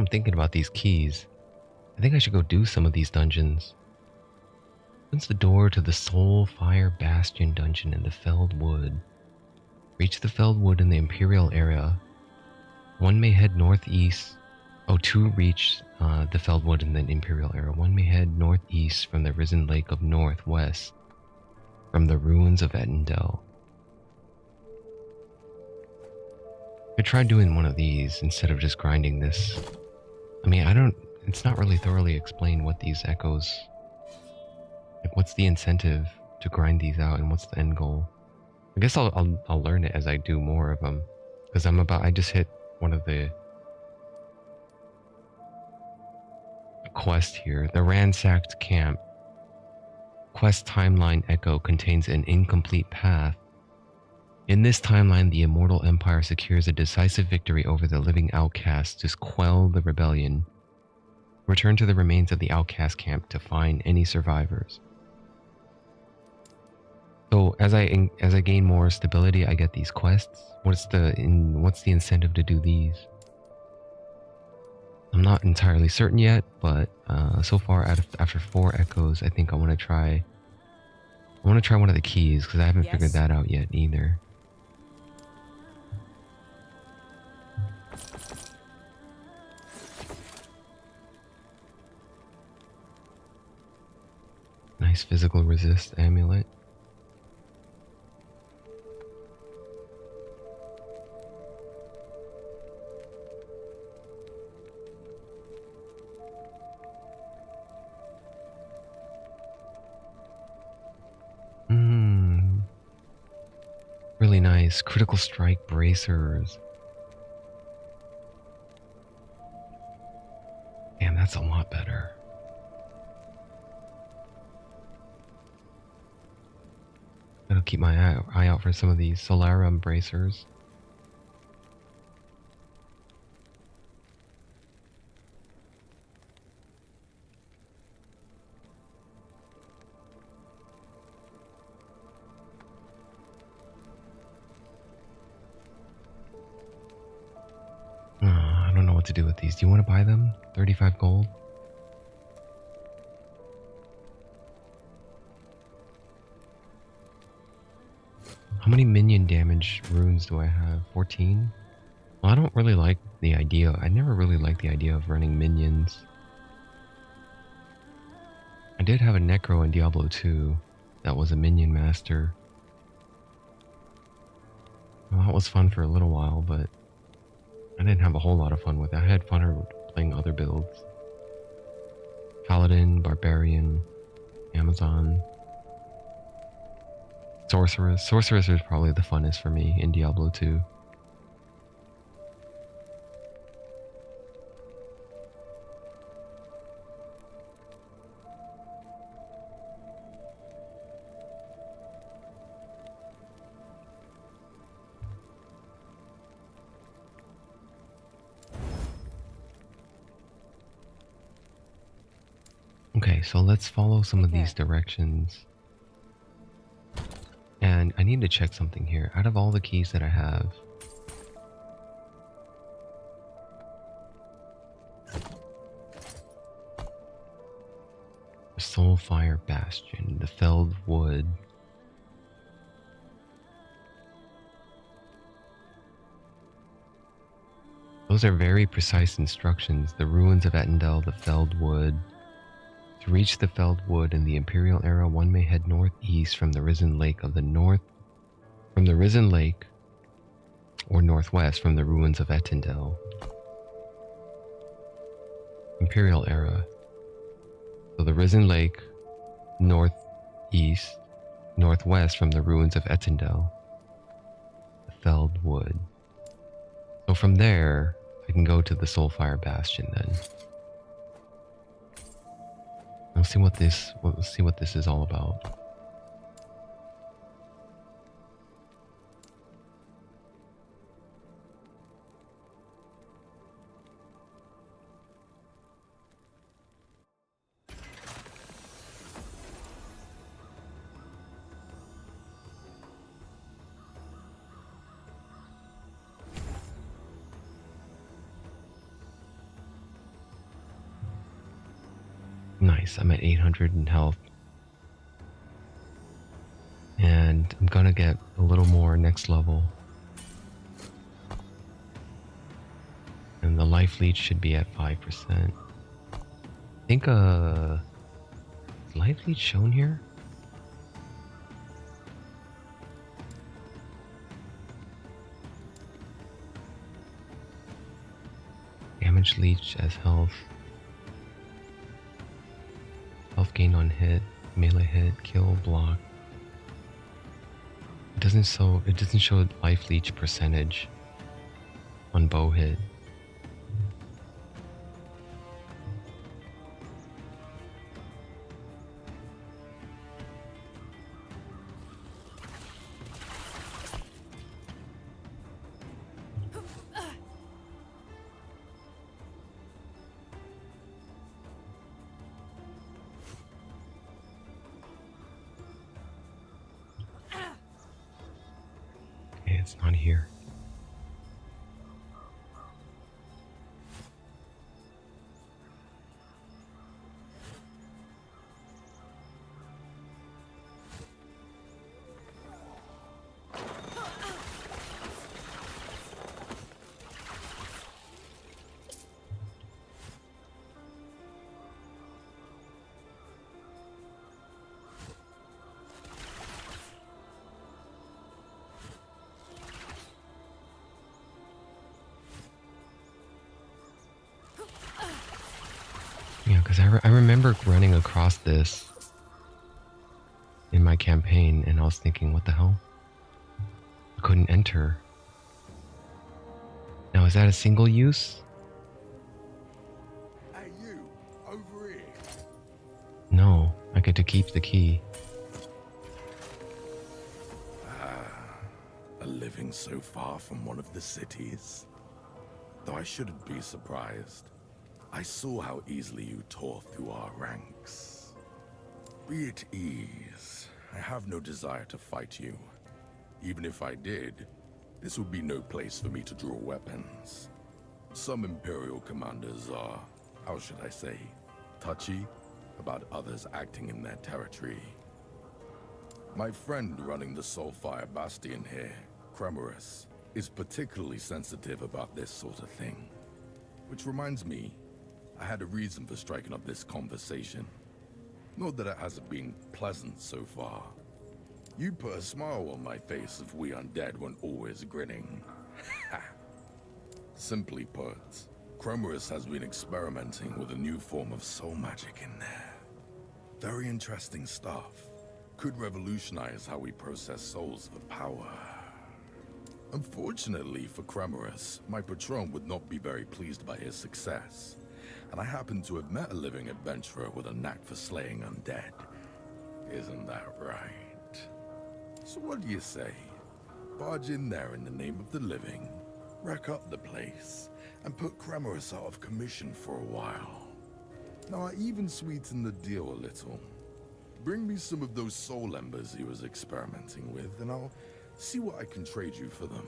I'm thinking about these keys. I think I should go do some of these dungeons. Opens the door to the Soulfire Bastion dungeon in the Felled Wood. Reach the Felled Wood in the Imperial area. One may head northeast. Oh, to reach the Felled Wood in the Imperial area, one may head northeast from the Risen Lake of Northwest, from the ruins of Etendel. I tried doing one of these instead of just grinding this. I mean, it's not really thoroughly explained what these echoes, like what's the incentive to grind these out and what's the end goal. I guess I'll learn it as I do more of them, because I just hit one of the quest here. The ransacked camp. Quest timeline echo contains an incomplete path. In this timeline, the Immortal Empire secures a decisive victory over the living outcasts to quell the rebellion. Return to the remains of the outcast camp to find any survivors. So as I gain more stability, I get these quests. What's the incentive to do these? I'm not entirely certain yet, but so far after 4 echoes, I think I want to try one of the keys, because I haven't figured that out yet either. Nice physical resist amulet. Really nice. Critical strike bracers. Damn, that's a lot better. Gotta keep my eye out for some of these Solarum bracers. I don't know what to do with these. Do you want to buy them? 35 gold? How many minion damage runes do I have? 14? Well, I don't really like the idea. I never really liked the idea of running minions. I did have a Necro in Diablo 2 that was a minion master. Well, that was fun for a little while, but I didn't have a whole lot of fun with it. I had fun playing other builds. Paladin, Barbarian, Amazon. Sorceress. Sorceress is probably the funnest for me in Diablo 2. Okay, so let's follow some of these directions. And I need to check something here. Out of all the keys that I have, the Soulfire Bastion, the Felled Wood, those are very precise instructions. The ruins of Etendel, the Felled Wood. To reach the Felled Wood in the Imperial era, one may head northeast from the Risen Lake of the North, from the Risen Lake, or northwest from the ruins of Etendel. Imperial era. So the Risen Lake, northeast, northwest from the ruins of Etendel, the Felled Wood. So from there, I can go to the Soulfire Bastion then. We'll see what this is all about. Nice, I'm at 800 in health. And I'm gonna get a little more next level. And the life leech should be at 5%. I think, is life leech shown here? Damage leech as health. Health gain on hit, melee hit, kill, block. It doesn't show life leech percentage on bow hit. Okay, it's not here. Yeah, because I remember running across this in my campaign, and I was thinking, what the hell? I couldn't enter. Now, is that a single use? Hey, you, over here. No, I get to keep the key. A living so far from one of the cities. Though I shouldn't be surprised. I saw how easily you tore through our ranks. Be at ease. I have no desire to fight you. Even if I did, this would be no place for me to draw weapons. Some Imperial commanders are, how should I say, touchy about others acting in their territory. My friend running the Soulfire Bastion here, Cremorus, is particularly sensitive about this sort of thing. Which reminds me, I had a reason for striking up this conversation. Not that it hasn't been pleasant so far. You put a smile on my face if we undead weren't always grinning. Simply put, Cremorus has been experimenting with a new form of soul magic in there. Very interesting stuff. Could revolutionize how we process souls for power. Unfortunately for Cremorus, my patron would not be very pleased by his success. And I happen to have met a living adventurer with a knack for slaying undead. Isn't that right? So what do you say? Barge in there in the name of the living, wreck up the place, and put Cremorus out of commission for a while. Now I even sweeten the deal a little. Bring me some of those soul embers he was experimenting with, and I'll see what I can trade you for them.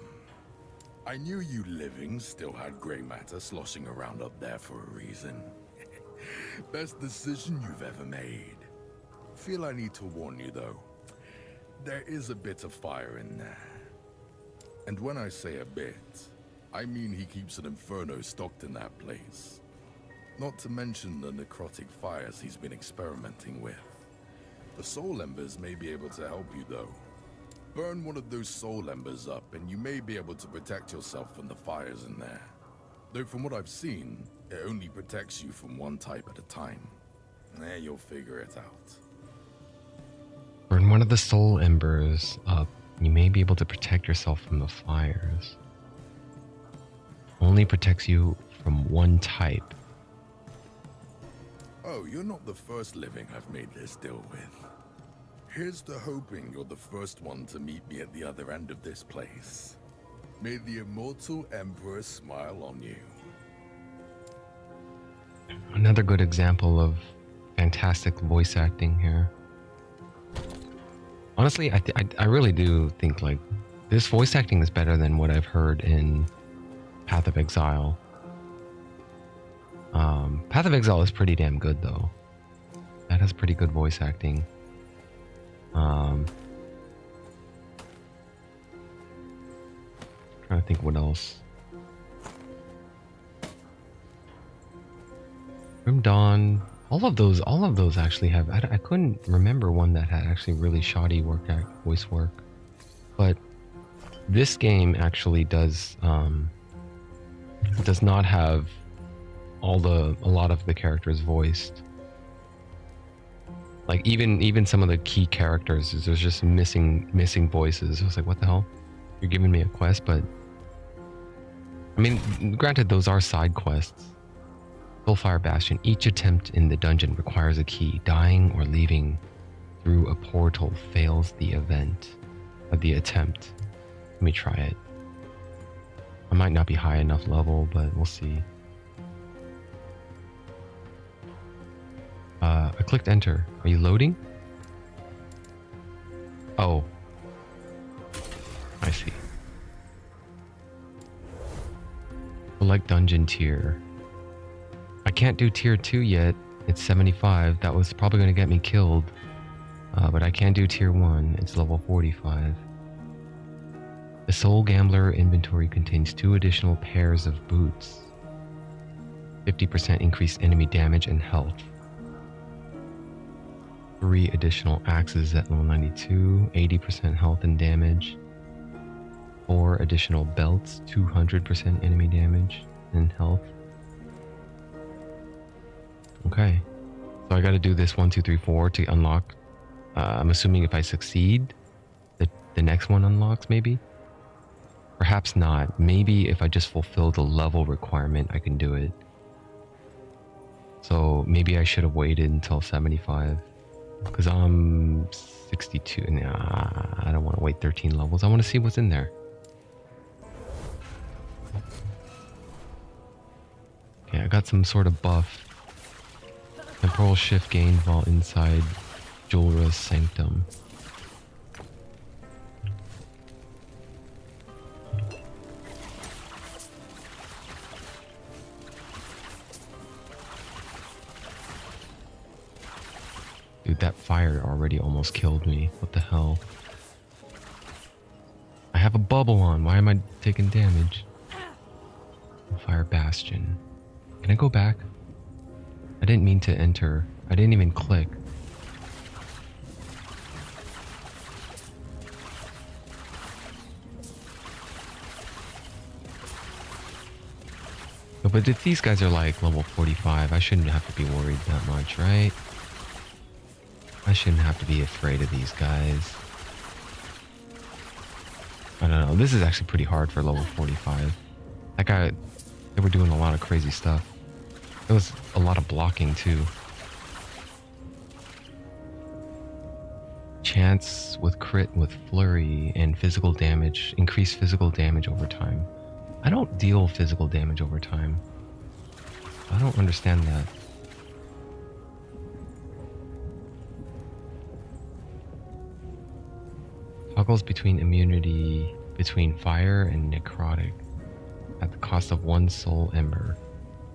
I knew you living still had grey matter sloshing around up there for a reason. Best decision you've ever made. Feel I need to warn you though. There is a bit of fire in there. And when I say a bit, I mean he keeps an inferno stocked in that place. Not to mention the necrotic fires he's been experimenting with. The soul embers may be able to help you though. Burn one of those soul embers up and you may be able to protect yourself from the fires in there. Though from what I've seen, it only protects you from one type at a time. You'll figure it out. Burn one of the soul embers up. You may be able to protect yourself from the fires. Only protects you from one type. Oh, you're not the first living I've made this deal with. Here's to hoping you're the first one to meet me at the other end of this place. May the immortal Emperor smile on you. Another good example of fantastic voice acting here. Honestly, I really do think like this voice acting is better than what I've heard in Path of Exile. Path of Exile is pretty damn good though. That has pretty good voice acting. Trying to think what else. Grim Dawn. All of those actually have. I couldn't remember one that had actually really shoddy voice work, but this game actually does not have a lot of the characters voiced. Like even some of the key characters, there's just missing voices. I was like, what the hell? You're giving me a quest, but I mean, granted, those are side quests. Soulfire Bastion. Each attempt in the dungeon requires a key. Dying or leaving through a portal fails the event of the attempt. Let me try it. I might not be high enough level, but we'll see. I clicked enter. Are you loading? Oh. I see. Select dungeon tier. I can't do tier 2 yet. It's 75. That was probably going to get me killed. But I can do tier 1. It's level 45. The Soul Gambler inventory contains 2 additional pairs of boots. 50% increased enemy damage and health. 3 additional axes at level 92. 80% health and damage. 4 additional belts. 200% enemy damage and health. Okay, so I got to do this 1, 2, 3, 4 to unlock. I'm assuming if I succeed, the next one unlocks, maybe? Perhaps not. Maybe if I just fulfill the level requirement, I can do it. So maybe I should have waited until 75. Because I'm 62. Nah, I don't want to wait 13 levels. I want to see what's in there. Okay, I got some sort of buff. Temporal shift gained while inside Julra's sanctum. Dude, that fire already almost killed me. What the hell? I have a bubble on. Why am I taking damage? Fire Bastion. Can I go back? I didn't mean to enter. I didn't even click. But if these guys are like level 45, I shouldn't have to be worried that much, right? I shouldn't have to be afraid of these guys. I don't know. This is actually pretty hard for level 45. That guy, they were doing a lot of crazy stuff. There was a lot of blocking too. Chance with crit with flurry and physical damage. Increase physical damage over time. I don't deal physical damage over time. I don't understand that. Toggles between immunity between fire and necrotic at the cost of 1 soul ember.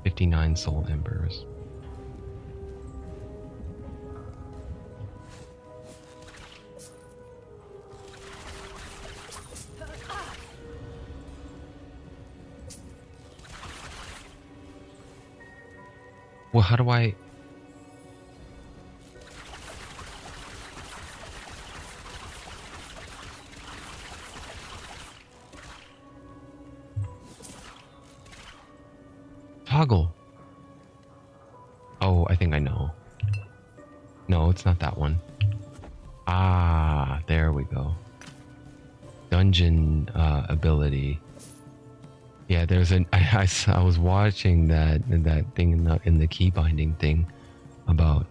59 soul embers. Well, how do I... Toggle. Oh, I think I know. No, it's not that one. Ah, there we go. Dungeon ability. Yeah, there's an. I was watching that thing in the key binding thing about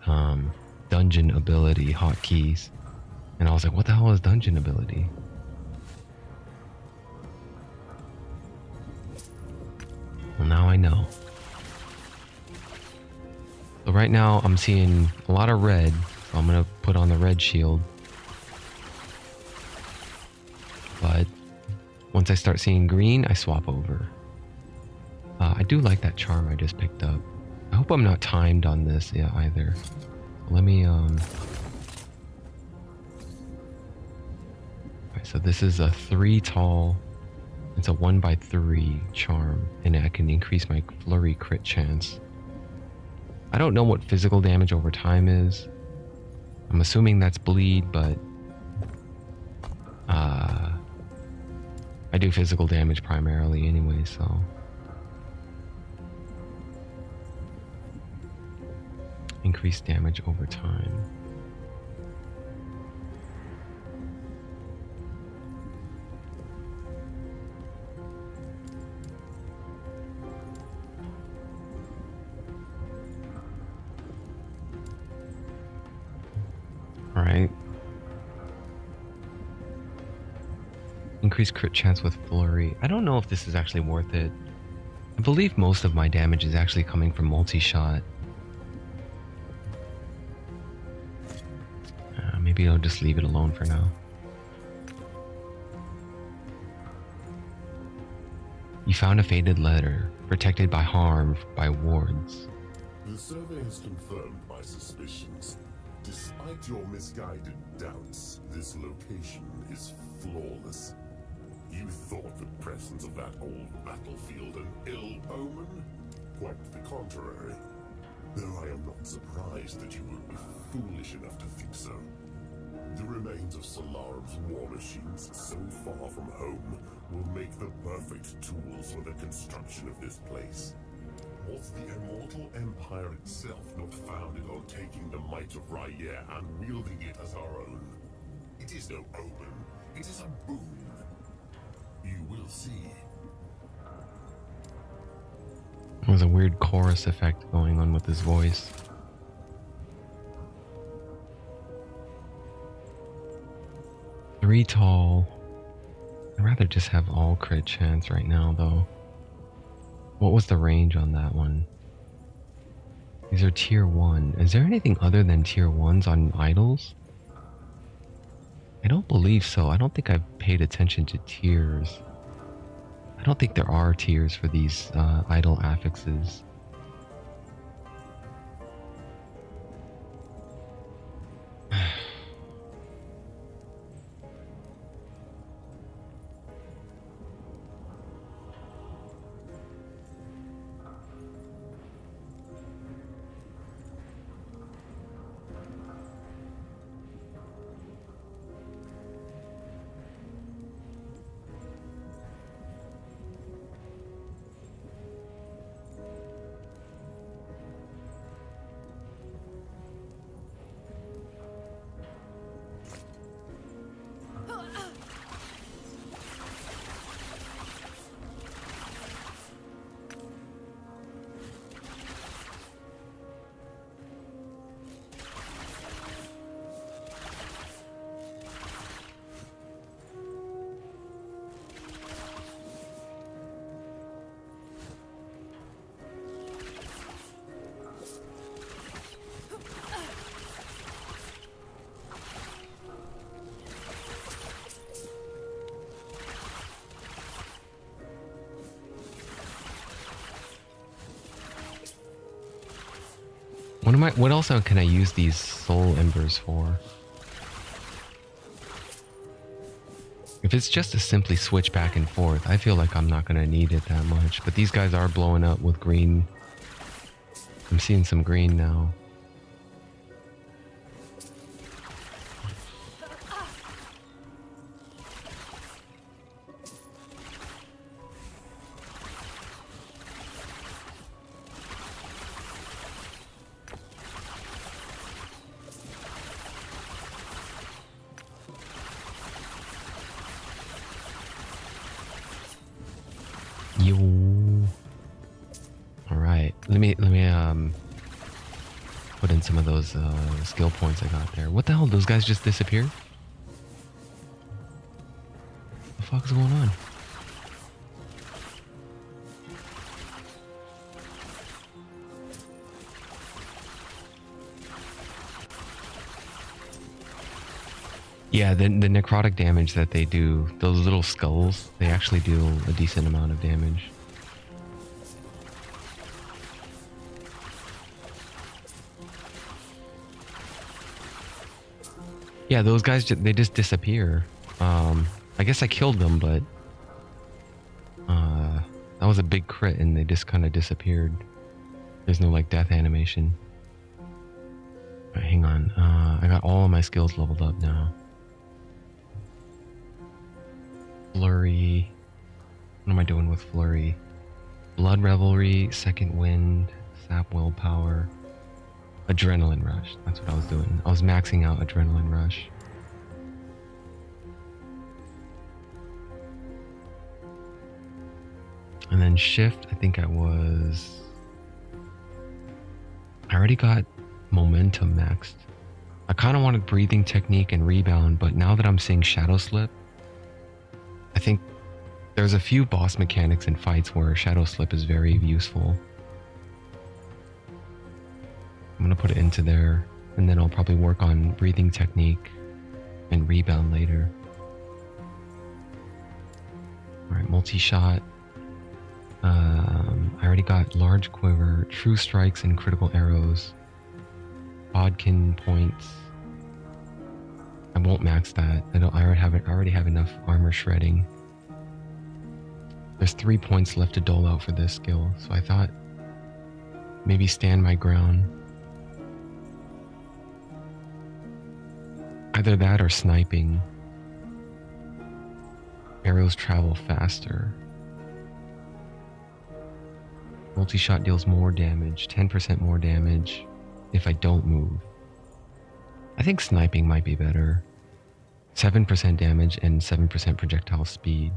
dungeon ability hotkeys, and I was like, what the hell is dungeon ability? Well, now I know. So right now I'm seeing a lot of red, so I'm gonna put on the red shield. But once I start seeing green, I swap over. I do like that charm I just picked up. I hope I'm not timed on this, yeah, either. let me Alright, so this is a 3 tall. It's a 1/3 charm, and I can increase my flurry crit chance. I don't know what physical damage over time is. I'm assuming that's bleed, but I do physical damage primarily anyway, so. Increased damage over time. Alright. Increased crit chance with flurry. I don't know if this is actually worth it. I believe most of my damage is actually coming from multi-shot. Maybe I'll just leave it alone for now. You found a faded letter, protected by harm by wards. The survey has confirmed my suspicions. Despite your misguided doubts, this location is flawless. You thought the presence of that old battlefield an ill omen? Quite the contrary. Though I am not surprised that you would be foolish enough to think so. The remains of Solarum's war machines, so far from home, will make the perfect tools for the construction of this place. Was the immortal empire itself not founded on taking the might of R'yeh and wielding it as our own? It is no omen, it is a boon. You will see. There's a weird chorus effect going on with his voice. Three tall. I'd rather just have all crit chance right now, though. What was the range on that one? These are tier 1. Is there anything other than tier 1s on idols? I don't believe so. I don't think I've paid attention to tiers. I don't think there are tiers for these idol affixes. What else can I use these soul embers for? If it's just to simply switch back and forth, I feel like I'm not going to need it that much. But these guys are blowing up with green. I'm seeing some green now. Let me put in some of those skill points I got there. What the hell? Those guys just disappeared? What the fuck's going on? Yeah, the necrotic damage that they do, those little skulls, they actually do a decent amount of damage. Yeah, those guys, they just disappear. I guess I killed them, but that was a big crit and they just kind of disappeared. There's no like death animation. Alright, hang on. I got all of my skills leveled up now. Flurry. What am I doing with Flurry? Blood Revelry, Second Wind, Sap Willpower, Adrenaline Rush. That's what I was doing. I was maxing out Adrenaline Rush. And then Shift, I think I already got Momentum maxed. I kind of wanted Breathing Technique and Rebound, but now that I'm seeing Shadow Slip, I think there's a few boss mechanics in fights where Shadow Slip is very useful. I'm gonna put it into there, and then I'll probably work on Breathing Technique and Rebound later. Alright, multi-shot. I already got Large Quiver, True Strikes, and Critical Arrows. Bodkin points. I won't max that. I already have enough armor shredding. There's 3 points left to dole out for this skill, so I thought maybe Stand My Ground. Either that or Sniping. Arrows travel faster. Multi-shot deals more damage, 10% more damage if I don't move. I think Sniping might be better. 7% damage and 7% projectile speed.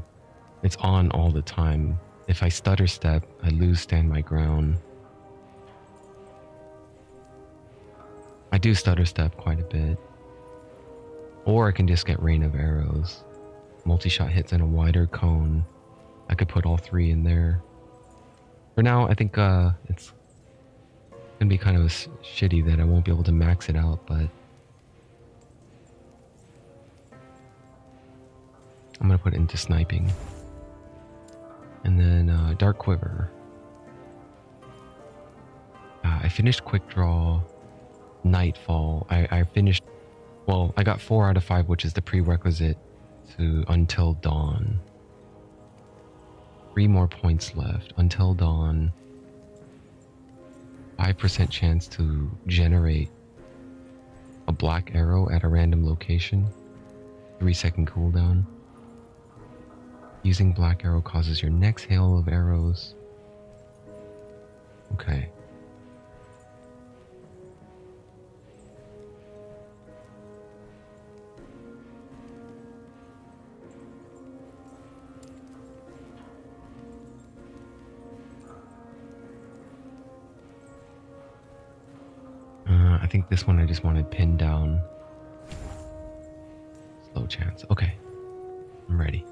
It's on all the time. If I stutter step, I lose Stand My Ground. I do stutter step quite a bit. Or I can just get Rain of Arrows. Multi-shot hits in a wider cone. I could put all 3 in there. For now, I think it's gonna be kind of shitty that I won't be able to max it out, but I'm gonna put it into Sniping. And then Dark Quiver. I finished Quick Draw, Nightfall. I finished, well, I got 4 out of 5, which is the prerequisite to Until Dawn. 3 more points left. Until Dawn. 5% chance to generate a black arrow at a random location. 3-second cooldown. Using black arrow causes your next hail of arrows. Okay. I think this one I just wanted pinned down. Slow chance. Okay. I'm ready.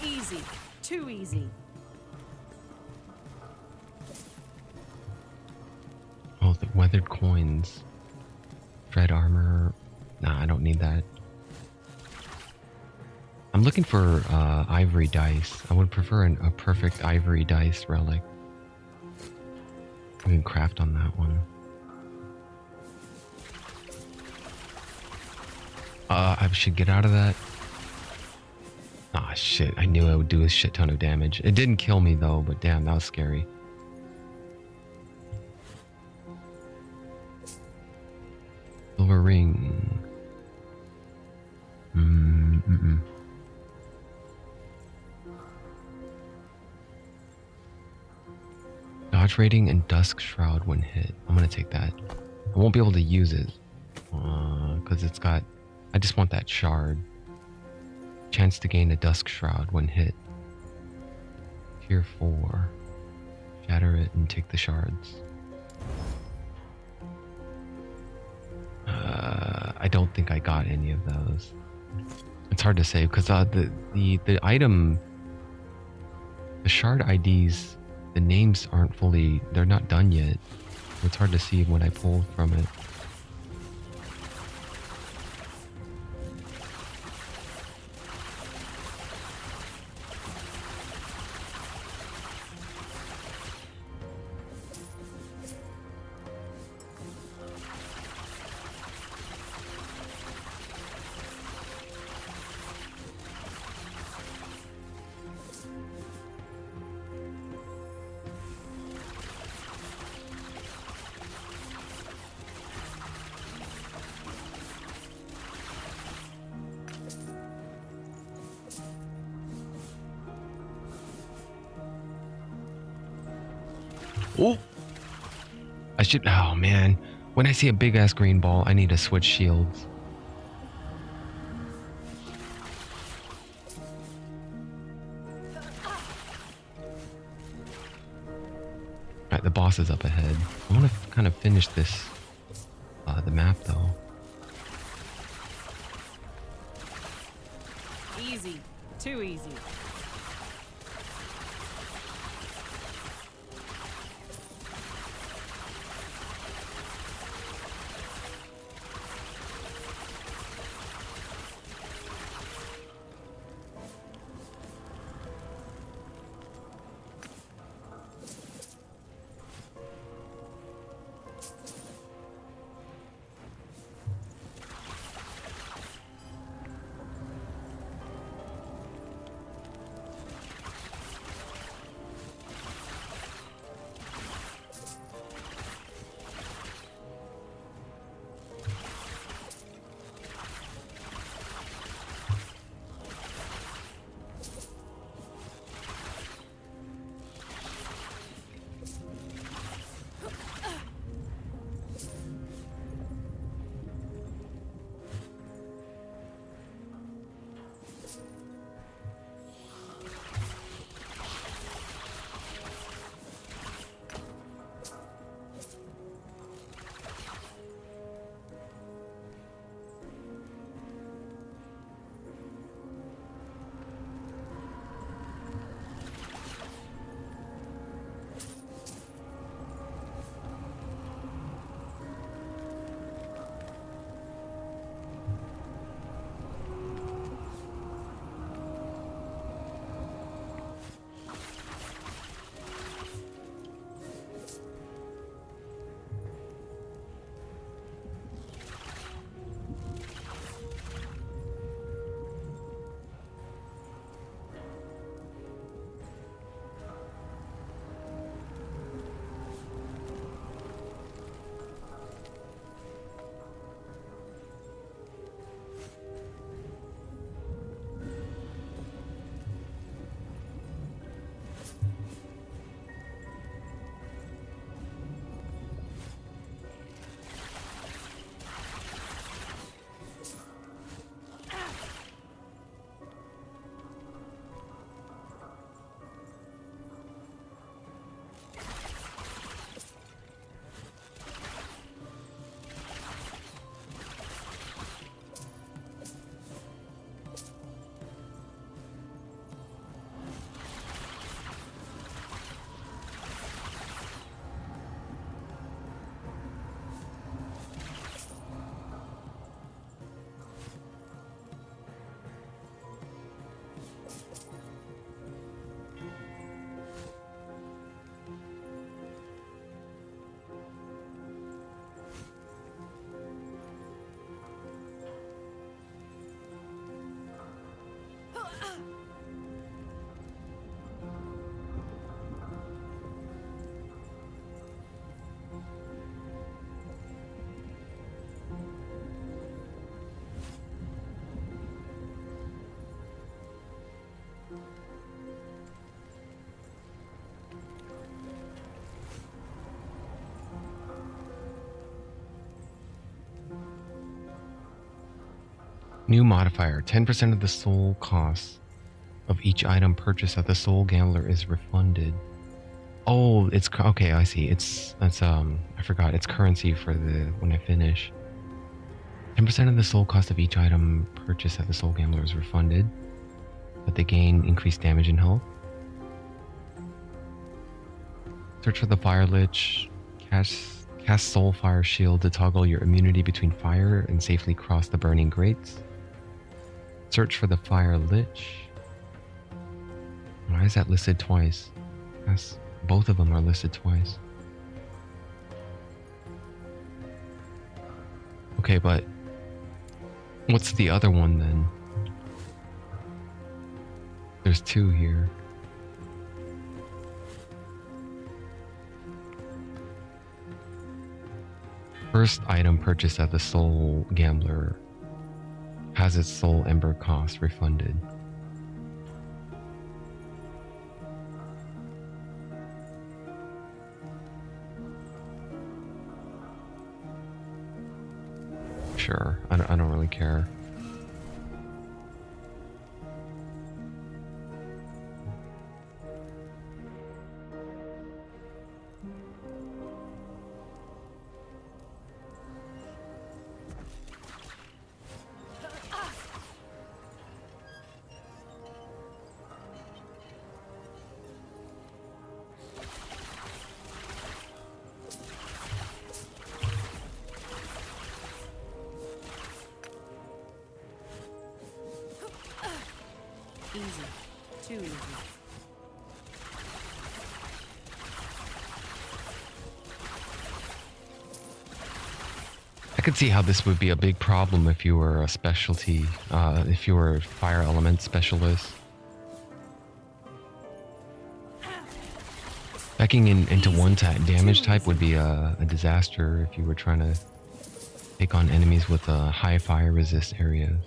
Easy. Too easy. Oh, the weathered coins. Dread armor. Nah, I don't need that. I'm looking for ivory dice. I would prefer a perfect ivory dice relic. We can craft on that one. I should get out of that. Ah, shit. I knew I would do a shit ton of damage. It didn't kill me, though, but damn, that was scary. Silver ring. Dodge rating and Dusk Shroud when hit. I'm gonna take that. I won't be able to use it because it's got. I just want that shard. Chance to gain a Dusk Shroud when hit. Tier 4. Shatter it and take the shards. I don't think I got any of those. It's hard to say because the item, the shard IDs, the names aren't fully. They're not done yet. It's hard to see what I pulled from it. Oh! I should. Oh man. When I see a big ass green ball, I need to switch shields. Alright, the boss is up ahead. I want to kind of finish this. The map though. Easy. Too easy. New modifier. 10% of the soul cost of each item purchased at the soul gambler is refunded. Oh, it's okay. I see. It's I forgot. It's currency for the when I finish. 10% of the soul cost of each item purchased at the soul gambler is refunded, but they gain increased damage and health. Search for the fire lich. Cast soul fire shield to toggle your immunity between fire and safely cross the burning grates. Search for the fire lich. Why is that listed twice? Yes, both of them are listed twice. Okay, but what's the other one then? There's two here. First item purchased at the soul gambler has its soul ember cost refunded. Sure, I don't really care. Easy. Too easy. I could see how this would be a big problem if you were a specialty, if you were a fire element specialist. Backing into one damage type would be a disaster if you were trying to take on enemies with a high fire resist areas.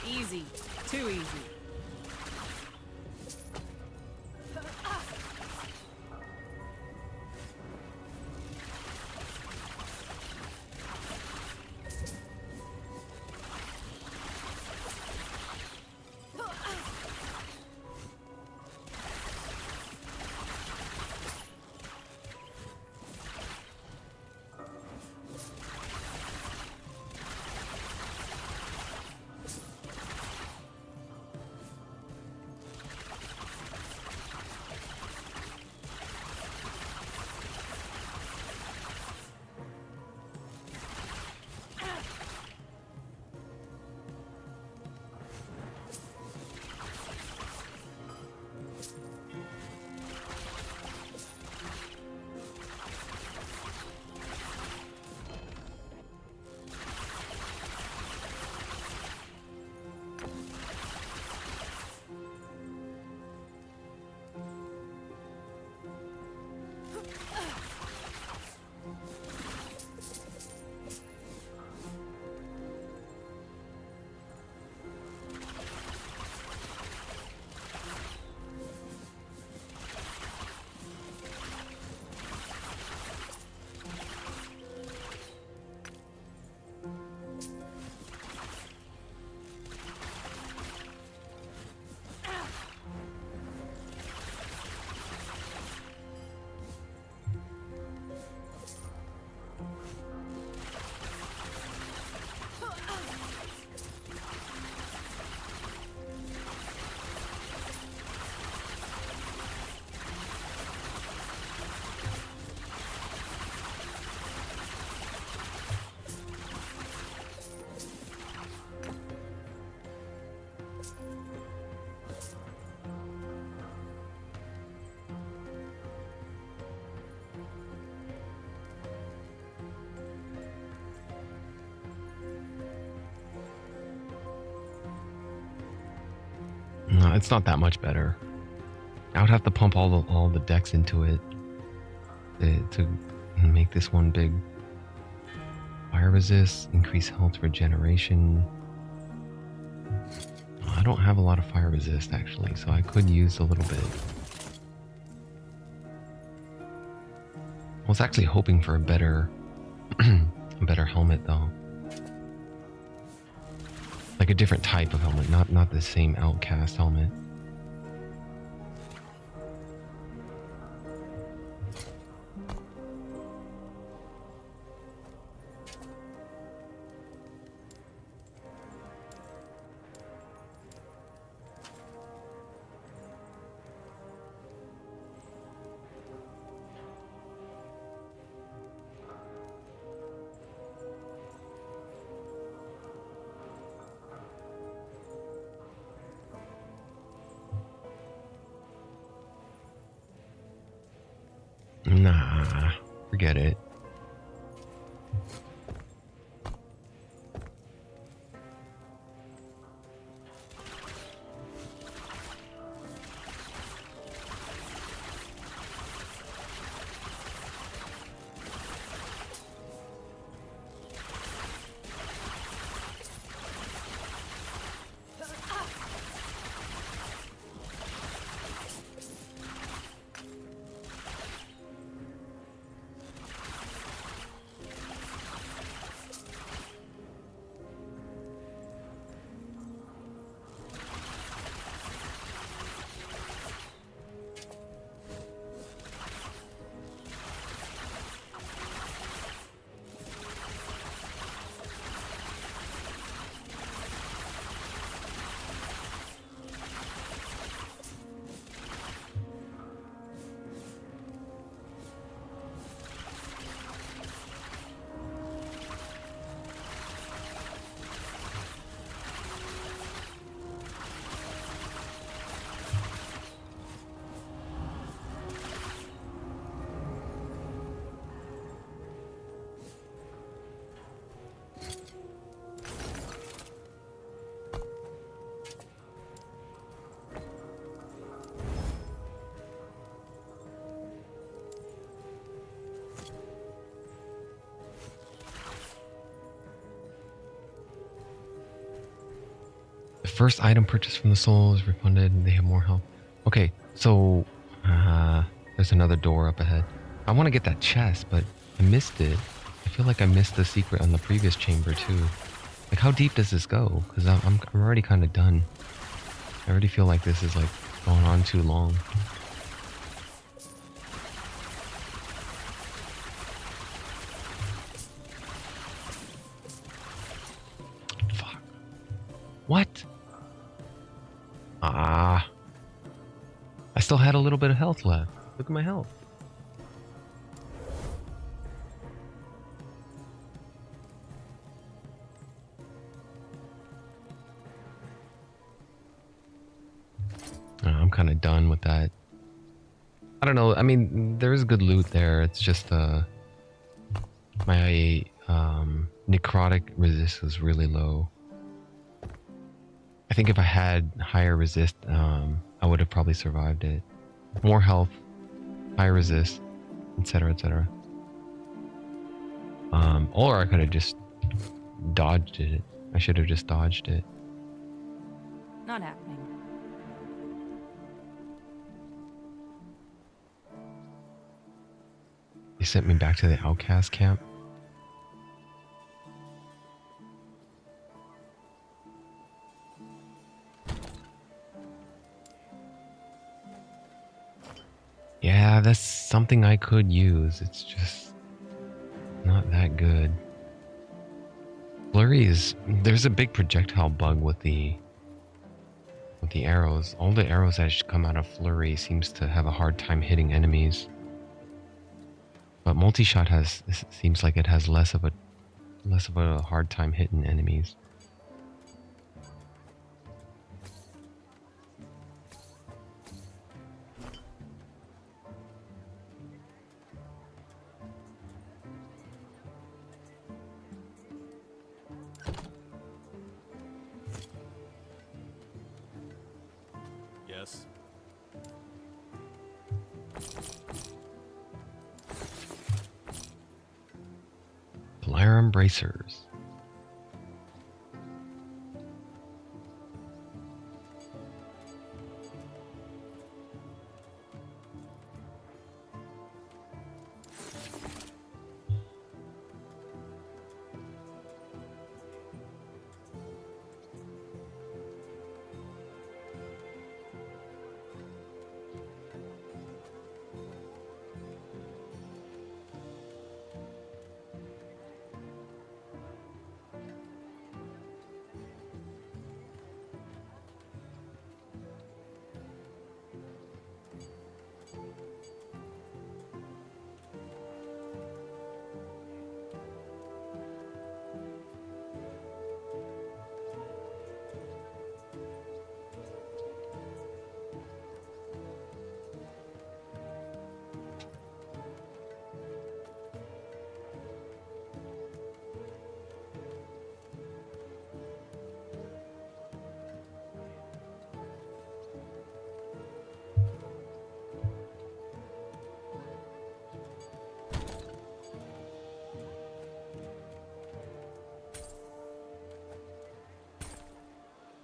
Easy. Too easy. No, it's not that much better. I would have to pump all the decks into it to make this one big. Fire resist, increase health regeneration. I don't have a lot of fire resist actually, so I could use a little bit. I was actually hoping for a better a better helmet though. Like a different type of helmet, not the same outcast helmet. Nah, forget it. First item purchased from the soul is refunded and they have more health. Okay, so there's another door up ahead. I want to get that chest, but I missed it. I feel like I missed the secret on the previous chamber too. Like, how deep does this go? Because I'm already kind of done. I already feel like this is like going on too long. Fuck. What? Ah. I still had a little bit of health left. Look at my health. I'm kind of done with that. I don't know. I mean, there is good loot there. It's just my necrotic resist was really low. I think if I had higher resist, I would have probably survived it. More health, higher resist, etc., etc. Or I could have just dodged it. I should have just dodged it. Not happening. They sent me back to the outcast camp. Yeah, that's something I could use. It's just not that good. Flurry is... There's a big projectile bug with the arrows. All the arrows that come out of Flurry seems to have a hard time hitting enemies. But multi-shot seems like it has less of a hard time hitting enemies. guess. Polarum bracers.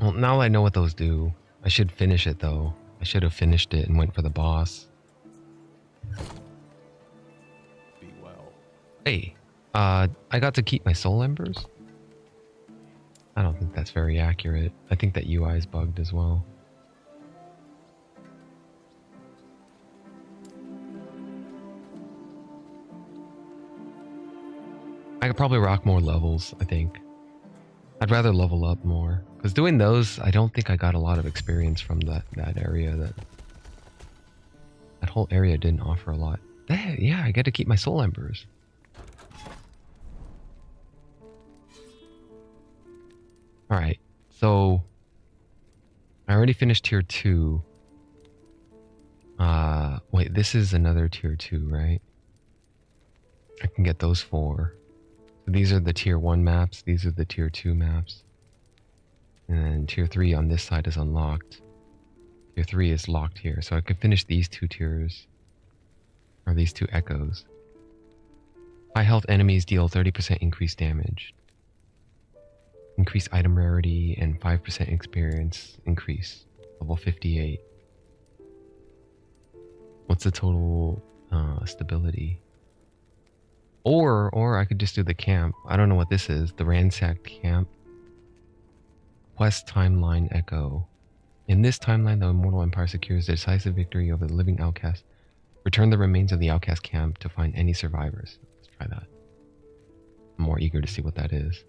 Well, now I know what those do. I should finish it though. I should have finished it and went for the boss. Be well. Hey, I got to keep my soul embers? I don't think that's very accurate. I think that UI is bugged as well. I could probably rock more levels, I think. I'd rather level up more. Because doing those, I don't think I got a lot of experience from that area. That whole area didn't offer a lot. Yeah, I get to keep my soul embers. Alright, so I already finished tier 2. Wait, this is another tier 2, right? I can get those 4. So these are the tier 1 maps, these are the tier 2 maps. And then tier 3 on this side is unlocked. Tier 3 is locked here, so I can finish these 2 tiers. Or these 2 echoes. High health enemies deal 30% increased damage. Increase item rarity and 5% experience increase. Level 58. What's the total stability? Or I could just do the camp. I don't know what this is. The ransacked camp. Quest timeline echo. In this timeline, the Immortal Empire secures the decisive victory over the living outcast. Return the remains of the outcast camp to find any survivors. Let's try that. I'm more eager to see what that is.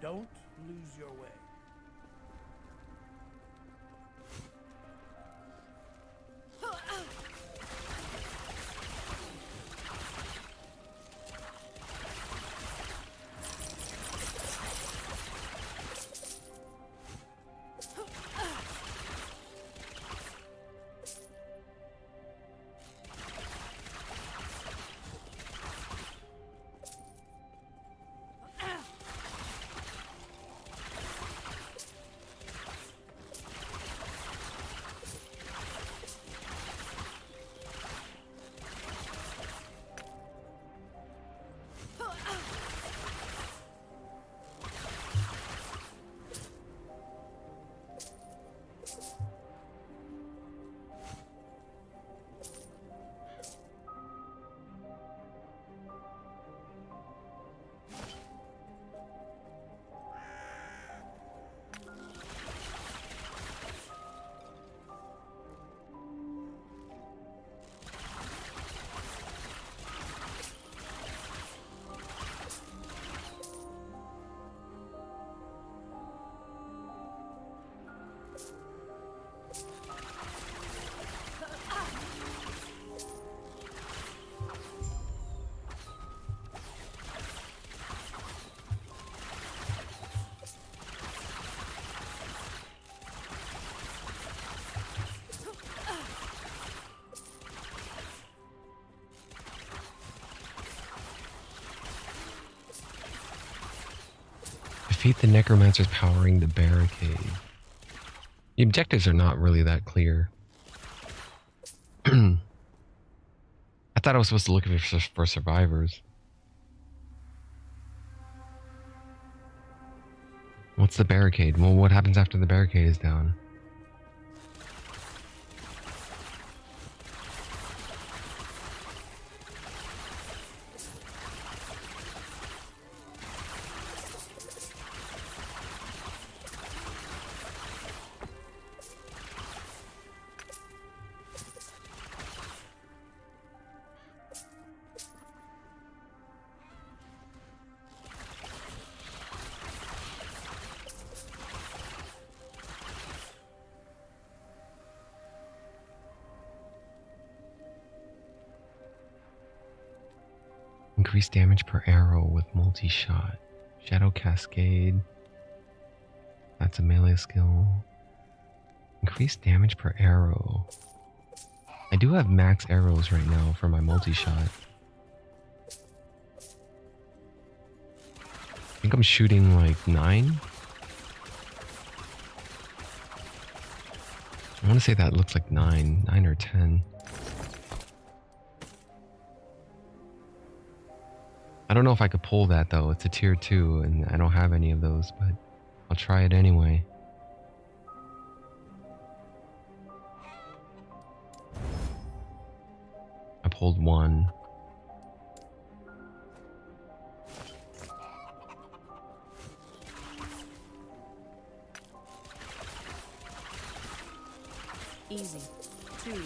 Don't lose your way. Defeat the necromancers powering the barricade. The objectives are not really that clear. I thought I was supposed to look for survivors. What's the barricade? Well, what happens after the barricade is down? Increase damage per arrow with multi-shot. Shadow Cascade. That's a melee skill. Increase damage per arrow. I do have max arrows right now for my multi-shot. I think I'm shooting like 9. I want to say that looks like 9 or 10. I don't know if I could pull that though. It's a tier 2 and I don't have any of those, but I'll try it anyway. I pulled 1. Easy. Too easy.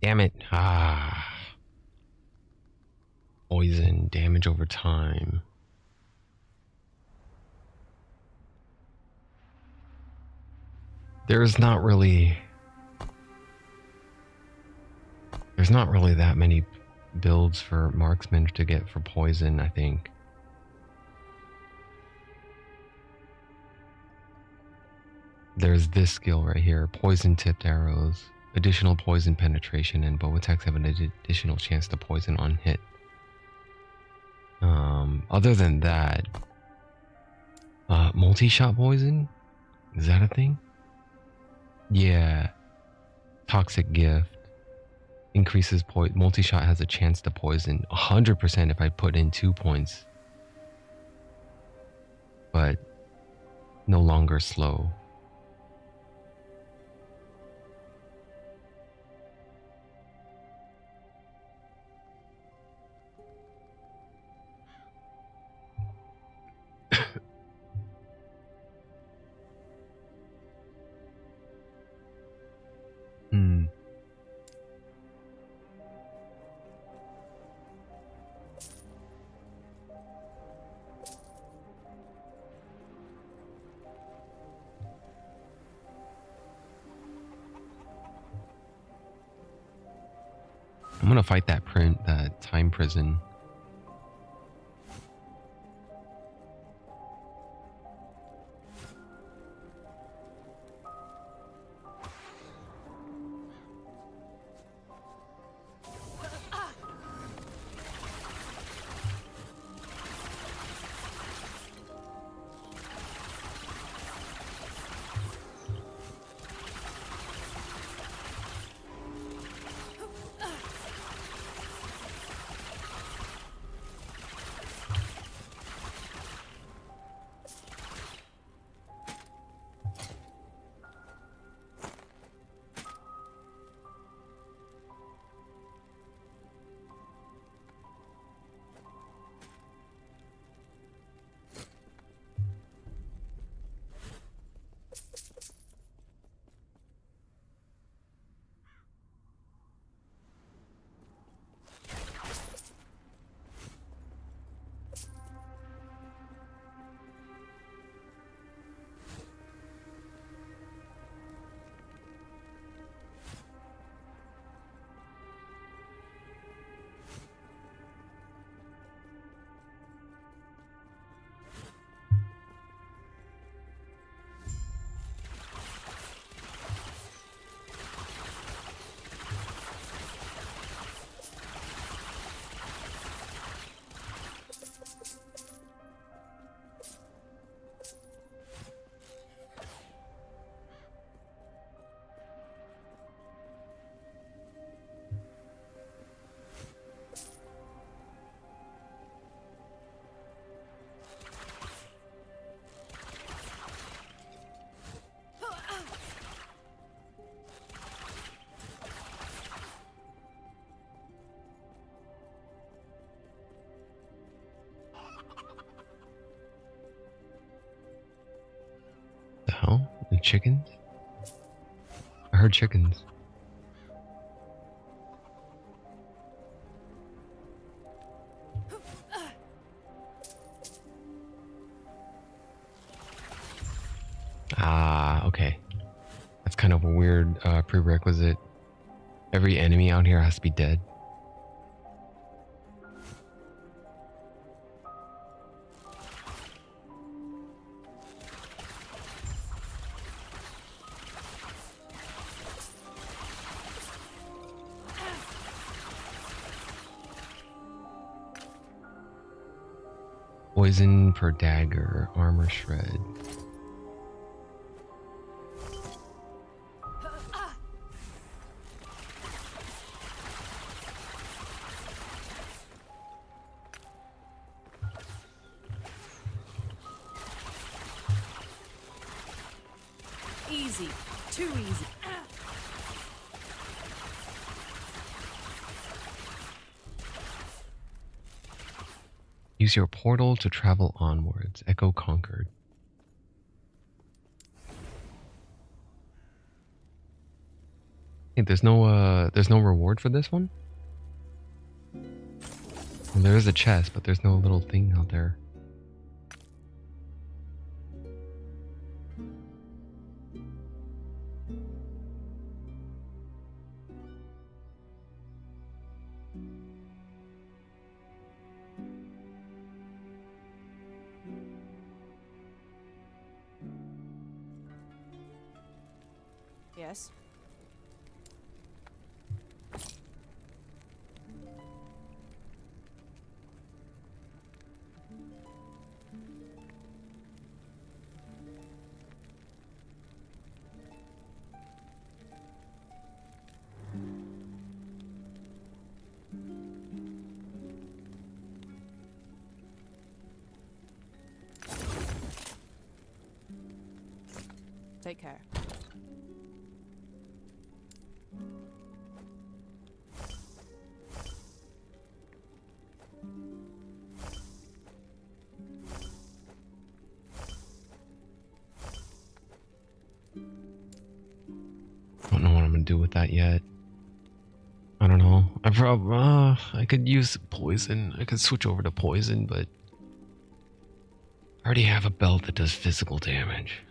Damn it. Poison, damage over time. There's not really that many builds for Marksman to get for poison, I think. There's this skill right here, poison tipped arrows. Additional poison penetration and bow attacks have an additional chance to poison on hit. Other than that, multi-shot poison? Is that a thing? Yeah. Toxic gift. Increases multi-shot has a chance to poison 100% if I put in 2 points. But no longer slow. I'm gonna fight that time prison. Like chickens? I heard chickens. Ah, okay. That's kind of a weird prerequisite. Every enemy out here has to be dead. Poison per dagger, armor shred. Easy. Too easy. Use your portal to travel onwards. Echo conquered. Hey, there's no reward for this one? Well, there is a chest, but there's no little thing out there. Yes. Take care. I don't know what I'm gonna do with that yet. I don't know. I could use poison. I could switch over to poison, but I already have a belt that does physical damage.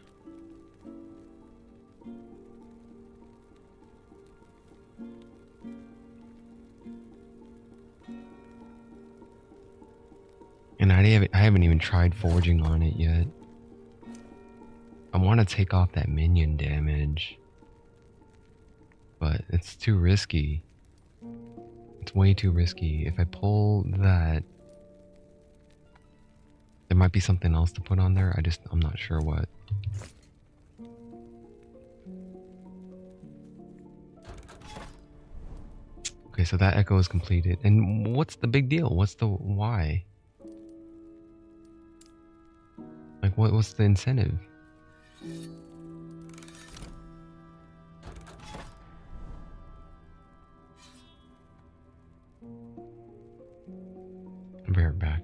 And I haven't even tried forging on it yet. I want to take off that minion damage, but it's too risky. It's way too risky. If I pull that, there might be something else to put on there. I'm not sure what. Okay, so that echo is completed. And what's the big deal? What's the why? Like, what's the incentive? I'll be right back.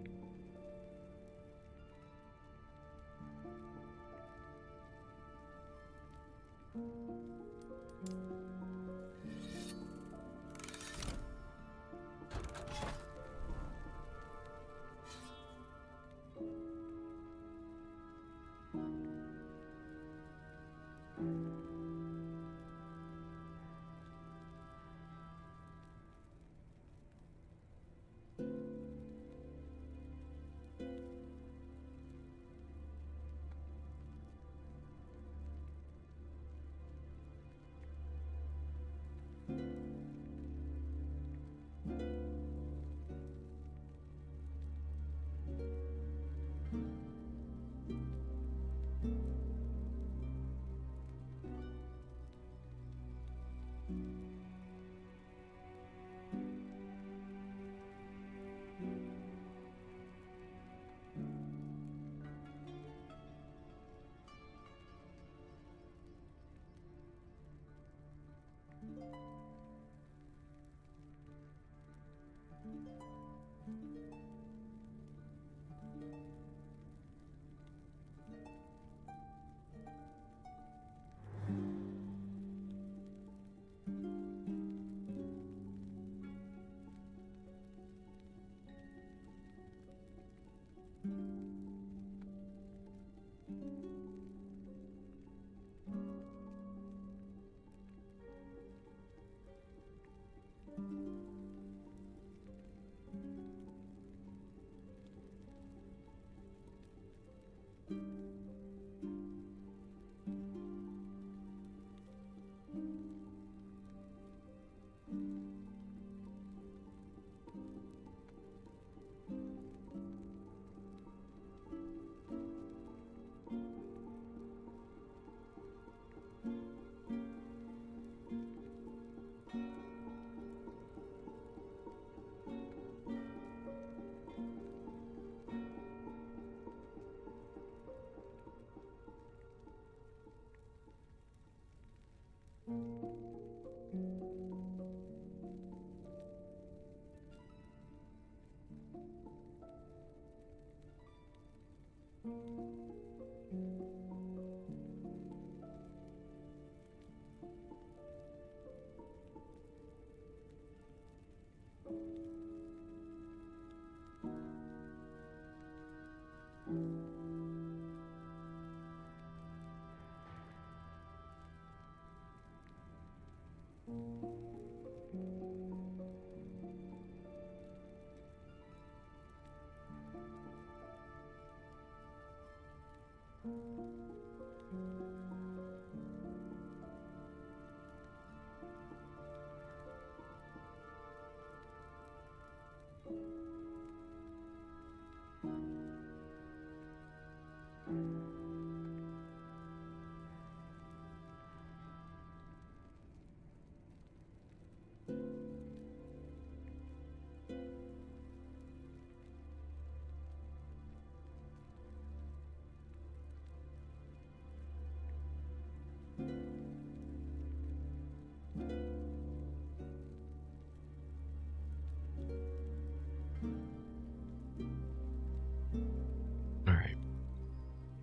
All right.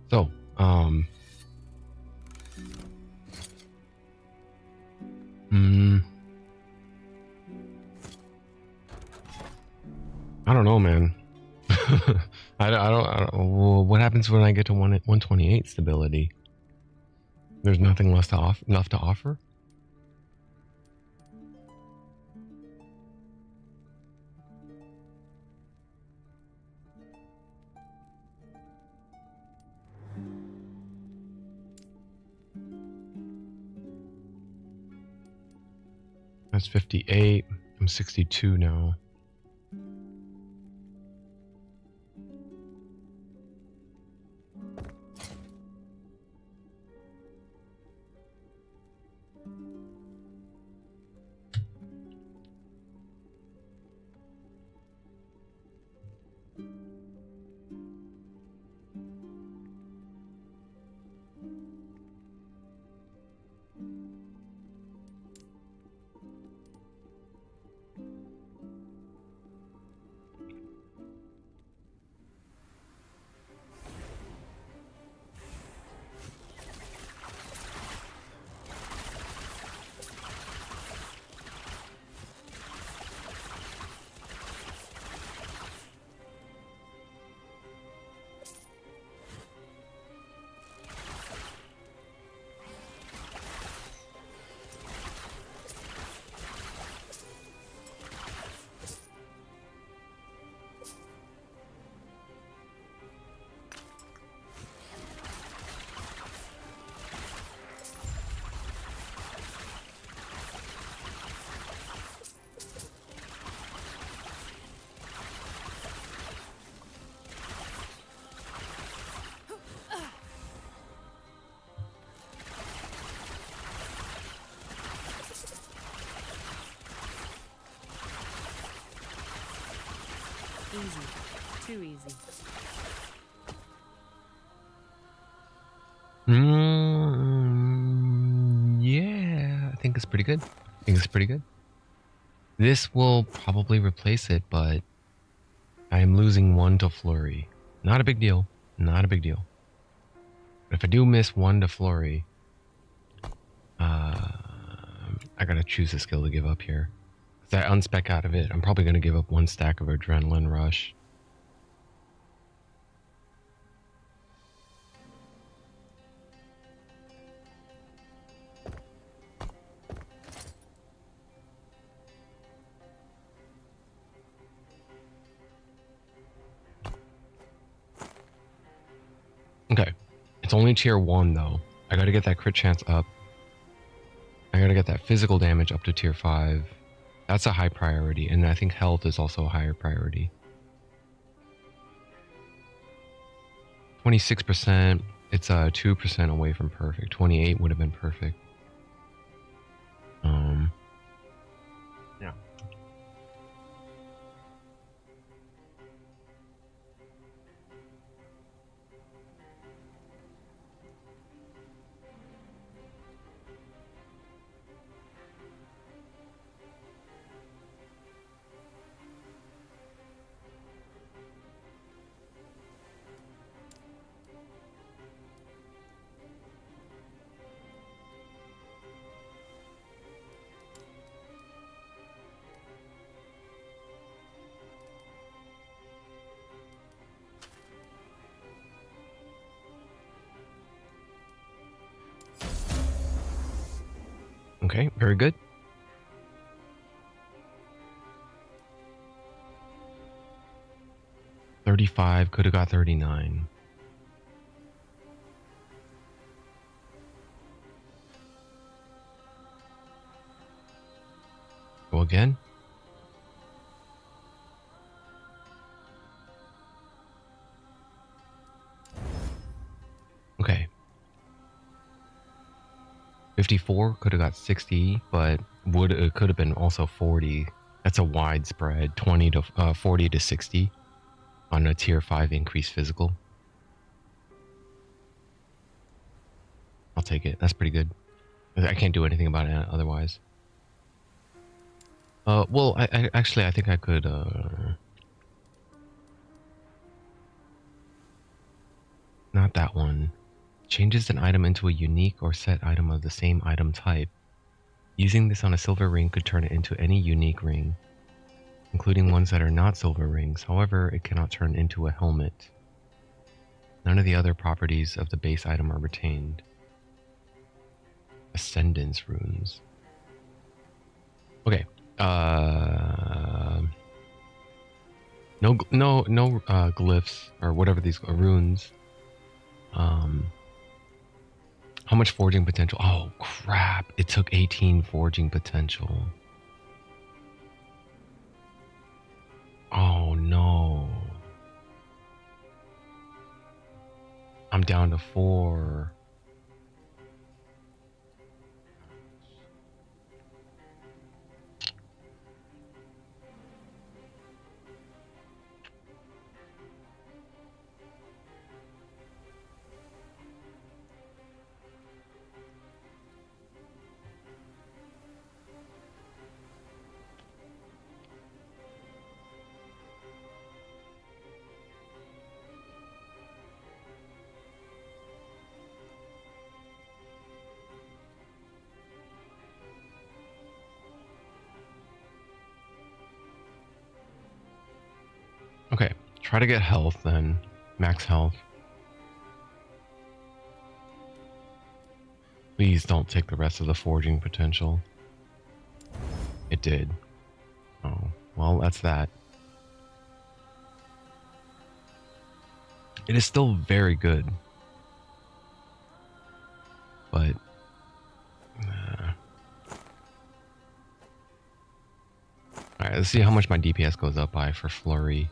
So, I don't know, man. I don't. Well, what happens when I get to 128 stability? There's nothing left to offer. That's 58. I'm 62 now. Easy. Too easy. Yeah, I think it's pretty good. This will probably replace it, but I am losing 1 to flurry. Not a big deal. But if I do miss 1 to flurry, I gotta choose a skill to give up here. If I unspec out of it, I'm probably gonna give up 1 stack of Adrenaline Rush. Okay, it's only tier 1 though. I gotta get that crit chance up. I gotta get that physical damage up to tier 5. That's a high priority, and I think health is also a higher priority. 26%, it's 2% away from perfect. 28 would have been perfect. Yeah. Okay, very good. $35, could have got $39. again? Okay. 54 could have got 60, but it could have been also 40. That's a wide spread, 20 to 40 to 60 on a tier 5 increased physical. I'll take it. That's pretty good. I can't do anything about it otherwise. Well, I actually I think I could not that one. Changes an item into a unique or set item of the same item type. Using this on a silver ring could turn it into any unique ring, including ones that are not silver rings. However, it cannot turn into a helmet. None of the other properties of the base item are retained. Ascendance runes. Okay. No glyphs or whatever these runes. How much forging potential? Oh crap! It took 18 forging potential. Oh no! I'm down to 4. Okay, try to get health then. Max health. Please don't take the rest of the forging potential. It did. Oh, well, that's that. It is still very good. But... Alright, let's see how much my DPS goes up by for Flurry.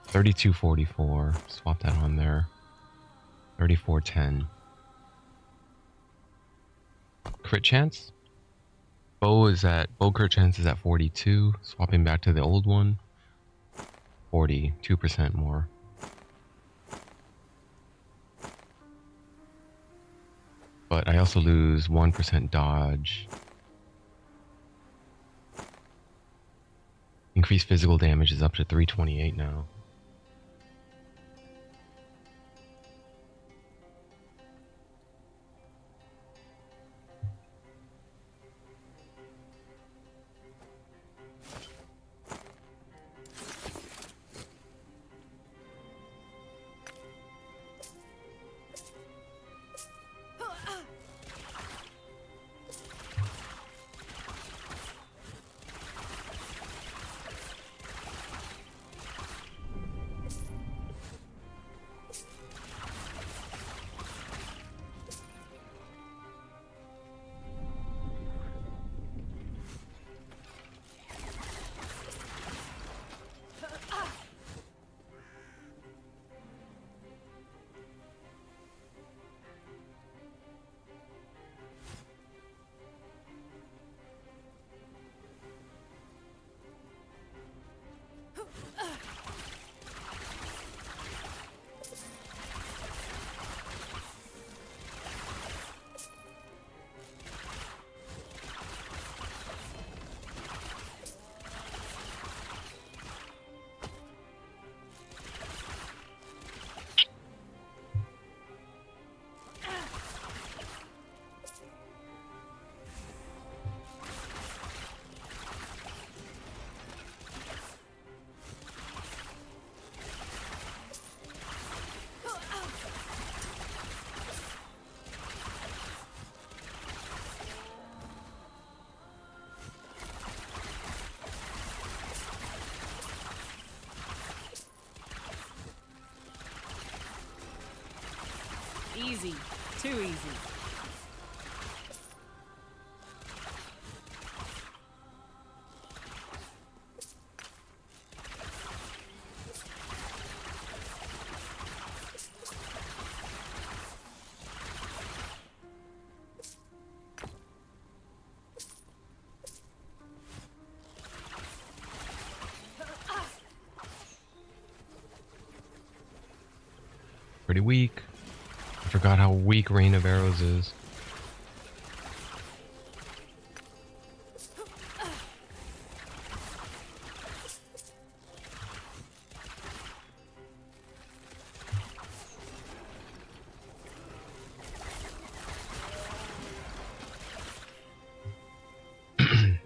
3244. Swap that on there. 3410. Crit chance? Bow crit chance is at 42. Swapping back to the old one. 40. 2% more. But I also lose 1% dodge. Increased physical damage is up to 328 now. Easy. Too easy. Pretty weak. I forgot how weak Rain of Arrows is. Easy.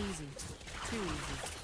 Easy. Too easy.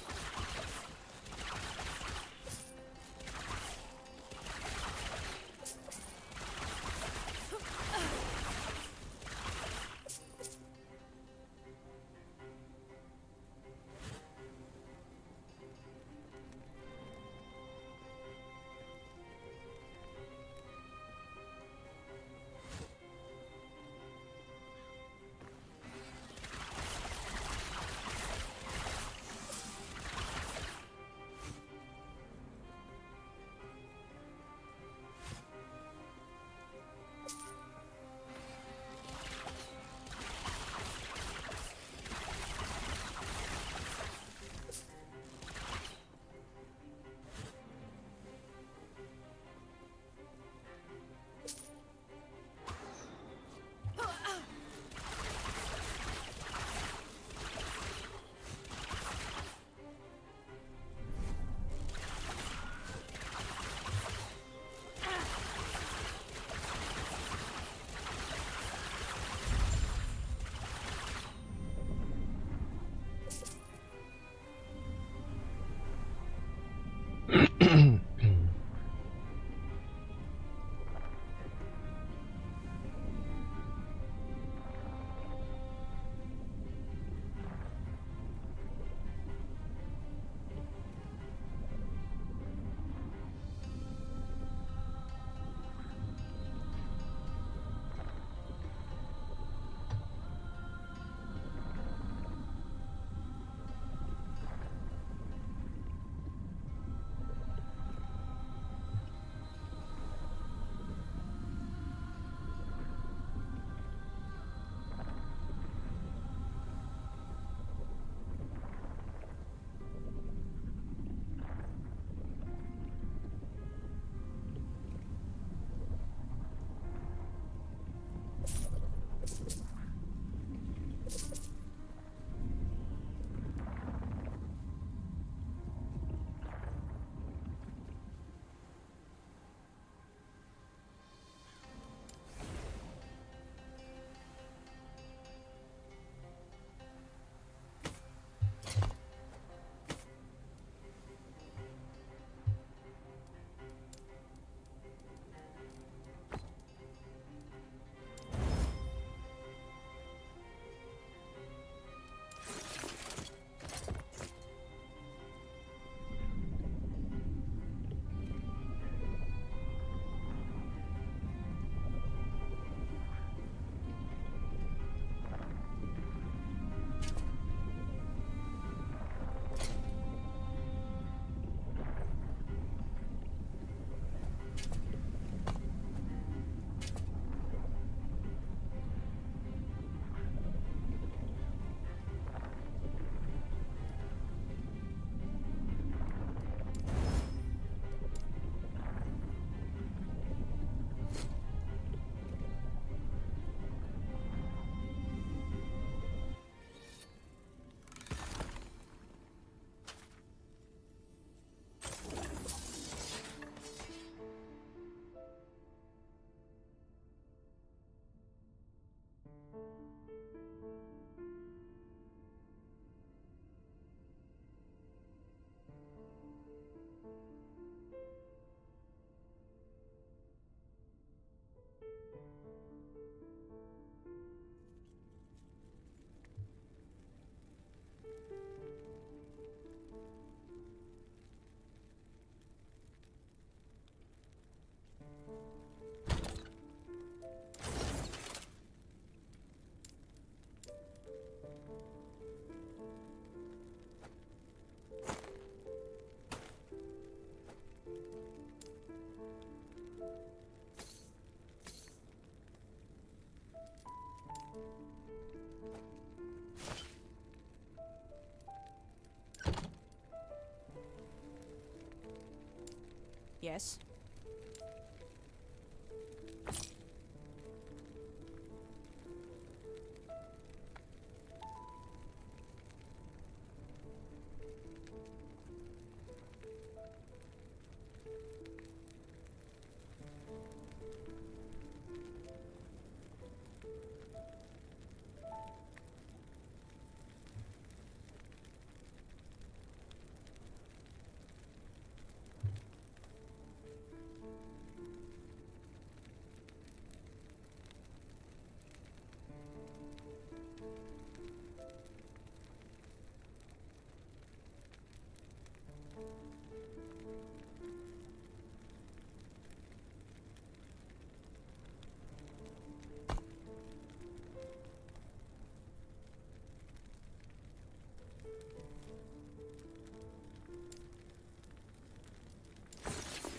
Yes.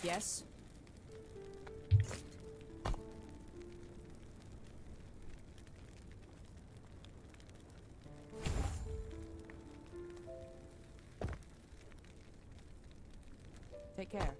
Yes. Take care.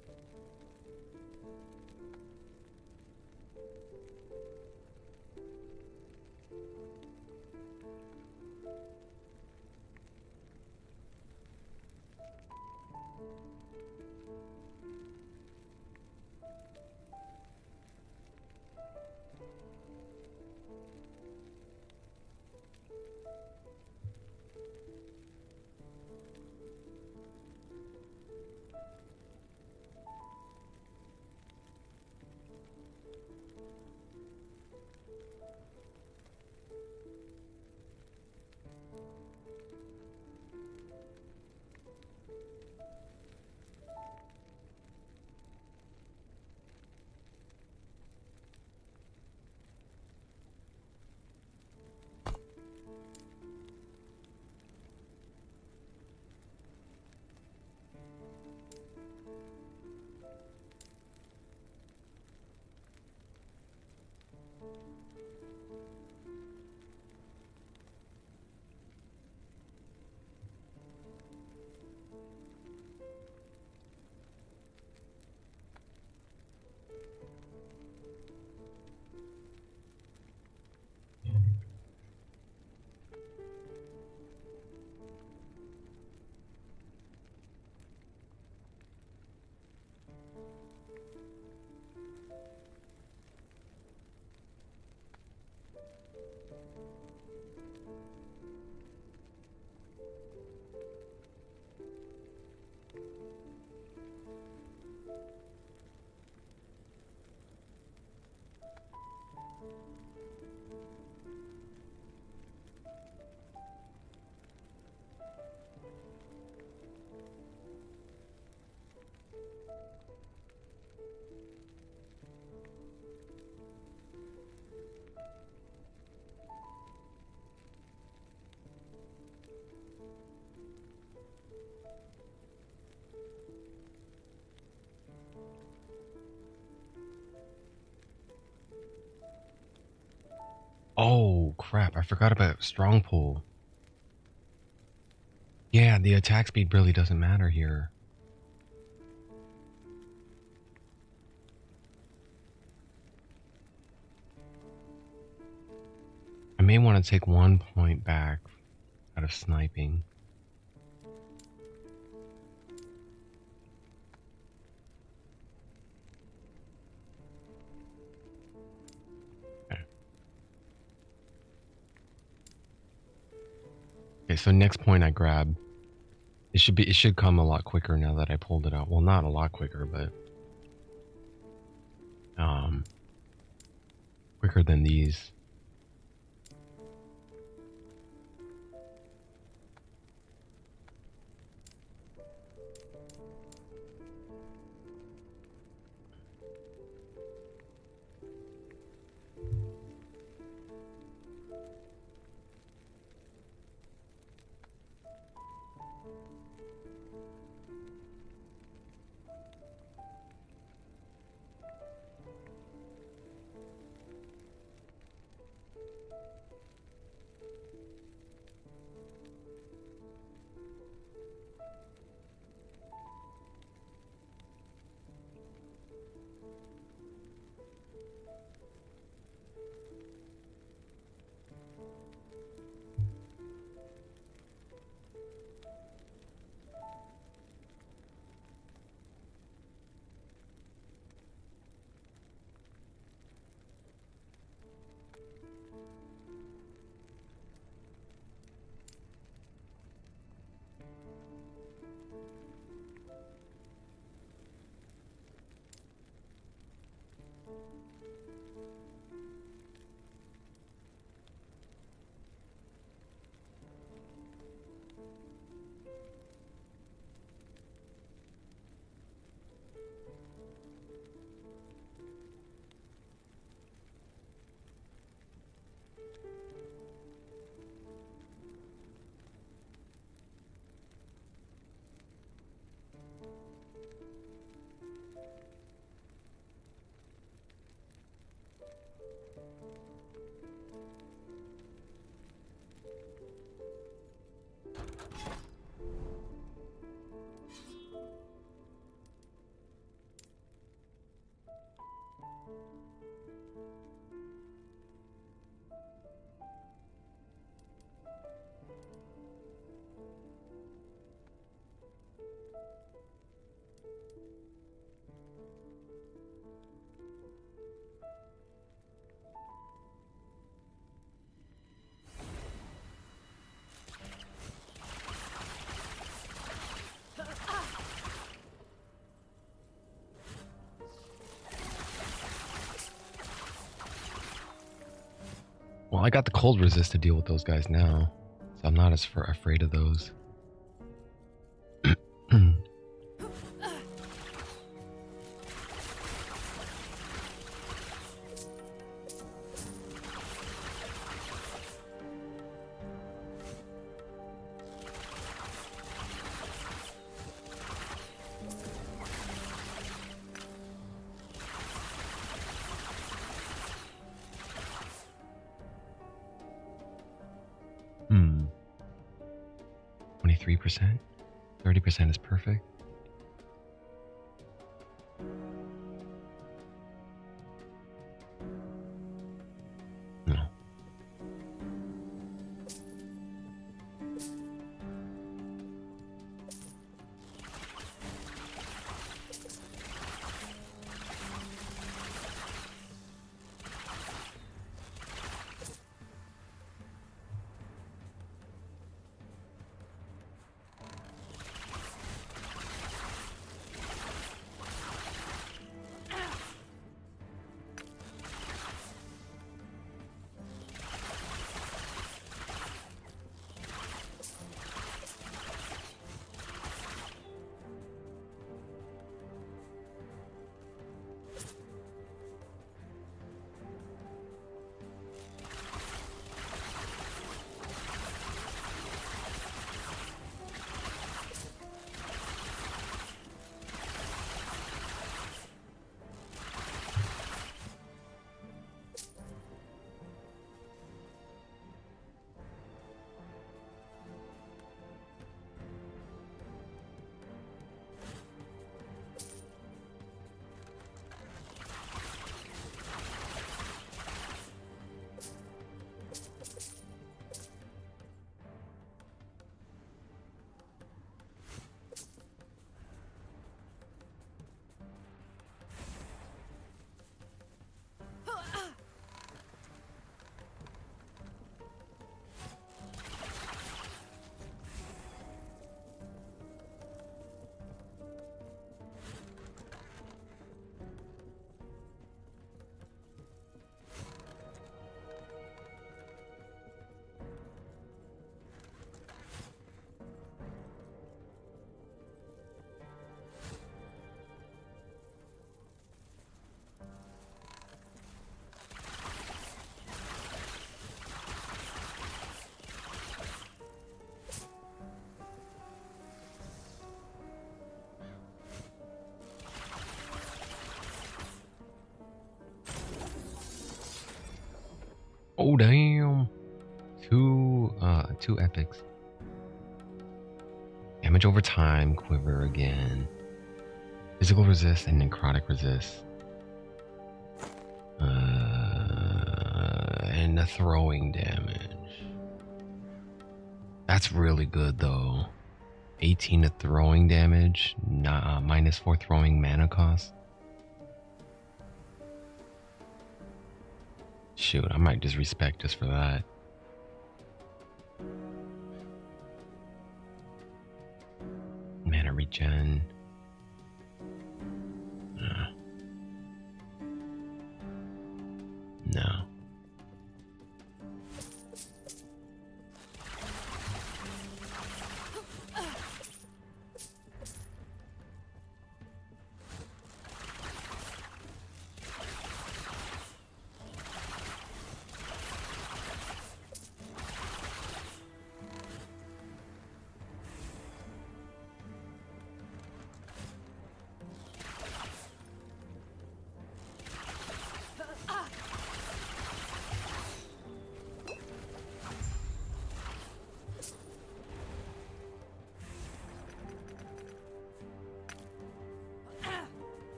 Oh, crap. I forgot about strong pull. Yeah, the attack speed really doesn't matter here. I may want to take 1 point back out of sniping. Okay, so next point I grab. It should come a lot quicker now that I pulled it out. Well, not a lot quicker, but quicker than these. Well, I got the cold resist to deal with those guys now, so I'm not as afraid of those. Hmm. 23%? 30% is perfect? No. Oh damn! Two epics. Damage over time, quiver again. Physical resist and necrotic resist. And the throwing damage. That's really good though. 18 to throwing damage, -4 throwing mana cost. Shoot, I might just respect just for that. Mana regen. No.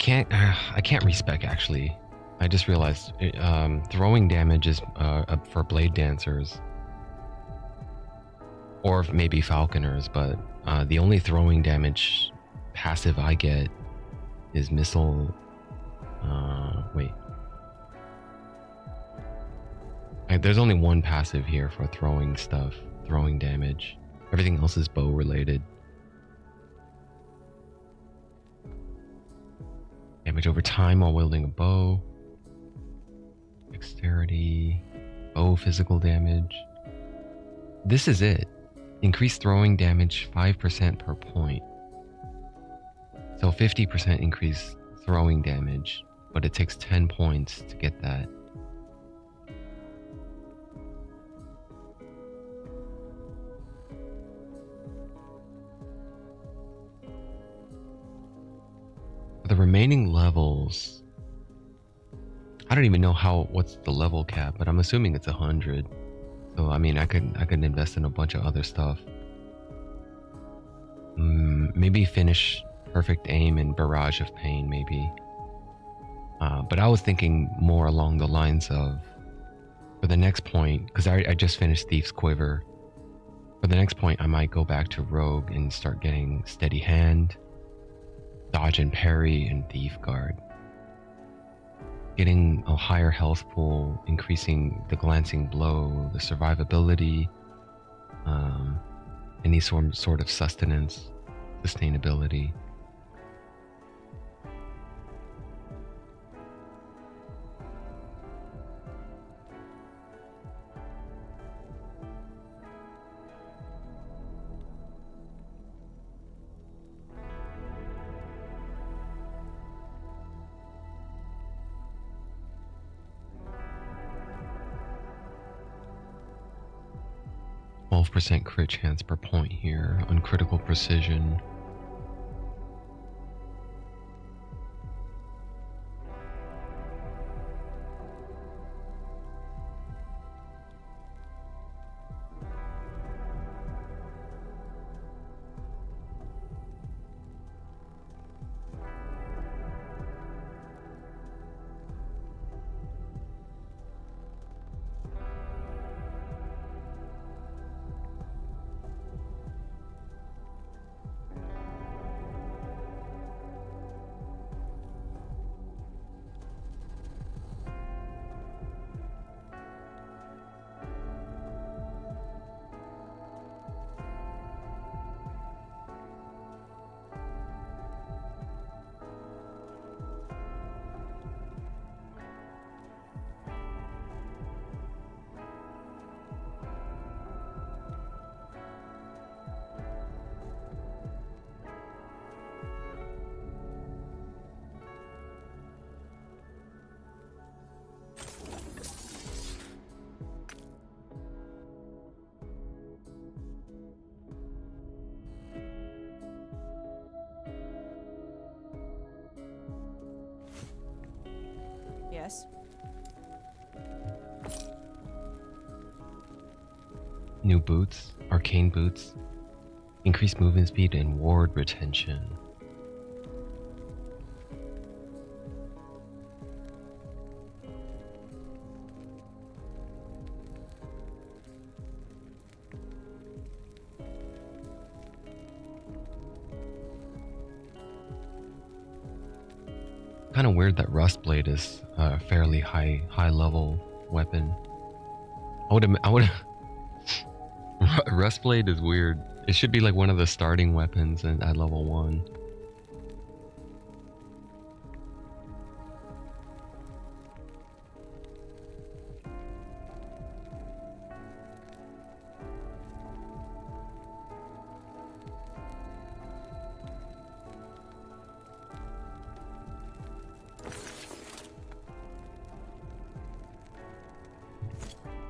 I can't respec actually. I just realized throwing damage is for blade dancers or maybe falconers, but the only throwing damage passive I get is missile. Wait. There's only one passive here for throwing stuff, throwing damage. Everything else is bow related. Damage over time while wielding a bow. Dexterity. Bow physical damage. This is it. Increase throwing damage 5% per point. So 50% increase throwing damage, but it takes 10 points to get that. The remaining levels, I don't even know what's the level cap, but I'm assuming it's 100. So I mean, I could invest in a bunch of other stuff. Maybe finish Perfect Aim and Barrage of Pain, maybe. But I was thinking more along the lines of, for the next point, because I just finished Thief's Quiver. For the next point, I might go back to Rogue and start getting Steady Hand, Dodge and Parry, and Thief Guard. Getting a higher health pool, increasing the Glancing Blow, the survivability, any sort of sustenance, sustainability. %, crit chance per point here on critical precision. Yes. New boots, arcane boots, increase movement speed and ward retention. Kind of weird that Rustblade is a fairly high level weapon. I would Rustblade is weird. It should be like one of the starting weapons at level 1.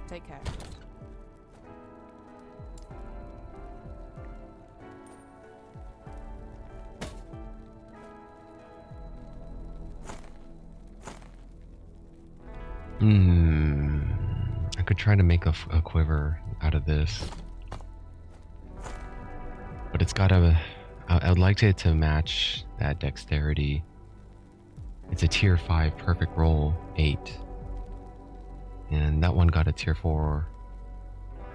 Take care. I could try to make a quiver out of this, but it's gotta. I'd like it to match that dexterity. It's a tier 5 perfect roll 8. And that one got a tier 4.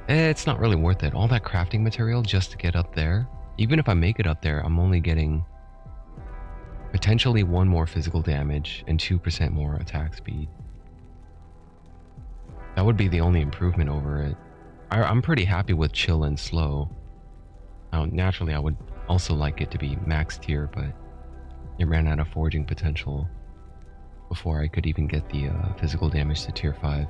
It's not really worth it. All that crafting material just to get up there. Even if I make it up there, I'm only getting potentially 1 more physical damage and 2% more attack speed. That would be the only improvement over it. I'm pretty happy with chill and slow. Now, naturally, I would also like it to be max tier, but it ran out of forging potential before I could even get the physical damage to tier 5.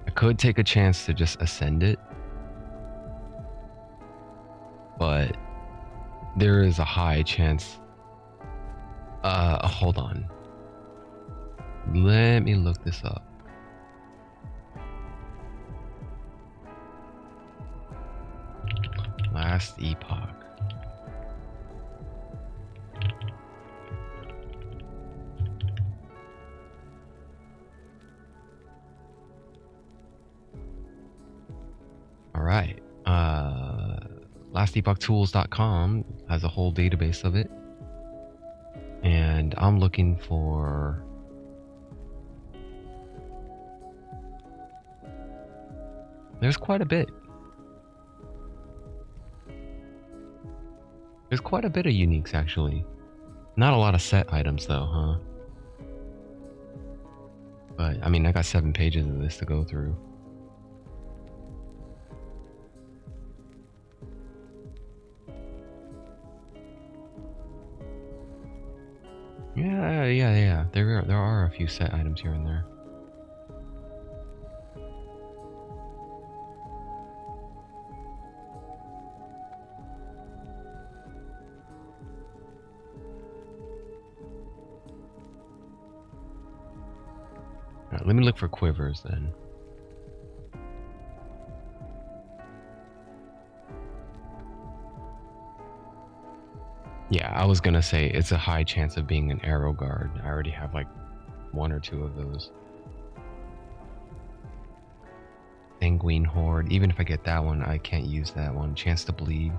I could take a chance to just ascend it, but there is a high chance. Hold on. Let me look this up. Last Epoch. All right. LastEpochTools.com has a whole database of it. And I'm looking for... There's quite a bit. There's quite a bit of uniques, actually. Not a lot of set items, though, huh? But, I mean, I got 7 pages of this to go through. Yeah. There are a few set items here and there. Alright, let me look for quivers then. Yeah, I was gonna say it's a high chance of being an arrow guard. I already have like 1 or 2 of those. Sanguine Horde. Even if I get that one, I can't use that one. Chance to bleed.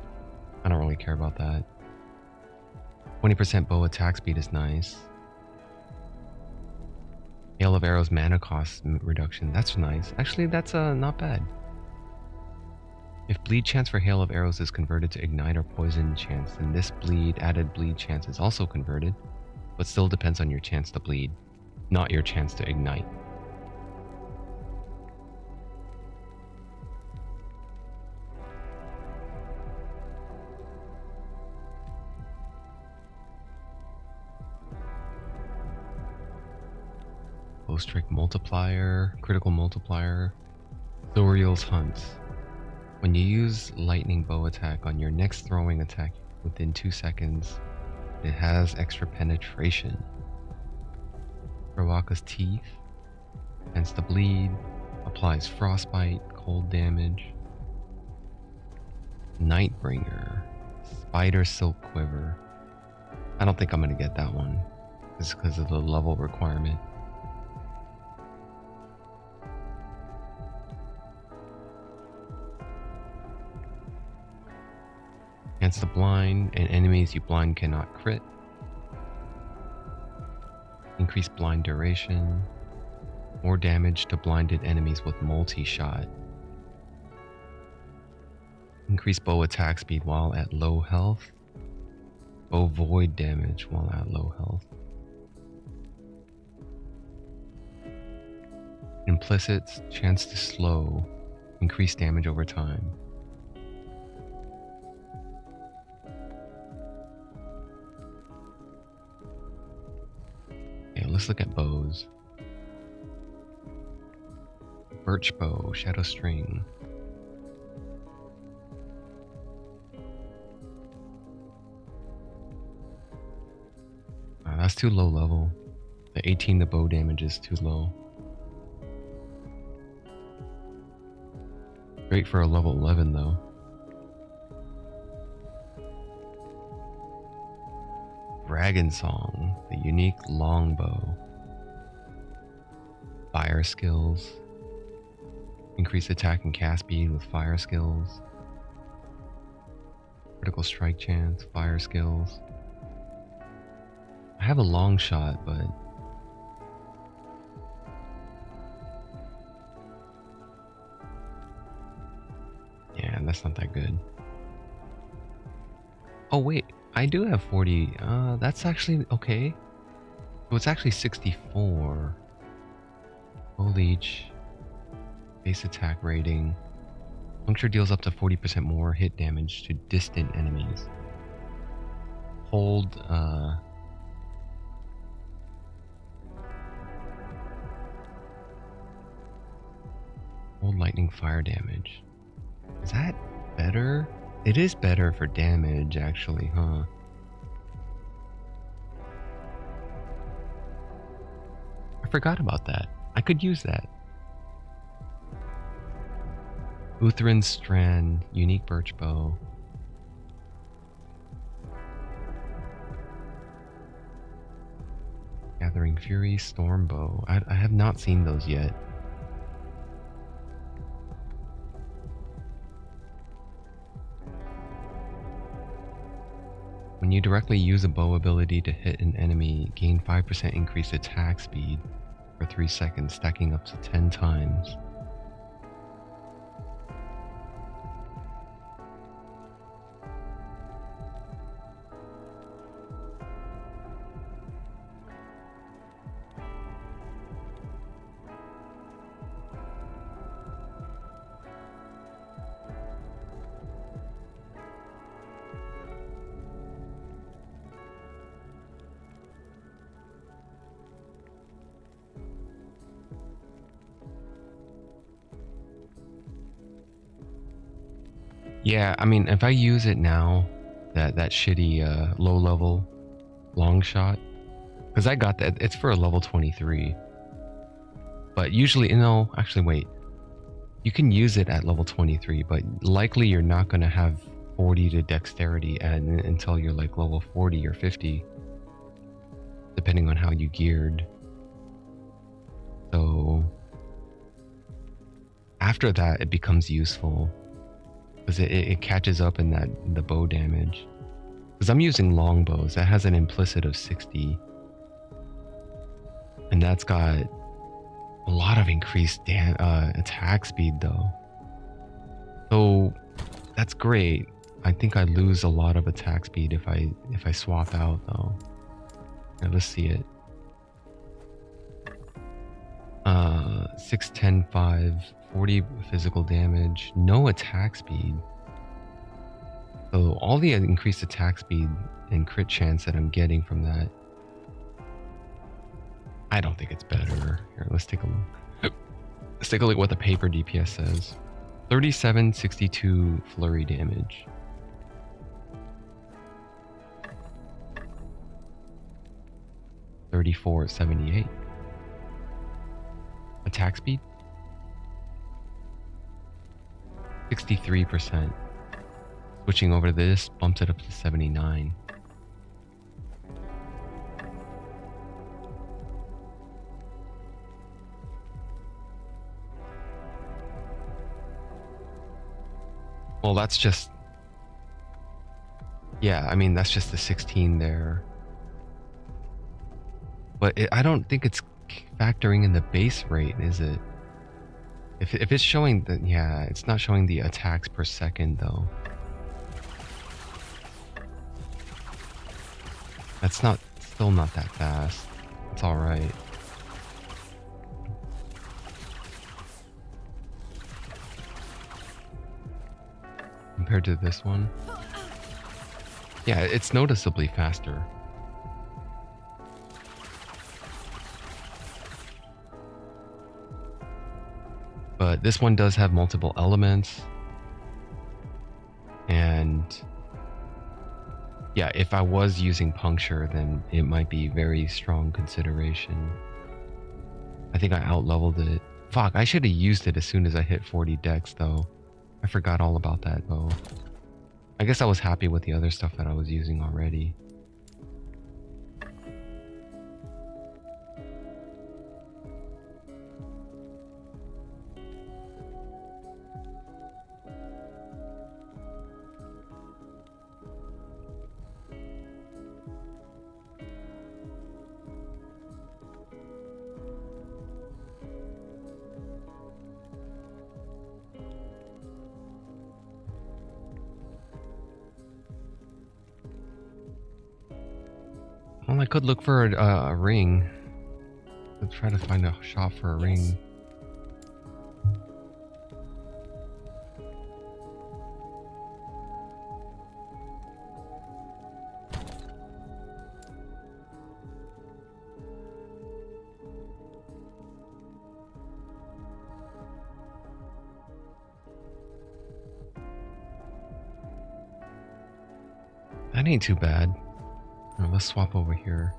I don't really care about that. 20% bow attack speed is nice. Hail of Arrows mana cost reduction. That's nice. Actually, that's not bad. If bleed chance for Hail of Arrows is converted to ignite or poison chance, then this added bleed chance is also converted, but still depends on your chance to bleed, not your chance to ignite. Bowstring multiplier, critical multiplier, Thoriel's Hunt. When you use lightning bow attack on your next throwing attack within 2 seconds, it has extra penetration. Rawaka's Teeth, tends to bleed, applies frostbite, cold damage. Nightbringer, Spider Silk Quiver. I don't think I'm gonna get that one, just because of the level requirement. Against the blind, and enemies you blind cannot crit. Increase blind duration. More damage to blinded enemies with multi-shot. Increase bow attack speed while at low health. Bow void damage while at low health. Implicit chance to slow. Increase damage over time. Okay, let's look at bows. Birch bow, shadow string. That's too low level. The 18 the bow damage is too low. Great for a level 11 though. Dragon Song, the unique longbow. Fire skills. Increase attack and cast speed with fire skills. critical strike chance, fire skills. I have a long shot, but yeah, that's not that good. Oh wait, I do have 40. That's actually okay. So it's actually 64. Full leech. Base attack rating. Puncture deals up to 40% more hit damage to distant enemies. Hold, hold lightning fire damage. Is that better? It is better for damage, actually, huh? I forgot about that. I could use that. Uthrin Strand, unique birch bow. Gathering Fury, storm bow. I have not seen those yet. When you directly use a bow ability to hit an enemy, gain 5% increased attack speed for 3 seconds, stacking up to 10 times. Yeah, I mean, if I use it now, that shitty low level long shot, because I got that, it's for a level 23. But usually, no, actually, wait. You can use it at level 23, but likely you're not going to have 40 to dexterity until you're like level 40 or 50, depending on how you geared. So after that, it becomes useful. Because it catches up in the bow damage. Because I'm using longbows. That has an implicit of 60. And that's got a lot of increased attack speed though. So that's great. I think I lose a lot of attack speed if I swap out though. Right, let's see it. 6, 10, 5, 40 physical damage, no attack speed. So all the increased attack speed and crit chance that I'm getting from that, I don't think it's better. Here, let's take a look. Let's take a look at what the paper DPS says. 3762 flurry damage. $34.78. Attack speed 63%. Switching over to this bumps it up to 79. Well, that's just, yeah, I mean, that's just the 16 there. But I don't think it's factoring in the base rate, is it? If it's showing the, yeah, it's not showing the attacks per second though. That's still not that fast. It's all right. Compared to this one. Yeah, it's noticeably faster. But this one does have multiple elements. And yeah, if I was using puncture, then it might be very strong consideration. I think I out-leveled it. Fuck, I should have used it as soon as I hit 40 dex though. I forgot all about that bow. I guess I was happy with the other stuff that I was using already. Well, I could look for a ring. Let's try to find a shop for a ring. That ain't too bad. Now, let's swap over here.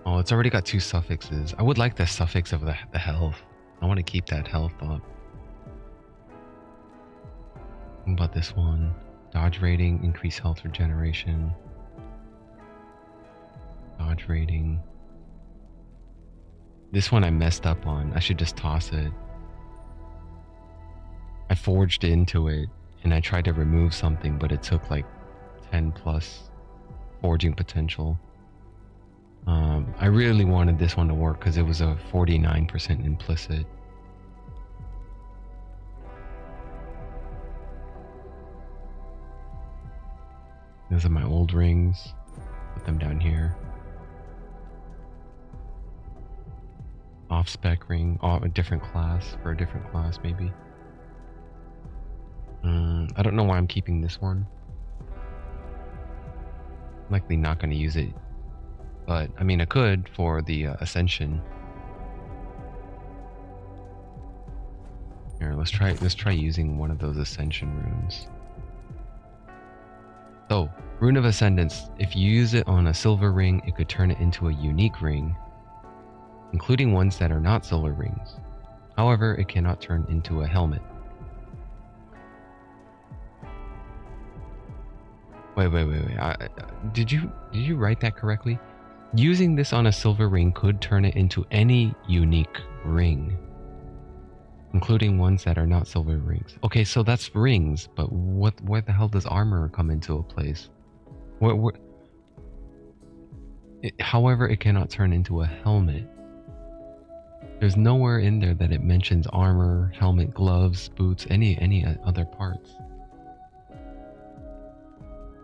Oh, it's already got 2 suffixes. I would like the suffix of the health. I want to keep that health up. What about this one? Dodge rating, increase health regeneration. Dodge rating. This one I messed up on. I should just toss it. I forged into it and I tried to remove something, but it took like 10 plus forging potential. I really wanted this one to work because it was a 49% implicit. Those are my old rings. Put them down here. Off-spec ring. Oh, a different class. For a different class, maybe. I don't know why I'm keeping this one. Likely not going to use it. But, I mean, I could for the Ascension. Here, let's try using one of those Ascension runes. So, Rune of Ascendance. If you use it on a silver ring, it could turn it into a unique ring, including ones that are not silver rings. However, it cannot turn into a helmet. Wait. Did you write that correctly? Using this on a silver ring could turn it into any unique ring, including ones that are not silver rings. Okay, so that's rings, but where the hell does armor come into a place? However, it cannot turn into a helmet. There's nowhere in there that it mentions armor, helmet, gloves, boots, any other parts.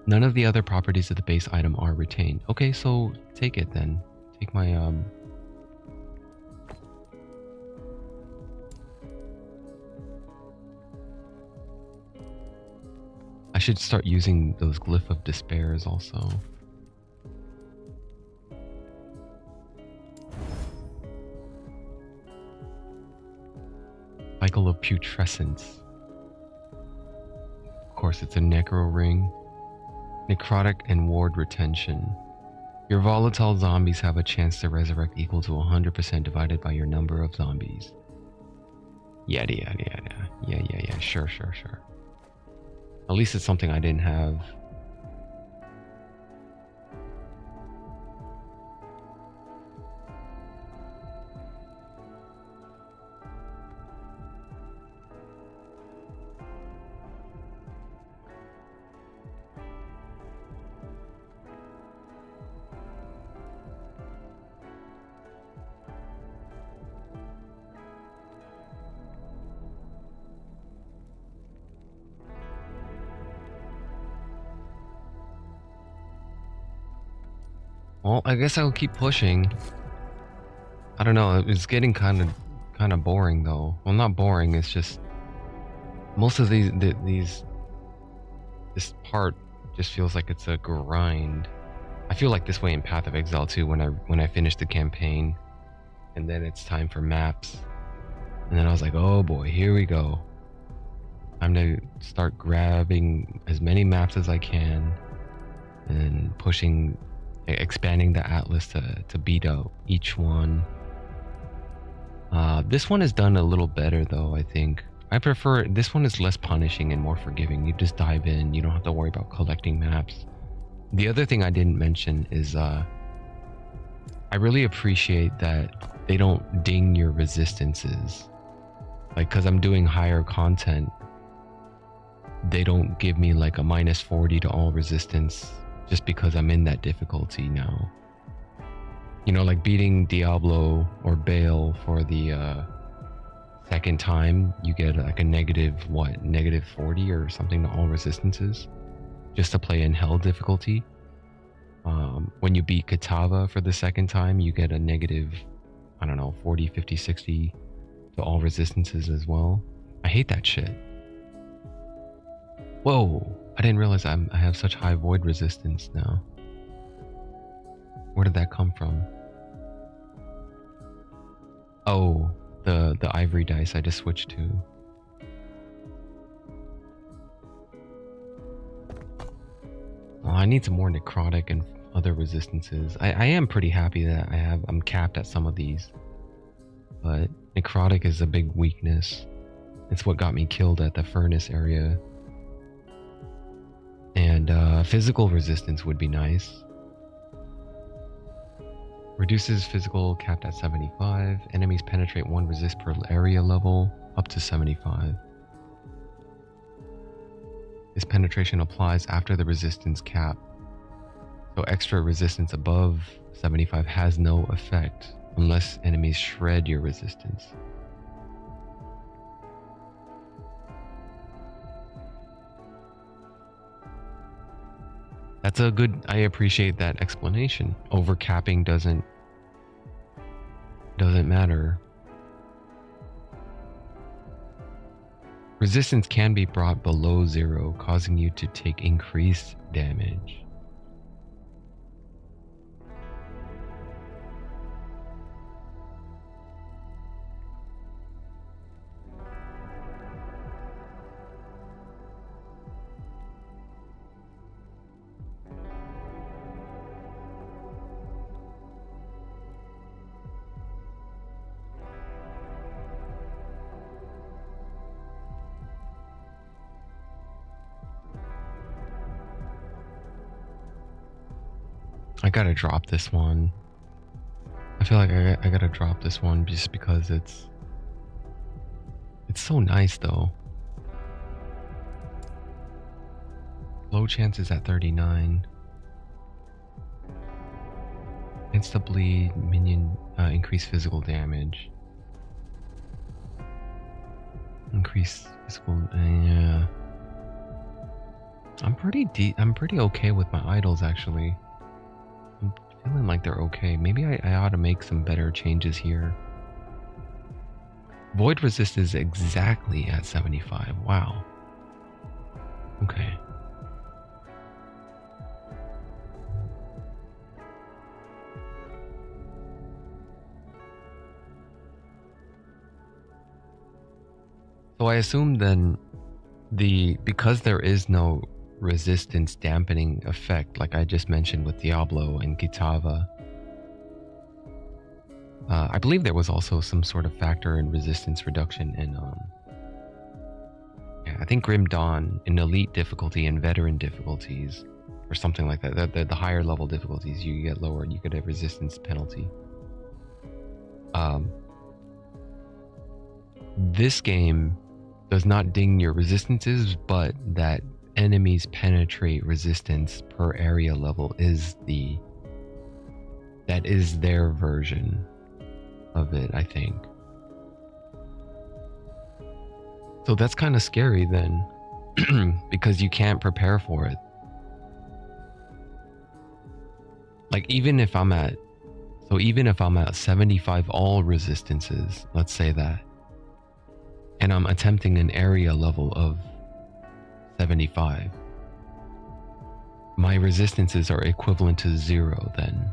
None of the other properties of the base item are retained. Okay, so take it then. Take my I should start using those Glyph of Despairs also. Cycle of Putrescence. Of course, it's a Necro Ring. Necrotic and Ward Retention. Your volatile zombies have a chance to resurrect equal to 100% divided by your number of zombies. Yada. Yeah. Sure. At least it's something I didn't have. Well, I guess I'll keep pushing. I don't know, it's getting kind of boring though. Well, not boring, it's just most of this part just feels like it's a grind. I feel like this way in Path of Exile too when I finish the campaign and then it's time for maps. And then I was like, "Oh boy, here we go. Time to start grabbing as many maps as I can and expanding the atlas to beat out each one." This one is done a little better though, I think. I prefer, this one is less punishing and more forgiving. You just dive in, you don't have to worry about collecting maps. The other thing I didn't mention is I really appreciate that they don't ding your resistances. Like, cause I'm doing higher content, they don't give me like a -40 to all resistance just because I'm in that difficulty now. You know, like beating Diablo or Baal for the second time, you get like a -40 or something to all resistances. just to play in hell difficulty. When you beat Katava for the second time, you get a negative, I don't know, 40, 50, 60 to all resistances as well. I hate that shit. Whoa, I didn't realize I have such high void resistance now. Where did that come from? Oh, the ivory dice I just switched to. Well, I need some more necrotic and other resistances. I am pretty happy that I'm capped at some of these. But necrotic is a big weakness. It's what got me killed at the furnace area. And physical resistance would be nice. Reduces physical capped at 75. Enemies penetrate 1 resist per area level up to 75. This penetration applies after the resistance cap. So extra resistance above 75 has no effect unless enemies shred your resistance. That's a good, I appreciate that explanation. Overcapping doesn't matter. Resistance can be brought below 0, causing you to take increased damage. I gotta drop this one. I feel like I gotta drop this one just because it's so nice though. Low chances at 39. Insta bleed, minion, increase physical damage. Increase physical, yeah. I'm pretty okay with my idols actually. I'm feeling like they're okay. Maybe I ought to make some better changes here. Void resist is exactly at 75. Wow. Okay. So I assume then because there is no resistance dampening effect like I just mentioned with Diablo and Kitava, I believe there was also some sort of factor in resistance reduction in yeah, I think Grim Dawn in elite difficulty and veteran difficulties or something like that. The higher level difficulties you get lower and you get a resistance penalty. This game does not ding your resistances, but that enemies penetrate resistance per area level is their version of it, I think. So that's kind of scary then, because you can't prepare for it. Like even if I'm at 75 all resistances, let's say that, and I'm attempting an area level of 75, my resistances are equivalent to 0 then.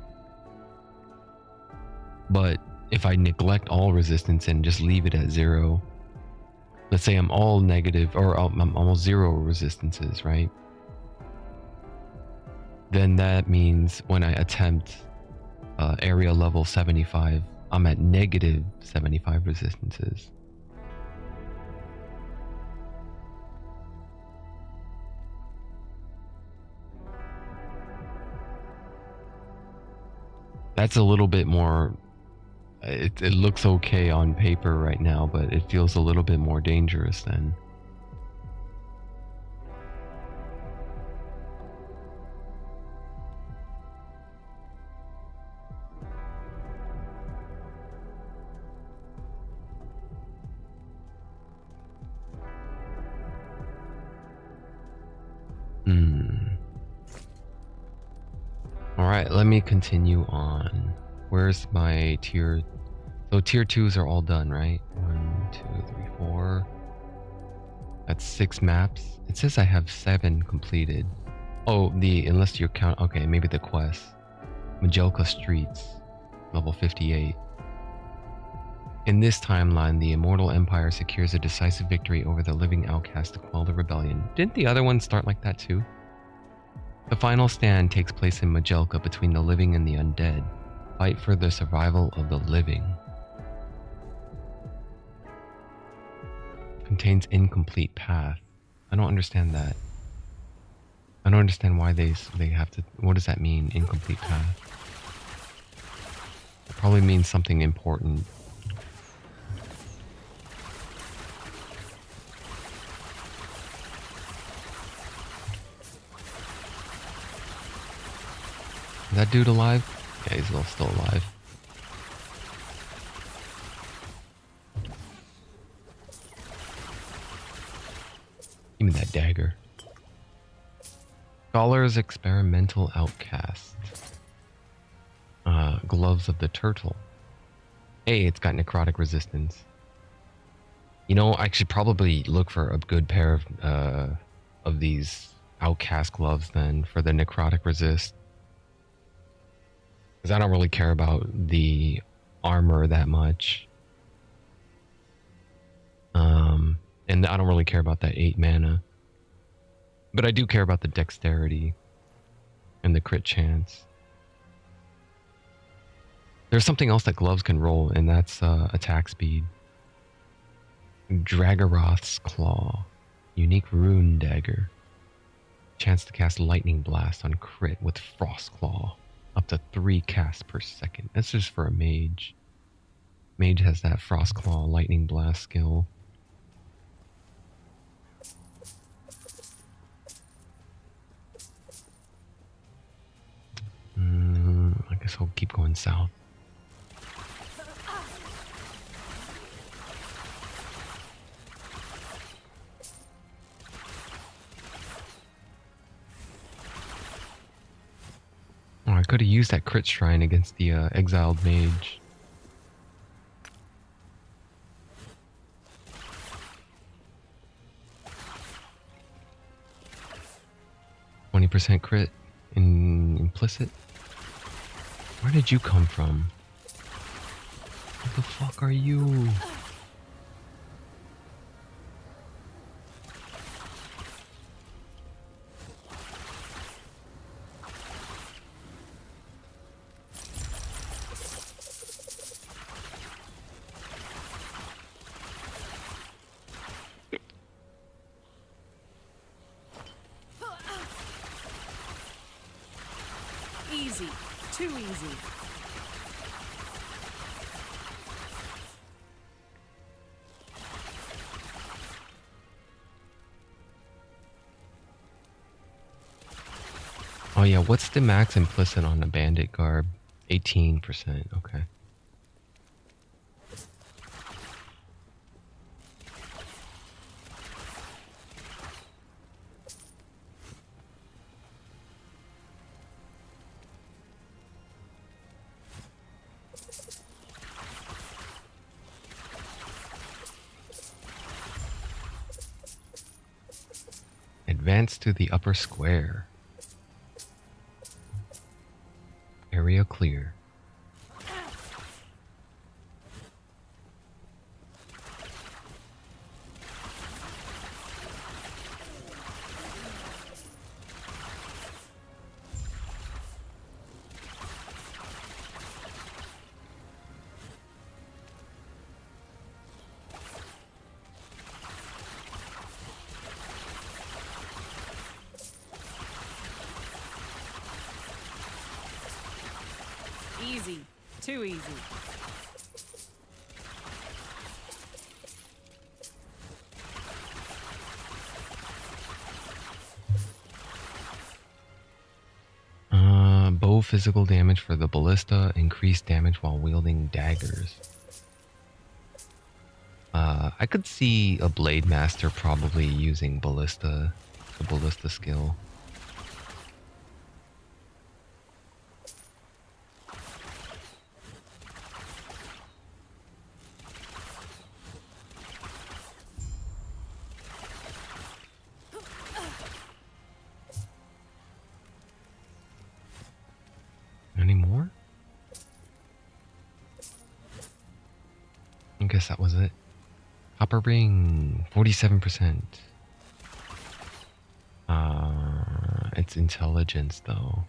But if I neglect all resistance and just leave it at 0, let's say I'm all negative or I'm almost 0 resistances, right? Then that means when I attempt area level 75, I'm at negative 75 resistances. That's a little bit more, it looks okay on paper right now, but it feels a little bit more dangerous then. Alright, let me continue on. Where's my tier? So tier 2s are all done, right? 1, 2, 3, 4. That's 6 maps. It says I have 7 completed. Oh, unless you count, okay, maybe the quest. Majelka Streets, level 58. In this timeline, the Immortal Empire secures a decisive victory over the living outcast to quell the rebellion. Didn't the other one start like that too? The final stand takes place in Majelka between the living and the undead. Fight for the survival of the living. Contains incomplete path. I don't understand that. I don't understand why they have to. What does that mean? Incomplete path. It probably means something important. Is that dude alive? Yeah, he's still alive. Give me that dagger. Scholar's Experimental Outcast. Gloves of the Turtle. Hey, it's got necrotic resistance. You know, I should probably look for a good pair of these outcast gloves then for the necrotic resist. Because I don't really care about the armor that much. And I don't really care about that 8 mana. But I do care about the dexterity and the crit chance. There's something else that gloves can roll, and that's attack speed. Dragaroth's Claw. Unique rune dagger. Chance to cast Lightning Blast on crit with Frost Claw. Up to 3 casts per second. That's just for a mage. Mage has that Frost Claw Lightning Blast skill. I guess I'll keep going south. Oh, I could have used that crit shrine against the exiled mage. %, crit in implicit. Where did you come from? What the fuck are you? Easy. Too easy. Oh yeah, what's the max implicit on a bandit garb? 18%, okay. Advance to the upper square. Area clear. Easy. Too easy. Bow physical damage for the ballista, increased damage while wielding daggers. I could see a blade master probably using ballista, the ballista skill. guess that was it. Copper ring, 47%. It's intelligence though.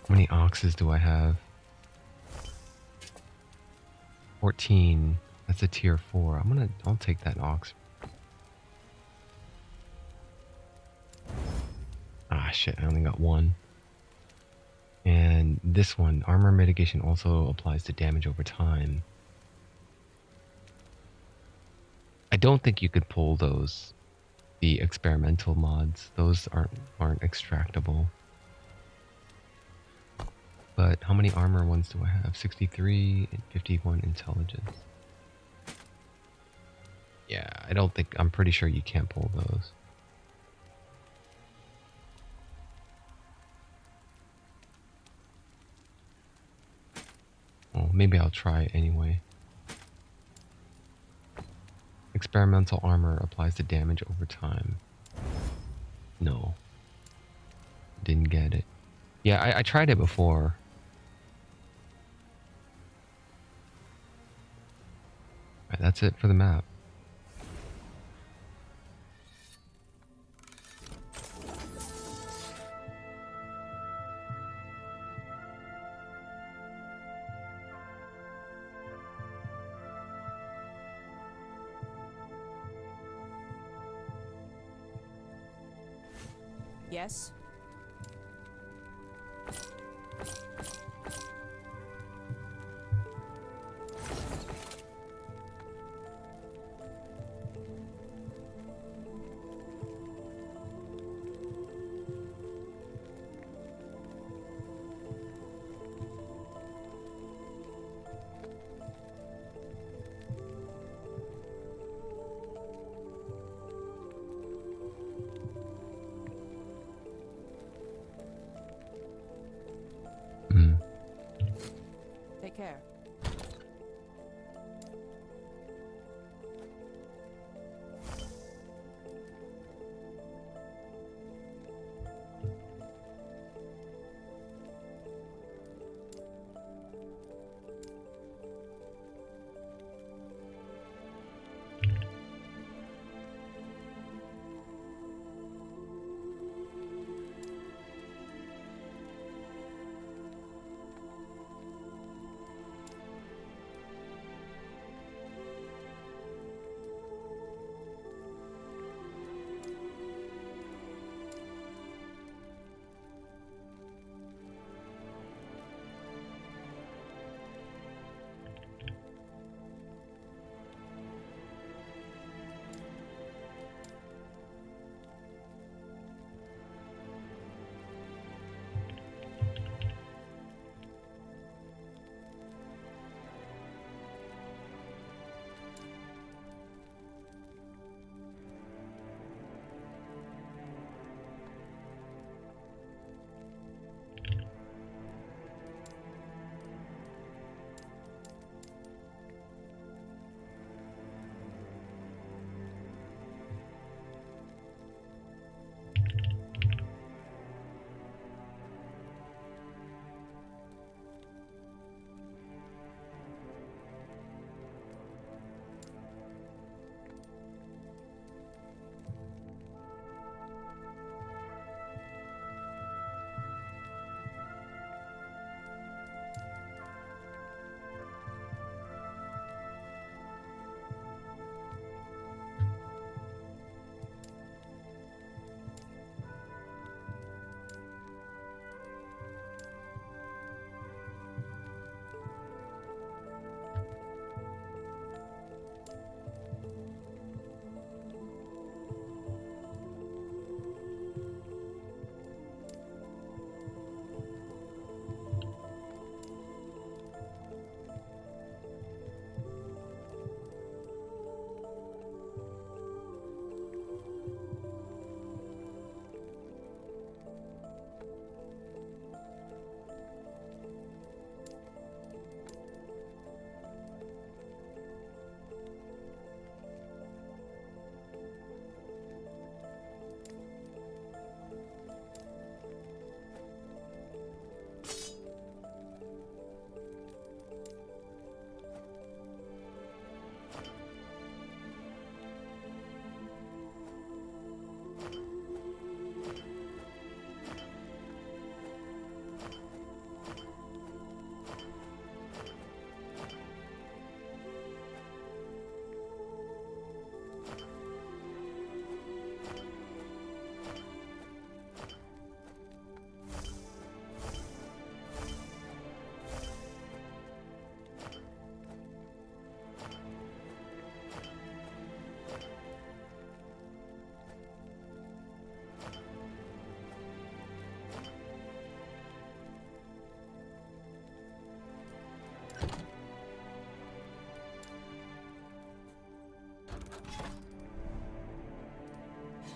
How many oxes do I have? 14. That's a tier 4. I'll take that ox. Ah shit, I only got one. And this one, armor mitigation also applies to damage over time. I don't think you could pull those, the experimental mods. Those aren't extractable. But how many armor ones do I have? 63 and 51 intelligence. Yeah, I'm pretty sure you can't pull those. Well, maybe I'll try it anyway. Experimental armor applies to damage over time. No. Didn't get it. Yeah, I tried it before. Alright, that's it for the map. Yes? Take care.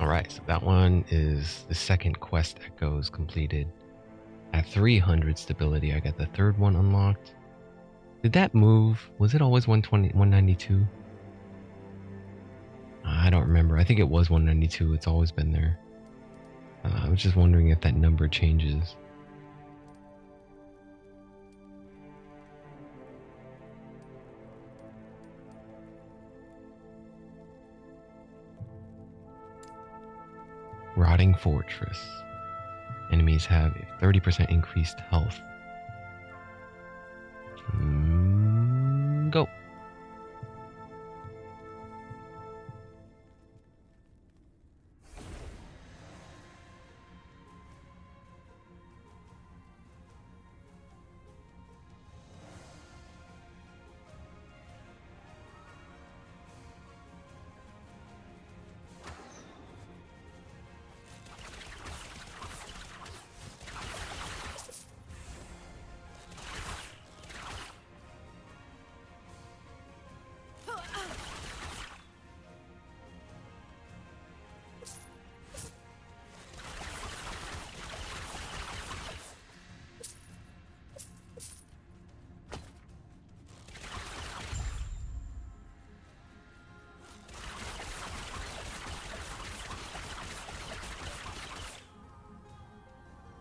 Alright, so that one is the second quest echoes completed. At 300 stability, I got the third one unlocked. Did that move? Was it always 192? I don't remember. I think it was 192. It's always been there. I was just wondering if that number changes. Rotting Fortress. Enemies have a 30% increased health. Go.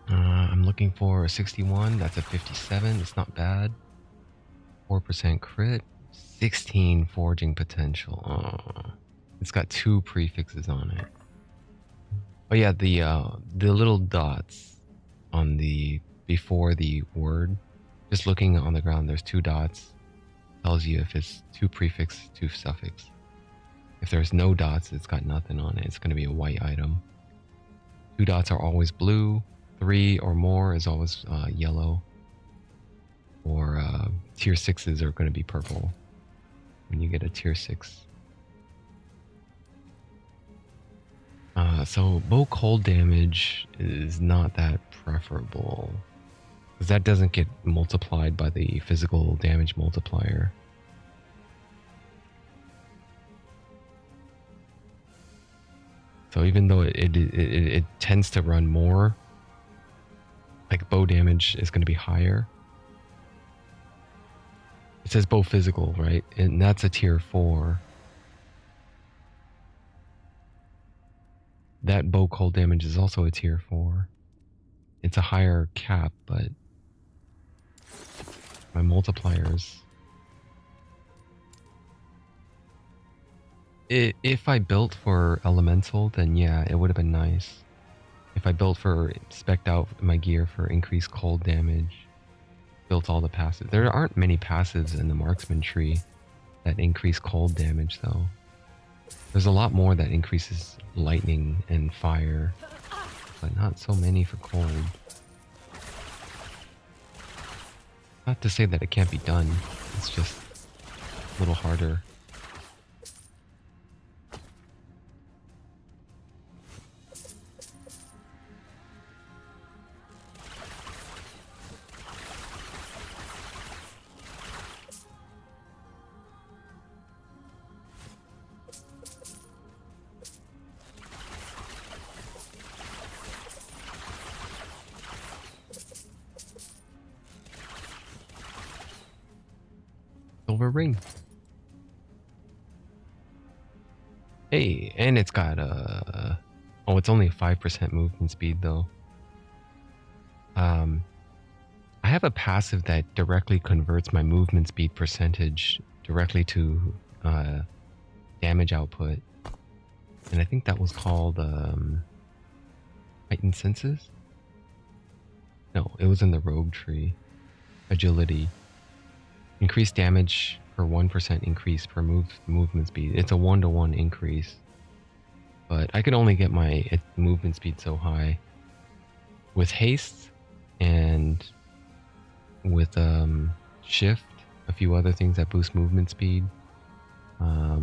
I'm looking for a 61. That's a 57. It's not bad. 4% crit. 16 forging potential. Oh, it's got 2 prefixes on it. Oh yeah, the little dots on the before the word. Just looking on the ground, there's 2 dots. Tells you if it's 2 prefix, 2 suffix. If there's no dots, it's got nothing on it. It's going to be a white item. 2 dots are always blue. 3 or more is always yellow. Or tier 6s are going to be purple when you get a tier 6. So bow cold damage is not that preferable, because that doesn't get multiplied by the physical damage multiplier. So even though it tends to run more, like bow damage is going to be higher. It says bow physical, right? And that's a tier 4. That bow cold damage is also a tier 4. It's a higher cap, but my multipliers. If I built for elemental, then yeah, it would have been nice. If I built for spec'd out my gear for increased cold damage, built all the passives. There aren't many passives in the Marksman tree that increase cold damage, though. There's a lot more that increases lightning and fire, but not so many for cold. Not to say that it can't be done, it's just a little harder. Silver ring. Hey, and it's got oh, it's only 5% movement speed though. I have a passive that directly converts my movement speed percentage directly to damage output, and I think that was called heightened senses. No, it was in the rogue tree. Agility. Increased damage per 1% increase per movement speed. It's a 1-to-1 increase. But I could only get my movement speed so high. With haste and with shift, a few other things that boost movement speed, I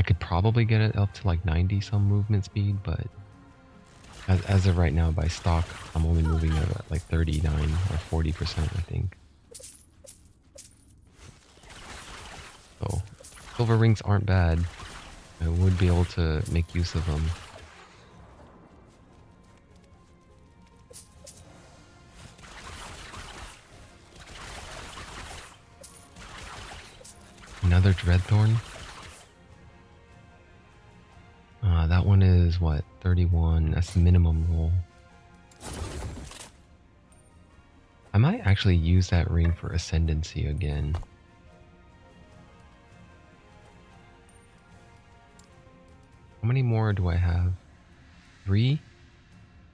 could probably get it up to like 90 some movement speed, but as of right now by stock, I'm only moving at like 39 or 40%, I think. So, silver rings aren't bad. I would be able to make use of them. Another Dreadthorn? That one is what? 31. That's the minimum roll. I might actually use that ring for Ascendancy again. How many more do I have? 3?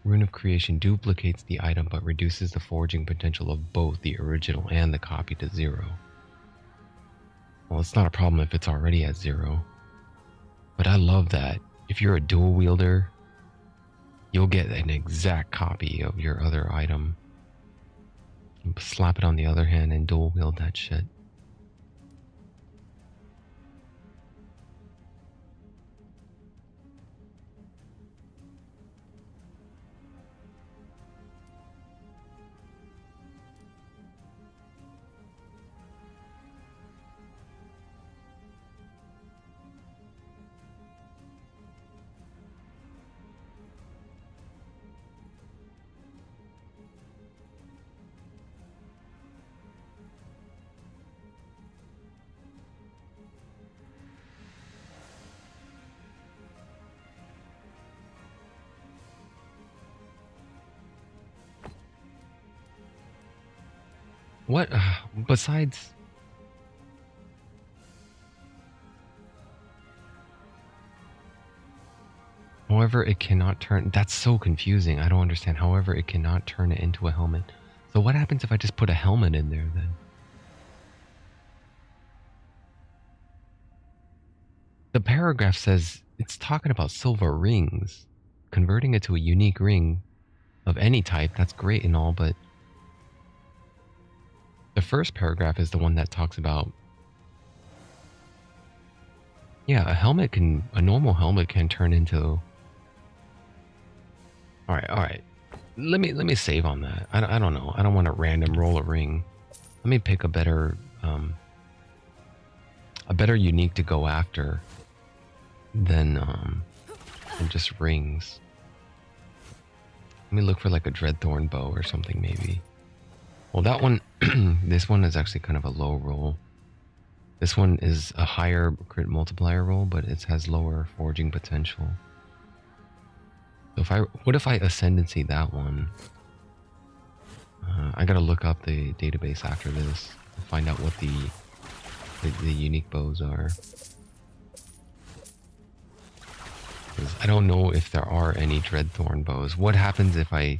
Rune of Creation duplicates the item but reduces the forging potential of both the original and the copy to 0. Well, it's not a problem if it's already at 0. But I love that. If you're a dual wielder, you'll get an exact copy of your other item. Slap it on the other hand and dual wield that shit. What? Besides... However, it cannot turn... That's so confusing. I don't understand. However, it cannot turn it into a helmet. So what happens if I just put a helmet in there then? The paragraph says it's talking about silver rings. Converting it to a unique ring of any type, that's great and all, but... The first paragraph is the one that talks about... Yeah, a normal helmet can turn into... Alright. Let me save on that. I don't know. I don't want to random roll a ring. Let me pick a better unique to go after than just rings. Let me look for like a Dreadthorn bow or something maybe. Well, that one, this one is actually kind of a low roll. This one is a higher crit multiplier roll, but it has lower forging potential. So what if I Ascendancy that one? I gotta look up the database after this to find out what the unique bows are. 'Cause I don't know if there are any Dreadthorn bows. What happens if I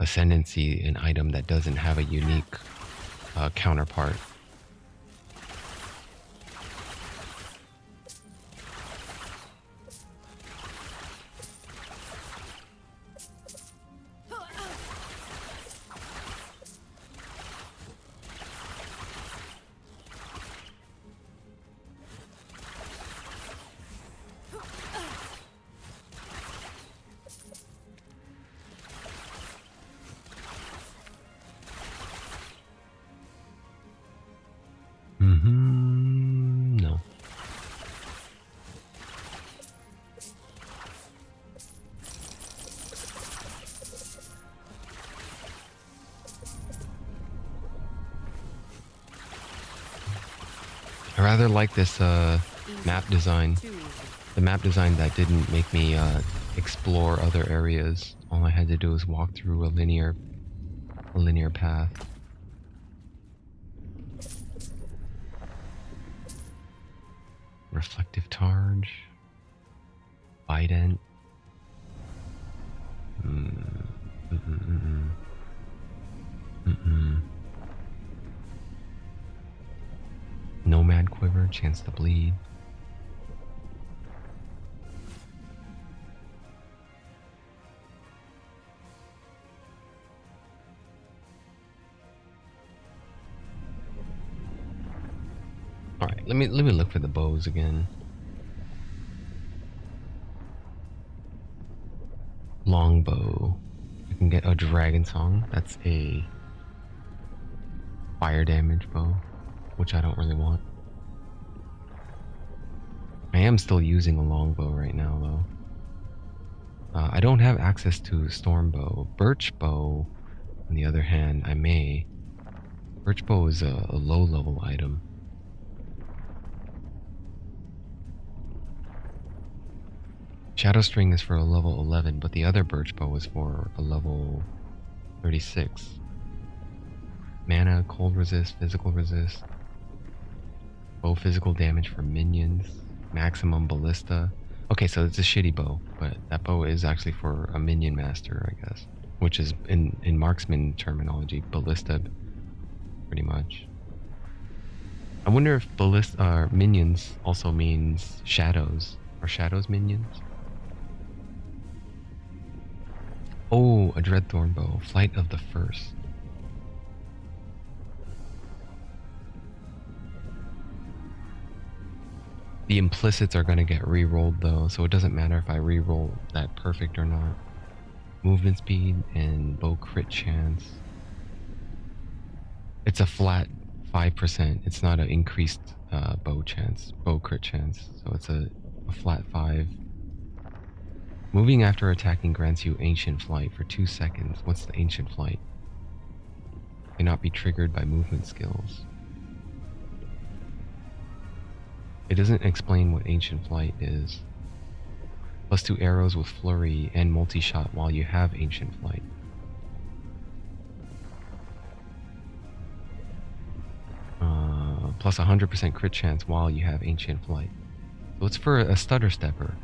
Ascendancy an item that doesn't have a unique counterpart? No. I rather like this map design. The map design that didn't make me explore other areas. All I had to do was walk through a linear path. Reflective Targe. Bident. Nomad Quiver, chance to bleed. Alright, let me look for the bows again. Longbow. I can get a Dragon Song. That's a fire damage bow, which I don't really want. I am still using a longbow right now, though. I don't have access to storm bow. Birch bow, on the other hand, I may. Birch bow is a low-level item. Shadow string is for a level 11, but the other birch bow is for a level 36. Mana, cold resist, physical resist. Bow physical damage for minions. Maximum ballista. Okay, so it's a shitty bow, but that bow is actually for a minion master, I guess. Which is, in marksman terminology, ballista, pretty much. I wonder if ballista, minions also means shadows. Are shadows minions? Oh, a Dreadthorn bow. Flight of the First. The implicits are going to get re-rolled though, so it doesn't matter if I re-roll that perfect or not. Movement speed and bow crit chance. It's a flat 5%. It's not an increased bow crit chance. So it's a flat 5. Moving after attacking grants you Ancient Flight for 2 seconds. What's the Ancient Flight? Cannot be triggered by movement skills. It doesn't explain what Ancient Flight is. +2 arrows with flurry and multi-shot while you have Ancient Flight. Plus 100% crit chance while you have Ancient Flight. So it's for a stutter stepper.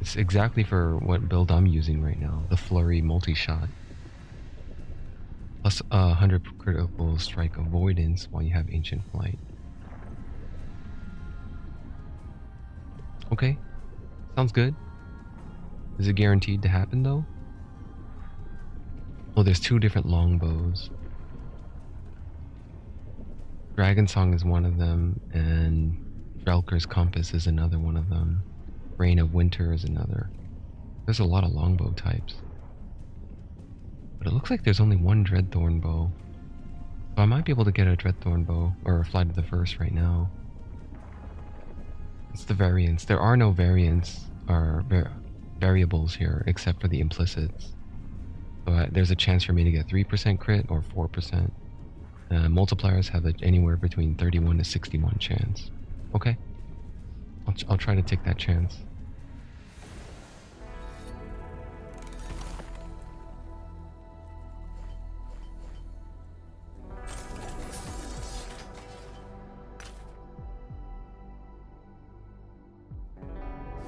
It's exactly for what build I'm using right now, the flurry multi-shot. Plus 100 critical strike avoidance while you have Ancient Flight. Okay, sounds good. Is it guaranteed to happen though? Oh, there's 2 different longbows. Dragon Song is one of them, and Drelker's Compass is another one of them. Rain of Winter is another. There's a lot of longbow types. But it looks like there's only one Dreadthorn bow. So I might be able to get a Dreadthorn bow, or a Flight of the First right now. It's the variants. There are no variants, or variables here, except for the implicits. So there's a chance for me to get 3% crit or 4%. Multipliers have anywhere between 31 to 61 chance. Okay. I'll try to take that chance.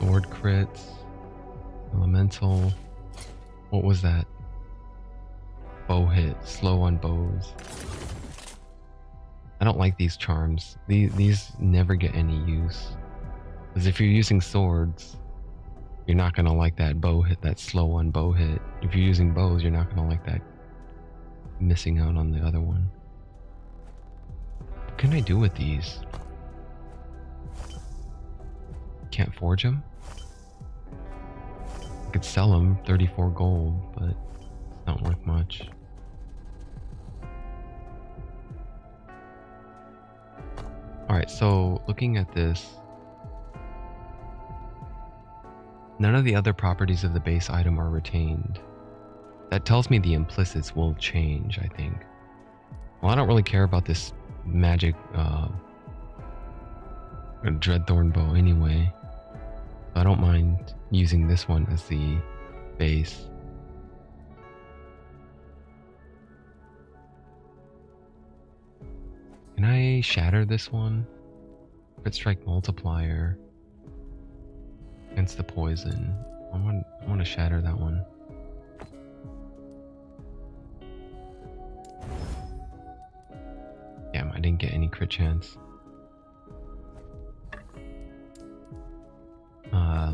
Sword crits. Elemental. What was that? Bow hit. Slow on bows. I don't like these charms. These never get any use. Because if you're using swords, you're not going to like that bow hit, that slow on bow hit. If you're using bows, you're not going to like that missing out on the other one. What can I do with these? Can't forge them? I could sell them, 34 gold, but it's not worth much. Alright, so looking at this, none of the other properties of the base item are retained. That tells me the implicits will change, I think. Well, I don't really care about this magic Dreadthorn bow anyway. So I don't mind using this one as the base. Can I shatter this one? Crit strike multiplier against the poison. I want to shatter that one. Damn, I didn't get any crit chance.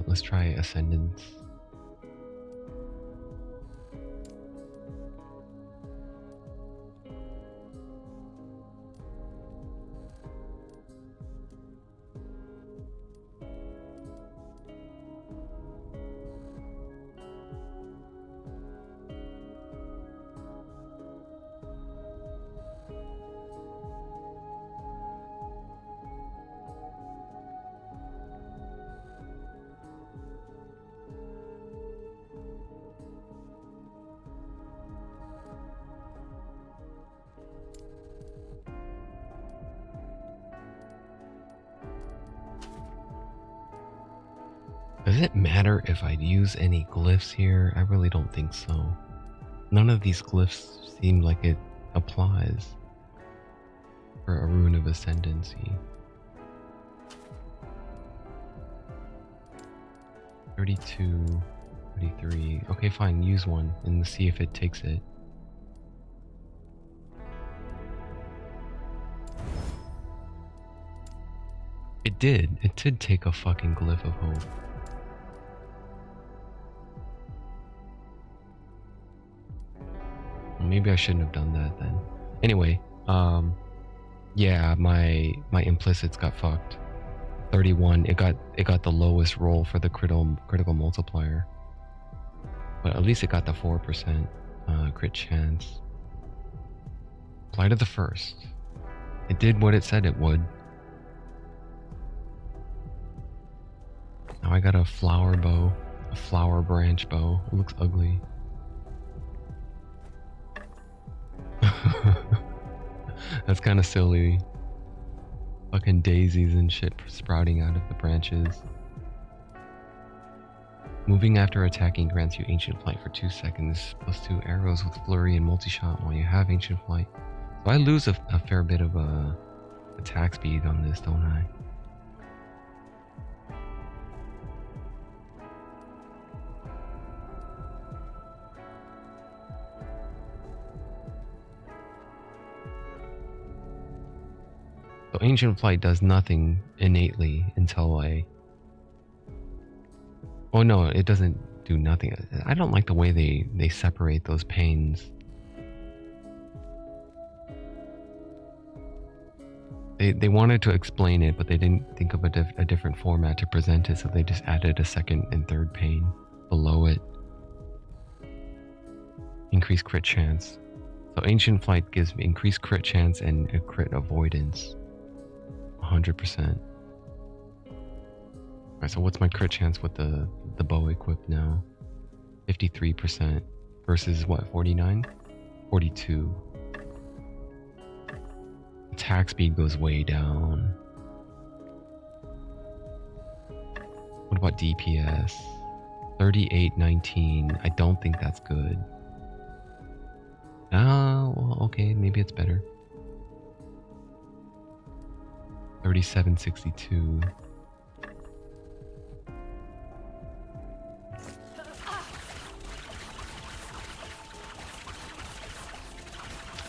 Let's try Ascendance. Does it matter if I use any glyphs here? I really don't think so. None of these glyphs seem like it applies for a Rune of Ascendancy. 32, 33. Okay, fine, use one and see if it takes it. It did. It did take a fucking glyph of hope. Well, maybe I shouldn't have done that then. Anyway, yeah, my implicits got fucked. 31. It got the lowest roll for the critical multiplier. But at least it got the 4% crit chance. Apply to the first. It did what it said it would. Now I got a flower bow, a flower branch bow. It looks ugly. That's kind of silly. Fucking daisies and shit sprouting out of the branches. Moving after attacking grants you Ancient Flight for 2 seconds, +2 arrows with flurry and multi-shot while you have Ancient Flight. So I lose a fair bit of attack speed on this, don't I? So Ancient Flight does nothing innately until I... Oh no, it doesn't do nothing. I don't like the way they separate those panes. They wanted to explain it, but they didn't think of a different format to present it, so they just added a second and third pane below it. Increased crit chance. So Ancient Flight gives me increased crit chance and a crit avoidance. 100%. Alright, so what's my crit chance with the bow equipped now? 53% versus what, 49? 42. Attack speed goes way down. What about DPS? 3819. I don't think that's good. Well, okay, maybe it's better. 3762.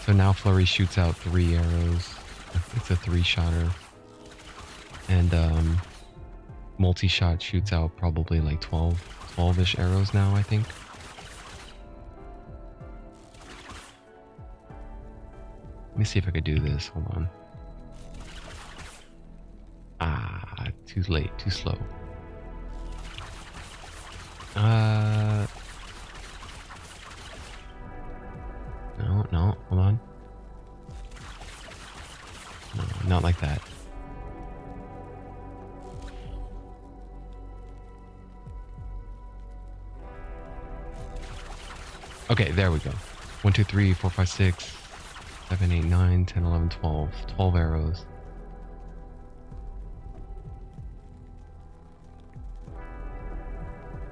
So now Flurry shoots out 3 arrows. It's a 3-shotter. And multi-shot shoots out probably like 12-ish arrows now, I think. Let me see if I could do this. Hold on. Ah, too late, too slow. No, hold on. No, not like that. Okay, there we go. 1, 2, 3, 4, 5, 6, 7, 8, 9, 10, 11, 12. 12 arrows.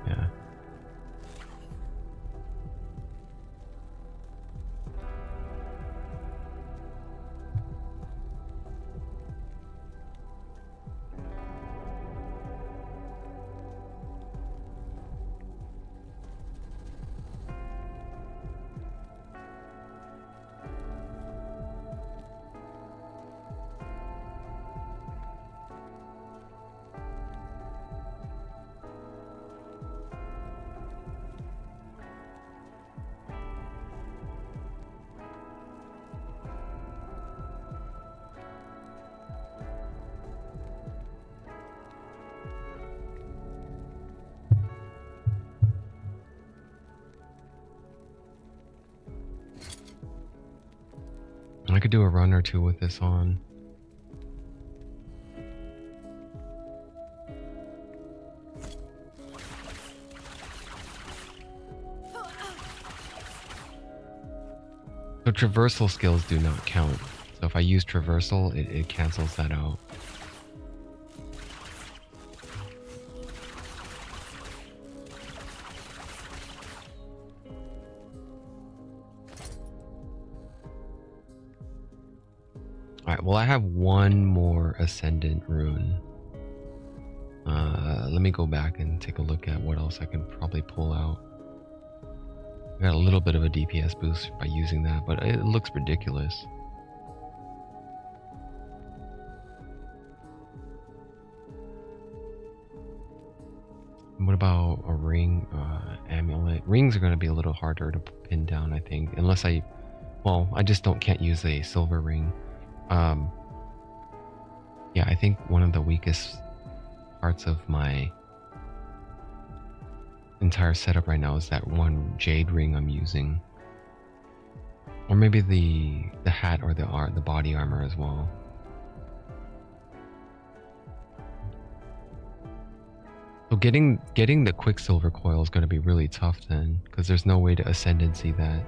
Yeah. I could do a run or two with this on. So traversal skills do not count. So if I use traversal, it cancels that out. Alright, well I have one more Ascendant rune. Let me go back and take a look at what else I can probably pull out. I got a little bit of a DPS boost by using that, but it looks ridiculous. What about a ring, amulet? Rings are going to be a little harder to pin down, I think, unless I just can't use a silver ring. Yeah, I think one of the weakest parts of my entire setup right now is that one jade ring I'm using, or maybe the hat or the body armor as well. So getting the Quicksilver coil is going to be really tough then, because there's no way to ascendancy that.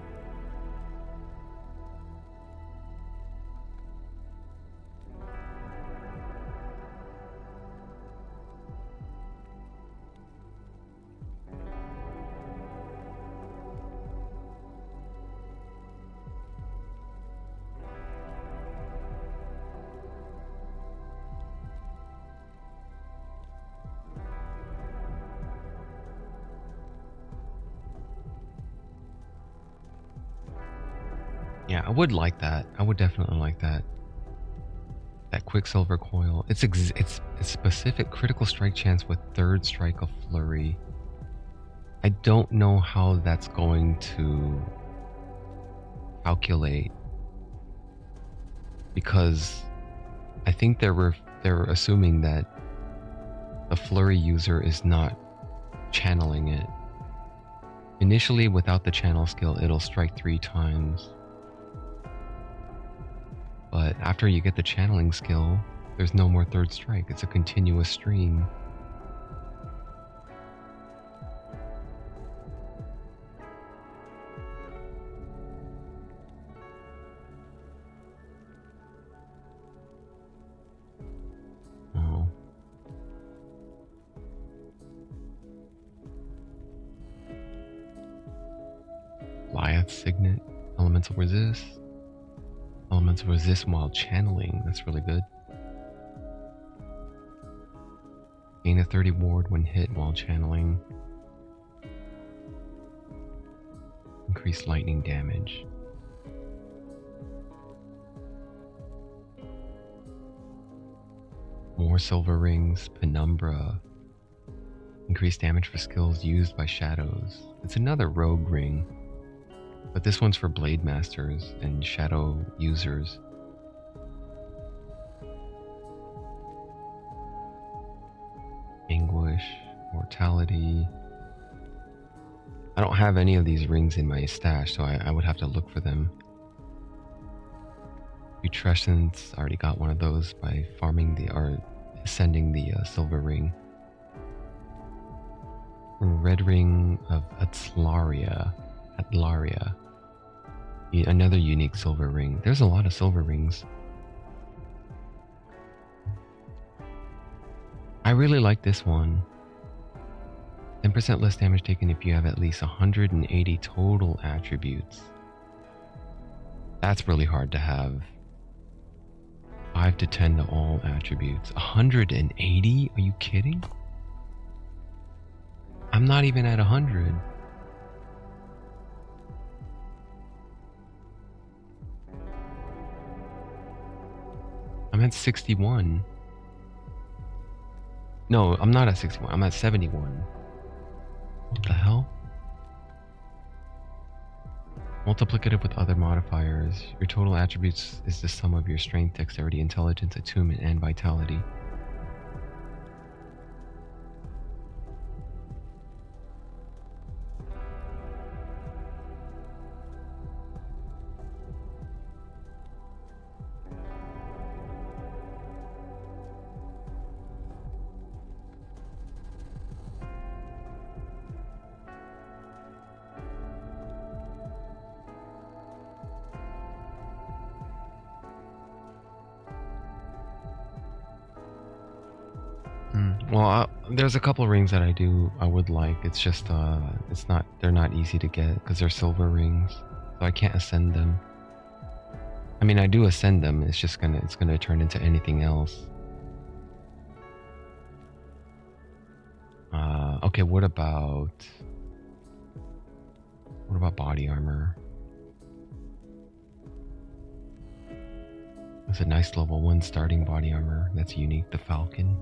Yeah, I would like that. I would definitely like that. That Quicksilver coil. It's specific critical strike chance with third strike of flurry. I don't know how that's going to calculate, because I think they're assuming that the flurry user is not channeling it. Initially, without the channel skill, it'll strike 3 times. But after you get the channeling skill, there's no more third strike. It's a continuous stream. Oh. Goliath Signet, Elemental Resist. Elemental resist while channeling. That's really good. Gain a 30 ward when hit while channeling. Increase lightning damage. More silver rings. Penumbra. Increase damage for skills used by shadows. It's another rogue ring, but this one's for blade masters and shadow users. Anguish, mortality. I don't have any of these rings in my stash, so I would have to look for them. Putrescence, I already got one of those by farming or ascending the silver ring. Red ring of Atlaria. Another unique silver ring. There's a lot of silver rings. I really like this one. 10% less damage taken if you have at least 180 total attributes. That's really hard to have. 5 to 10 to all attributes. 180? Are you kidding? I'm not even at 100. I'm at 61. No, I'm not at 61. I'm at 71. What the hell? Multiplicative with other modifiers. Your total attributes is the sum of your strength, dexterity, intelligence, attunement, and vitality. Well, there's a couple rings that I would like. It's just, they're not easy to get because they're silver rings, so I can't ascend them. I mean, I do ascend them. It's just it's gonna turn into anything else. Okay, what about body armor? It's a nice level 1 starting body armor that's unique, the Falcon.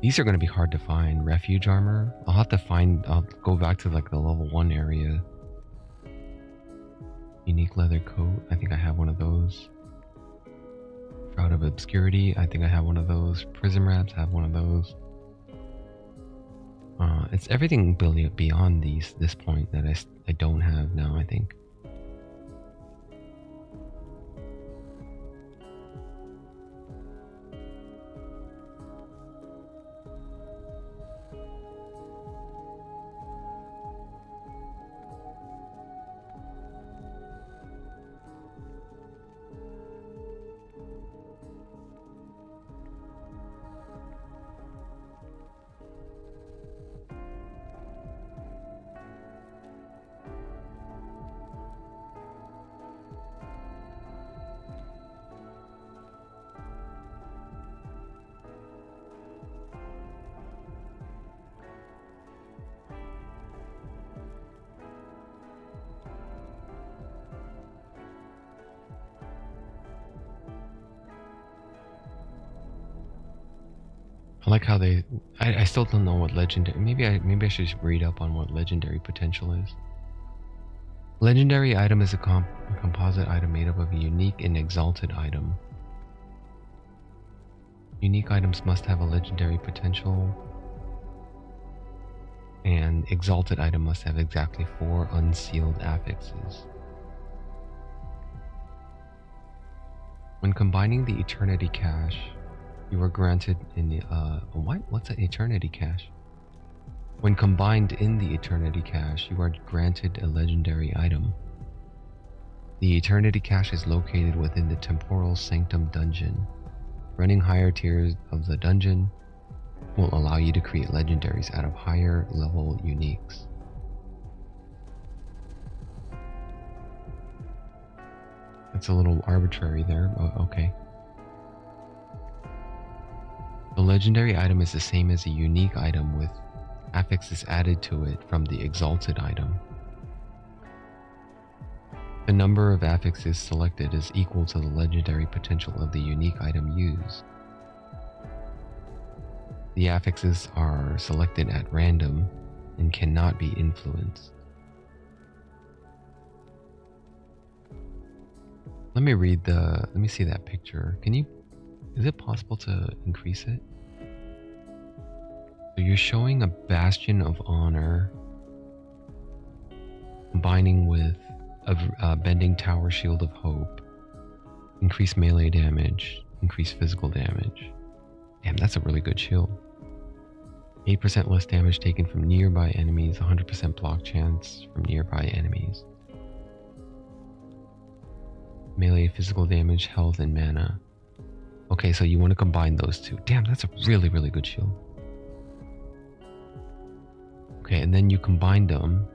These are going to be hard to find. Refuge armor, I'll go back to like the level 1 area. Unique leather coat, I think I have one of those. Shroud of Obscurity, I think I have one of those. Prism wraps, I have one of those. It's everything beyond this point that I don't have now, I think. I like how I still don't know what legendary. Maybe I should just read up on what legendary potential is. Legendary item is a composite item made up of a unique and exalted item. Unique items must have a legendary potential, and exalted item must have exactly 4 unsealed affixes. When combining the Eternity Cache, you are granted in the what's an Eternity Cache? When combined in the Eternity Cache, you are granted a legendary item. The Eternity Cache is located within the Temporal Sanctum dungeon. Running higher tiers of the dungeon will allow you to create legendaries out of higher level uniques. That's a little arbitrary there, but okay. The legendary item is the same as a unique item with affixes added to it from the exalted item. The number of affixes selected is equal to the legendary potential of the unique item used. The affixes are selected at random and cannot be influenced. Let me see that picture. Is it possible to increase it? So you're showing a Bastion of Honor combining with a Bending Tower Shield of Hope, increased melee damage, increased physical damage. Damn, that's a really good shield. 8% less damage taken from nearby enemies, 100% block chance from nearby enemies. Melee physical damage, health, and mana. Okay, so you want to combine those two. Damn, that's a really, really good shield. Okay, and then you combine them,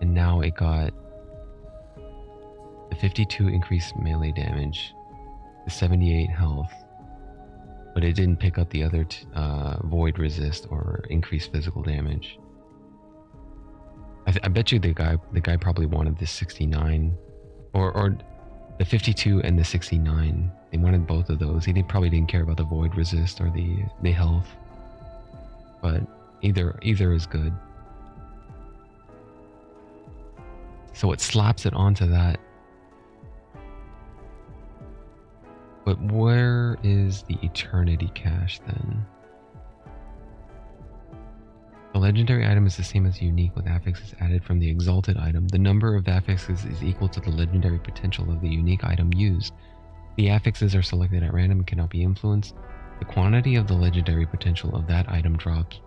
and now it got the 52 increased melee damage, the 78 health, but it didn't pick up the other void resist or increased physical damage. I bet you the guy probably wanted the 69 or the 52 and the 69. They wanted both of those. He probably didn't care about the void resist or the health, but either is good. So it slaps it onto that. But where is the Eternity Cache then? The legendary item is the same as unique with affixes added from the exalted item. The number of affixes is equal to the legendary potential of the unique item used. The affixes are selected at random and cannot be influenced. The quantity of the legendary potential of that item drops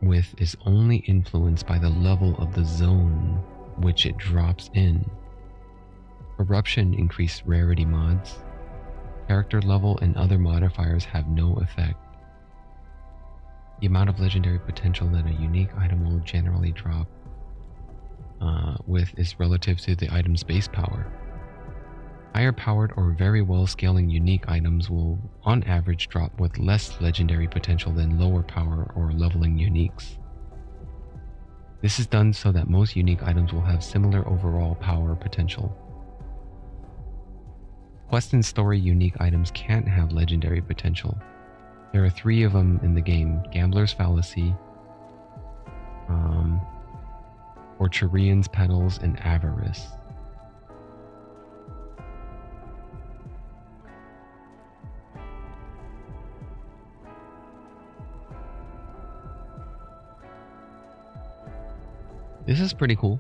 with is only influenced by the level of the zone which it drops in. Corruption increased rarity mods. Character level and other modifiers have no effect. The amount of legendary potential that a unique item will generally drop drop with is relative to the item's base power. Higher powered or very well scaling unique items will on average drop with less legendary potential than lower power or leveling uniques. This is done so that most unique items will have similar overall power potential. Quest and story unique items can't have legendary potential. There are 3 of them in the game: Gambler's Fallacy, Orcharian's Petals, and Avarice. This is pretty cool.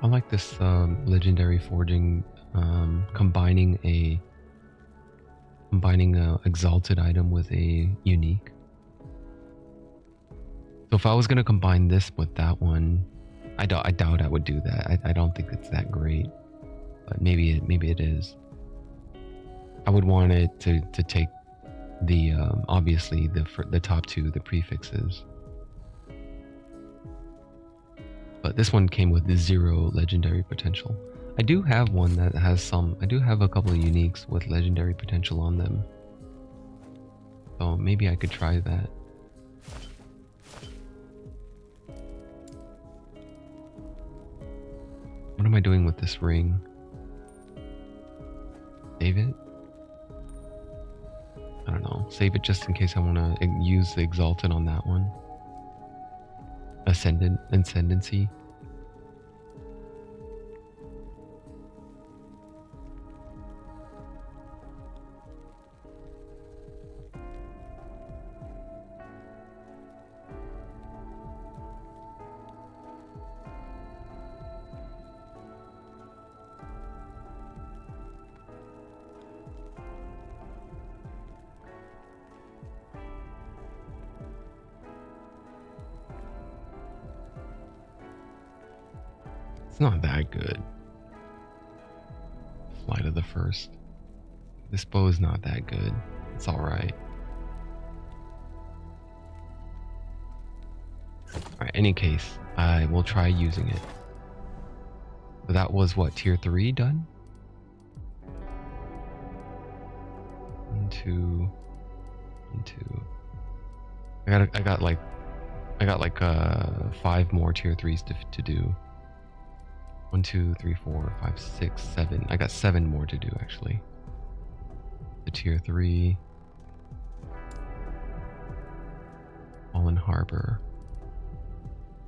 I like this legendary forging, combining a exalted item with a unique. So if I was gonna combine this with that one, I doubt I would do that. I don't think it's that great, but maybe it is. I would want it to take the obviously the top 2, the prefixes. But this one came with 0 legendary potential. I do have one that has some. I do have a couple of uniques with legendary potential on them. So maybe I could try that. What am I doing with this ring? Save it? I don't know. Save it just in case I want to use the Exalted on that one. Ascendancy. It's not that good. Flight of the First. This bow is not that good. It's alright. Alright, any case, I will try using it. So that was what, tier 3 done? 1, 2, 1, 2. I got like 5 more tier 3s to do. 1, 2, 3, 4, 5, 6, 7. I got 7 more to do actually. The tier 3. Fallen Harbor.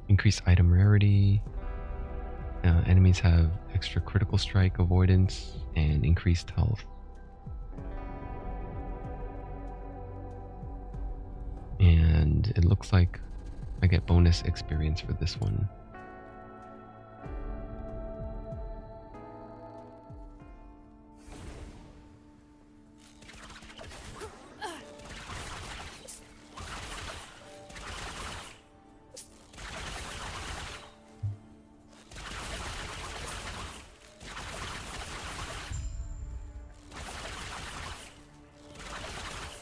Increased item rarity. Enemies have extra critical strike avoidance and increased health. And it looks like I get bonus experience for this one.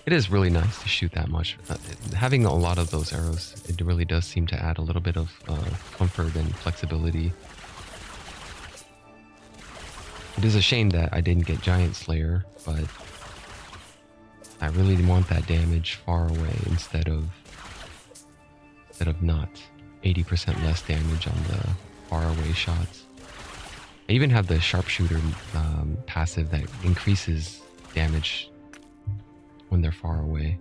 It is really nice to shoot that much. Having a lot of those arrows, it really does seem to add a little bit of comfort and flexibility. It is a shame that I didn't get Giant Slayer, but I really want that damage far away instead of not 80% less damage on the far away shots. I even have the Sharpshooter passive that increases damage when they're far away.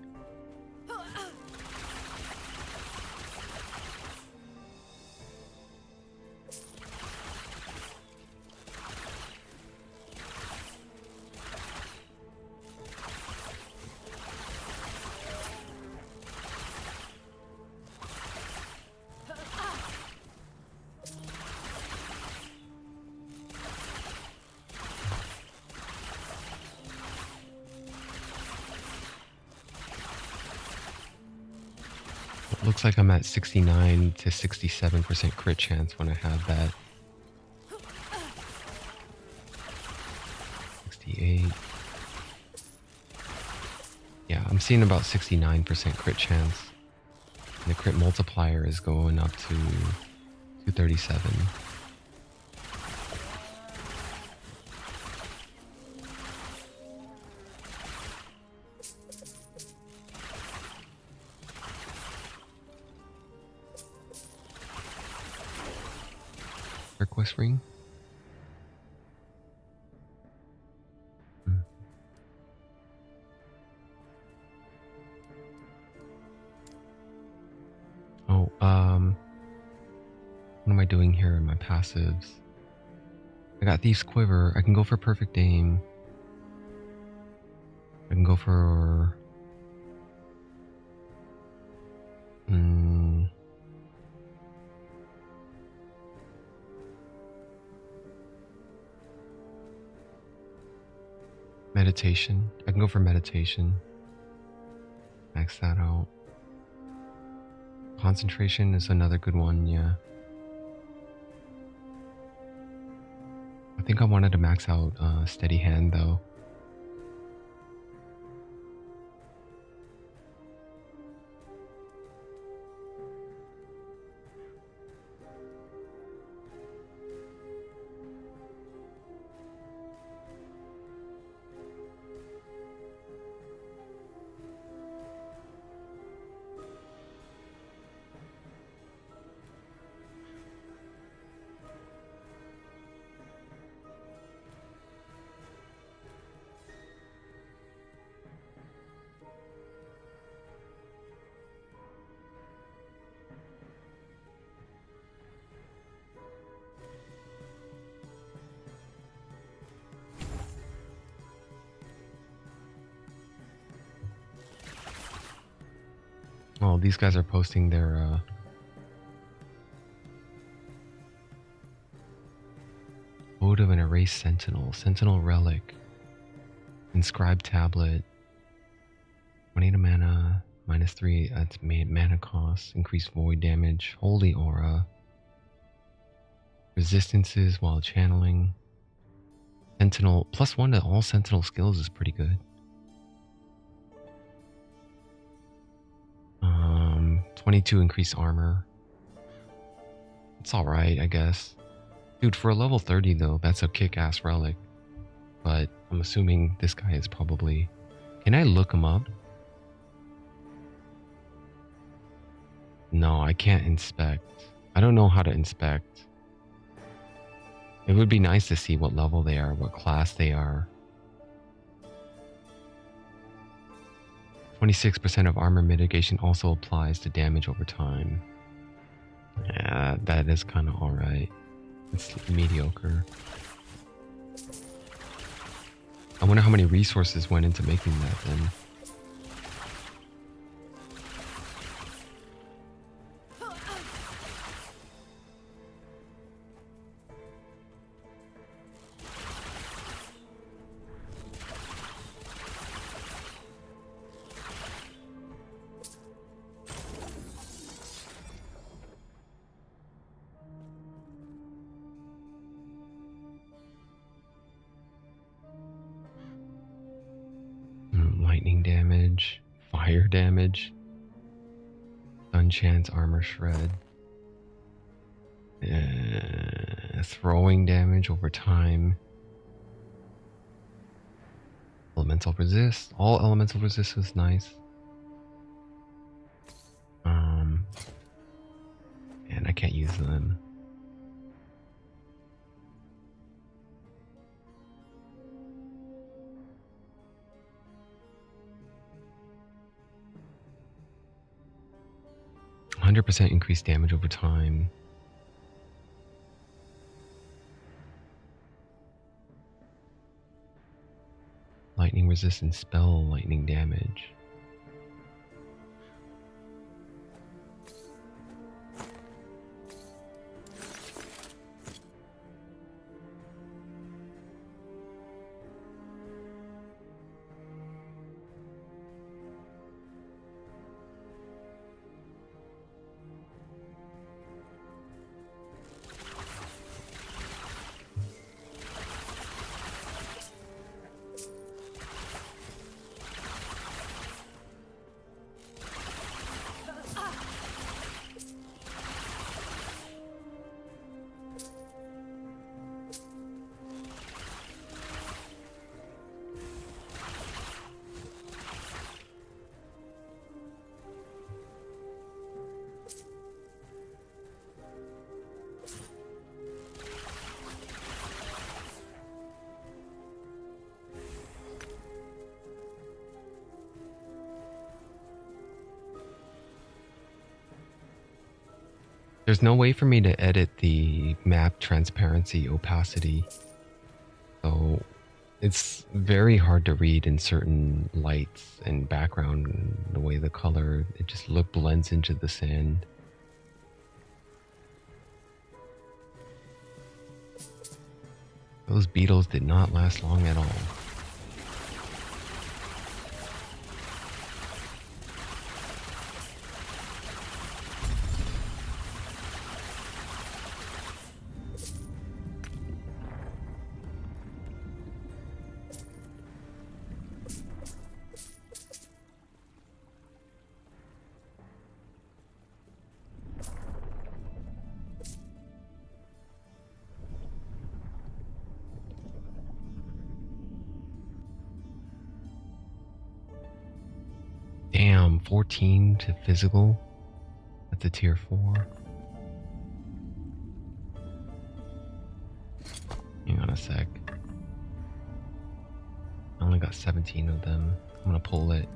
Looks like I'm at 69 to 67% crit chance when I have that. 68. Yeah, I'm seeing about 69% crit chance. And the crit multiplier is going up to 237. Turquoise ring? Hmm. Oh, what am I doing here in my passives? I got Thief's Quiver. I can go for Perfect Aim. I can go for... Meditation. I can go for Meditation. Max that out. Concentration is another good one, yeah. I think I wanted to max out Steady Hand, though. Oh, these guys are posting their Ode of an Erased Sentinel, Sentinel Relic, Inscribed Tablet, 28 mana, -3, that's mana cost, increased void damage, Holy Aura, resistances while channeling, Sentinel, +1 to all Sentinel skills is pretty good. 22 increased armor. It's alright, I guess. Dude, for a level 30 though, that's a kick-ass relic. But I'm assuming this guy is probably... Can I look him up? No, I can't inspect. I don't know how to inspect. It would be nice to see what level they are, what class they are. 26% of armor mitigation also applies to damage over time. Yeah, that is kind of alright. It's mediocre. I wonder how many resources went into making that then. Lightning damage, fire damage, stun chance, armor shred, throwing damage over time, elemental resist. All elemental resist is nice. And I can't use them. %, increased damage over time. Lightning resistant spell, lightning damage. There's no way for me to edit the map transparency opacity. So it's very hard to read in certain lights and background, the way the color, it just blends into the sand. Those beetles did not last long at all. Damn, 14 to physical? That's a tier 4. Hang on a sec. I only got 17 of them. I'm gonna pull it.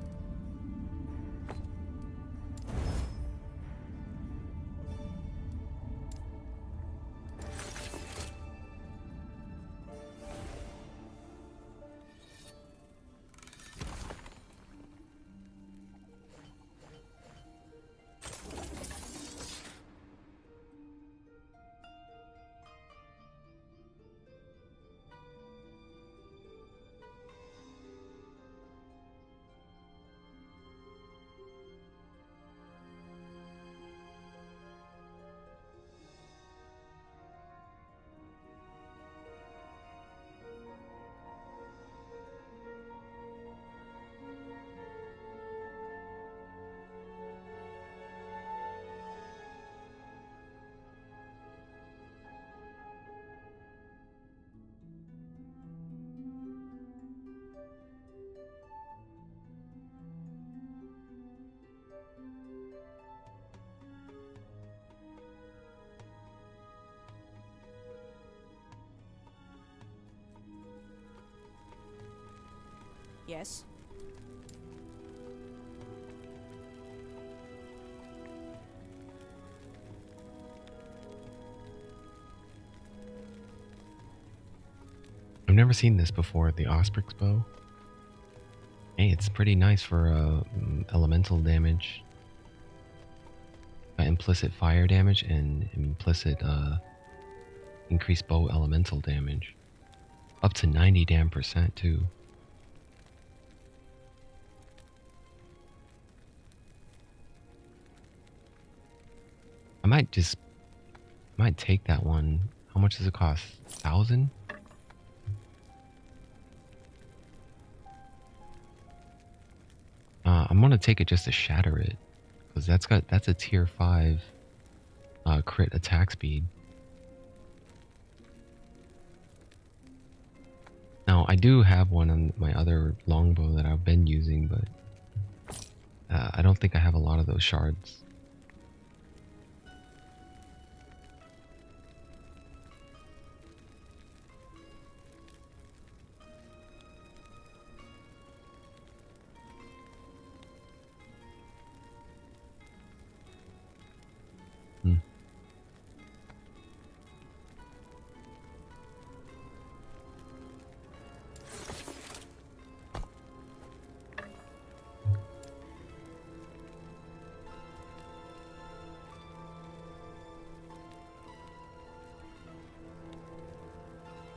Yes? I've never seen this before, the Osprix bow. Hey, it's pretty nice for elemental damage. Implicit fire damage and implicit increased bow elemental damage. Up to 90 damn percent too. I might take that one. How much does it cost? 1,000? I'm gonna take it just to shatter it, because that's a tier 5 crit attack speed. Now I do have one on my other longbow that I've been using, but I don't think I have a lot of those shards.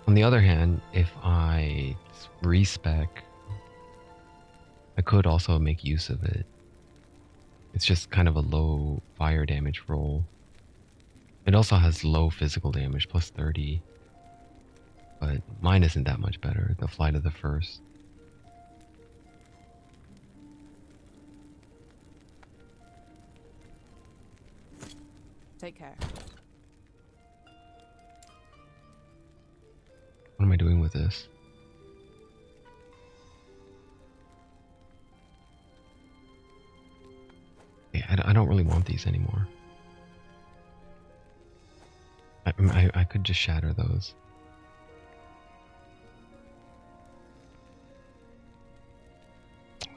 On the other hand, if I respec, I could also make use of it. It's just kind of a low fire damage roll. It also has low physical damage, plus 30. But mine isn't that much better, the Flight of the First. Take care. What am I doing with this? Okay, I don't really want these anymore. I could just shatter those.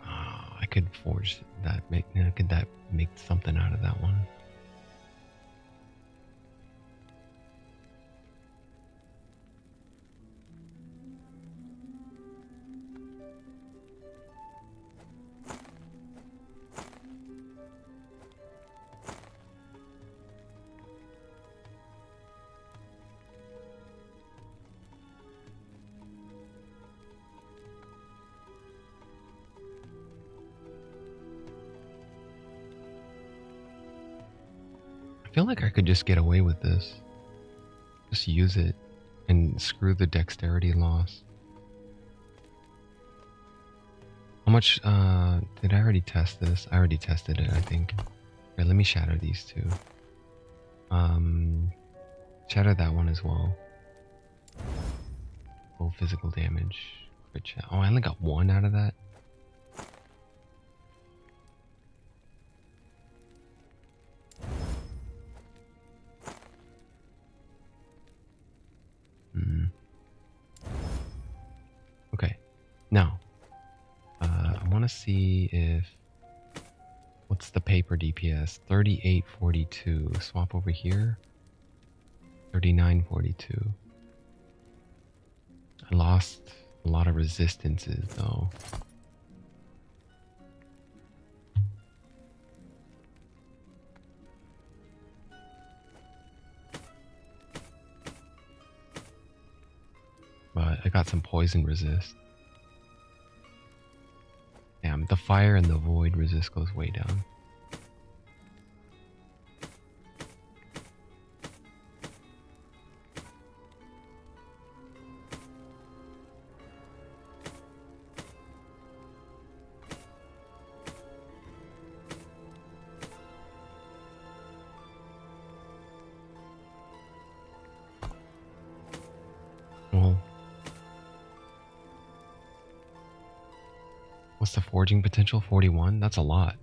I could forge that. Could that make something out of that one? feel like I could just get away with this. Just use it and screw the dexterity loss. How much, did I already test this? I already tested it, I think. Here, let me shatter these two. Shatter that one as well. Full physical damage. Crit shot. Oh, I only got one out of that. Okay. Now, I want to see if... What's the paper DPS? 3842. Swap over here. 3942. I lost a lot of resistances though. But I got some poison resist. Damn, the fire and the void resist goes way down. Well, what's the forging potential? 41? That's a lot.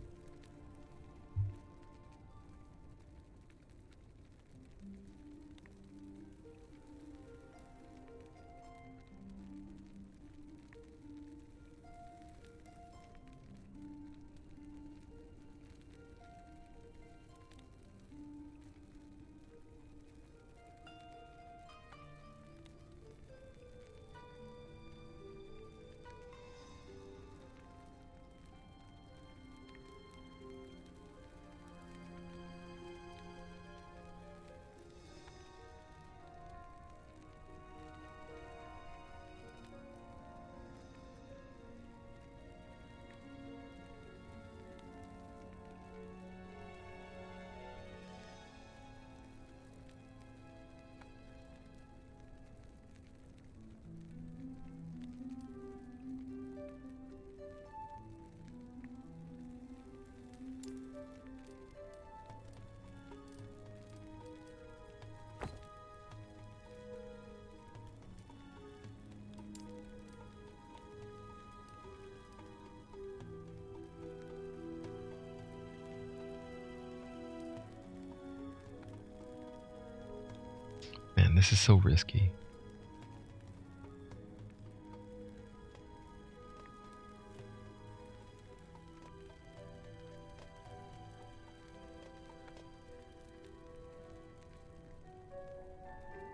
Man, this is so risky.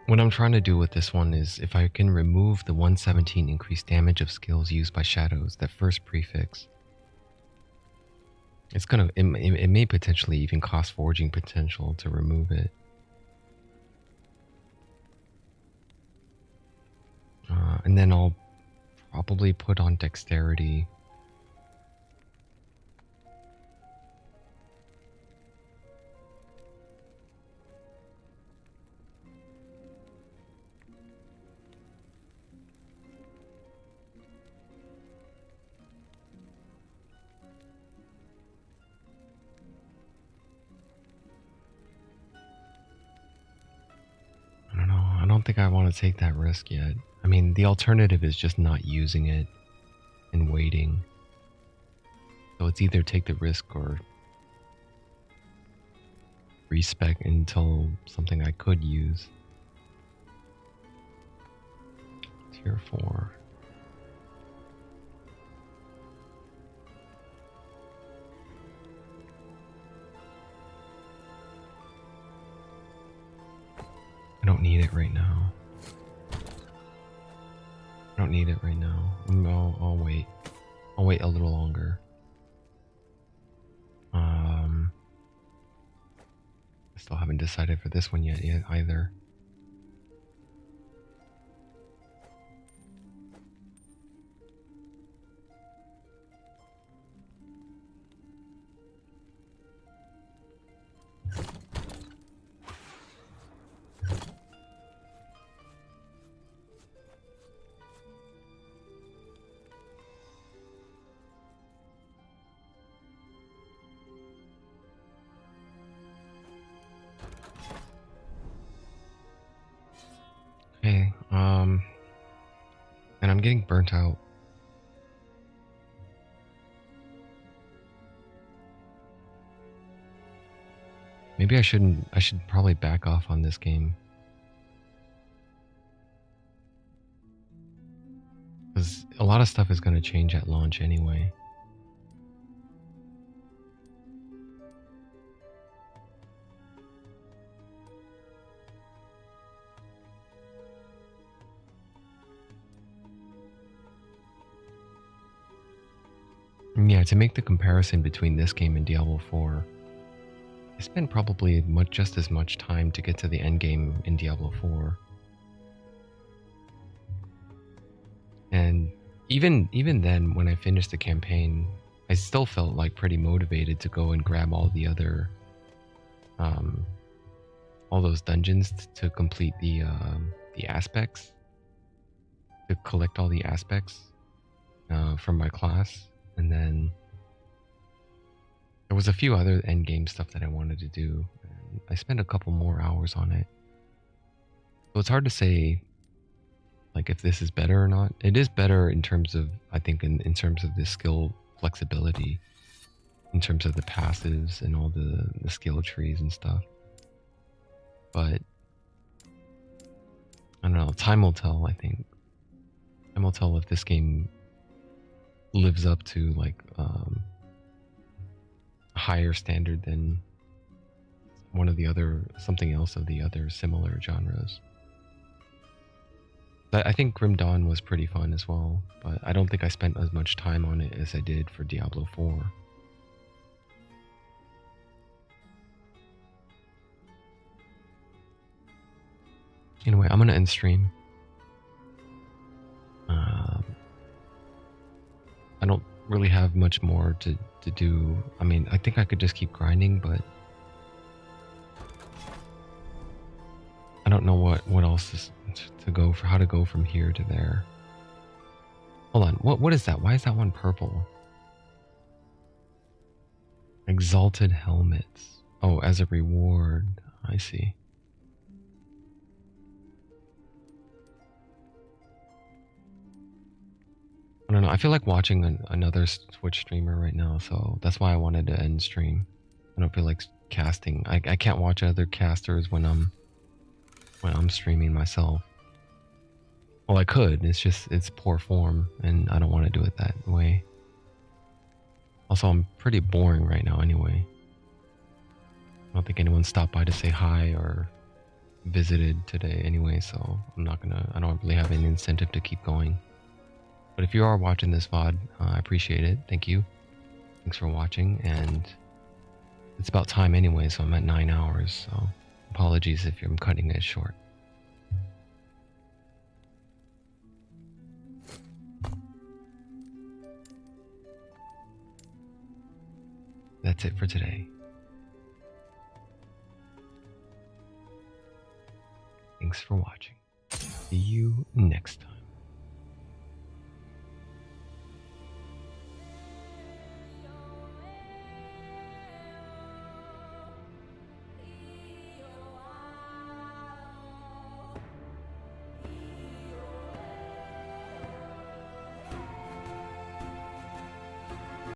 What I'm trying to do with this one is if I can remove the 117 increased damage of skills used by shadows, that first prefix, it's gonna, it may potentially even cost forging potential to remove it. And then I'll probably put on dexterity. I don't know. I don't think I want to take that risk yet. I mean, the alternative is just not using it and waiting. So it's either take the risk or respec until something I could use. Tier 4. I don't need it right now. I don't need it right now. I'll wait. I'll wait a little longer. I still haven't decided for this one yet either. And I'm getting burnt out. Maybe I shouldn't. I should probably back off on this game. Because a lot of stuff is going to change at launch anyway. Yeah, to make the comparison between this game and Diablo 4, I spent probably just as much time to get to the end game in Diablo 4. And even then, when I finished the campaign, I still felt like pretty motivated to go and grab all the other, all those dungeons to complete the aspects, to collect all the aspects from my class. And then there was a few other end game stuff that I wanted to do. And I spent a couple more hours on it. So it's hard to say like if this is better or not. It is better in terms of, I think in terms of the skill flexibility, in terms of the passives and all the skill trees and stuff. But I don't know, time will tell, I think. Time will tell if this game lives up to like a higher standard than one of the other, something else of the other similar genres. I think Grim Dawn was pretty fun as well, but I don't think I spent as much time on it as I did for Diablo 4. Anyway, I'm gonna end stream. I don't really have much more to do. I mean, I think I could just keep grinding, but I don't know what else is to go for, how to go from here to there. Hold on, what is that? Why is that one purple? Exalted helmets. Oh, as a reward. I see. I don't know. I feel like watching another Twitch streamer right now, so that's why I wanted to end stream. I don't feel like casting. I can't watch other casters when I'm streaming myself. Well, I could. It's poor form, and I don't want to do it that way. Also, I'm pretty boring right now anyway. I don't think anyone stopped by to say hi or visited today anyway, so I don't really have any incentive to keep going. But if you are watching this VOD, I appreciate it. Thank you. Thanks for watching, and it's about time anyway, so I'm at 9 hours, so apologies if I'm cutting it short. That's it for today. Thanks for watching. See you next time.